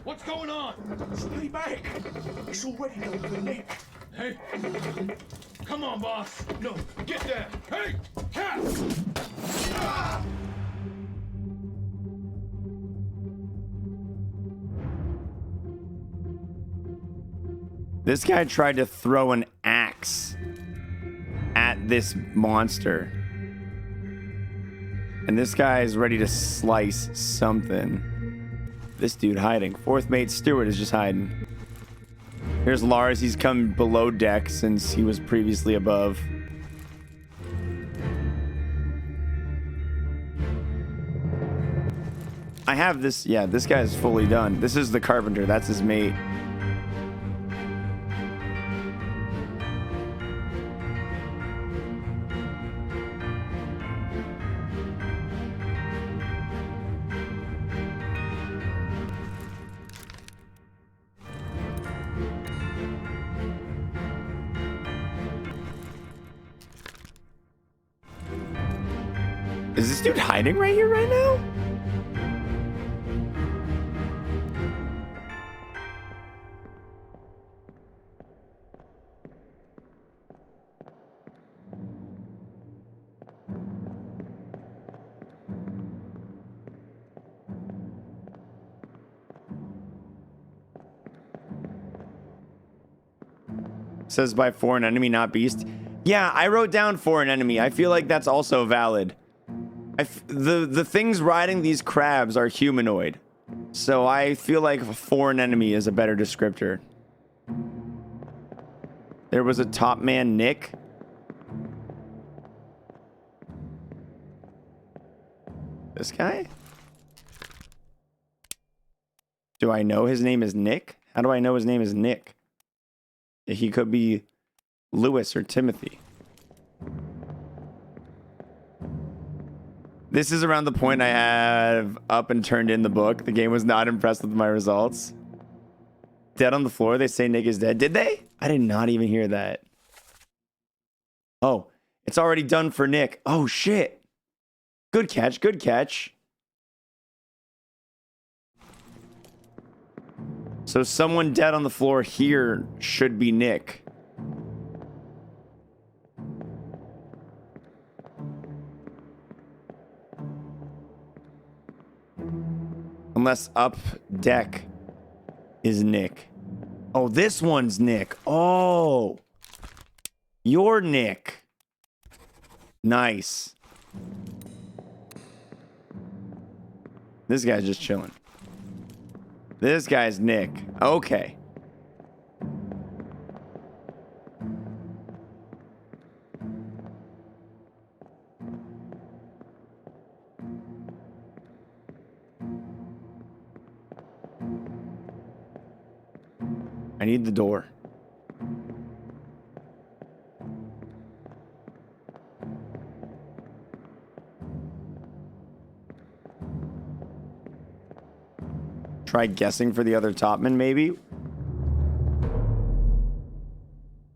Speaker 21: What's going on? Stay back! It's already over the neck. Hey! Come on, boss! No, get there! Hey! Cat! Ah!
Speaker 2: This guy tried to throw an axe at this monster. And this guy is ready to slice something. This dude hiding. Fourth mate Stewart is just hiding. Here's Lars. He's come below deck since he was previously above. I have this. Yeah, this guy's fully done. This is the carpenter. That's his mate. Is this dude hiding right here, right now? Says by foreign enemy, not beast. Yeah, I wrote down foreign enemy. I feel like that's also valid. The things riding these crabs are humanoid. So I feel like a foreign enemy is a better descriptor. There was a top man, Nick. This guy? Do I know his name is Nick? How do I know his name is Nick? He could be Lewis or Timothy. This is around the point I have up and turned in the book. The game was not impressed with my results. Dead on the floor. They say Nick is dead. Did they? I did not even hear that. Oh, it's already done for Nick. Oh, shit. Good catch. Good catch. So someone dead on the floor here should be Nick. Unless up deck is Nick. Oh, this one's Nick. Oh. You're Nick. Nice. This guy's just chilling. This guy's Nick. Okay. I need the door. Try guessing for the other topman, maybe?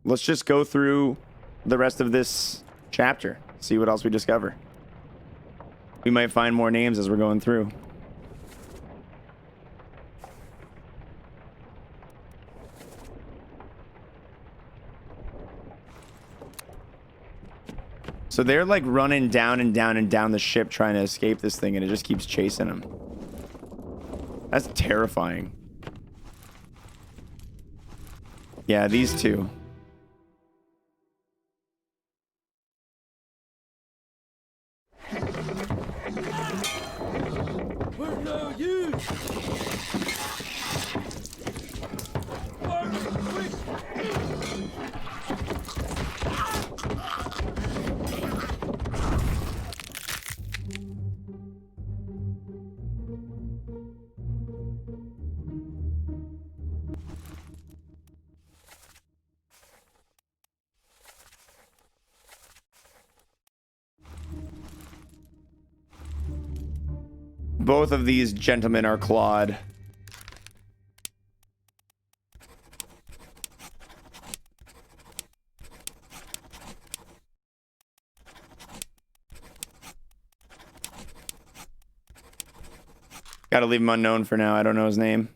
Speaker 2: Let's just go through the rest of this chapter. See what else we discover. We might find more names as we're going through. So they're like running down and down and down the ship trying to escape this thing, and it just keeps chasing them. That's terrifying. Yeah, these two.
Speaker 14: Where go you?
Speaker 2: Both of these gentlemen are clawed. Gotta leave him unknown for now. I don't know his name.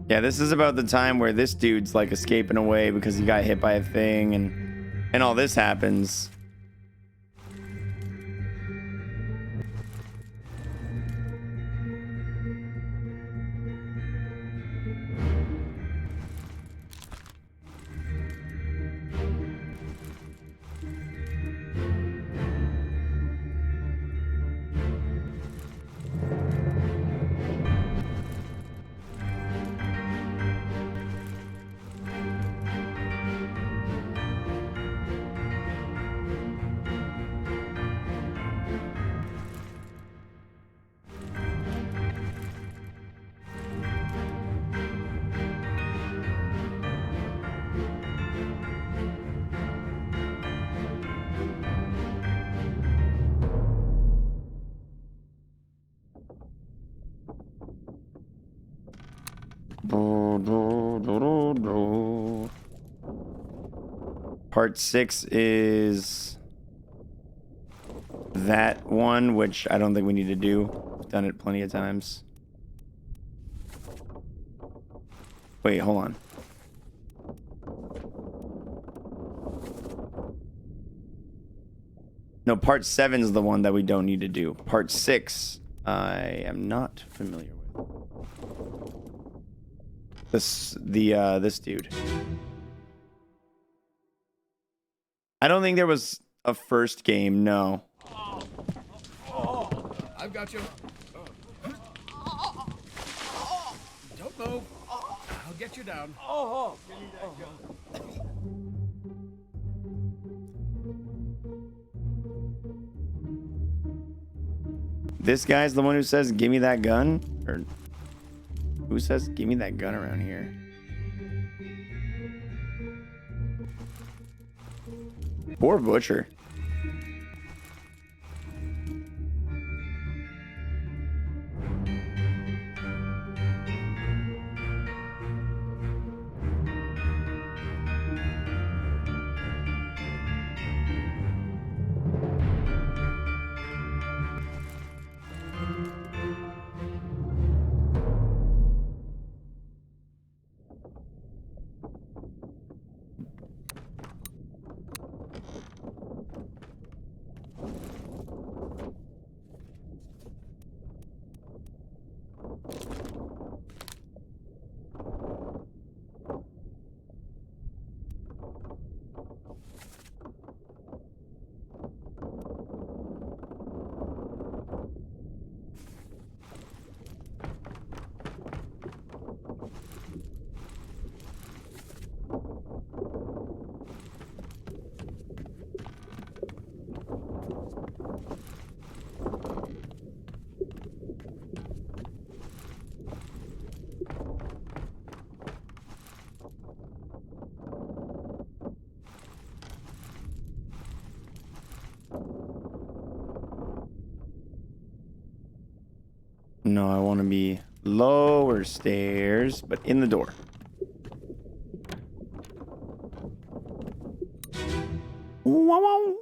Speaker 2: Yeah, this is about the time where this dude's like escaping away because he got hit by a thing and all this happens. Part 6 is that one, which I don't think we need to do. We've done it plenty of times. Wait, hold on. No, part 7 is the one that we don't need to do. Part 6, I am not familiar with. This dude. I don't think there was a first game, no.
Speaker 8: I've got you. Don't move. I'll get you down.
Speaker 2: This guy's the one who says, "Give me that gun," or who says, "Give me that gun" around here? Poor Butcher. No, I want to be lower stairs, but in the door. Wow, wow.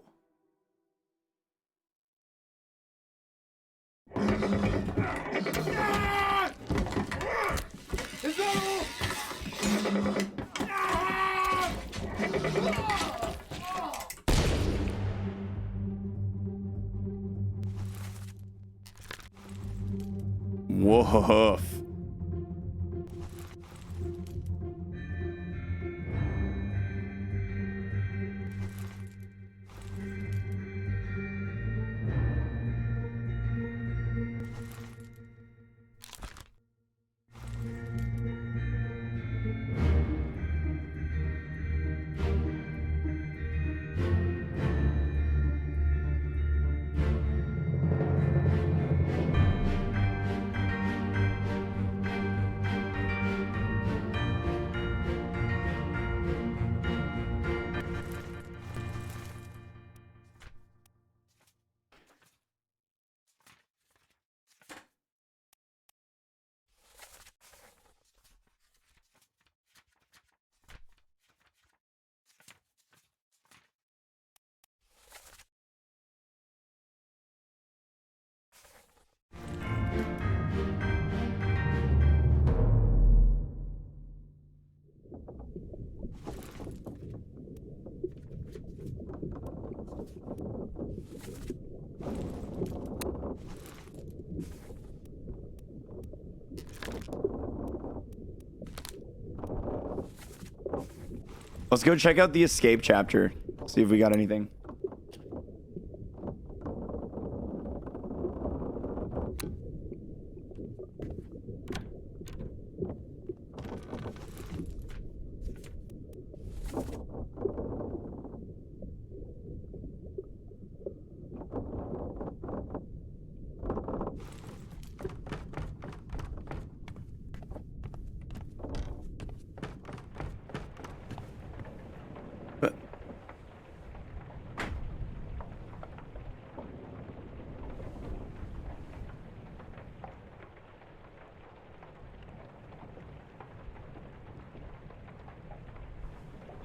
Speaker 2: Woof. Let's go check out the escape chapter. See if we got anything.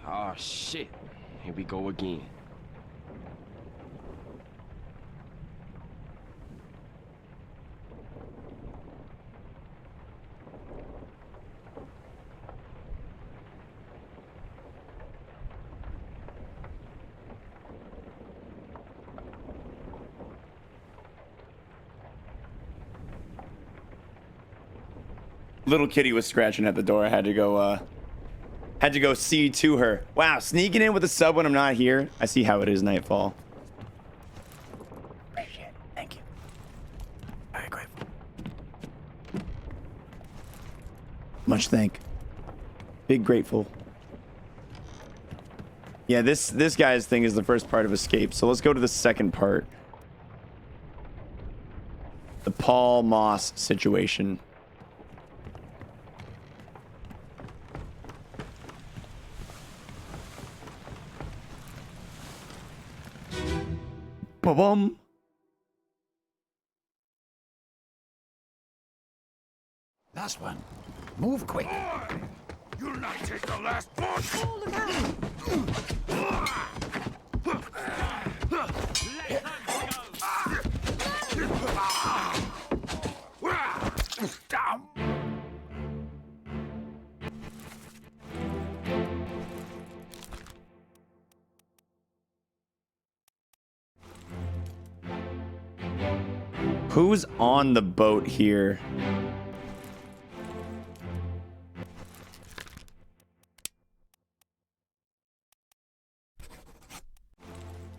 Speaker 11: Oh, shit.
Speaker 10: Here we go again.
Speaker 2: Little kitty was scratching at the door. I had to go see to her. Wow, sneaking in with a sub when I'm not here. I see how it is, Nightfall. Appreciate it. Thank you. Very grateful. Much thank. Big grateful. Yeah, this guy's thing is the first part of Escape. So let's go to the second part. The Paul Moss situation. Ba-bum.
Speaker 12: Last one. Move quick.
Speaker 21: You'll not take the last one.
Speaker 2: Who's on the boat here?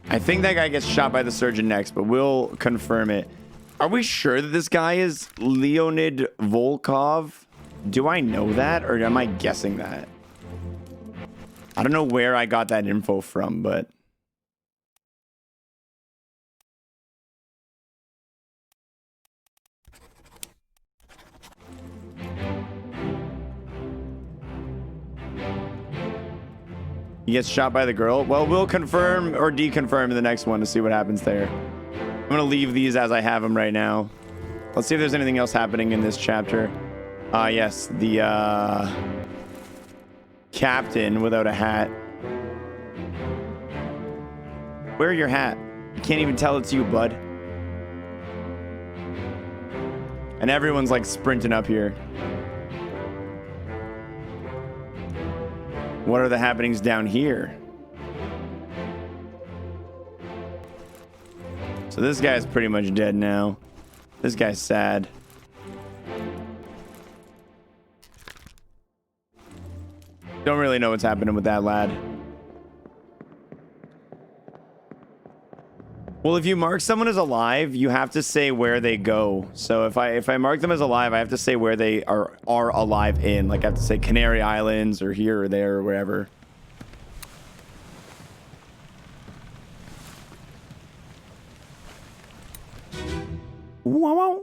Speaker 2: I think that guy gets shot by the surgeon next, but we'll confirm it. Are we sure that this guy is Leonid Volkov? Do I know that, or am I guessing that? I don't know where I got that info from, but... He gets shot by the girl. Well, we'll confirm or deconfirm in the next one to see what happens there. I'm going to leave these as I have them right now. Let's see if there's anything else happening in this chapter. Yes, the captain without a hat. Wear your hat. You can't even tell it's you, bud. And everyone's like sprinting up here. What are the happenings down here? So this guy's pretty much dead now. This guy's sad. Don't really know what's happening with that lad. Well, if you mark someone as alive, you have to say where they go. So if I mark them as alive, I have to say where they are alive in. Like I have to say Canary Islands or here or there or wherever. Wow.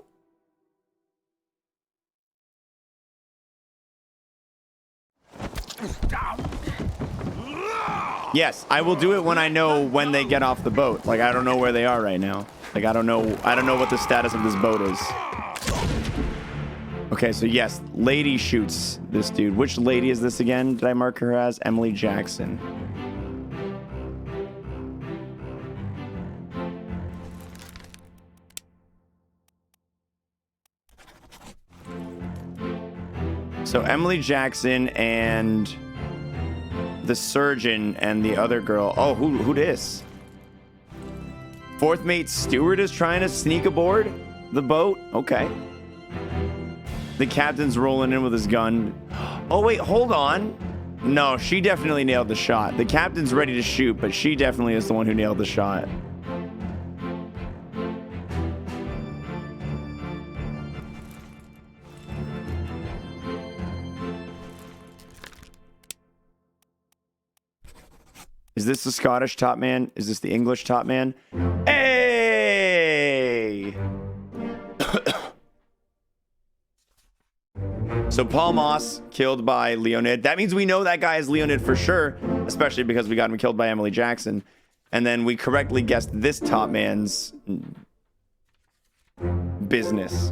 Speaker 2: Yes, I will do it when I know when they get off the boat. Like I don't know where they are right now. Like I don't know what the status of this boat is. Okay, so yes, lady shoots this dude. Which lady is this again? Did I mark her as Emily Jackson? So Emily Jackson and the surgeon and the other girl. Oh, who this? Fourth mate Stewart is trying to sneak aboard the boat. Okay. The captain's rolling in with his gun. Oh, wait, hold on. No, she definitely nailed the shot. The captain's ready to shoot, but she definitely is the one who nailed the shot. Is this the Scottish top man? Is this the English top man? Hey! So Paul Moss killed by Leonid. That means we know that guy is Leonid for sure, especially because we got him killed by Emily Jackson. And then we correctly guessed this top man's business.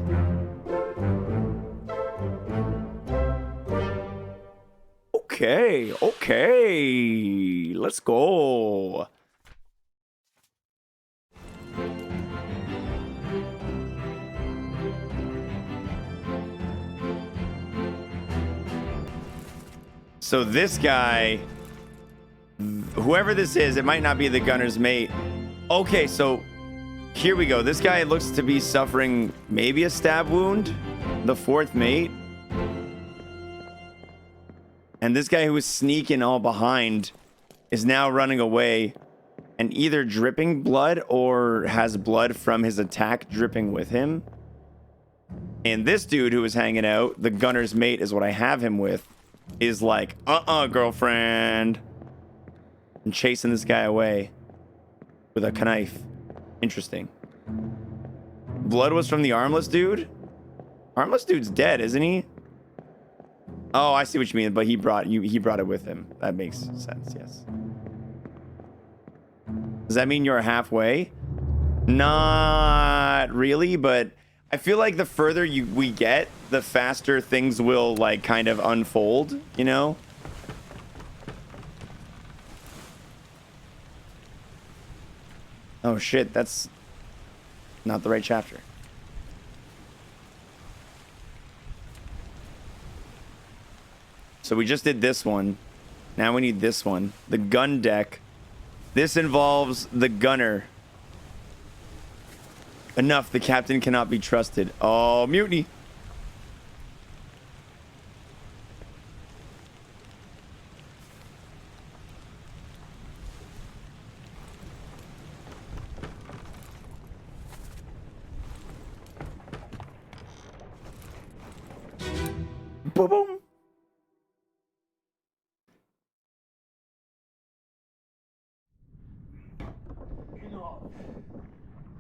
Speaker 2: Okay. Okay. Let's go. So this guy, whoever this is, it might not be the gunner's mate. Okay, so here we go. This guy looks to be suffering maybe a stab wound. The fourth mate. And this guy who was sneaking all behind is now running away and either dripping blood or has blood from his attack dripping with him. And this dude who was hanging out, the gunner's mate is what I have him with, is like, girlfriend. And chasing this guy away with a knife. Interesting. Blood was from the armless dude? Armless dude's dead, isn't he? Oh, I see what you mean, but he brought it with him. That makes sense, yes. Does that mean you're halfway? Not really, but I feel like the further we get, the faster things will like kind of unfold, you know? Oh shit, that's not the right chapter. So we just did this one. Now we need this one. The gun deck. This involves the gunner. Enough, the captain cannot be trusted. Oh, mutiny. Boom, boom.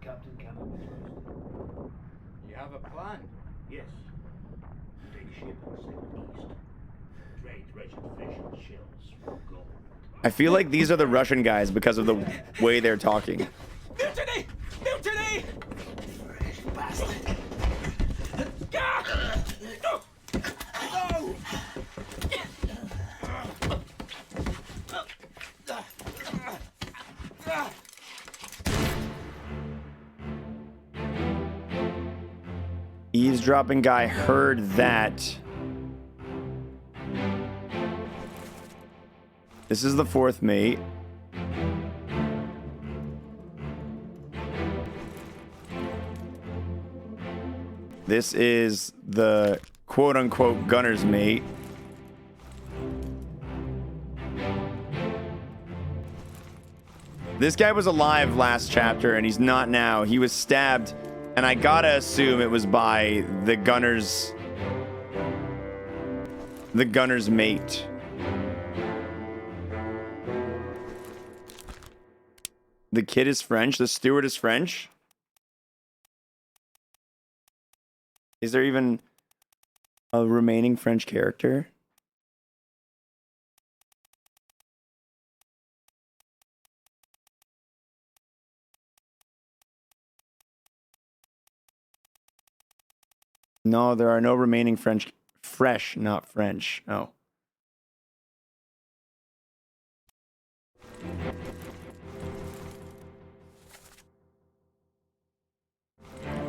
Speaker 3: Captain cannot be trusted.
Speaker 8: You have a plan?
Speaker 3: Yes. Take ship and sail east. Trade wretched fish and shells for gold.
Speaker 2: I feel like these are the Russian guys because of the way they're talking.
Speaker 7: Mutiny! Mutiny!
Speaker 3: Fresh bastard!
Speaker 7: No!
Speaker 2: Eavesdropping guy heard that. This is the fourth mate. This is the quote-unquote gunner's mate. This guy was alive last chapter, and he's not now. He was stabbed, and I gotta assume it was by the gunner's mate. The kid is French. The steward is French. Is there even a remaining French character? No, there are no remaining French. Fresh, not French. Oh.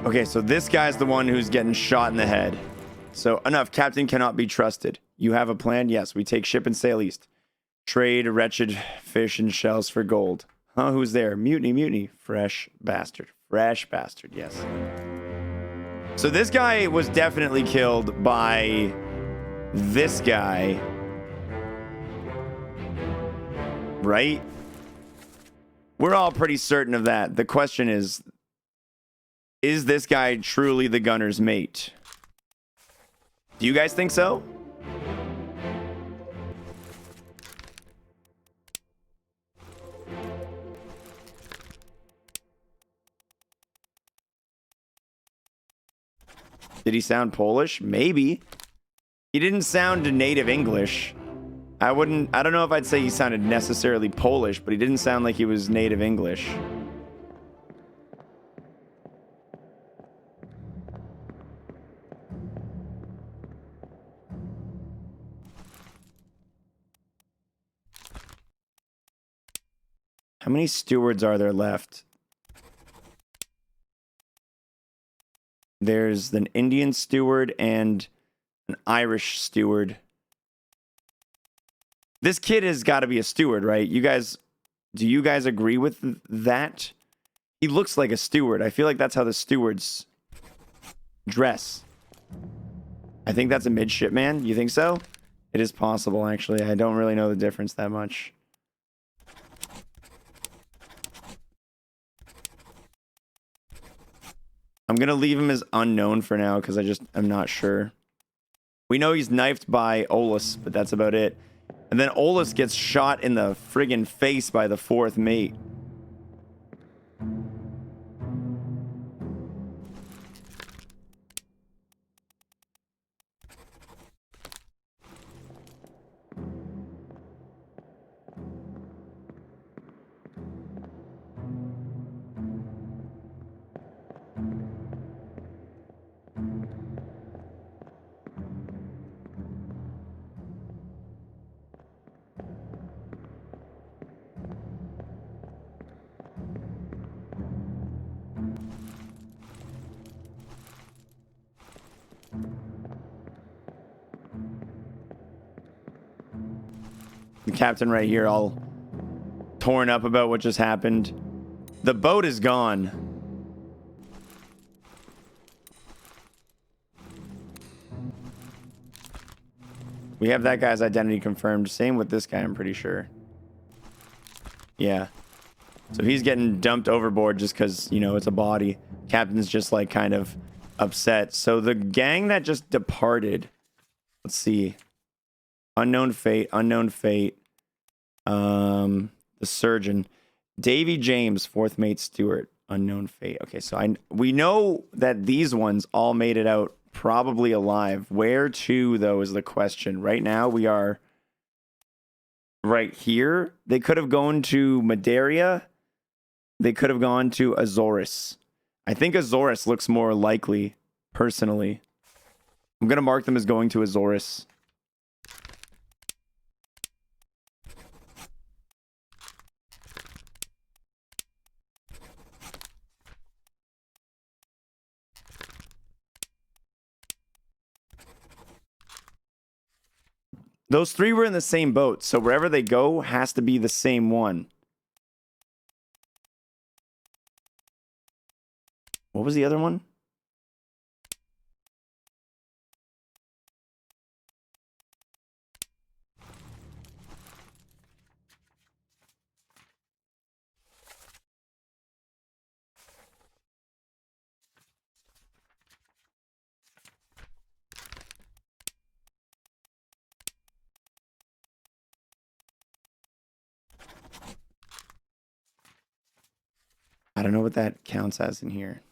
Speaker 2: Okay, so this guy's the one who's getting shot in the head. So, enough. Captain cannot be trusted. You have a plan? Yes, we take ship and sail east. Trade wretched fish and shells for gold. Huh? Who's there? Mutiny, mutiny. Fresh bastard. Fresh bastard, yes. So this guy was definitely killed by this guy. Right? We're all pretty certain of that. The question is this guy truly the gunner's mate? Do you guys think so? Did he sound Polish? Maybe. He didn't sound native English. I don't know if I'd say he sounded necessarily Polish, but he didn't sound like he was native English. many stewards are there left? There's an Indian steward and an Irish steward. This kid has got to be a steward, right? You guys, do you guys agree with that? He looks like a steward. I feel like that's how the stewards dress. I think that's a midshipman. You think so? It is possible, actually. I don't really know the difference that much. I'm going to leave him as unknown for now because I'm not sure. We know he's knifed by Olus, but that's about it. And then Olus gets shot in the friggin' face by the 4th mate. The captain right here all torn up about what just happened. The boat is gone. We have that guy's identity confirmed. Same with this guy, I'm pretty sure. Yeah. So he's getting dumped overboard just because, you know, it's a body. Captain's just like kind of upset. So the gang that just departed. Let's see. Unknown fate. The surgeon. Davy James, 4th mate Stewart. Unknown fate. Okay, so we know that these ones all made it out probably alive. Where to, though, is the question. Right now, we are right here. They could have gone to Madeira. They could have gone to Azores. I think Azores looks more likely, personally. I'm going to mark them as going to Azores. Those 3 were in the same boat, so wherever they go has to be the same one. What was the other one? I don't know what that counts as in here.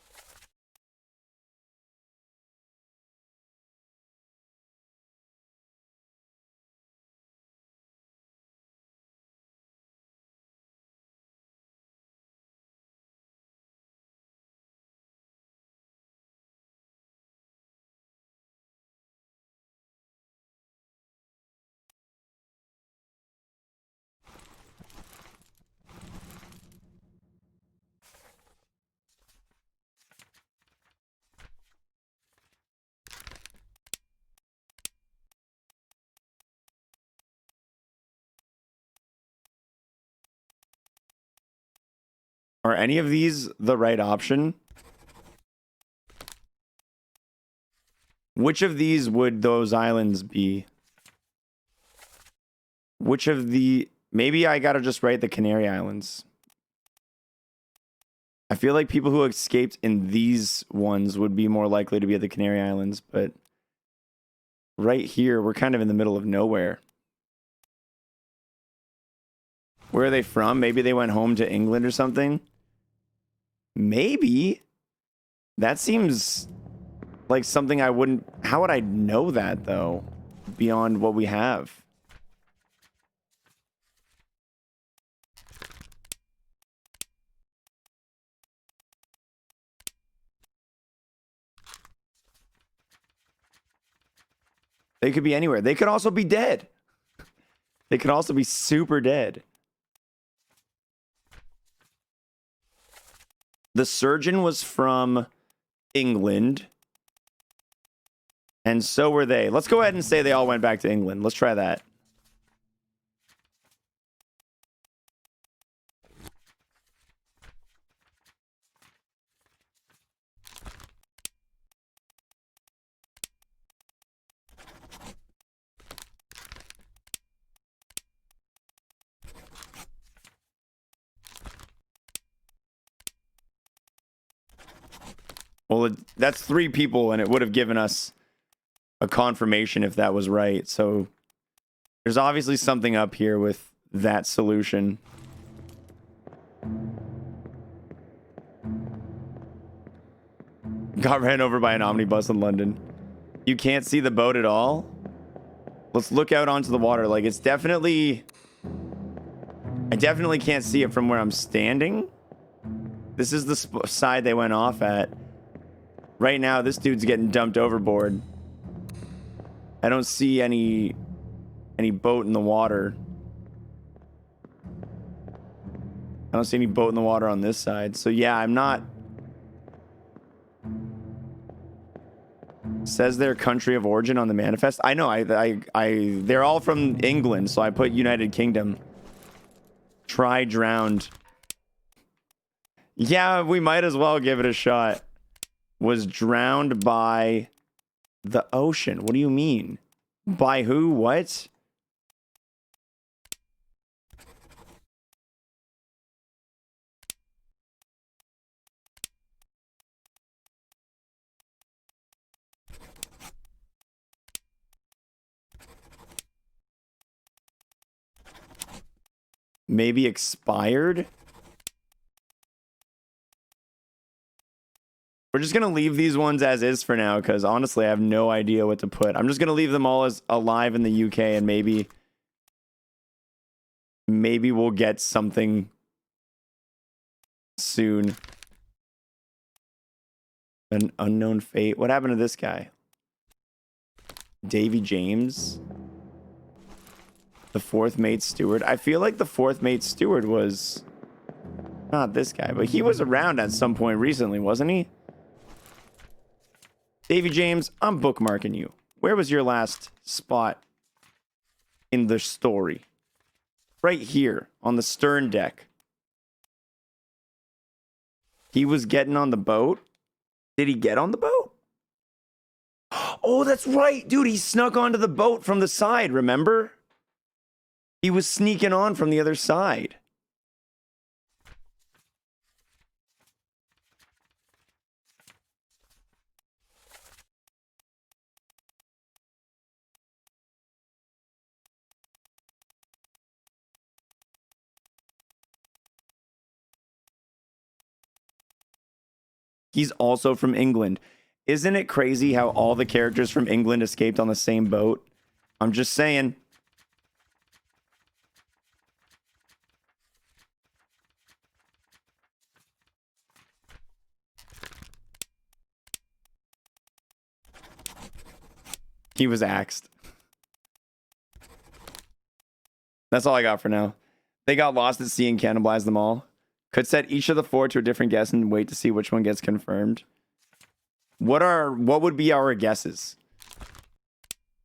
Speaker 2: Are any of these the right option? Which of these would those islands be? Which of the... Maybe I gotta just write the Canary Islands. I feel like people who escaped in these ones would be more likely to be at the Canary Islands, but right here, we're kind of in the middle of nowhere. Where are they from? Maybe they went home to England or something? Maybe. That seems like something I wouldn't... How would I know that, though? Beyond what we have. They could be anywhere. They could also be dead. They could also be super dead. The surgeon was from England. And so were they. Let's go ahead and say they all went back to England. Let's try that. Well, that's 3 people, and it would have given us a confirmation if that was right. So there's obviously something up here with that solution. Got ran over by an omnibus in London. You can't see the boat at all? Let's look out onto the water. Like, it's definitely... I definitely can't see it from where I'm standing. This is the side they went off at. Right now, this dude's getting dumped overboard. I don't see any boat in the water. I don't see any boat in the water on this side. So yeah, I'm not... Says their country of origin on the manifest. I know, they're all from England, so I put United Kingdom. Try drowned. Yeah, we might as well give it a shot. Was drowned by the ocean. What do you mean? By who? What? Maybe expired? We're just going to leave these ones as is for now, because honestly, I have no idea what to put. I'm just going to leave them all as alive in the UK, and maybe we'll get something soon. An unknown fate. What happened to this guy? Davy James? The 4th mate steward. I feel like the 4th mate steward was not this guy, but he was around at some point recently, wasn't he? Davy James, I'm bookmarking you. Where was your last spot in the story? Right here on the stern deck. He was getting on the boat. Did he get on the boat? Oh, that's right. Dude, he snuck onto the boat from the side, remember? He was sneaking on from the other side. He's also from England. Isn't it crazy how all the characters from England escaped on the same boat? I'm just saying. He was axed. That's all I got for now. They got lost at sea and cannibalized them all. Could set each of the 4 to a different guess and wait to see which one gets confirmed. What would be our guesses?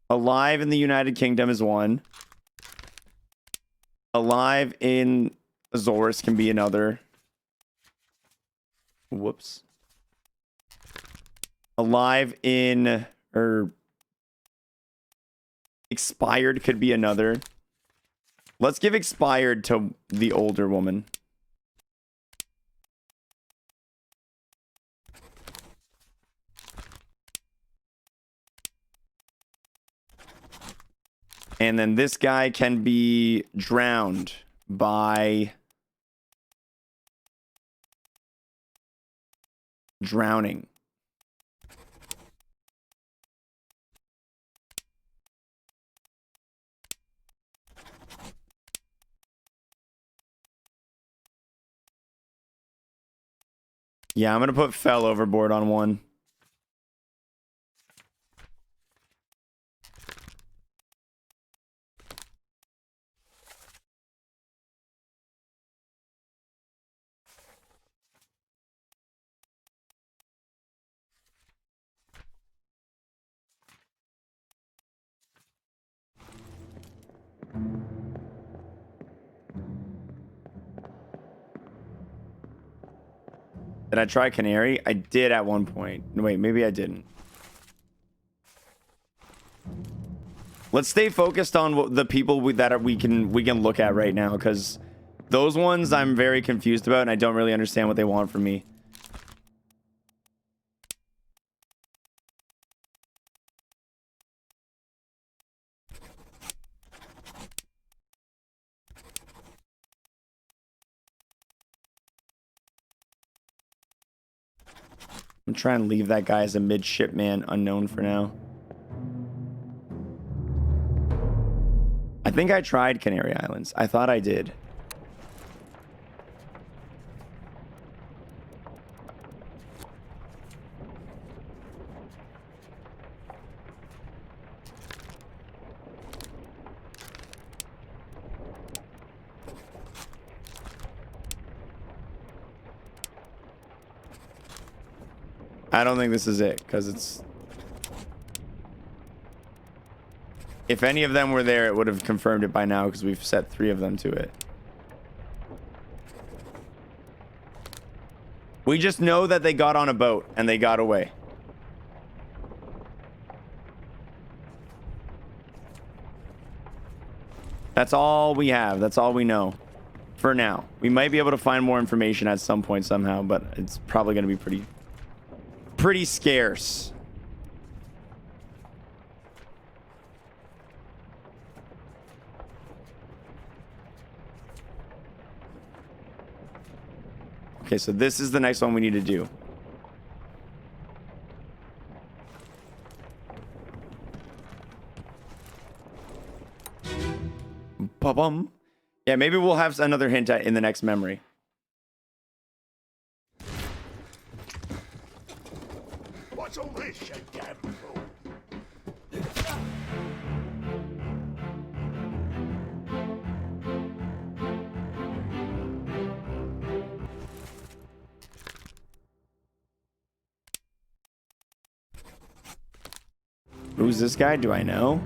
Speaker 2: Alive in the United Kingdom is one. Alive in Azores can be another. Whoops. Alive in... expired could be another. Let's give expired to the older woman. And then this guy can be drowned by drowning. Yeah, I'm going to put fell overboard on one. Did I try Canary? I did at one point. No, wait, maybe I didn't. Let's stay focused on the people we can look at right now, because those ones I'm very confused about and I don't really understand what they want from me. I'm trying to leave that guy as a midshipman unknown for now. I think I tried Canary Islands. I thought I did. I don't think this is it, because it's... If any of them were there, it would have confirmed it by now, because we've set 3 of them to it. We just know that they got on a boat, and they got away. That's all we have. That's all we know. For now. We might be able to find more information at some point somehow, but it's probably going to be pretty scarce. Okay, so this is the next one we need to do. Ba-bum. Yeah, maybe we'll have another hint in the next memory.
Speaker 21: What's all this, you damn fool?
Speaker 2: Who's this guy? Do I know?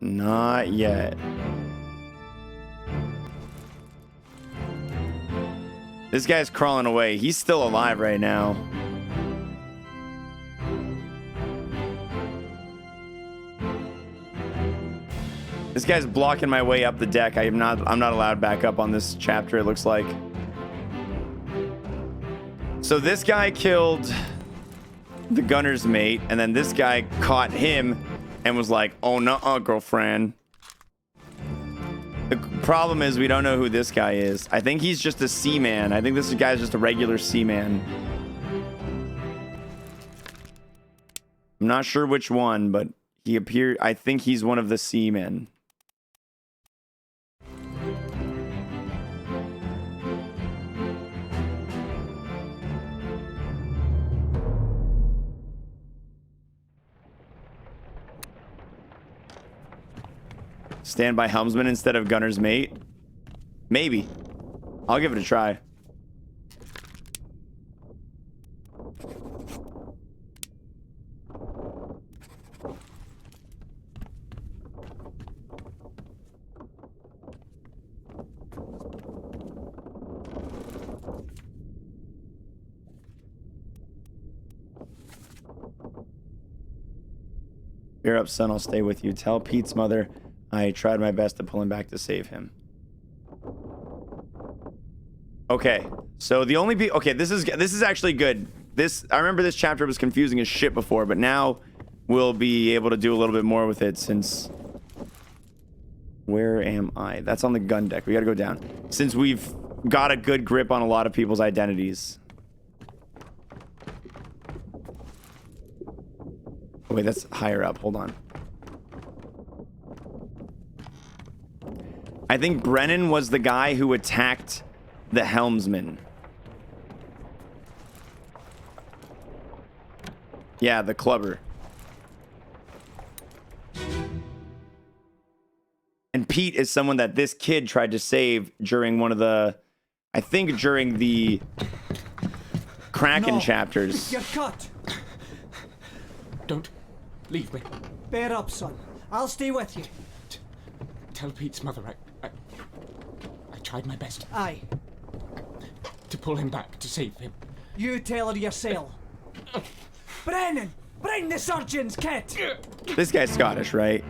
Speaker 2: Not yet. This guy's crawling away. He's still alive right now. This guy's blocking my way up the deck. I'm not allowed back up on this chapter, it looks like. So this guy killed the gunner's mate, and then this guy caught him and was like, oh no, girlfriend. The problem is we don't know who this guy is. I think he's just a seaman. I think this guy's just a regular seaman. I'm not sure which one, but he appeared. I think he's one of the seamen. Standby helmsman instead of gunner's mate? Maybe. I'll give it a try. Bear up, son. I'll stay with you. Tell Pete's mother I tried my best to pull him back to save him. Okay, so the only okay, this is actually good. I remember this chapter was confusing as shit before, but now we'll be able to do a little bit more with it since... Where am I? That's on the gun deck. We gotta go down. Since we've got a good grip on a lot of people's identities. Oh, wait, that's higher up. Hold on. I think Brennan was the guy who attacked the helmsman. Yeah, the clubber. And Pete is someone that this kid tried to save during one of the... I think during the Kraken chapters.
Speaker 7: You're cut.
Speaker 6: Don't leave me.
Speaker 7: Bear up, son. I'll stay with you.
Speaker 6: Tell Pete's mother I tried my best.
Speaker 7: Aye.
Speaker 6: pull him back to save him.
Speaker 7: You tell her yourself. Brennan! Bring the surgeon's kit!
Speaker 2: This guy's Scottish, right?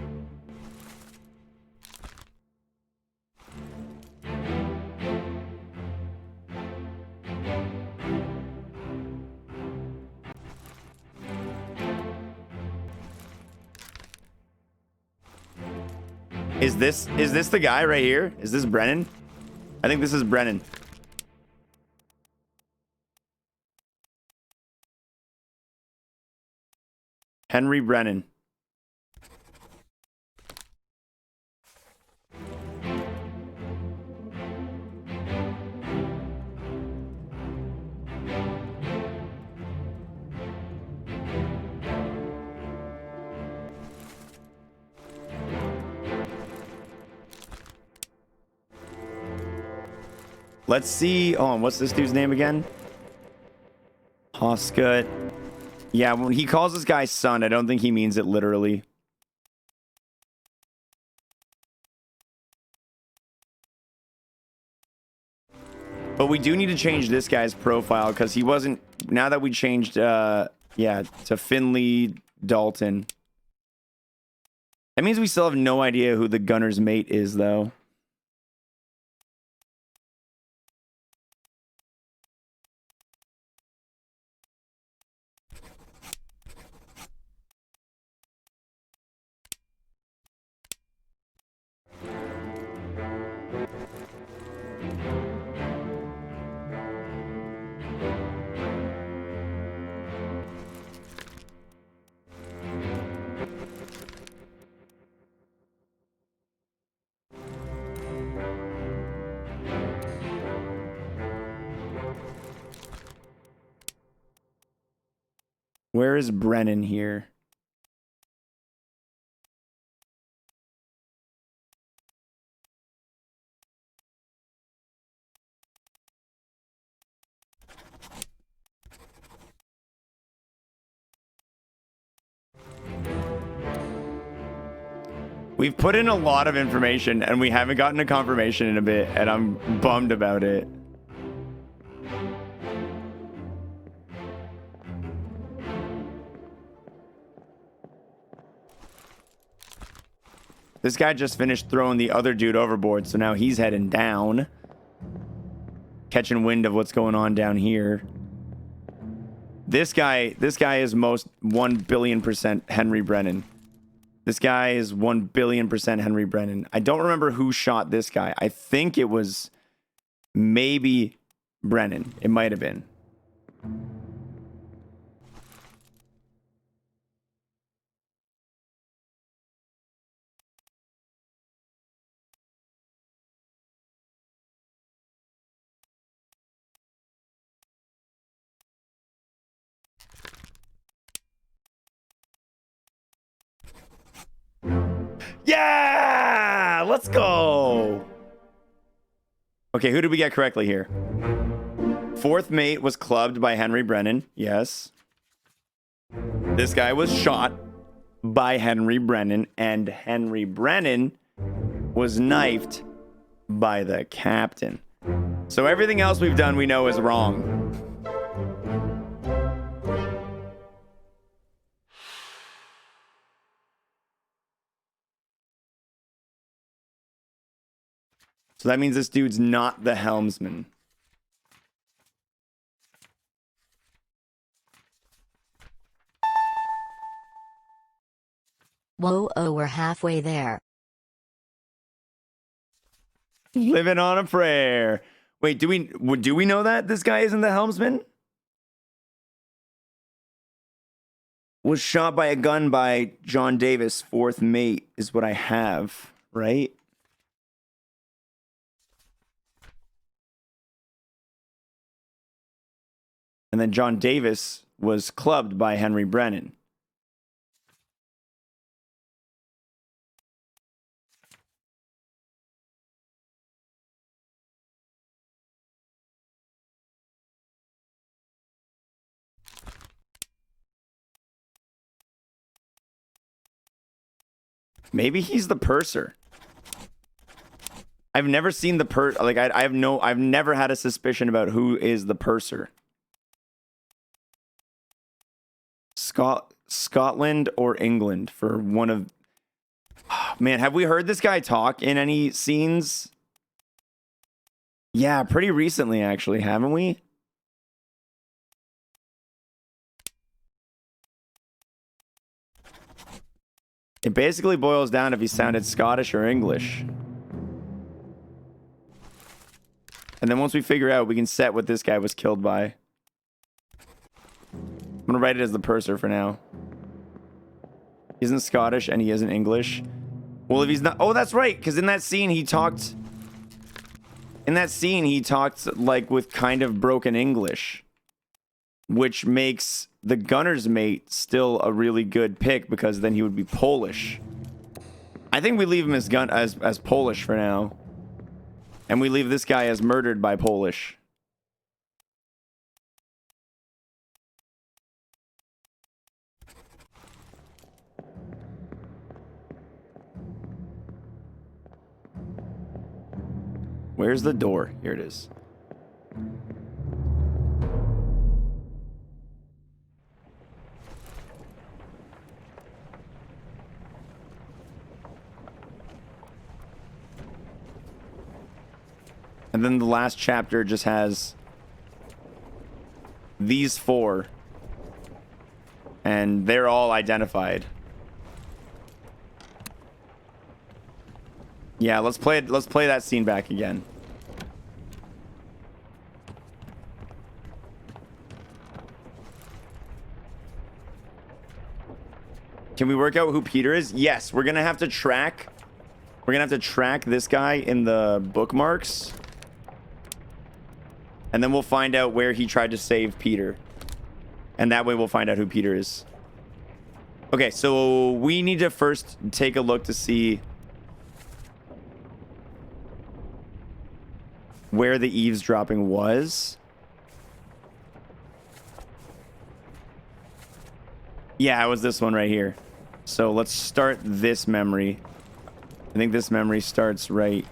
Speaker 2: Is this the guy right here? Is this Brennan? I think this is Brennan. Henry Brennan. Let's see. Oh, what's this dude's name again? Hoskut. Yeah, when he calls this guy son, I don't think he means it literally. But we do need to change this guy's profile because he wasn't... Now that we changed, yeah, to Finley Dalton. That means we still have no idea who the gunner's mate is, though. Where is Brennan here? We've put in a lot of information and we haven't gotten a confirmation in a bit, and I'm bummed about it. This guy just finished throwing the other dude overboard, so now he's heading down. Catching wind of what's going on down here. This guy is most 1 billion% Henry Brennan. This guy is 1 billion% Henry Brennan. I don't remember who shot this guy. I think it was maybe Brennan. It might have been. Yeah! Let's go! Okay, who did we get correctly here? Fourth mate was clubbed by Henry Brennan. Yes. This guy was shot by Henry Brennan, and Henry Brennan was knifed by the captain. So everything else we've done we know is wrong. So that means this dude's not the helmsman.
Speaker 5: Whoa, oh, we're halfway there.
Speaker 2: Living on a prayer. Wait, do we know that this guy isn't the helmsman? Was shot by a gun by John Davis, fourth mate, is what I have, right? And then John Davis was clubbed by Henry Brennan. Maybe he's the purser. I've never seen the I've never had a suspicion about who is the purser. Scotland or England for one of... Man, have we heard this guy talk in any scenes? Yeah, pretty recently, actually, haven't we? It basically boils down if he sounded Scottish or English. And then once we figure out, we can set what this guy was killed by. I'm gonna write it as the purser for now. He isn't Scottish and he isn't English. Well, if he's not... Oh, that's right, because in that scene, he talked... In that scene, he talked, like, with kind of broken English. Which makes the gunner's mate still a really good pick, because then he would be Polish. I think we leave him as Polish for now. And we leave this guy as murdered by Polish. Where's the door? Here it is. And then the last chapter just has these four. And they're all identified. Yeah, let's play that scene back again. Can we work out who Peter is? Yes, we're gonna have to track this guy in the bookmarks. And then we'll find out where he tried to save Peter. And that way we'll find out who Peter is. Okay, so we need to first take a look to see where the eavesdropping was. Yeah, it was this one right here. So let's start this memory. I think this memory starts right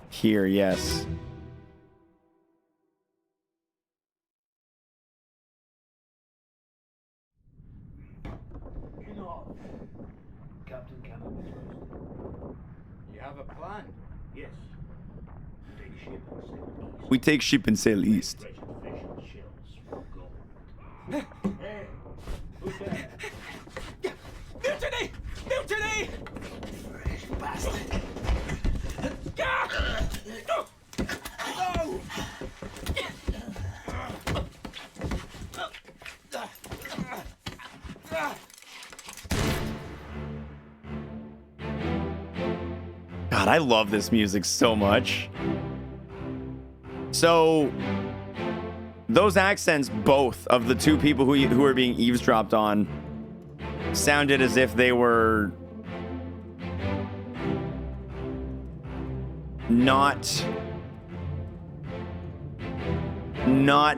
Speaker 2: here, yes.
Speaker 3: Captain Cannon is first.
Speaker 8: You have a plan?
Speaker 3: Yes. Take ship and sail east.
Speaker 2: We take ship and sail east.
Speaker 3: Dredge and fish and shells for gold. Hey, who's there?
Speaker 14: Mutiny! Mutiny!
Speaker 3: Fresh bastard.
Speaker 14: No!
Speaker 2: God, I love this music so much. So, those accents, both of the two people who are being eavesdropped on, sounded as if they were not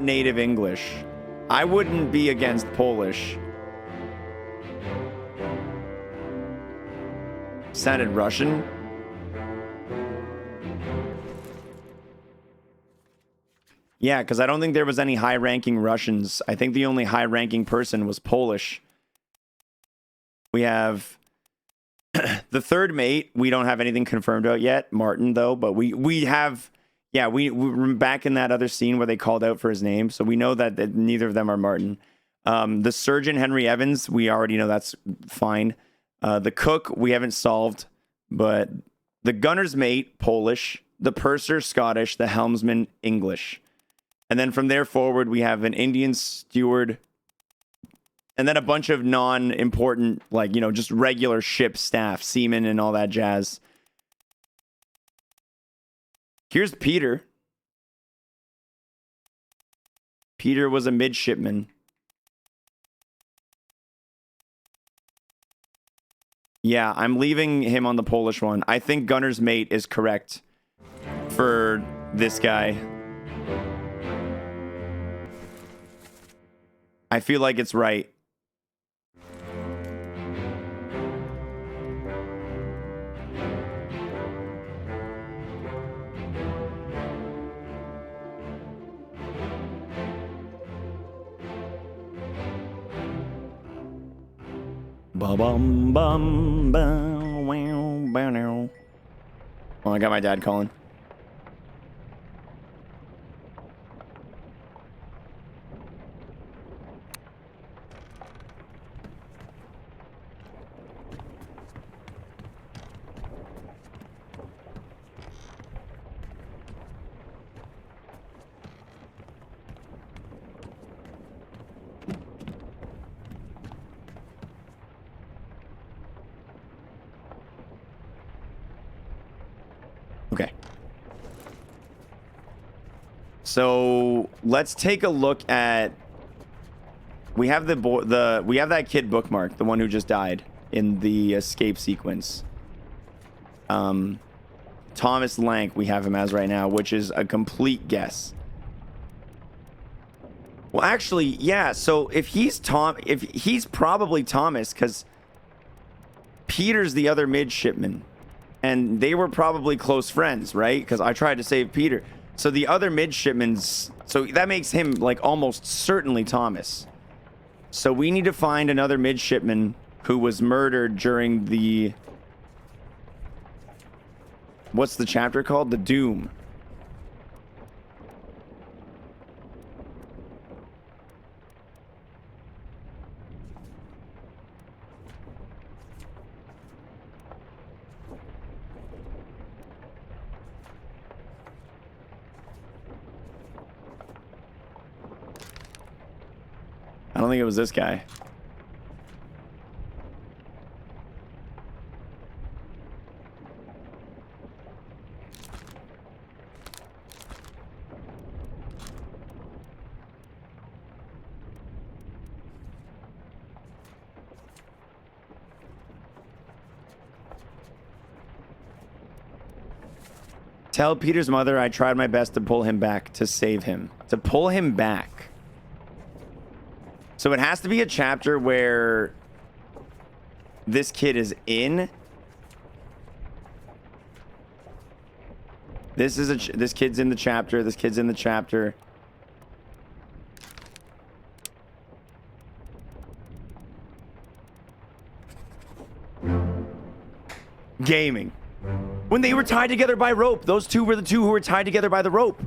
Speaker 2: native English. I wouldn't be against Polish. Sounded Russian. Yeah, because I don't think there was any high-ranking Russians. I think the only high-ranking person was Polish. We have the third mate. We don't have anything confirmed out yet. Martin, though, but we have... Yeah, we were back in that other scene where they called out for his name, so we know that neither of them are Martin. The surgeon, Henry Evans, we already know that's fine. The cook, we haven't solved, but the gunner's mate, Polish. The purser, Scottish. The helmsman, English. And then from there forward, we have an Indian steward. And then a bunch of non-important, like, you know, just regular ship staff, seamen and all that jazz. Here's Peter. Peter was a midshipman. Yeah, I'm leaving him on the Polish one. I think gunner's mate is correct for this guy. I feel like it's right. Ba-bum, bum, bum, wow, bow, now. Oh, I got my dad calling. Okay. So let's take a look at. We have we have that kid bookmark, the one who just died in the escape sequence. Thomas Lank, we have him as right now, which is a complete guess. Well, actually, yeah. So if he's probably Thomas, because Peter's the other midshipman. And they were probably close friends, right? Because I tried to save Peter. So the other midshipmen's... So that makes him, like, almost certainly Thomas. So we need to find another midshipman who was murdered during the... What's the chapter called? The Doom. I don't think it was this guy. Tell Peter's mother I tried my best to pull him back, to save him. To pull him back. So it has to be a chapter where this kid is in. This kid's in the chapter. This kid's in the chapter. Gaming. When they were tied together by rope. Those two were the two who were tied together by the rope.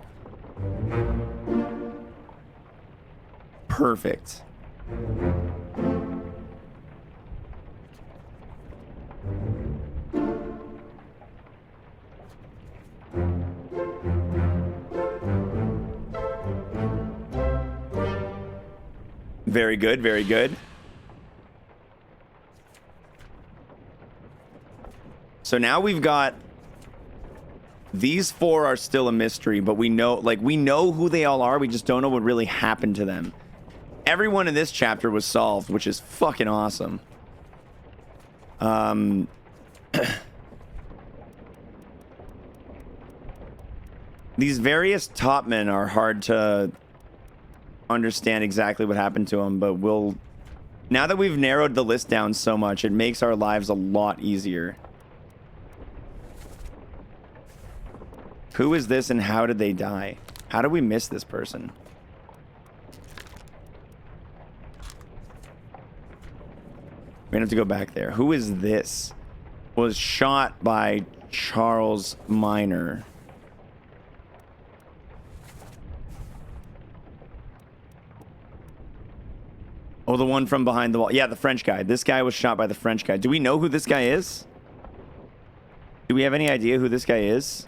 Speaker 2: Perfect. Very good, very good. So now we've got these four are still a mystery, but we know who they all are. We just don't know what really happened to them. Everyone in this chapter was solved, which is fucking awesome. These various top men are hard to understand exactly what happened to them, but now that we've narrowed the list down so much, it makes our lives a lot easier. Who is this and how did they die? How did we miss this person? We're gonna have to go back there. Who is this? Was shot by Charles Minor. Oh, the one from behind the wall. Yeah, the French guy. This guy was shot by the French guy. Do we know who this guy is? Do we have any idea who this guy is?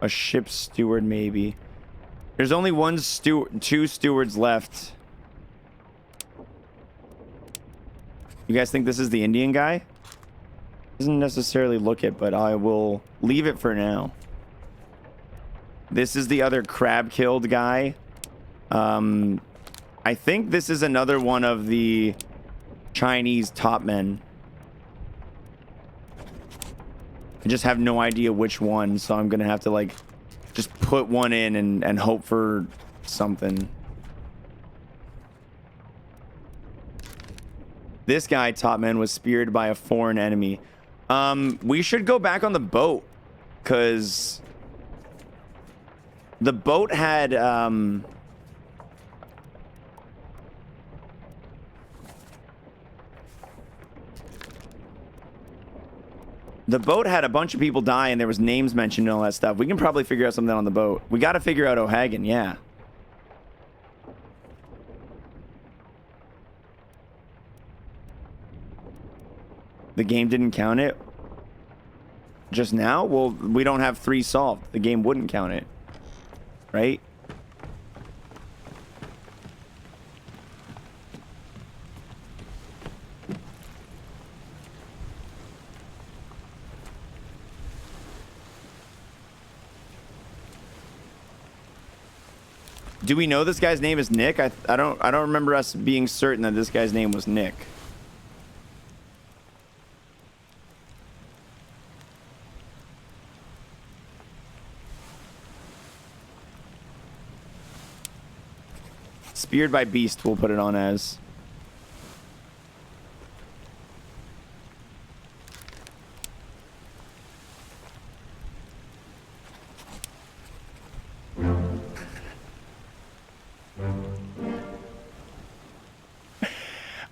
Speaker 2: A ship's steward, maybe. There's only two stewards left. You guys think this is the Indian guy? Doesn't necessarily look it, but I will leave it for now. This is the other crab-killed guy. I think this is another one of the Chinese top men. I just have no idea which one, so I'm gonna have to like just put one in and hope for something. This guy, top man, was speared by a foreign enemy. We should go back on the boat, because the boat had the boat had a bunch of people die, and there was names mentioned and all that stuff. We can probably figure out something on the boat. We got to figure out O'Hagan, yeah. The game didn't count it just now? Well, we don't have 3 solved. The game wouldn't count it, right? Do we know this guy's name is Nick? I don't remember us being certain that this guy's name was Nick. Speared by Beast, we'll put it on as.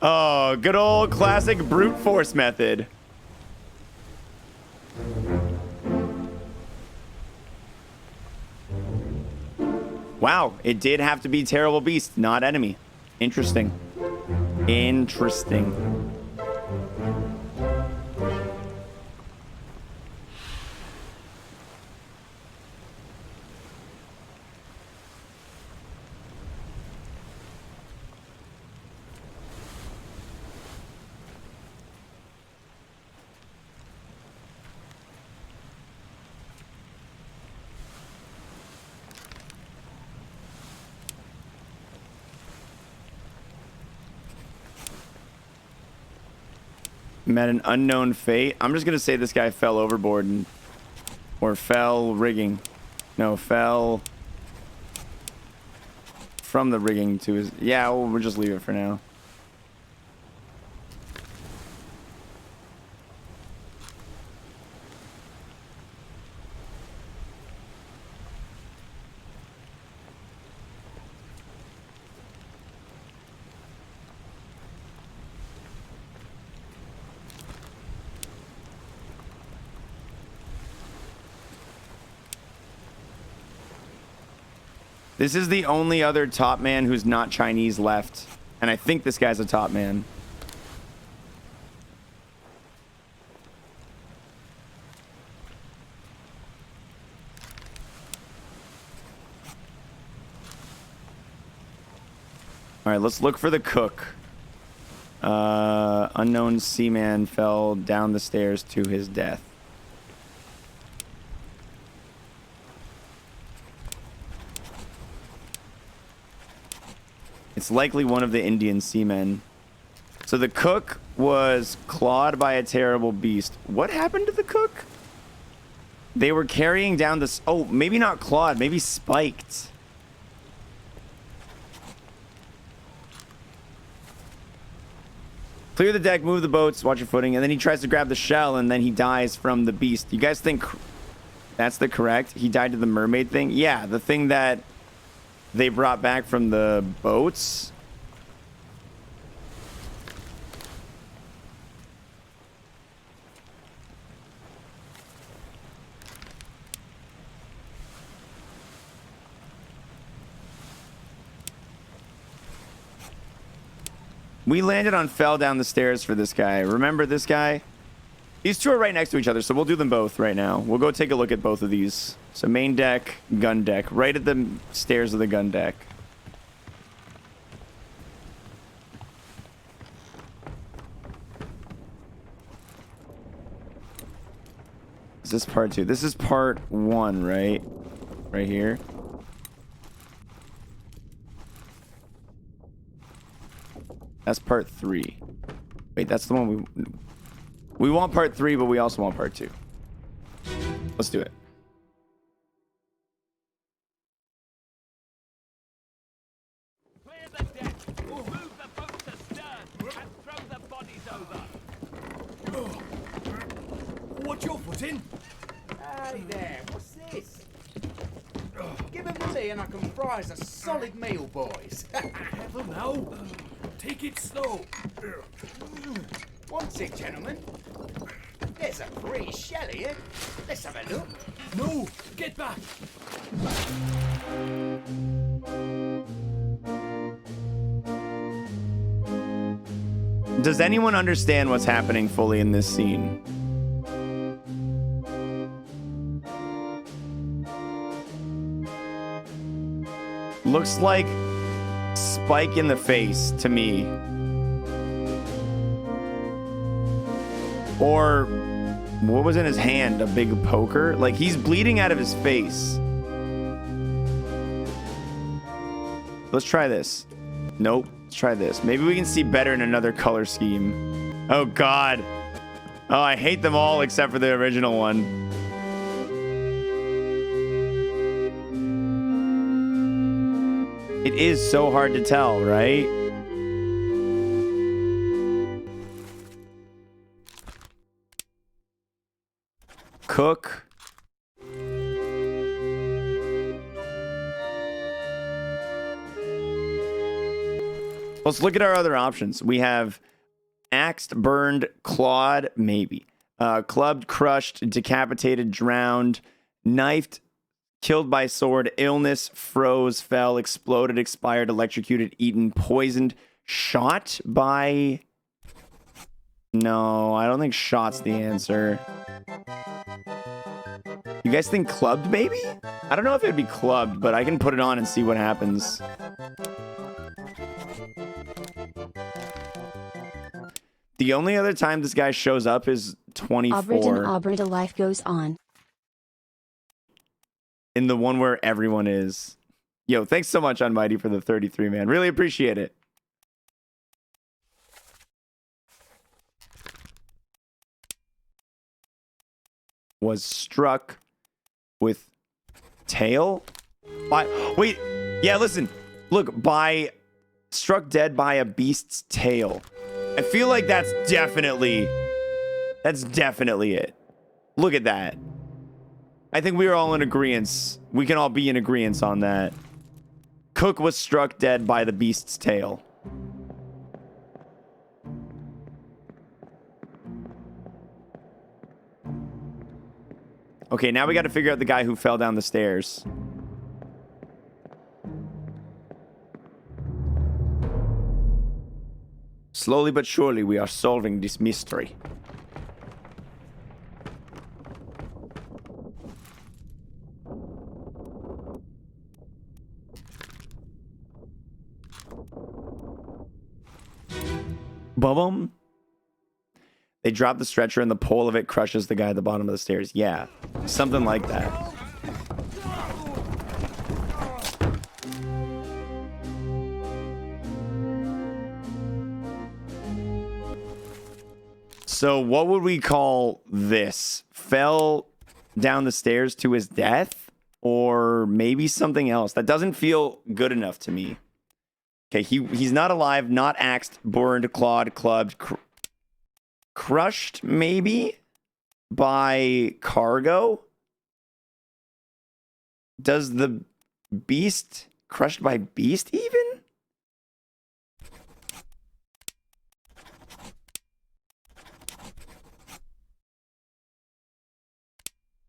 Speaker 2: Oh, good old classic brute force method. Wow, it did have to be Terrible Beast, not enemy. Interesting. Interesting. Met an unknown fate. I'm just gonna say this guy fell overboard and, or fell rigging. No, fell from the rigging to his. Yeah, we'll just leave it for now. This is the only other top man who's not Chinese left. And I think this guy's a top man. All right, let's look for the cook. Unknown seaman fell down the stairs to his death. It's likely one of the Indian seamen. So the cook was clawed by a terrible beast. What happened to the cook? They were carrying down this. Oh, maybe not clawed, maybe spiked. Clear the deck, move the boats, watch your footing, and then he tries to grab the shell, and then he dies from the beast. You guys think that's the correct? He died to the mermaid thing? Yeah, the thing that they brought back from the boats. We landed on fell down the stairs for this guy. Remember this guy? These two are right next to each other, so we'll do them both right now. We'll go take a look at both of these. So main deck, gun deck. Right at the stairs of the gun deck. Is this part 2? This is part 1, right? Right here. That's part 3. Wait, that's the one we want part 3, but we also want part 2. Let's do it.
Speaker 16: Clear the deck. Move the boats astern and throw the bodies over.
Speaker 21: What's your foot in?
Speaker 3: Hey there, what's this? Give them to me and I can fry us a solid meal, boys.
Speaker 21: Careful now. Take it slow.
Speaker 3: What's it, gentlemen? There's a free shell here. Let's have a look.
Speaker 21: No, get back.
Speaker 2: Does anyone understand what's happening fully in this scene? Looks like spike in the face to me. Or what was in his hand? A big poker? Like he's bleeding out of his face. Let's try this. Nope. Let's try this. Maybe we can see better in another color scheme. Oh God. Oh, I hate them all except for the original one. It is so hard to tell, right? Cook. Let's look at our other options. We have axed, burned, clawed, maybe. Clubbed, crushed, decapitated, drowned, knifed, killed by sword, illness, froze, fell, exploded, expired, electrocuted, eaten, poisoned, shot by... No, I don't think shot's the answer. You guys think clubbed, maybe? I don't know if it'd be clubbed, but I can put it on and see what happens. The only other time this guy shows up is 24.
Speaker 9: Obra to life goes on.
Speaker 2: In the one where everyone is. Yo, thanks so much, Unmighty, for the 33, man. Really appreciate it. Was struck with tail? By... Wait. Yeah, listen. Look, by... Struck dead by a beast's tail. I feel like that's definitely it. Look at that. I think we are all in agreement. We can all be in agreement on that. Cook was struck dead by the beast's tail. Okay, now we got to figure out the guy who fell down the stairs. Slowly but surely, we are solving this mystery. Bum. They drop the stretcher and the pole of it crushes the guy at the bottom of the stairs. Yeah, something like that. So what would we call this? Fell down the stairs to his death? Or maybe something else? That doesn't feel good enough to me. Okay, he's not alive, not axed, burned, clawed, clubbed, crushed, maybe? By cargo? Does the beast... Crushed by beast, even?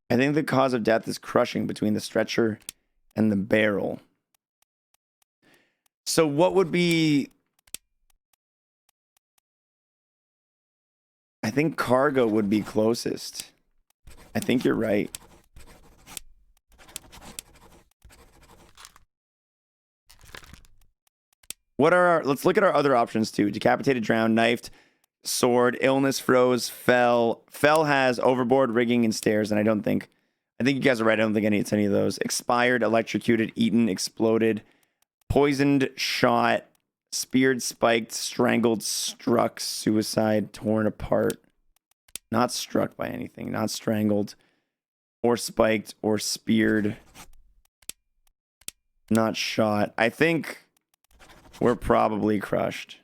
Speaker 2: I think the cause of death is crushing between the stretcher and the barrel. So what would be... I think cargo would be closest. I think you're right. What are our... Let's look at our other options too. Decapitated, drowned, knifed, sword, illness, froze, fell. Fell has overboard, rigging, and stairs, and I think you guys are right. I don't think it's any of those. Expired, electrocuted, eaten, exploded, poisoned, shot, speared, spiked, strangled, struck, suicide, torn apart. Not struck by anything. Not strangled, or spiked, or speared. Not shot. I think we're probably crushed.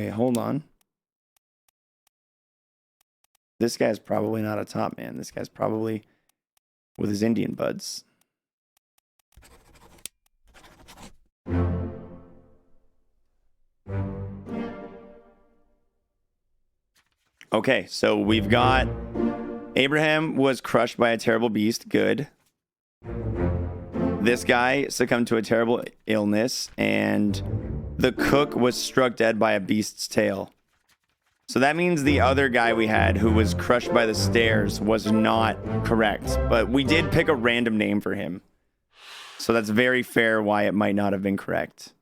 Speaker 2: Wait, hold on. This guy's probably not a top man. This guy's probably with his Indian buds. Okay, so we've got Abraham was crushed by a terrible beast. Good. This guy succumbed to a terrible illness, and the cook was struck dead by a beast's tail. So that means the other guy we had who was crushed by the stairs was not correct, but we did pick a random name for him. So that's very fair why it might not have been correct.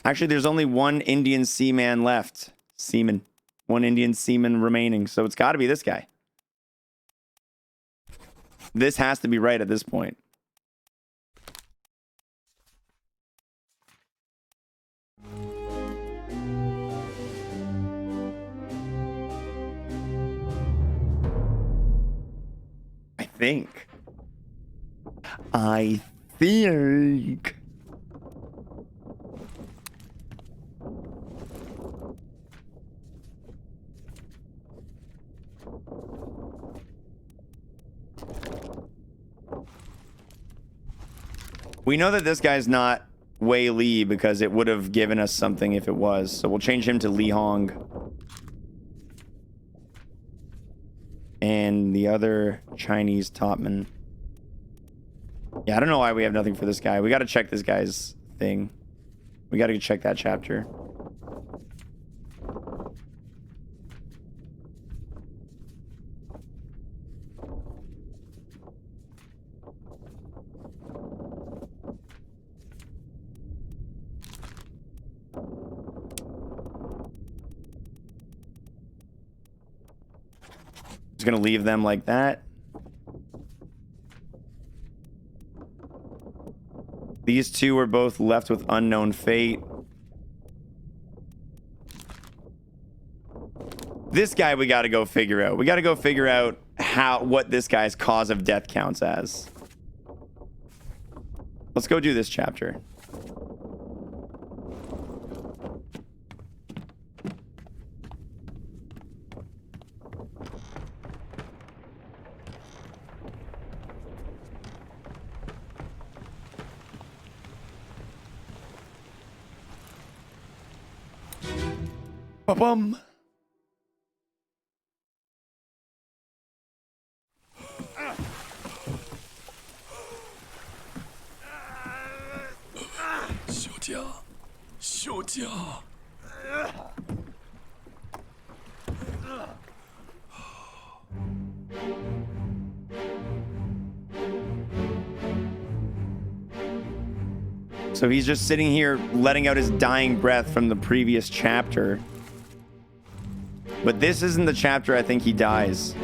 Speaker 2: Actually, there's only one Indian seaman left. Seaman. One Indian seaman remaining. So it's got to be this guy. This has to be right at this point. I think. We know that this guy's not Wei Li because it would have given us something if it was. So we'll change him to Li Hong. And the other Chinese topman. Yeah, I don't know why we have nothing for this guy. We got to check this guy's thing. We got to check that chapter. Just gonna leave them like that. These two are both left with unknown fate. This guy we gotta go figure out. We gotta go figure out what this guy's cause of death counts as. Let's go do this chapter. Ba-bum. So he's just sitting here letting out his dying breath from the previous chapter. But this isn't the chapter I think he dies.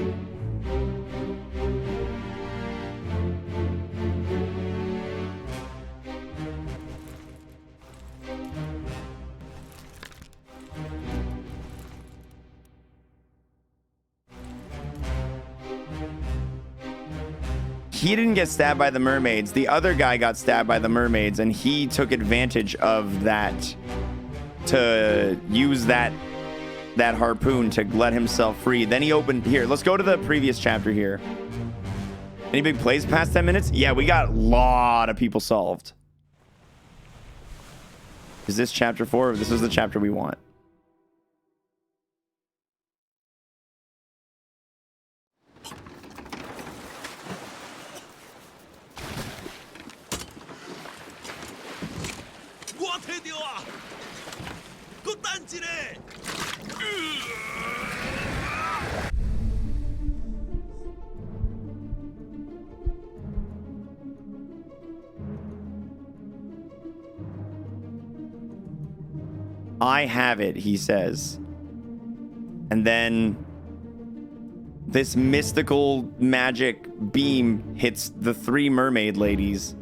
Speaker 2: He didn't get stabbed by the mermaids. The other guy got stabbed by the mermaids, and he took advantage of that to use that harpoon to let himself free. Then he opened... Here, let's go to the previous chapter here. Any big plays past 10 minutes? Yeah, we got a lot of people solved. Is this chapter 4? This is the chapter we want. I have it, he says. And then this mystical magic beam hits the 3 mermaid ladies.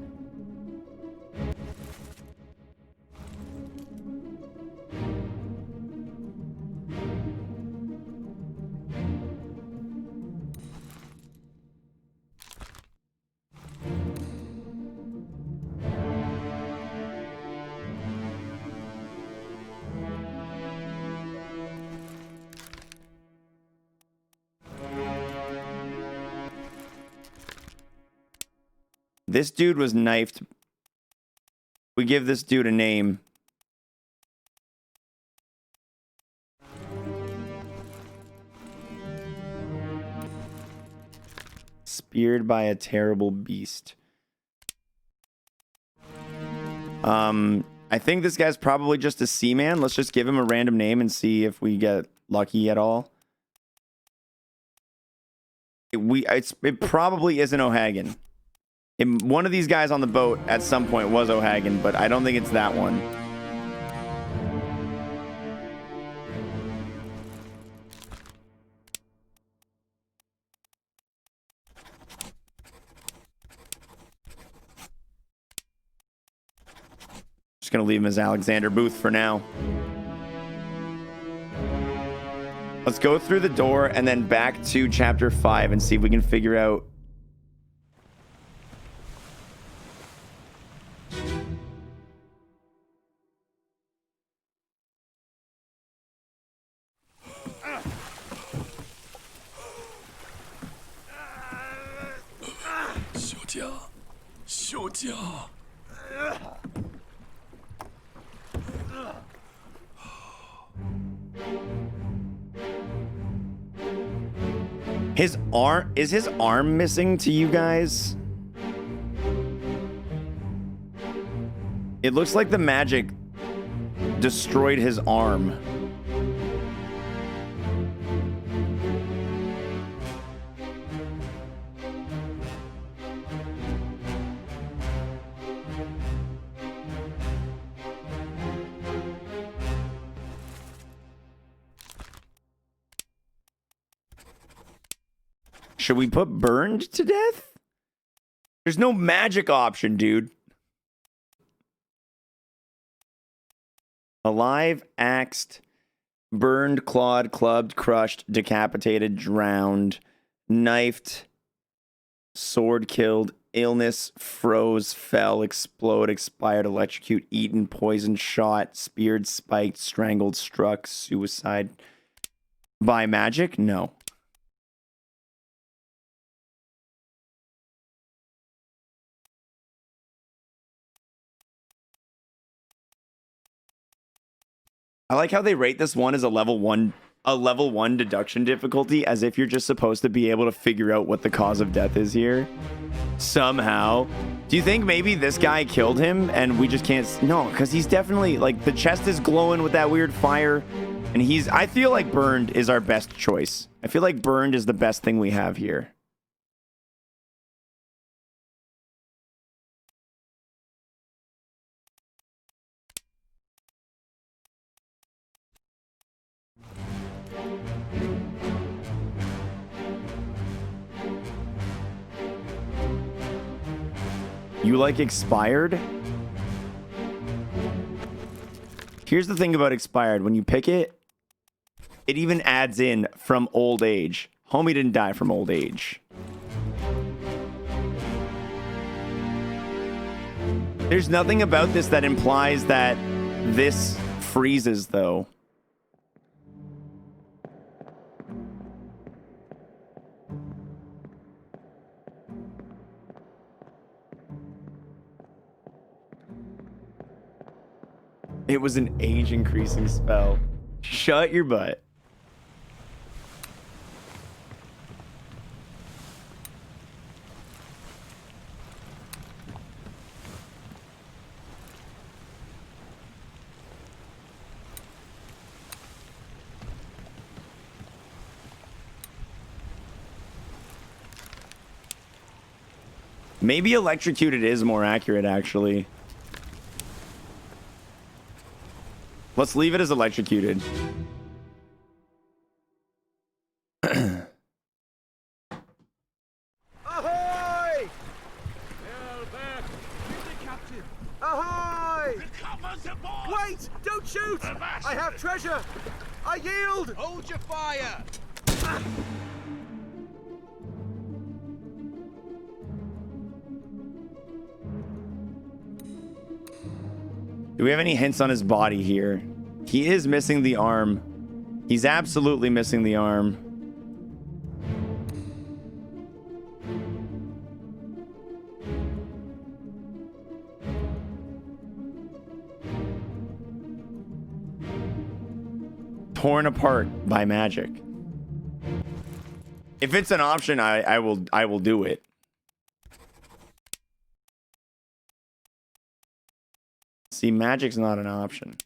Speaker 2: This dude was knifed. We give this dude a name. Speared by a terrible beast. I think this guy's probably just a seaman. Let's just give him a random name and see if we get lucky at all. It probably isn't O'Hagan. One of these guys on the boat at some point was O'Hagan, but I don't think it's that one. Just gonna leave him as Alexander Booth for now. Let's go through the door and then back to chapter 5 and see if we can figure out. Is his arm missing to you guys? It looks like the magic destroyed his arm. Should we put burned to death? There's no magic option, dude. Alive, axed, burned, clawed, clubbed, crushed, decapitated, drowned, knifed, sword killed, illness, froze, fell, explode, expired, electrocute, eaten, poisoned, shot, speared, spiked, strangled, struck, suicide. By magic? No. I like how they rate this one as a level 1 deduction difficulty, as if you're just supposed to be able to figure out what the cause of death is here. Somehow. Do you think maybe this guy killed him and we just can't? No, because he's definitely, like, the chest is glowing with that weird fire. And I feel like burned is our best choice. I feel like burned is the best thing we have here. You like expired? Here's the thing about expired. When you pick it, it even adds in from old age. Homie didn't die from old age. There's nothing about this that implies that this freezes, though. It was an age increasing spell. Shut your butt. Maybe electrocuted is more accurate, actually. Let's leave it as electrocuted.
Speaker 21: Ahoy! Ahoy! Wait! Don't shoot! I have treasure! I yield!
Speaker 17: Hold your fire!
Speaker 2: Do we have any hints on his body here? He is missing the arm. He's absolutely missing the arm. torn apart by magic. If it's an option, I will do it. See, magic's not an option.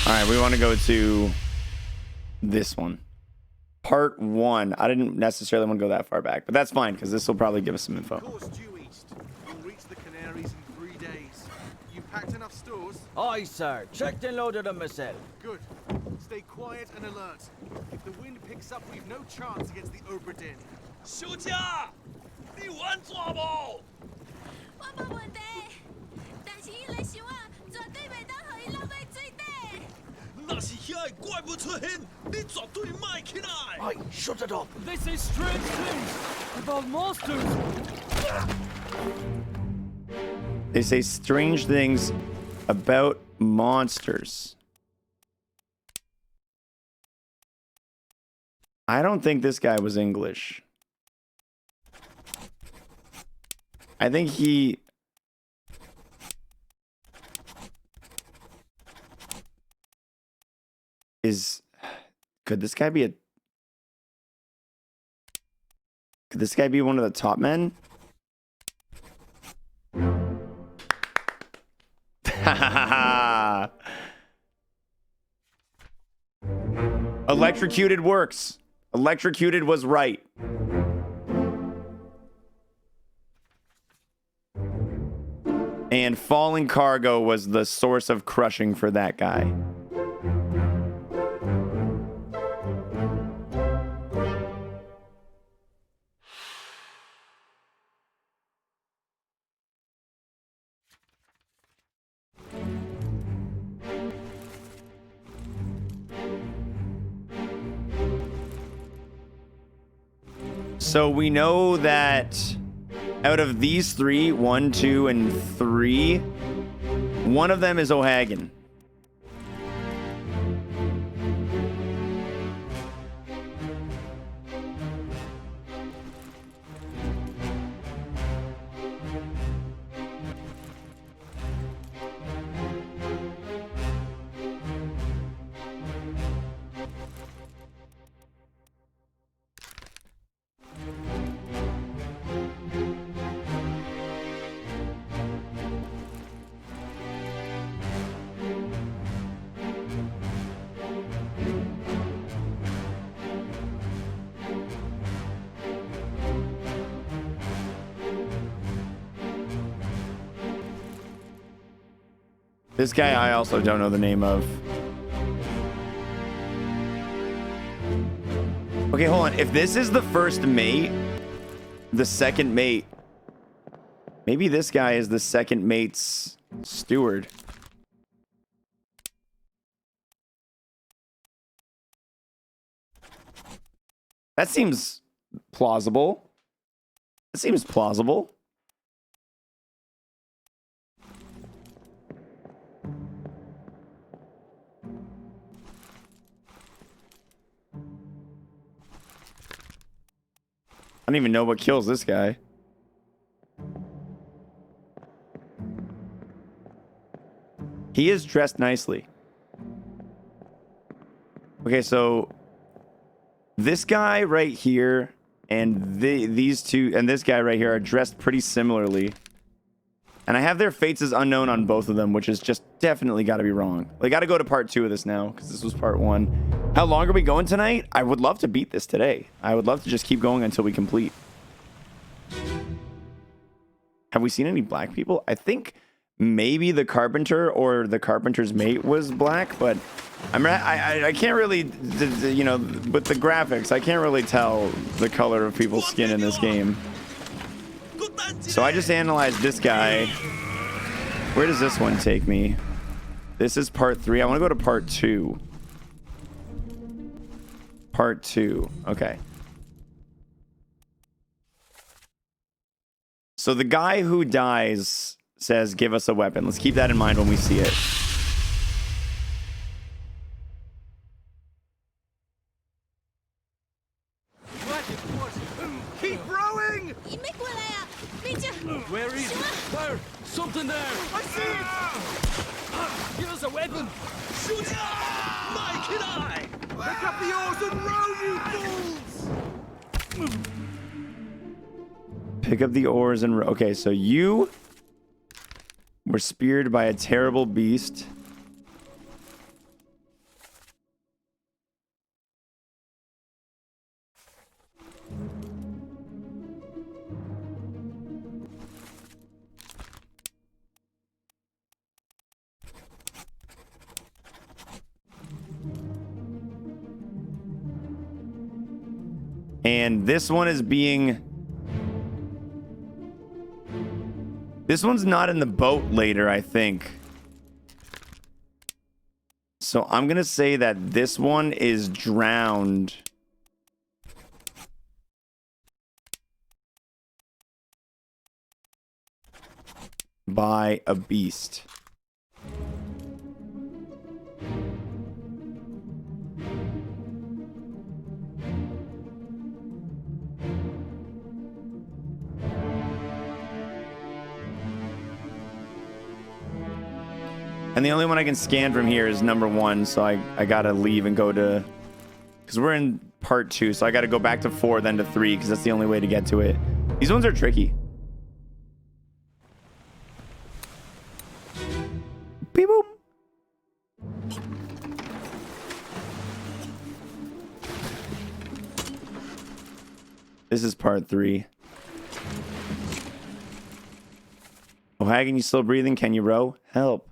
Speaker 2: Alright, we want to go to this one. Part 1. I didn't necessarily want to go that far back, but that's fine, because this will probably give us some info.
Speaker 18: Course due east. You'll reach the Canaries in 3 days. You packed enough stores?
Speaker 11: Aye, sir. Checked and loaded them myself.
Speaker 18: Good. Stay quiet and alert. If the wind picks up, we've no chance against the Obra Dinn.
Speaker 14: 休假，你玩抓不？
Speaker 20: 我冇问题，但是伊来想啊，绝对袂当互伊落去水底。
Speaker 14: 那是遐个怪物出现，你绝对卖起来。
Speaker 11: Aye, shut it up.
Speaker 7: They say strange things about monsters.
Speaker 2: They say strange things about monsters. I don't think this guy was English. I think he... is... Could this guy be a... Could this guy be one of the top men? Electrocuted works. Electrocuted was right. And falling cargo was the source of crushing for that guy. So we know that out of these three, 1, 2, and 3, one of them is O'Hagan. This guy I also don't know the name of. Okay, hold on. If this is the first mate, the second mate, maybe this guy is the second mate's steward. That seems plausible. That seems plausible. I don't even know what kills this guy. He is dressed nicely. Okay, so this guy right here and these two and this guy right here are dressed pretty similarly. And I have their fates as unknown on both of them, which is just definitely got to be wrong. We got to go to part 2 of this now because this was part 1. How long are we going tonight? I would love to beat this today. I would love to just keep going until we complete. Have we seen any black people? I think maybe the carpenter or the carpenter's mate was black, but I can't really, you know, with the graphics, I can't really tell the color of people's skin in this game. So I just analyzed this guy. Where does this one take me? This is part 3. I want to go to part 2. Part 2. Okay. So the guy who dies says, give us a weapon. Let's keep that in mind when we see it.
Speaker 14: Keep rowing! Where is it? There! Something there! I see it! Here's a weapon! Shoot! Mike and I! Pick up the oars and row, you fools!
Speaker 2: Pick up the oars and... Okay, so you were speared by a terrible beast. And this one is being... This one's not in the boat later, I think. So I'm going to say that this one is drowned. By a beast. And the only one I can scan from here is number 1, so I gotta leave and go to... Because we're in part 2, so I gotta go back to 4, then to 3, because that's the only way to get to it. These ones are tricky. Beep boop. This is part 3. O'Hagan, you still breathing? Can you row? Help.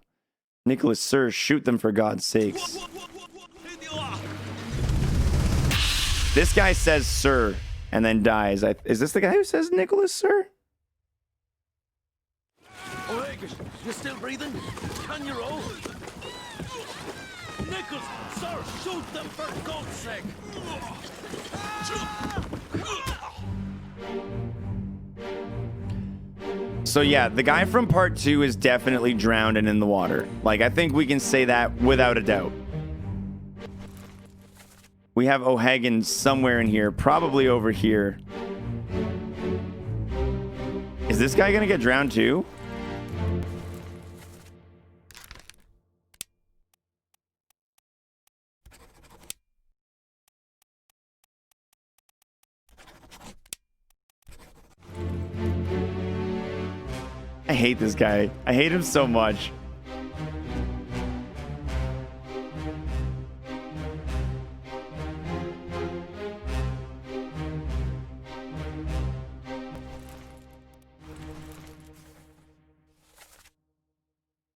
Speaker 2: Nicholas, sir, shoot them for God's sakes. This guy says sir and then dies. Is this the guy who says Nicholas, sir?
Speaker 14: O'Hagan, you still breathing? Can you row? Nicholas, sir, shoot them for God's sake.
Speaker 2: So yeah, the guy from part 2 is definitely drowned and in the water. Like, I think we can say that without a doubt. We have O'Hagan somewhere in here, probably over here. Is this guy gonna get drowned too? I hate this guy. I hate him so much.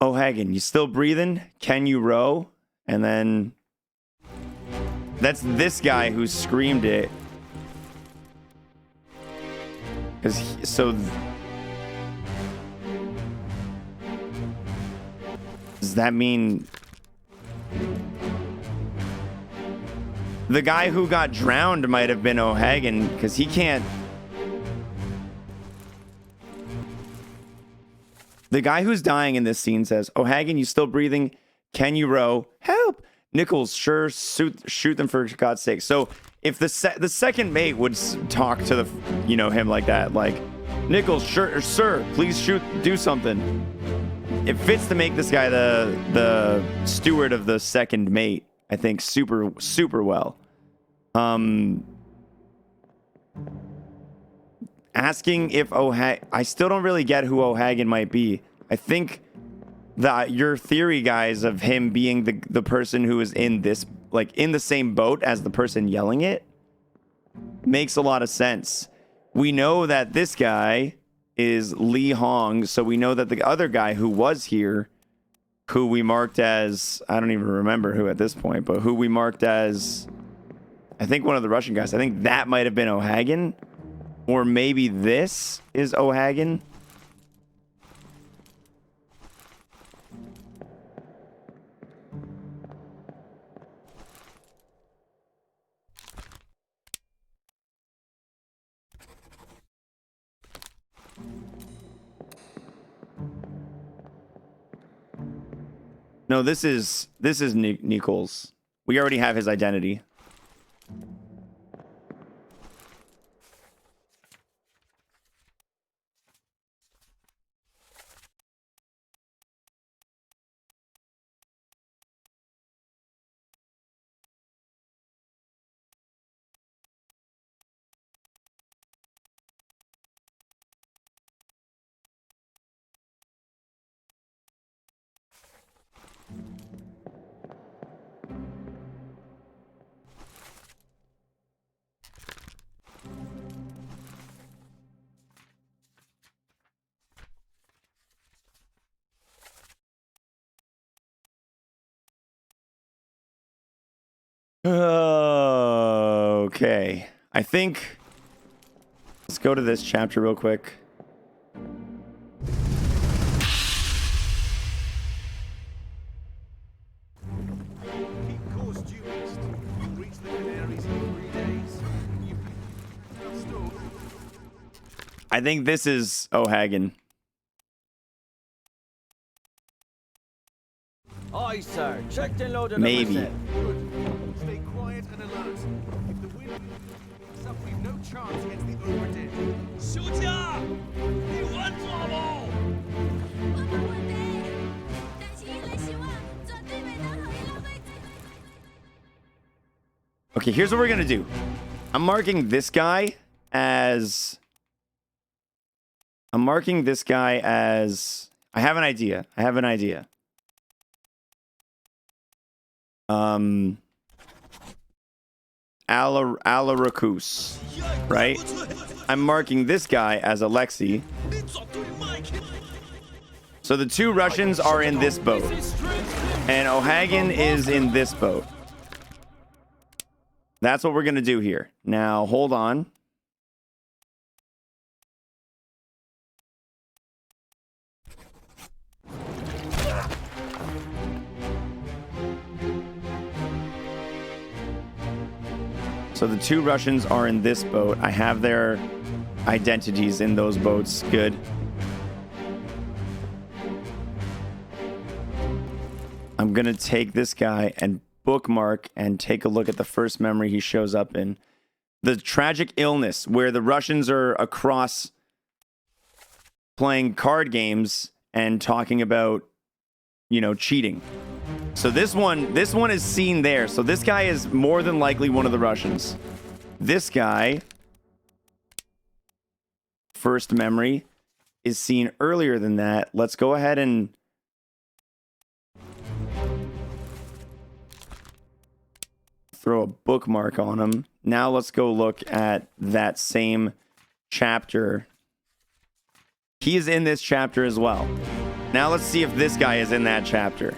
Speaker 2: O'Hagan, you still breathing? Can you row? And then... That's this guy who screamed it. So... Does that mean... The guy who got drowned might have been O'Hagan, because he can't... The guy who's dying in this scene says, O'Hagan, you still breathing? Can you row? Help! Nichols, sure, shoot them for God's sake. So if the second mate would talk to the, you know, him like that, like, Nichols, sure, sir, please shoot, do something. It fits to make this guy the steward of the second mate, I think, super, super well. Asking if O'Hagan... I still don't really get who O'Hagan might be. I think that your theory, guys, of him being the person who is in this, like, in the same boat as the person yelling it, makes a lot of sense. We know that this guy is Li Hong. So we know that the other guy who was here, who we marked as, I don't even remember who at this point, but who we marked as, I think one of the Russian guys. I think that might have been O'Hagan. Or maybe this is O'Hagan. No, this is Nichols. We already have his identity. Okay. I think... Let's go to this chapter real quick.
Speaker 18: Keep course due east. You'll reach the Canaries in 3 days.
Speaker 2: I think this is O'Hagan.
Speaker 11: Aye, sir. Checked and loaded.
Speaker 2: Maybe.
Speaker 18: Good. Stay quiet and alert. If the wind moves up, we've no chance against the Obra Dinn.
Speaker 14: 休假，你稳住好冇？
Speaker 2: Okay, here's what we're gonna do. I'm marking this guy as... I have an idea. Alarakus, right? I'm marking this guy as Alexei. So the two Russians are in this boat. And O'Hagan is in this boat. That's what we're going to do here. Now, hold on. So the two Russians are in this boat. I have their identities in those boats. Good. I'm going to take this guy and bookmark and take a look at the first memory he shows up in. The tragic illness where the Russians are across playing card games and talking about, you know, cheating. So this one is seen there. So this guy is more than likely one of the Russians. This guy, first memory, is seen earlier than that. Let's go ahead and throw a bookmark on him. Now let's go look at that same chapter. He is in this chapter as well. Now let's see if this guy is in that chapter.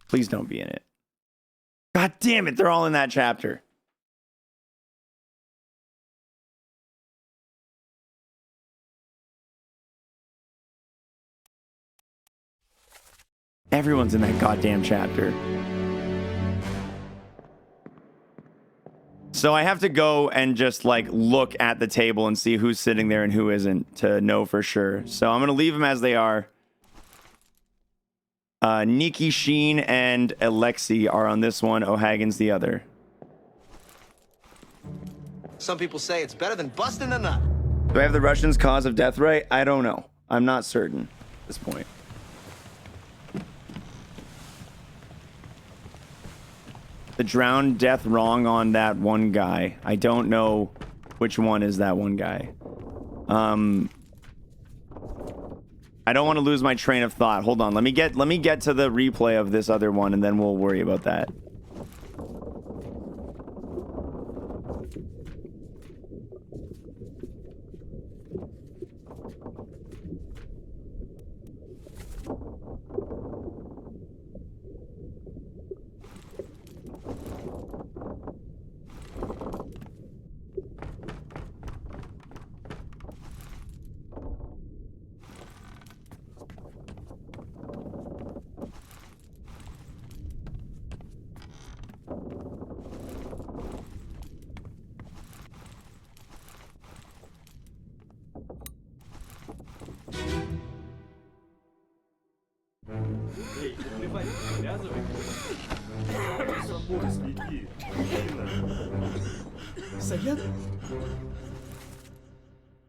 Speaker 2: Please don't be in it. God damn it, they're all in that chapter. Everyone's in that goddamn chapter. So I have to go and just like look at the table and see who's sitting there and who isn't to know for sure. So I'm going to leave them as they are. Nikki Sheen and Alexei are on this one. O'Hagan's the other.
Speaker 10: Some people say it's better than busting a nut.
Speaker 2: Do I have the Russians' cause of death right? I don't know. I'm not certain at this point. The drowned death wrong on that one guy. I don't know which one is that one guy. I don't want to lose my train of thought. Hold on. Let me get to the replay of this other one and then we'll worry about that.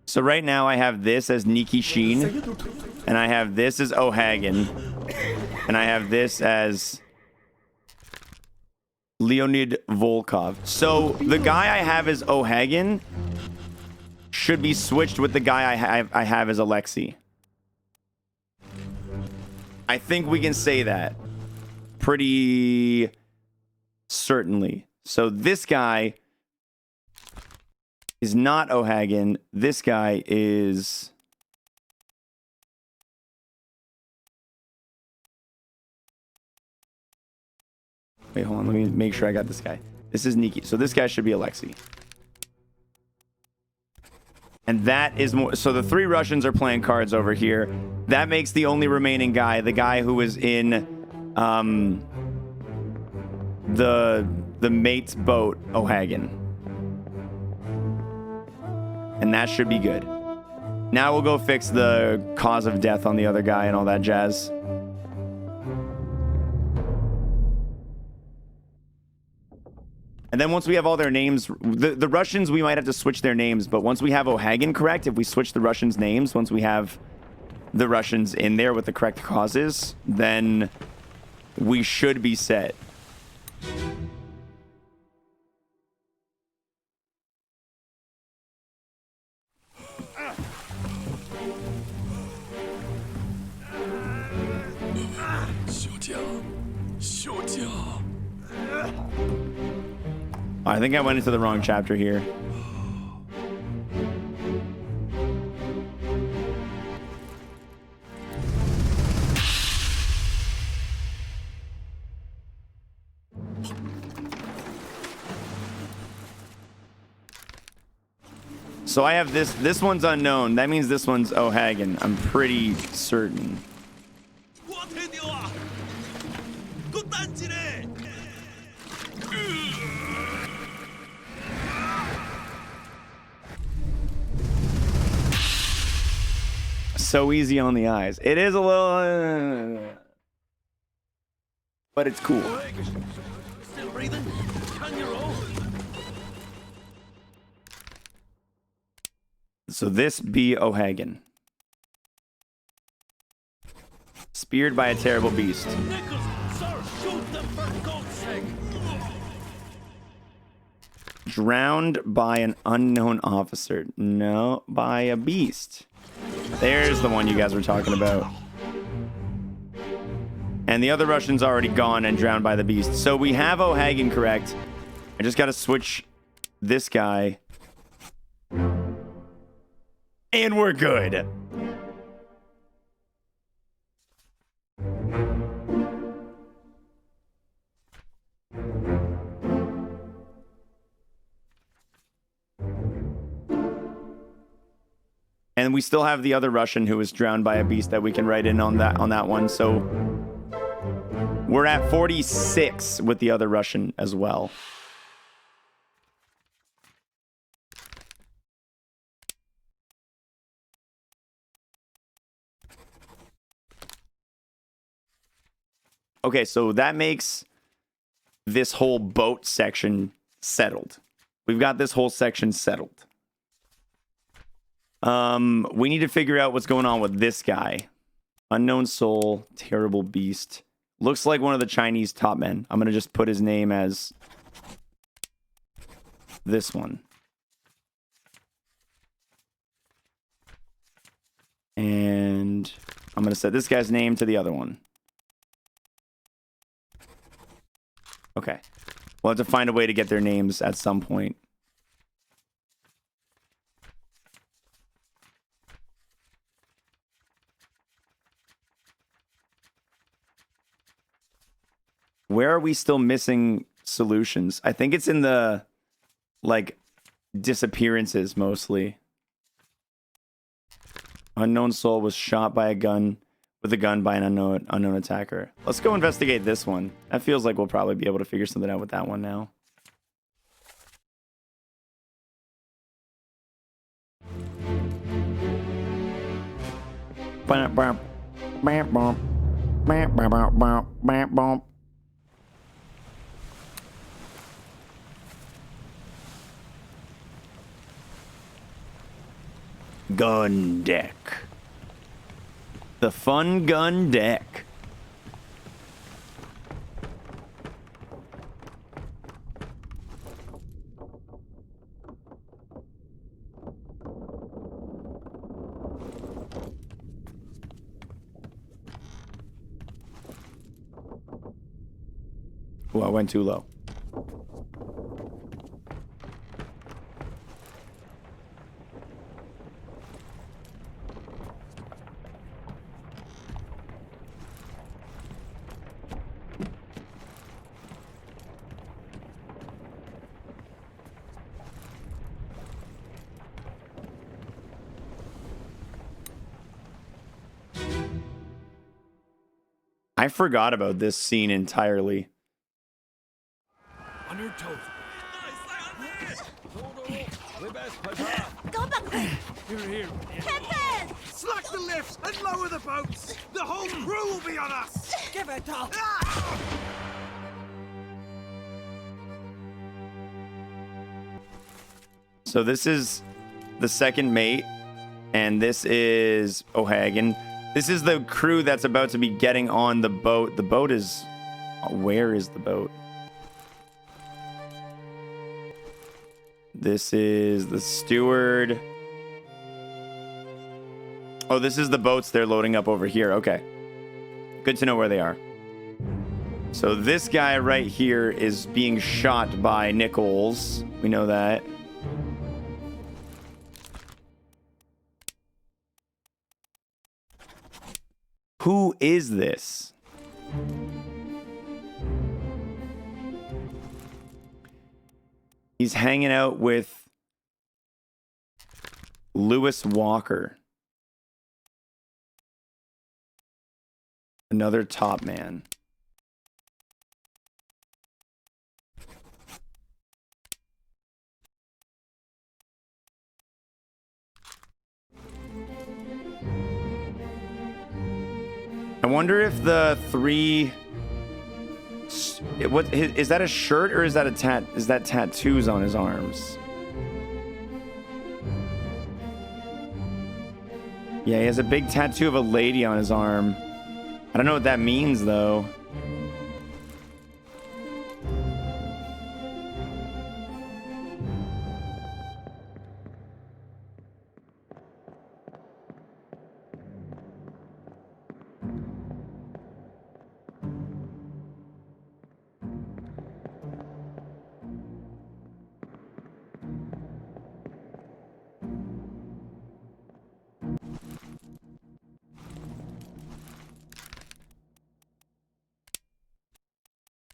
Speaker 2: So right now I have this as Nikki Sheen, and I have this as O'Hagan, and I have this as Leonid Volkov. So the guy I have as O'Hagan should be switched with the guy I have as Alexei. I think we can say that pretty certainly. So this guy is not O'Hagan. This guy is... Wait, hold on. Let me make sure I got this guy. This is Nikki. So this guy should be Alexei. And that is more... So the three Russians are playing cards over here. That makes the only remaining guy, the guy who was in the mate's boat, O'Hagan. And that should be good. Now we'll go fix the cause of death on the other guy and all that jazz. And then once we have all their names, the Russians, we might have to switch their names. But once we have O'Hagan correct, if we switch the Russians' names, once we have the Russians in there with the correct causes, then we should be set. I think I went into the wrong chapter here. So I have this. This one's unknown. That means this one's O'Hagan. I'm pretty certain. So easy on the eyes. It is a little... but it's cool.
Speaker 14: Still breathing? Can you roll?
Speaker 2: So this be O'Hagan. Speared by a terrible beast.
Speaker 14: Nichols, sir, shoot them for God's sake.
Speaker 2: Drowned by an unknown officer. No, by a beast. There's the one you guys were talking about. And the other Russian's already gone and drowned by the beast. So we have O'Hagan correct. I just got to switch this guy. And we're good. And we still have the other Russian who was drowned by a beast that we can write in on that one. So we're at 46 with the other Russian as well. Okay, so that makes this whole boat section settled. We've got this whole section settled. We need to figure out what's going on with this guy. Unknown soul, terrible beast. Looks like one of the Chinese top men. I'm going to just put his name as this one. And I'm going to set this guy's name to the other one. Okay. We'll have to find a way to get their names at some point. Where are we still missing solutions? I think it's in the, like, disappearances mostly. Unknown soul was shot by a gun with a gun by an unknown attacker. Let's go investigate this one. That feels like we'll probably be able to figure something out with that one now. Gun deck. The fun gun deck. Oh, I went too low. I forgot about this scene entirely.
Speaker 21: On your toes.
Speaker 20: Go back there!
Speaker 21: Here.
Speaker 20: Captain!
Speaker 21: Slack the lifts and lower the boats! The whole crew will be on us!
Speaker 7: Give it up!
Speaker 2: So this is the second mate, and this is O'Hagan. This is the crew that's about to be getting on the boat. The boat is... Where is the boat? This is the steward. Oh, this is the boats they're loading up over here. Okay. Good to know where they are. So this guy right here is being shot by Nichols. We know that. Who is this? He's hanging out with Lewis Walker. Another top man. I wonder if the three... What is that, a shirt or is that tattoos on his arms? Yeah, he has a big tattoo of a lady on his arm. I don't know what that means though.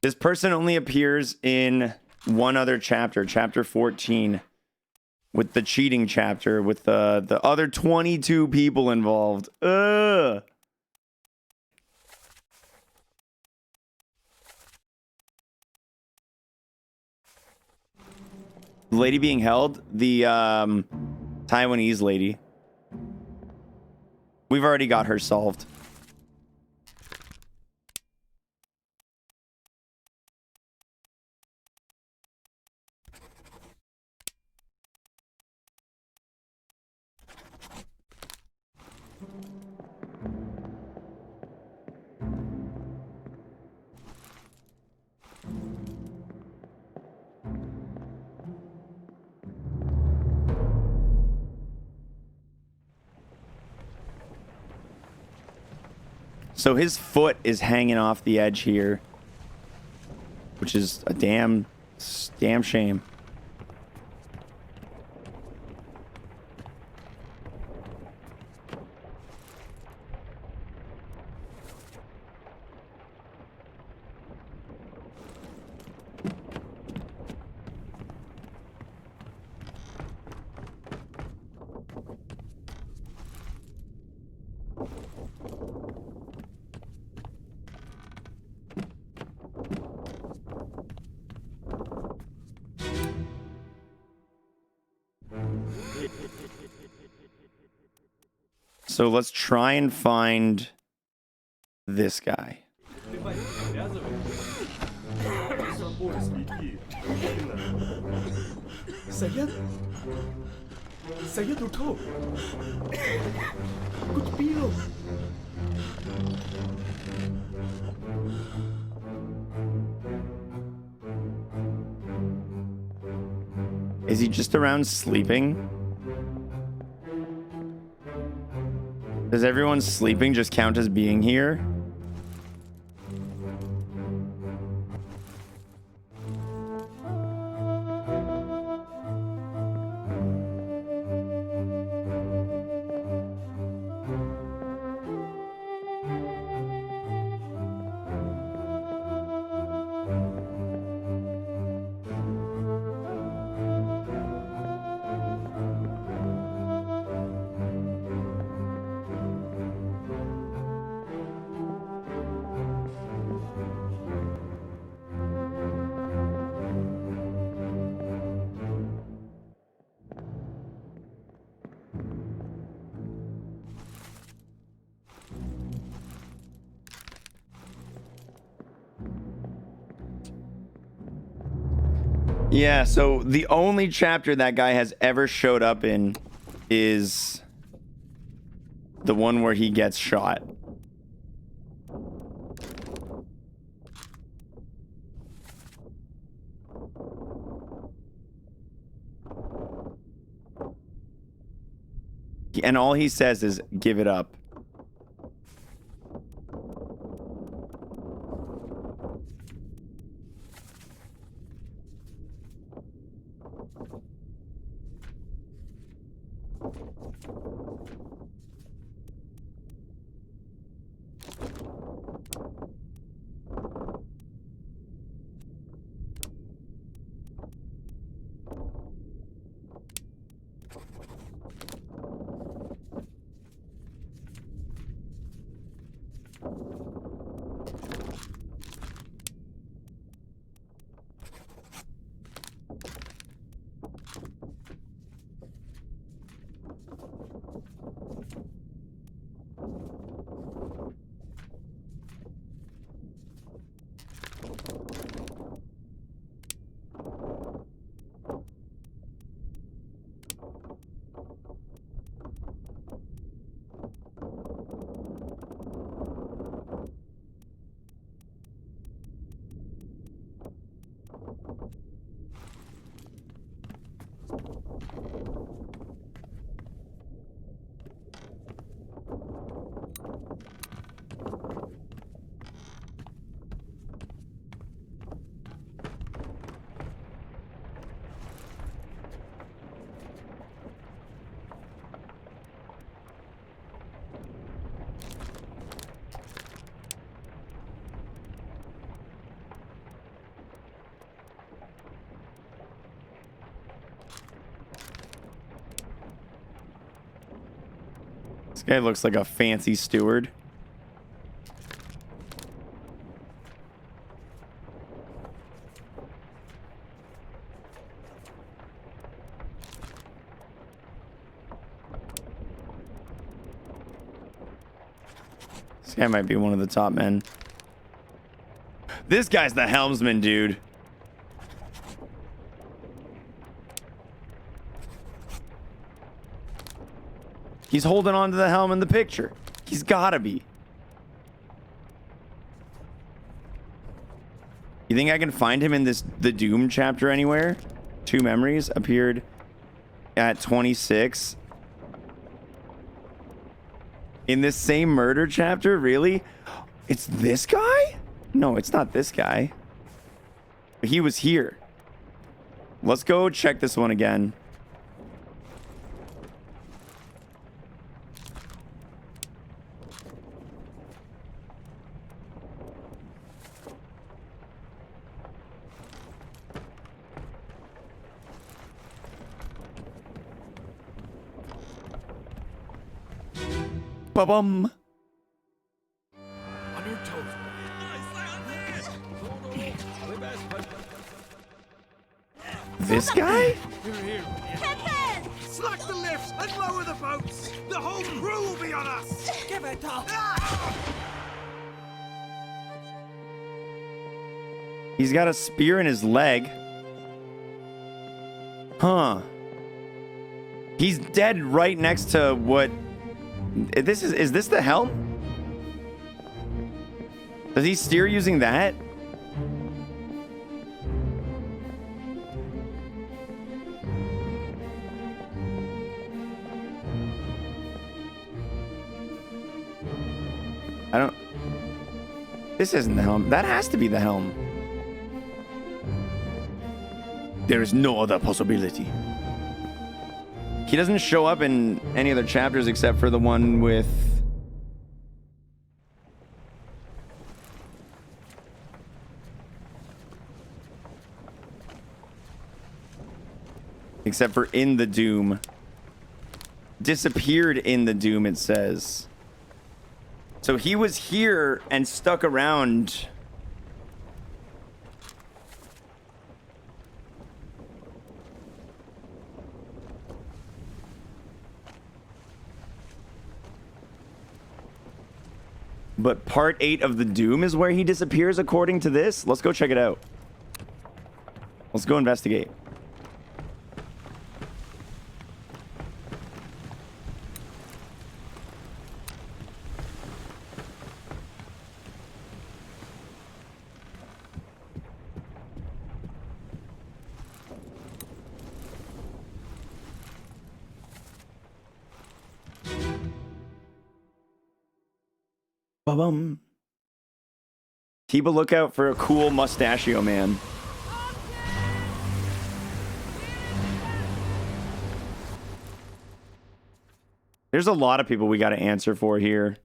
Speaker 2: This person only appears in one other chapter, chapter 14, with the cheating chapter, with the other 22 people involved. Ugh. The lady being held, the Taiwanese lady. We've already got her solved. So his foot is hanging off the edge here, which is a damn shame. So let's try and find this guy.
Speaker 15: Saya tutup. Good deal.
Speaker 2: Is he just around sleeping? Does everyone sleeping just count as being here? Yeah, so the only chapter that guy has ever showed up in is the one where he gets shot. And all he says is, give it up. This guy looks like a fancy steward. This guy might be one of the top men. This guy's the helmsman, dude. He's holding on to the helm in the picture. He's gotta be. You think I can find him in the Doom chapter anywhere? 2 memories appeared at 26. In this same murder chapter? Really? It's this guy? No, it's not this guy. He was here. Let's go check this one again. Ba-bum.
Speaker 21: On your toes.
Speaker 2: This guy?
Speaker 21: Here. Slack the lifts and lower the boats! The whole crew will be on us!
Speaker 7: Give it up!
Speaker 2: He's got a spear in his leg. Huh. He's dead right next to what... Is this the helm? Does he steer using that? I don't... This isn't the helm. That has to be the helm. There is no other possibility. He doesn't show up in any other chapters except for the one with... Except for in the Doom. Disappeared in the Doom, it says. So he was here and stuck around. But part 8 of the Doom is where he disappears according to this. Let's go check it out. Let's go investigate. Ba-bum. Keep a lookout for a cool mustachio man. There's a lot of people we got to answer for here.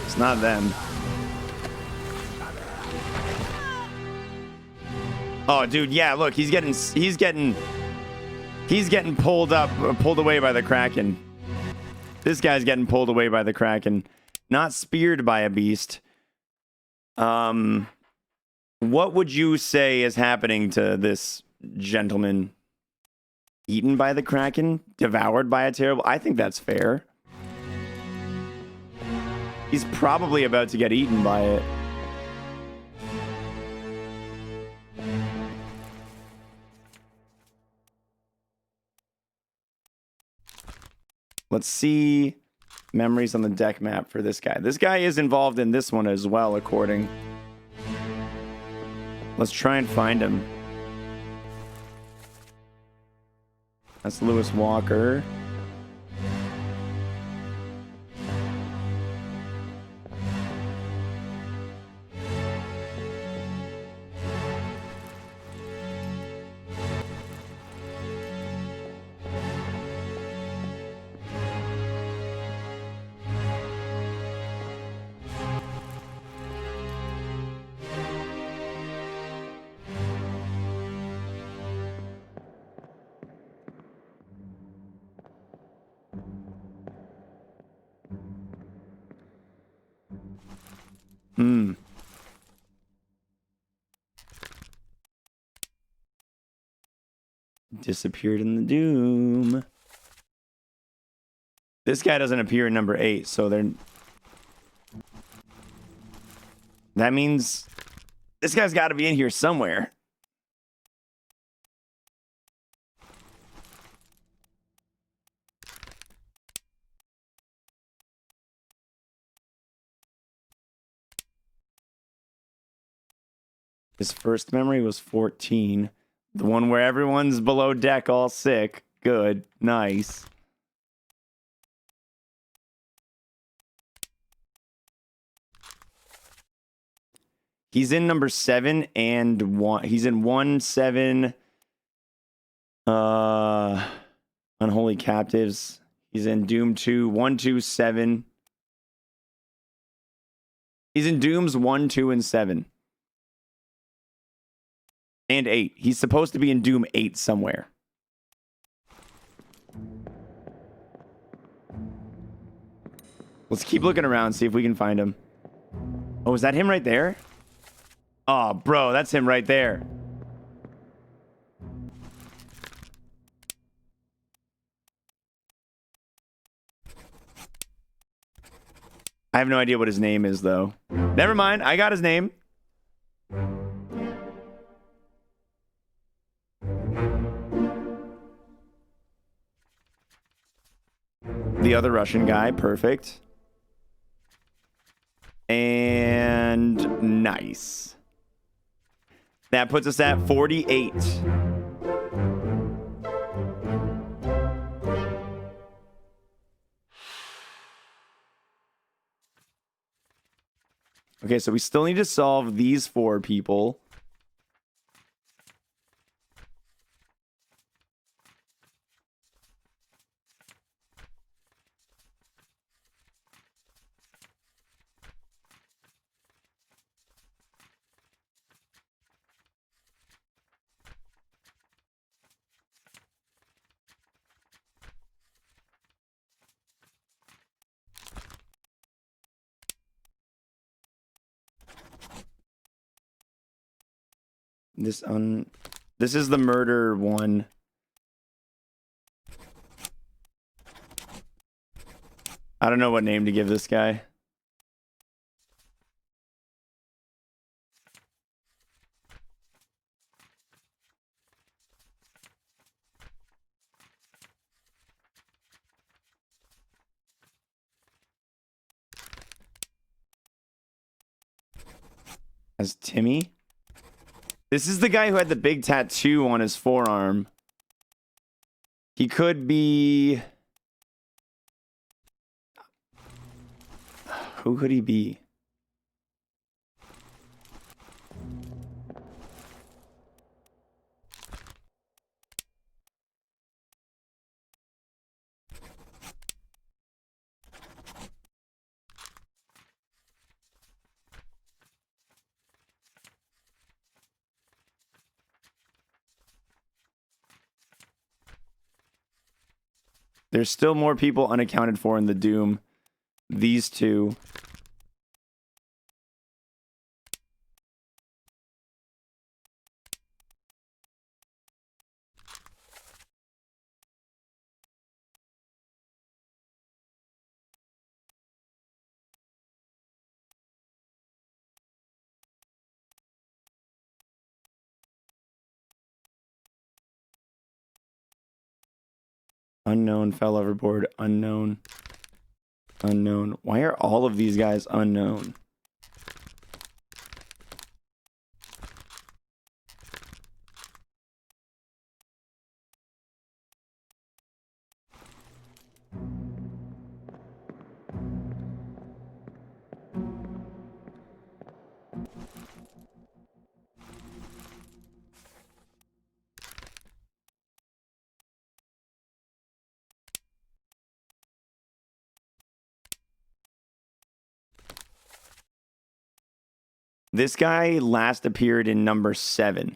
Speaker 2: It's not them. Oh, dude, yeah, look, he's getting pulled away by the Kraken. This guy's getting pulled away by the Kraken, not speared by a beast. What would you say is happening to this gentleman? Eaten by the Kraken? Devoured by a terrible... I think that's fair. He's probably about to get eaten by it. Let's see memories on the deck map for this guy. This guy is involved in this one as well, according. Let's try and find him. That's Lewis Walker. Disappeared in the Doom. This guy doesn't appear in number 8, so they're... That means this guy's got to be in here somewhere. His first memory was 14. The one where everyone's below deck all sick. Good. Nice. He's in number 7 and 1. He's in 1, 7. Unholy Captives. He's in Doom 2, 1, 2, 7. He's in Dooms 1, 2, and 7. And 8. He's supposed to be in Doom 8 somewhere. Let's keep looking around, see if we can find him. Oh, is that him right there? Oh, bro, that's him right there. I have no idea what his name is, though. Never mind. I got his name. The other Russian guy. Perfect. And nice. That puts us at 48. Okay, so we still need to solve these 4 people. This is the murder one. I don't know what name to give this guy. As Timmy? This is the guy who had the big tattoo on his forearm. He could be... Who could he be? There's still more people unaccounted for in the Doom. These 2. Unknown fell overboard. Unknown. Unknown. Why are all of these guys unknown? This guy last appeared in number 7.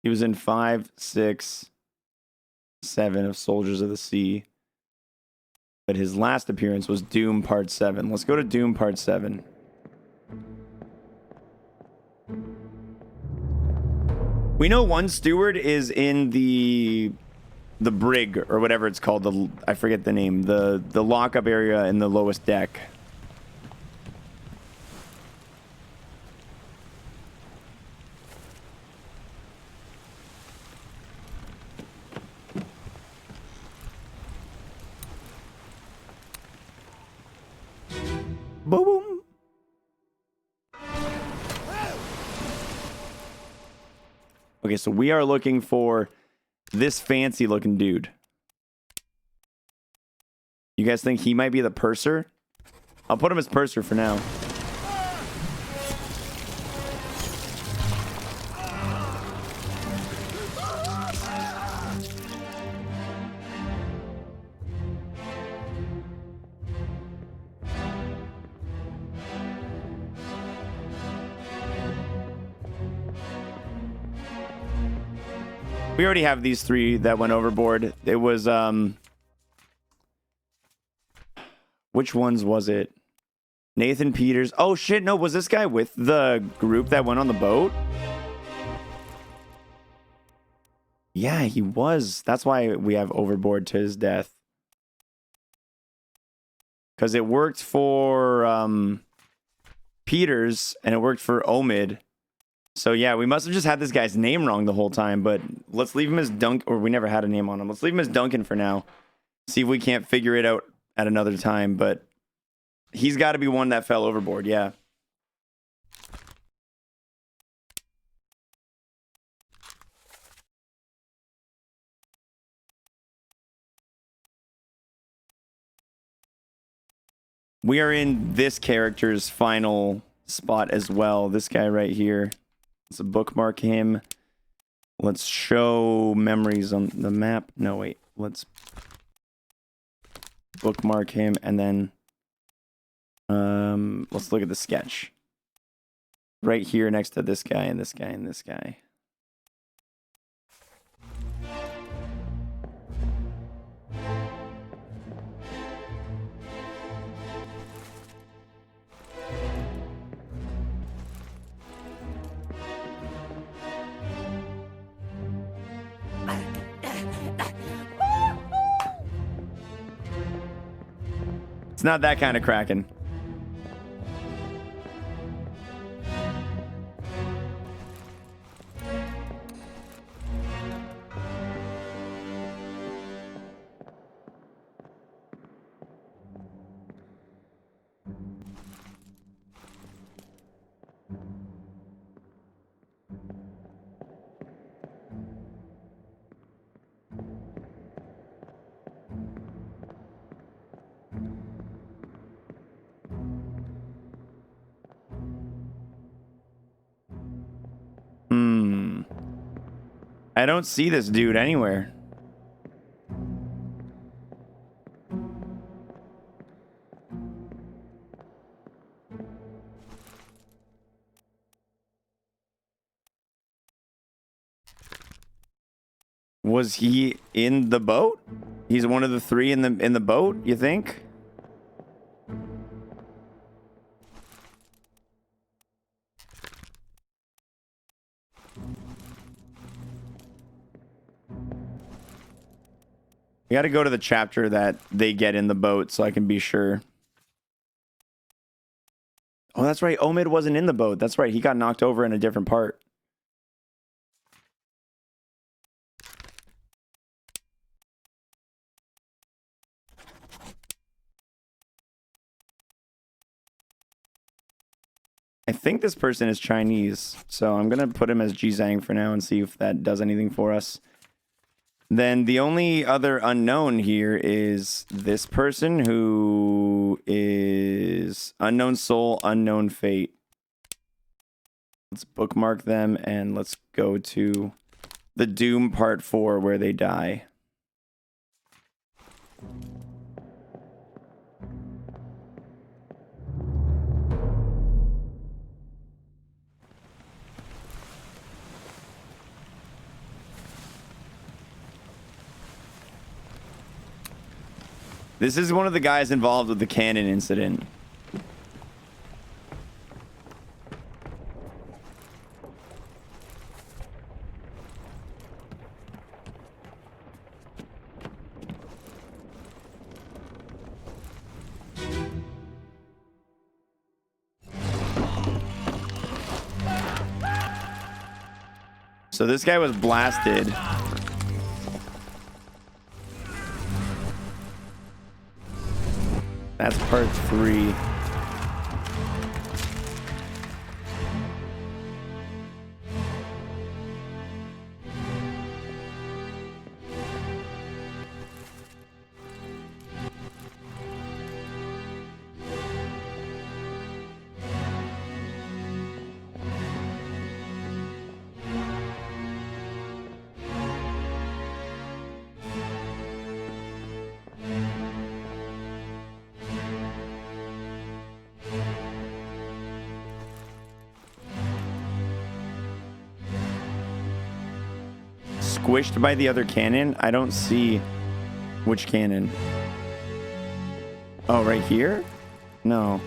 Speaker 2: He was in 5, 6, 7 of Soldiers of the Sea. But his last appearance was Doom Part 7. Let's go to Doom Part 7. We know one steward is in the brig or whatever it's called. I forget the name. The lockup area in the lowest deck. Boom. Okay, so we are looking for this fancy looking dude. You guys think he might be the purser? I'll put him as purser for now. We already have these 3 that went overboard. It was, which ones was it? Nathan Peters. Oh, shit, no. Was this guy with the group that went on the boat? Yeah, he was. That's why we have overboard to his death. Because it worked for Peters and it worked for Omid. So yeah, we must have just had this guy's name wrong the whole time, but let's leave him as Dunk, or we never had a name on him. Let's leave him as Duncan for now. See if we can't figure it out at another time, but he's got to be one that fell overboard, yeah. We are in this character's final spot as well. This guy right here. Let's bookmark him. Let's show memories on the map. No, wait. Let's bookmark him and then let's look at the sketch. Right here next to this guy and this guy and this guy. It's not that kind of cracking. I don't see this dude anywhere. Was he in the boat? He's one of the 3 in the boat, you think? We got to go to the chapter that they get in the boat so I can be sure. Oh, that's right. Omid wasn't in the boat. That's right. He got knocked over in a different part. I think this person is Chinese, so I'm going to put him as Jizang for now and see if that does anything for us. Then the only other unknown here is this person who is unknown soul, unknown fate. Let's bookmark them and let's go to the Doom Part 4 where they die. This is one of the guys involved with the cannon incident. So this guy was blasted. That's part 3. squished by the other cannon? I don't see which cannon. Oh, right here? No.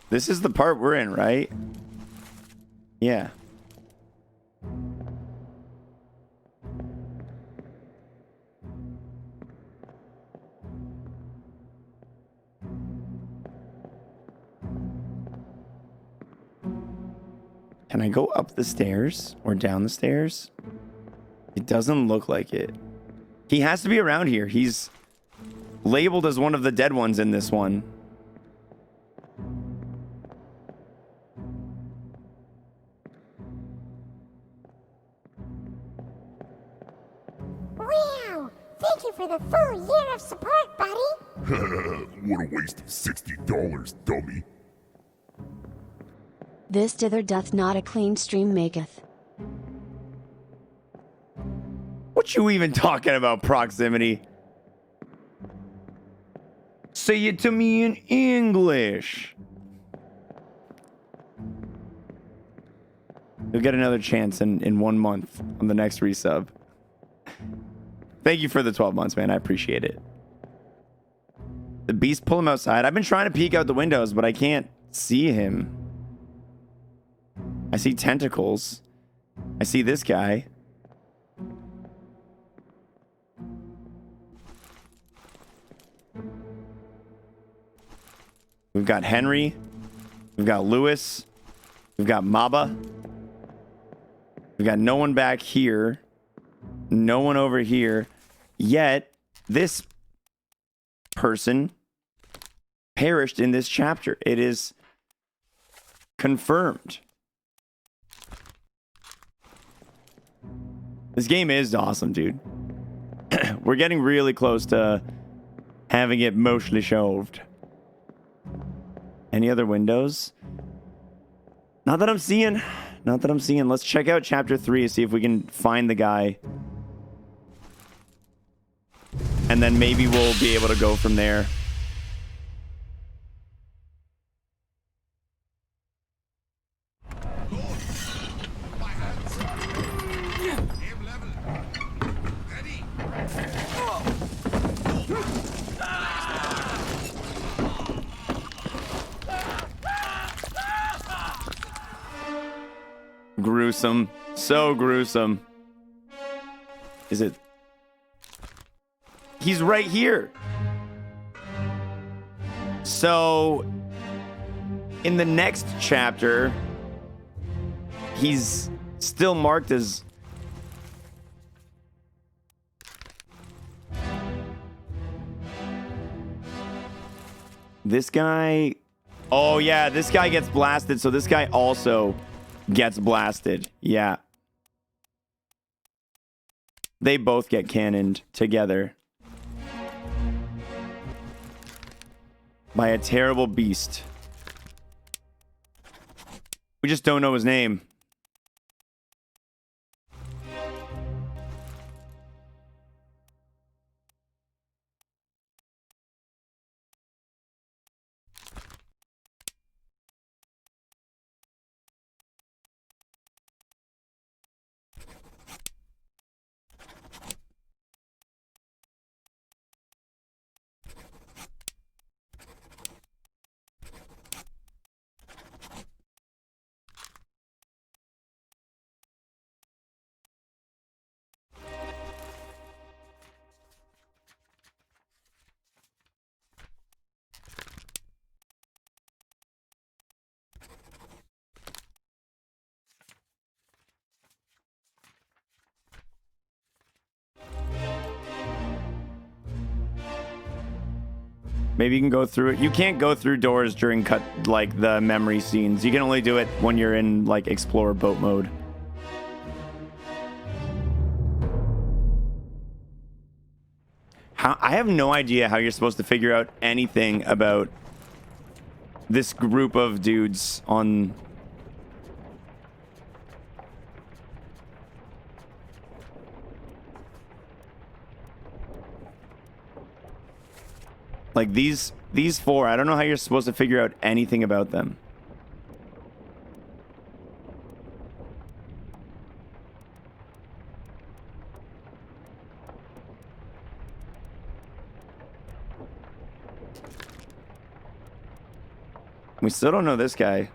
Speaker 2: This is the part we're in, right? Yeah. Can I go up the stairs or down the stairs? It doesn't look like it. He has to be around here. He's labeled as one of the dead ones in this one.
Speaker 19: Wow! Thank you for the full year of support, buddy!
Speaker 22: What a waste of $60, dummy.
Speaker 9: This dither doth not a clean stream maketh.
Speaker 2: What you even talking about, proximity? Say it to me in English. You'll get another chance in 1 month on the next resub. Thank you for the 12 months, man. I appreciate it. The beast, pull him outside. I've been trying to peek out the windows, but I can't see him. I see tentacles. I see this guy. We've got Henry. We've got Lewis. We've got Maba. We've got no one back here. No one over here. Yet, this person perished in this chapter. It is confirmed. This game is awesome, dude. We're getting really close to having it mostly shelved. Any other windows? Not that I'm seeing. Not that I'm seeing. Let's check out chapter 3 and see if we can find the guy. And then maybe we'll be able to go from there. Gruesome. So gruesome. Is it? He's right here. So, in the next chapter, he's still marked as... This guy... Oh, yeah, this guy gets blasted, so this guy also gets blasted. Yeah. They both get cannoned together. By a terrible beast. We just don't know his name. Maybe you can go through it. You can't go through doors during the memory scenes. You can only do it when you're in like explore boat mode. I have no idea how you're supposed to figure out anything about this group of dudes on... Like these four, I don't know how you're supposed to figure out anything about them. We still don't know this guy.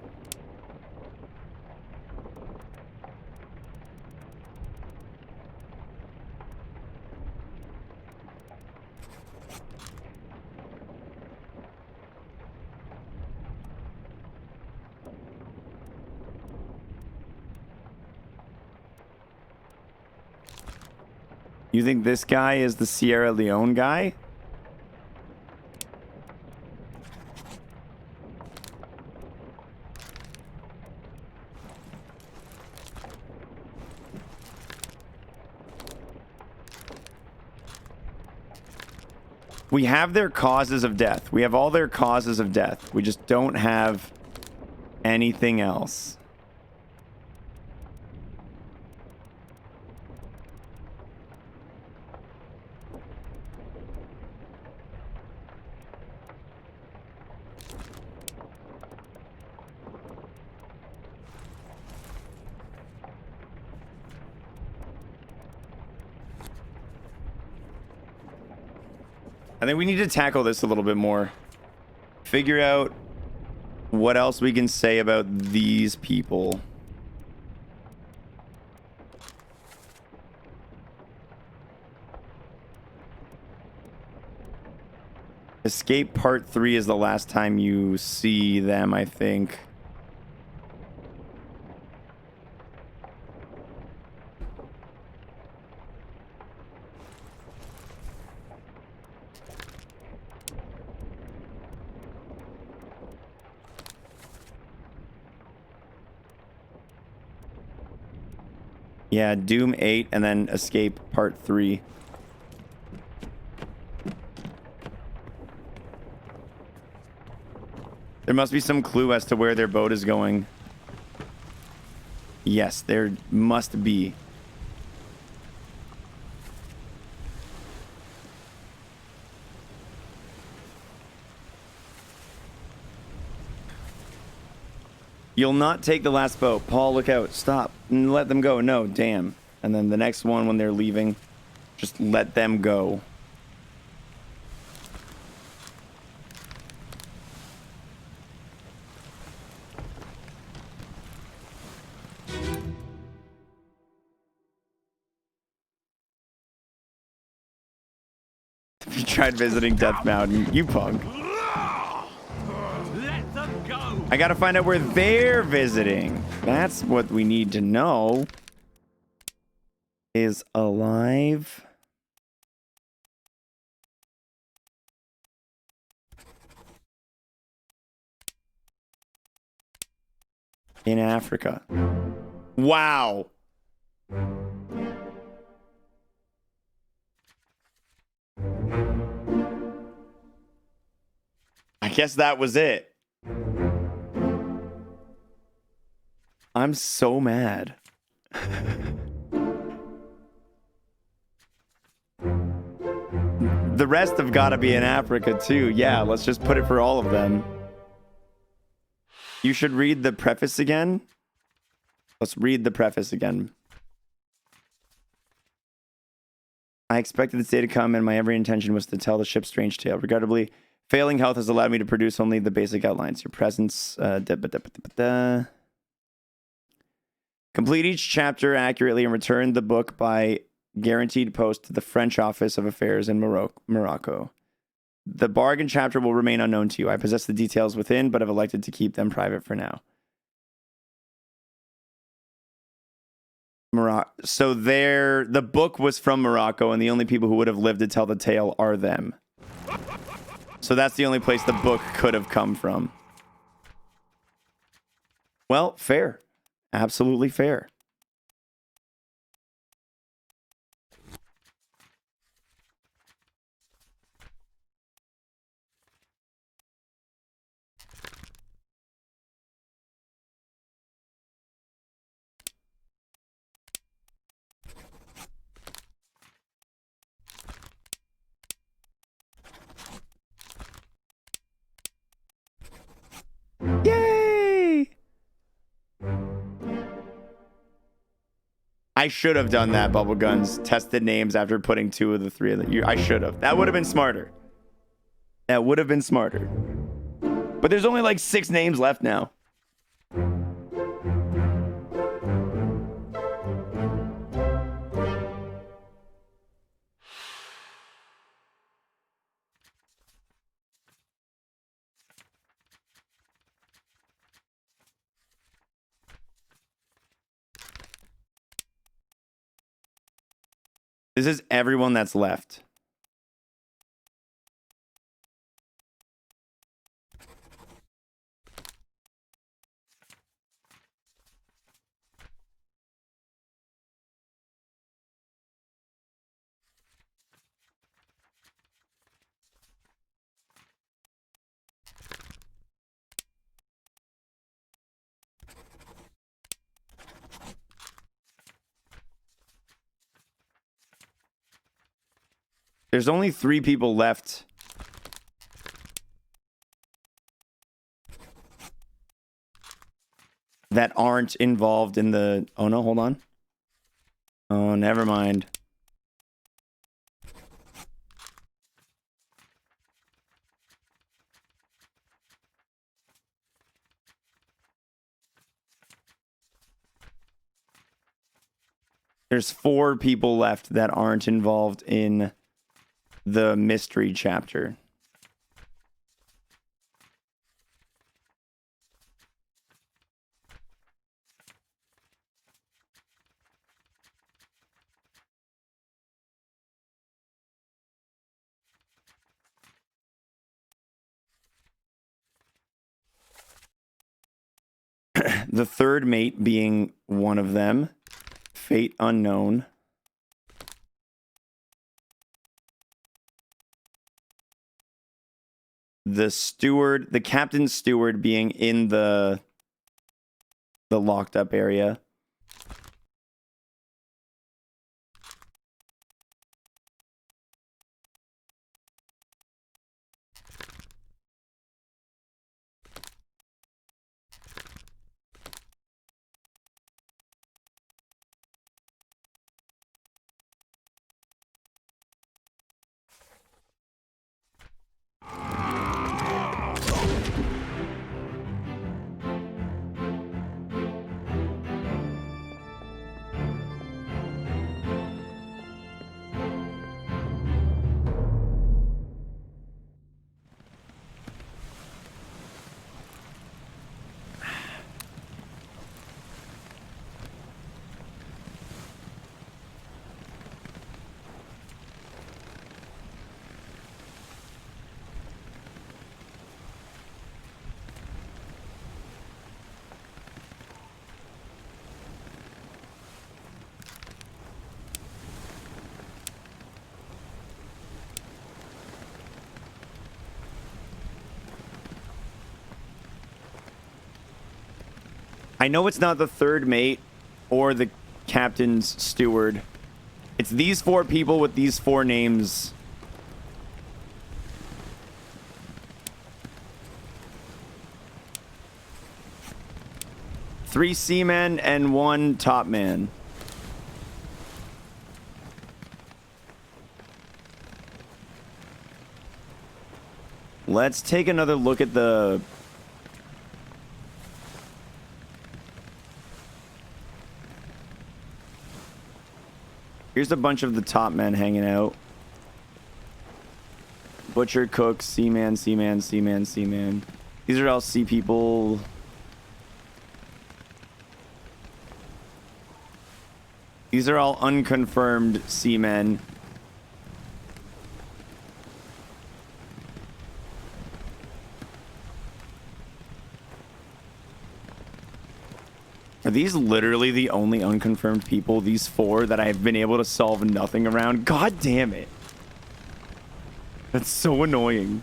Speaker 2: You think this guy is the Sierra Leone guy? We have their causes of death. We have all their causes of death. We just don't have anything else. I think we need to tackle this a little bit more. Figure out what else we can say about these people. Escape Part 3 is the last time you see them, I think. Yeah, Doom 8 and then Escape Part 3. There must be some clue as to where their boat is going. Yes, there must be. You'll not take the last boat. Paul, look out. Stop. Let them go. No, damn. And then the next one when they're leaving, just let them go. If you tried visiting Death Mountain, you punk. I gotta find out where they're visiting. That's what we need to know. Is alive. In Africa. Wow. I guess that was it. I'm so mad. The rest have got to be in Africa too. Yeah, let's just put it for all of them. You should read the preface again. Let's read the preface again. I expected this day to come, and my every intention was to tell the ship's strange tale. Regrettably, failing health has allowed me to produce only the basic outlines. Your presence... Complete each chapter accurately and return the book by guaranteed post to the French Office of Affairs in Morocco. The bargain chapter will remain unknown to you. I possess the details within, but have elected to keep them private for now. So the book was from Morocco, and the only people who would have lived to tell the tale are them. So that's the only place the book could have come from. Well, fair. Absolutely fair. Yay! I should have done that, Bubble Guns. Tested names after putting 2 of the 3 of the... I should have. That would have been smarter. That would have been smarter. But there's only like 6 names left now. This is everyone that's left. There's only 3 people left. That aren't involved in the... Oh, no, hold on. Oh, never mind. There's 4 people left that aren't involved in the mystery chapter. The third mate being one of them. Fate unknown. The steward, the captain's steward being in the locked up area. I know it's not the third mate or the captain's steward. It's these 4 people with these 4 names. Three seamen and 1 top man. Let's take another look at the... Here's a bunch of the top men hanging out. Butcher, cook, seaman, seaman, seaman, seaman. These are all sea people. These are all unconfirmed seamen. these literally the only unconfirmed people, these 4, that I've been able to solve nothing around? God damn it. That's so annoying.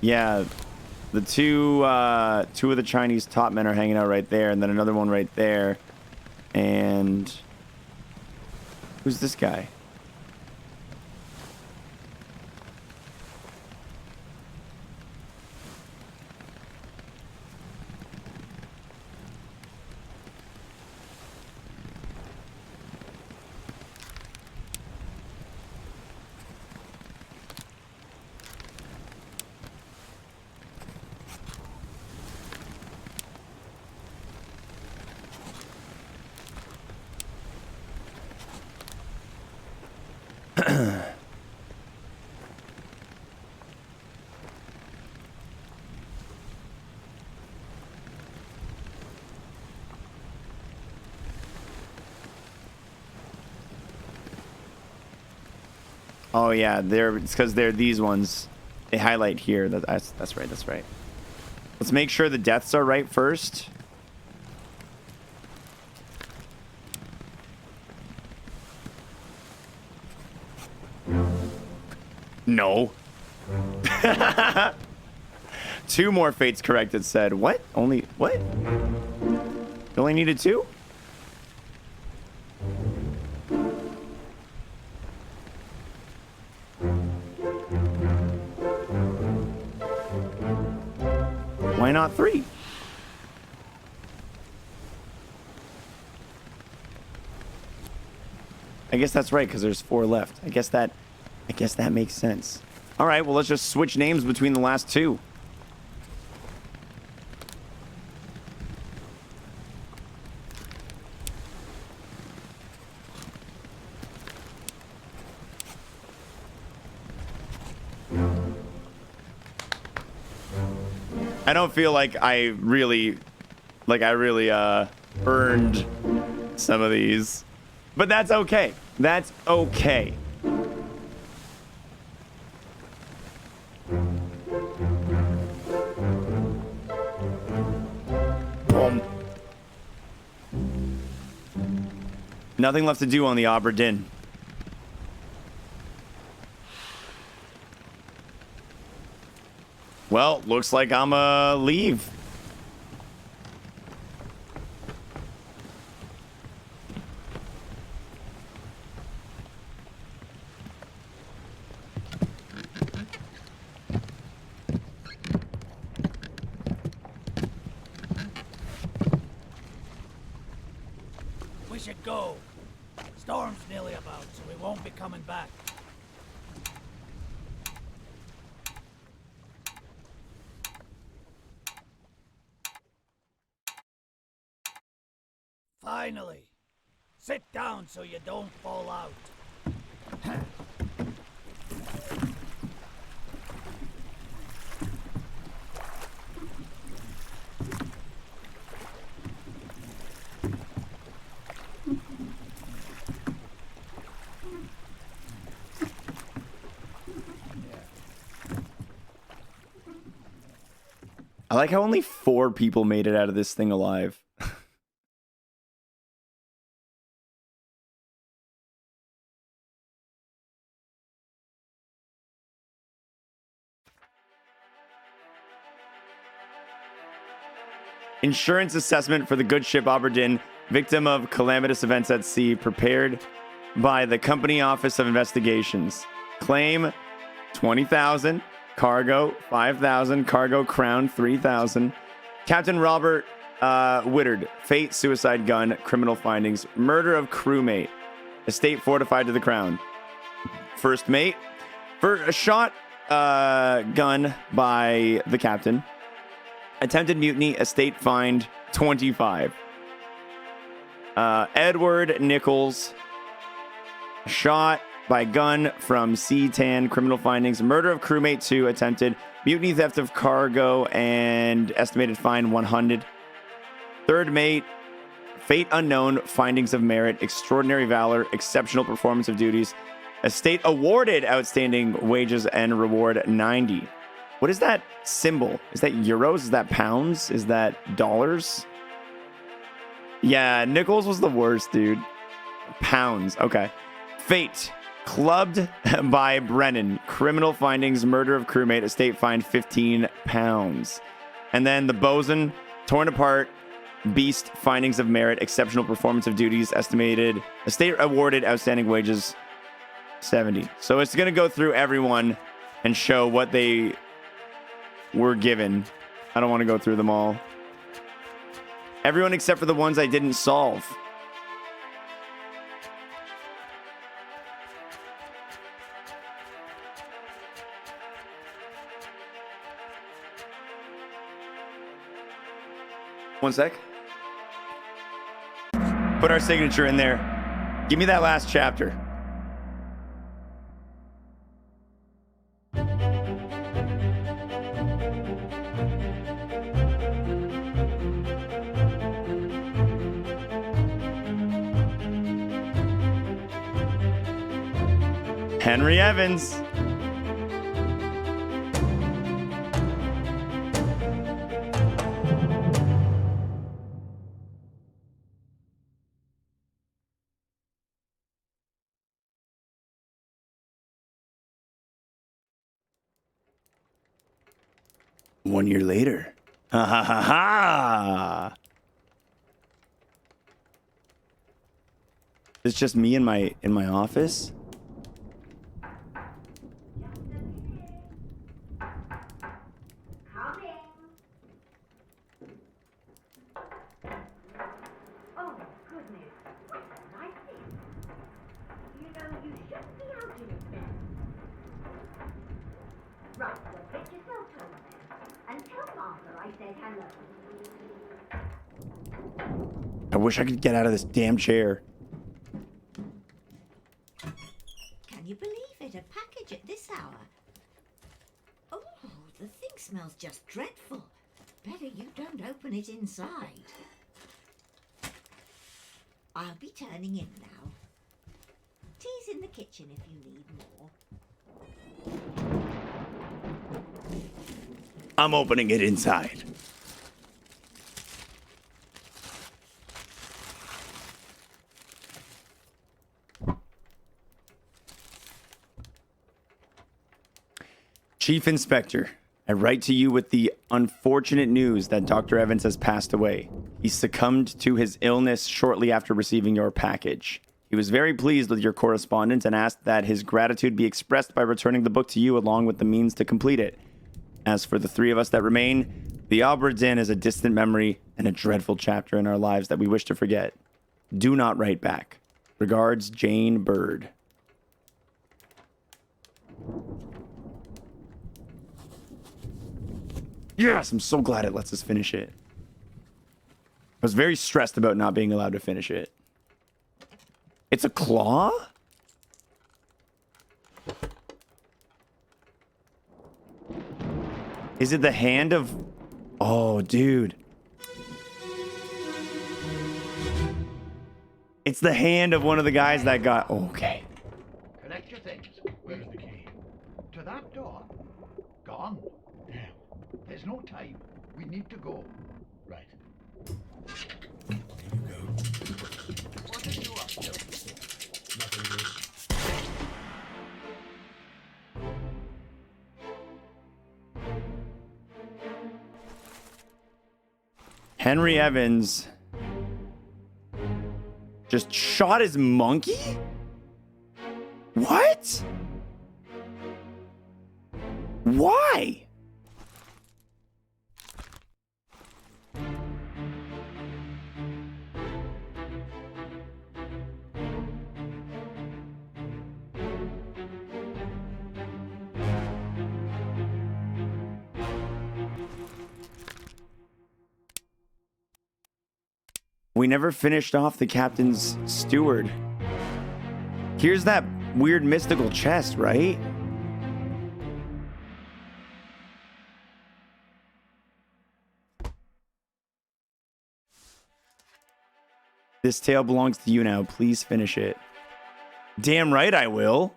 Speaker 2: Yeah, the two of the Chinese top men are hanging out right there, and then another one right there. And who's this guy? Oh yeah, it's because they're these ones. They highlight here. That's right. That's right. Let's make sure the deaths are right first. No. 2 more fates correct, it said. What? Only what? You only needed 2? Why not 3? I guess that's right, because there's 4 left. I guess that makes sense. All right, well, let's just switch names between the last 2. I don't feel like I really earned some of these, but that's okay. That's okay. Boom. Nothing left to do on the Obra Dinn. Well, looks like I'ma leave.
Speaker 7: We should go. Storm's nearly about, so we won't be coming back. Finally. Sit down so you don't fall out.
Speaker 2: I like how only 4 people made it out of this thing alive. Insurance assessment for the good ship Obra Dinn, victim of calamitous events at sea, prepared by the Company Office of Investigations. Claim 20,000, cargo 5,000, cargo crown 3,000. Captain Robert Whittard, fate, suicide gun, criminal findings, murder of crewmate, estate fortified to the crown. First mate, for a shot gun by the captain. Attempted mutiny, estate fined 25. Edward Nichols, shot by gun from C-10, criminal findings, murder of crewmate 2, attempted mutiny, theft of cargo, and estimated fine 100. Third mate, fate unknown, findings of merit, extraordinary valor, exceptional performance of duties, Estate awarded outstanding wages and reward 90. What is that symbol? Is that euros? Is that pounds? Is that dollars? Yeah, nickels was the worst, dude. Pounds. Okay. Fate. Clubbed by Brennan. Criminal findings, murder of crewmate. Estate fined 15 pounds. And then the bosun, torn apart. Beast, findings of merit, exceptional performance of duties, estimated. Estate awarded, outstanding wages, 70. So it's going to go through everyone and show what they were given. I don't want to go through them all. Everyone except for the ones I didn't solve. One sec. Put our signature in there. Give me that last chapter. Henry Evans. One year later. Ha ha ha ha. It's just me in my office. I wish I could get out of this damn chair.
Speaker 1: Can you believe it? A package at this hour. Oh, the thing smells just dreadful. Better you don't open it inside. I'll be turning in now. Tea's in the kitchen if you need more.
Speaker 2: I'm opening it inside. Chief Inspector, I write to you with the unfortunate news that Dr. Evans has passed away. He succumbed to his illness shortly after receiving your package. He was very pleased with your correspondence and asked that his gratitude be expressed by returning the book to you along with the means to complete it. As for the three of us that remain, the Obra Dinn is a distant memory and a dreadful chapter in our lives that we wish to forget. Do not write back. Regards, Jane Bird. Yes, I'm so glad it lets us finish it. I was very stressed about not being allowed to finish it. It's a claw? Is it the hand of... Oh, dude. It's the hand of one of the guys that got... Oh, okay.
Speaker 3: Collect your things. Where's the key? To that door. Gone. Damn. There's no time. We need to go. Right. Here you go. What are you up to? Nothing good.
Speaker 2: Henry Evans just shot his monkey? What? Why? We never finished off the captain's steward. Here's that weird mystical chest, right? This tale belongs to you now. Please finish it. Damn right I will.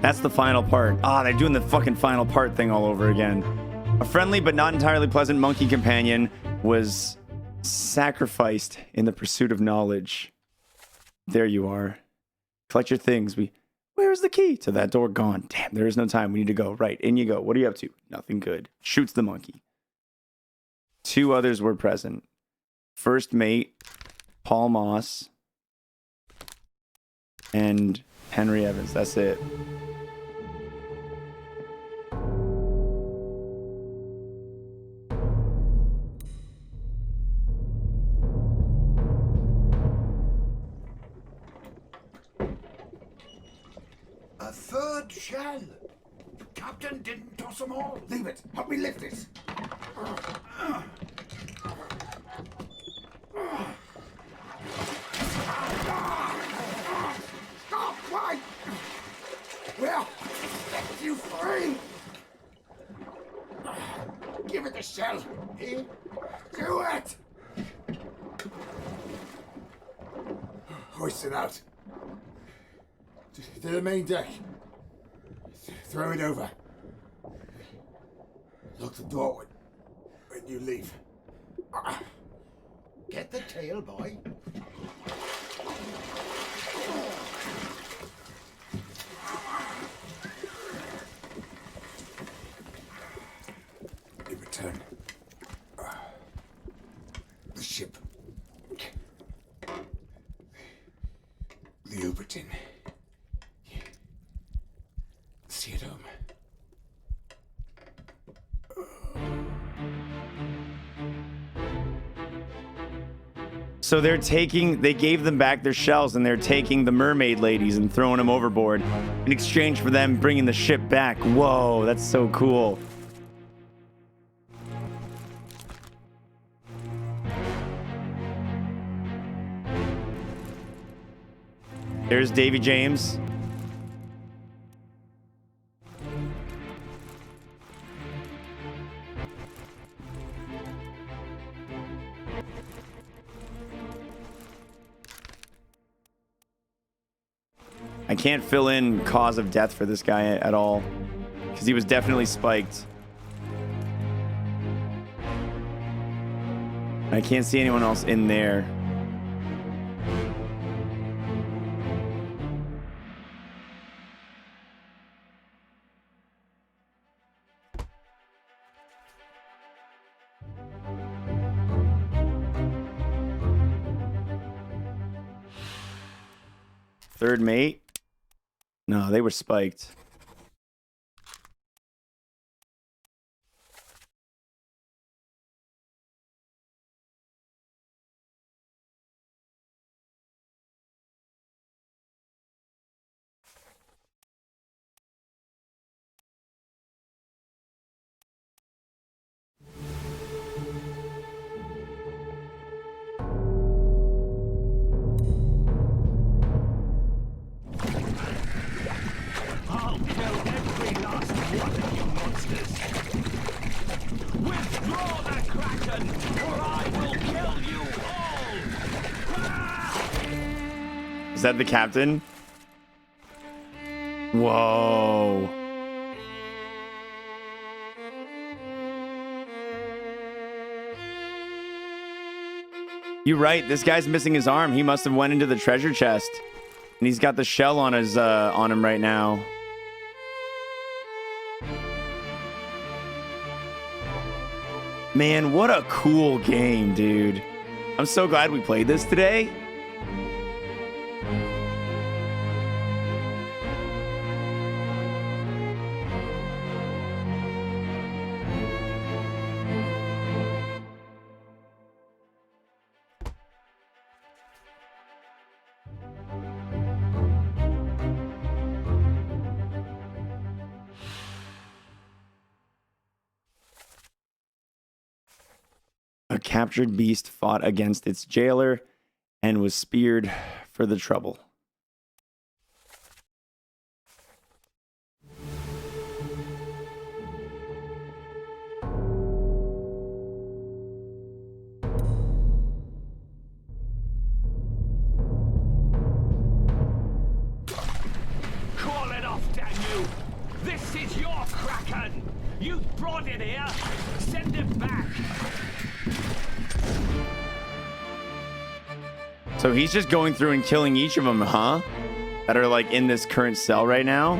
Speaker 2: That's the final part. Ah, they're doing the fucking final part thing all over again. A friendly but not entirely pleasant monkey companion was sacrificed in the pursuit of knowledge. There you are. Collect your things. Where's the key? To that door. Gone. Damn, there is no time. We need to go. Right, in you go. What are you up to? Nothing good. Shoots the monkey. 2 others were present. First mate, Paul Moss, and Henry Evans. That's it.
Speaker 3: A third shell. Captain didn't toss them all. Leave it. Help me lift it. Stop! Why? Well, set you free. Give it the shell. Here. Do it. Hoist it out. To the main deck. Throw it over. Lock the door when you leave. Get the tail, boy. You return. The ship. The Obra. See it home.
Speaker 2: So they gave them back their shells and they're taking the mermaid ladies and throwing them overboard in exchange for them bringing the ship back. Whoa, that's so cool. There's Davy James. I can't fill in cause of death for this guy at all because he was definitely spiked. I can't see anyone else in there. Third mate? No, they were spiked. Is that the captain? Whoa. You're right. This guy's missing his arm. He must have went into the treasure chest. And he's got the shell on his on him right now. Man, what a cool game, dude. I'm so glad we played this today. A captured beast fought against its jailer and was speared for the trouble.
Speaker 16: Call it off, damn you! You brought it here. Send it back.
Speaker 2: So he's just going through and killing each of them, huh? That are like in this current cell right now.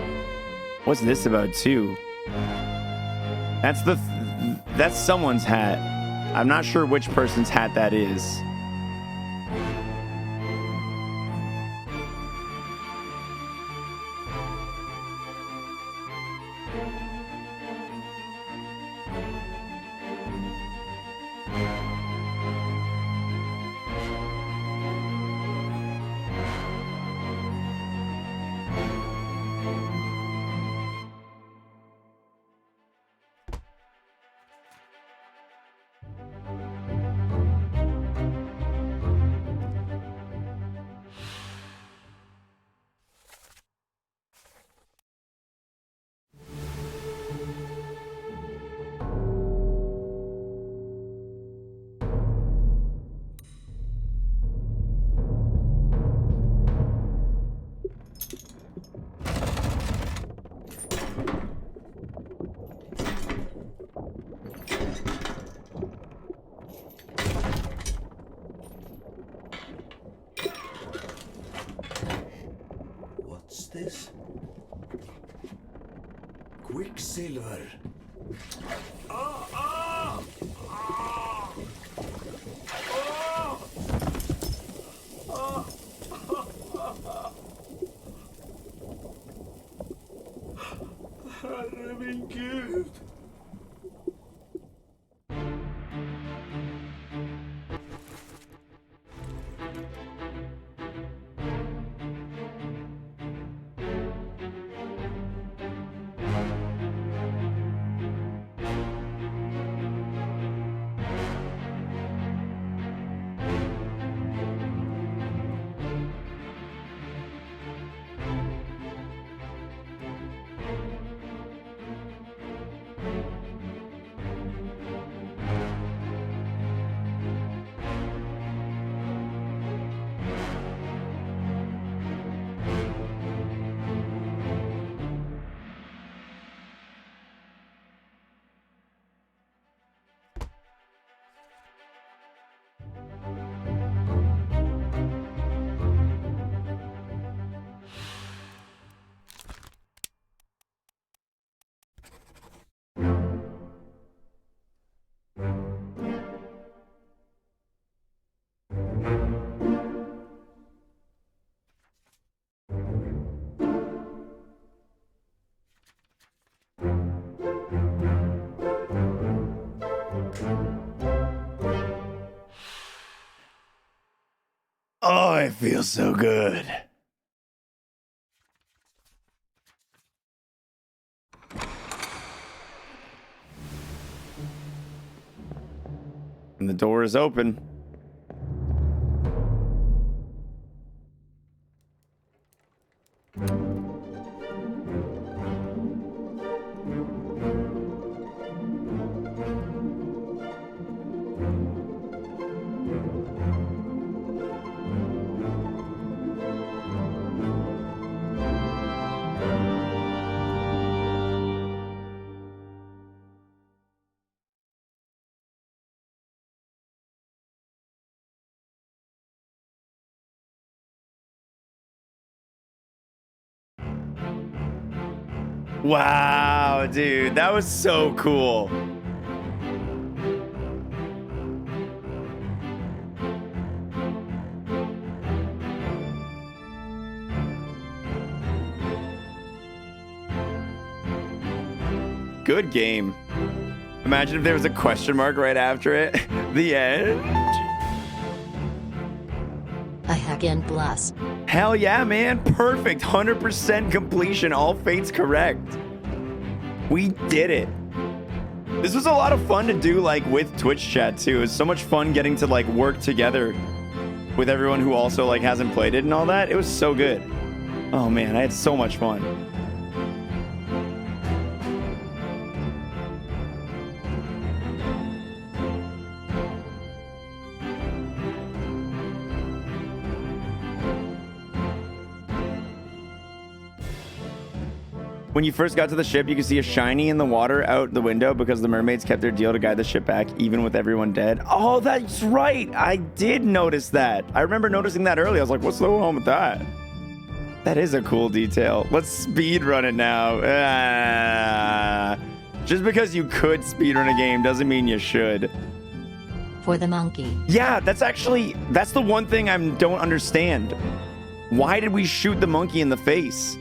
Speaker 2: What's this about too? That's someone's hat. I'm not sure which person's hat that is.
Speaker 15: What's this? Quicksilver. Herre min Gud!
Speaker 2: Oh, it feels so good. And the door is open. Wow, dude, that was so cool. Good game. Imagine if there was a question mark right after it. The end.
Speaker 5: A heckin' plus.
Speaker 2: Hell yeah, man. Perfect. 100% completion. All fates correct. We did it. This was a lot of fun to do, like, with Twitch chat, too. It was so much fun getting to, like, work together with everyone who also, like, hasn't played it and all that. It was so good. Oh, man. I had so much fun. When you first got to the ship, you could see a shiny in the water out the window because the mermaids kept their deal to guide the ship back, even with everyone dead. Oh, that's right. I did notice that. I remember noticing that earlier. I was like, what's going on with that? That is a cool detail. Let's speed run it now. Just because you could speed run a game doesn't mean you should.
Speaker 5: For the monkey.
Speaker 2: Yeah, that's the one thing I don't understand. Why did we shoot the monkey in the face?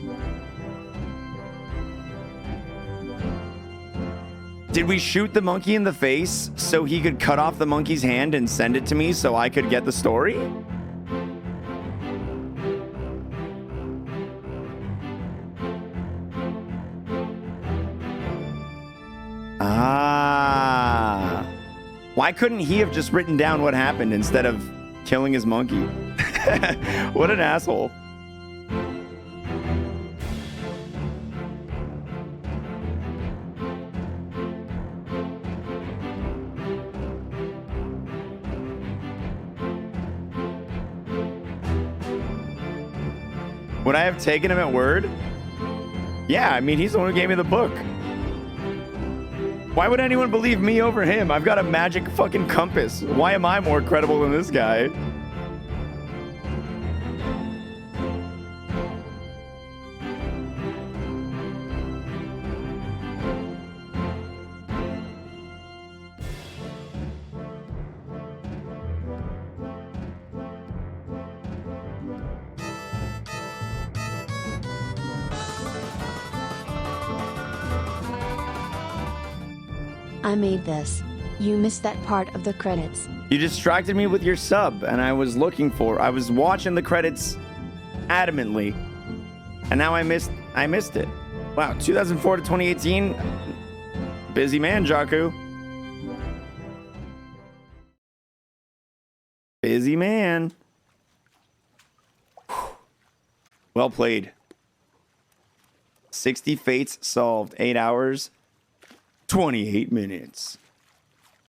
Speaker 2: Did we shoot the monkey in the face so he could cut off the monkey's hand and send it to me so I could get the story? Ah. Why couldn't he have just written down what happened instead of killing his monkey? What an asshole. Would I have taken him at word? Yeah, I mean, he's the one who gave me the book. Why would anyone believe me over him? I've got a magic fucking compass. Why am I more credible than this guy?
Speaker 9: I made this. You missed that part of the credits.
Speaker 2: You distracted me with your sub, and I was watching the credits adamantly, and now I missed it. Wow, 2004 to 2018, busy man, Jakku. Busy man. Well played. 60 fates solved, 8 hours, 28 minutes.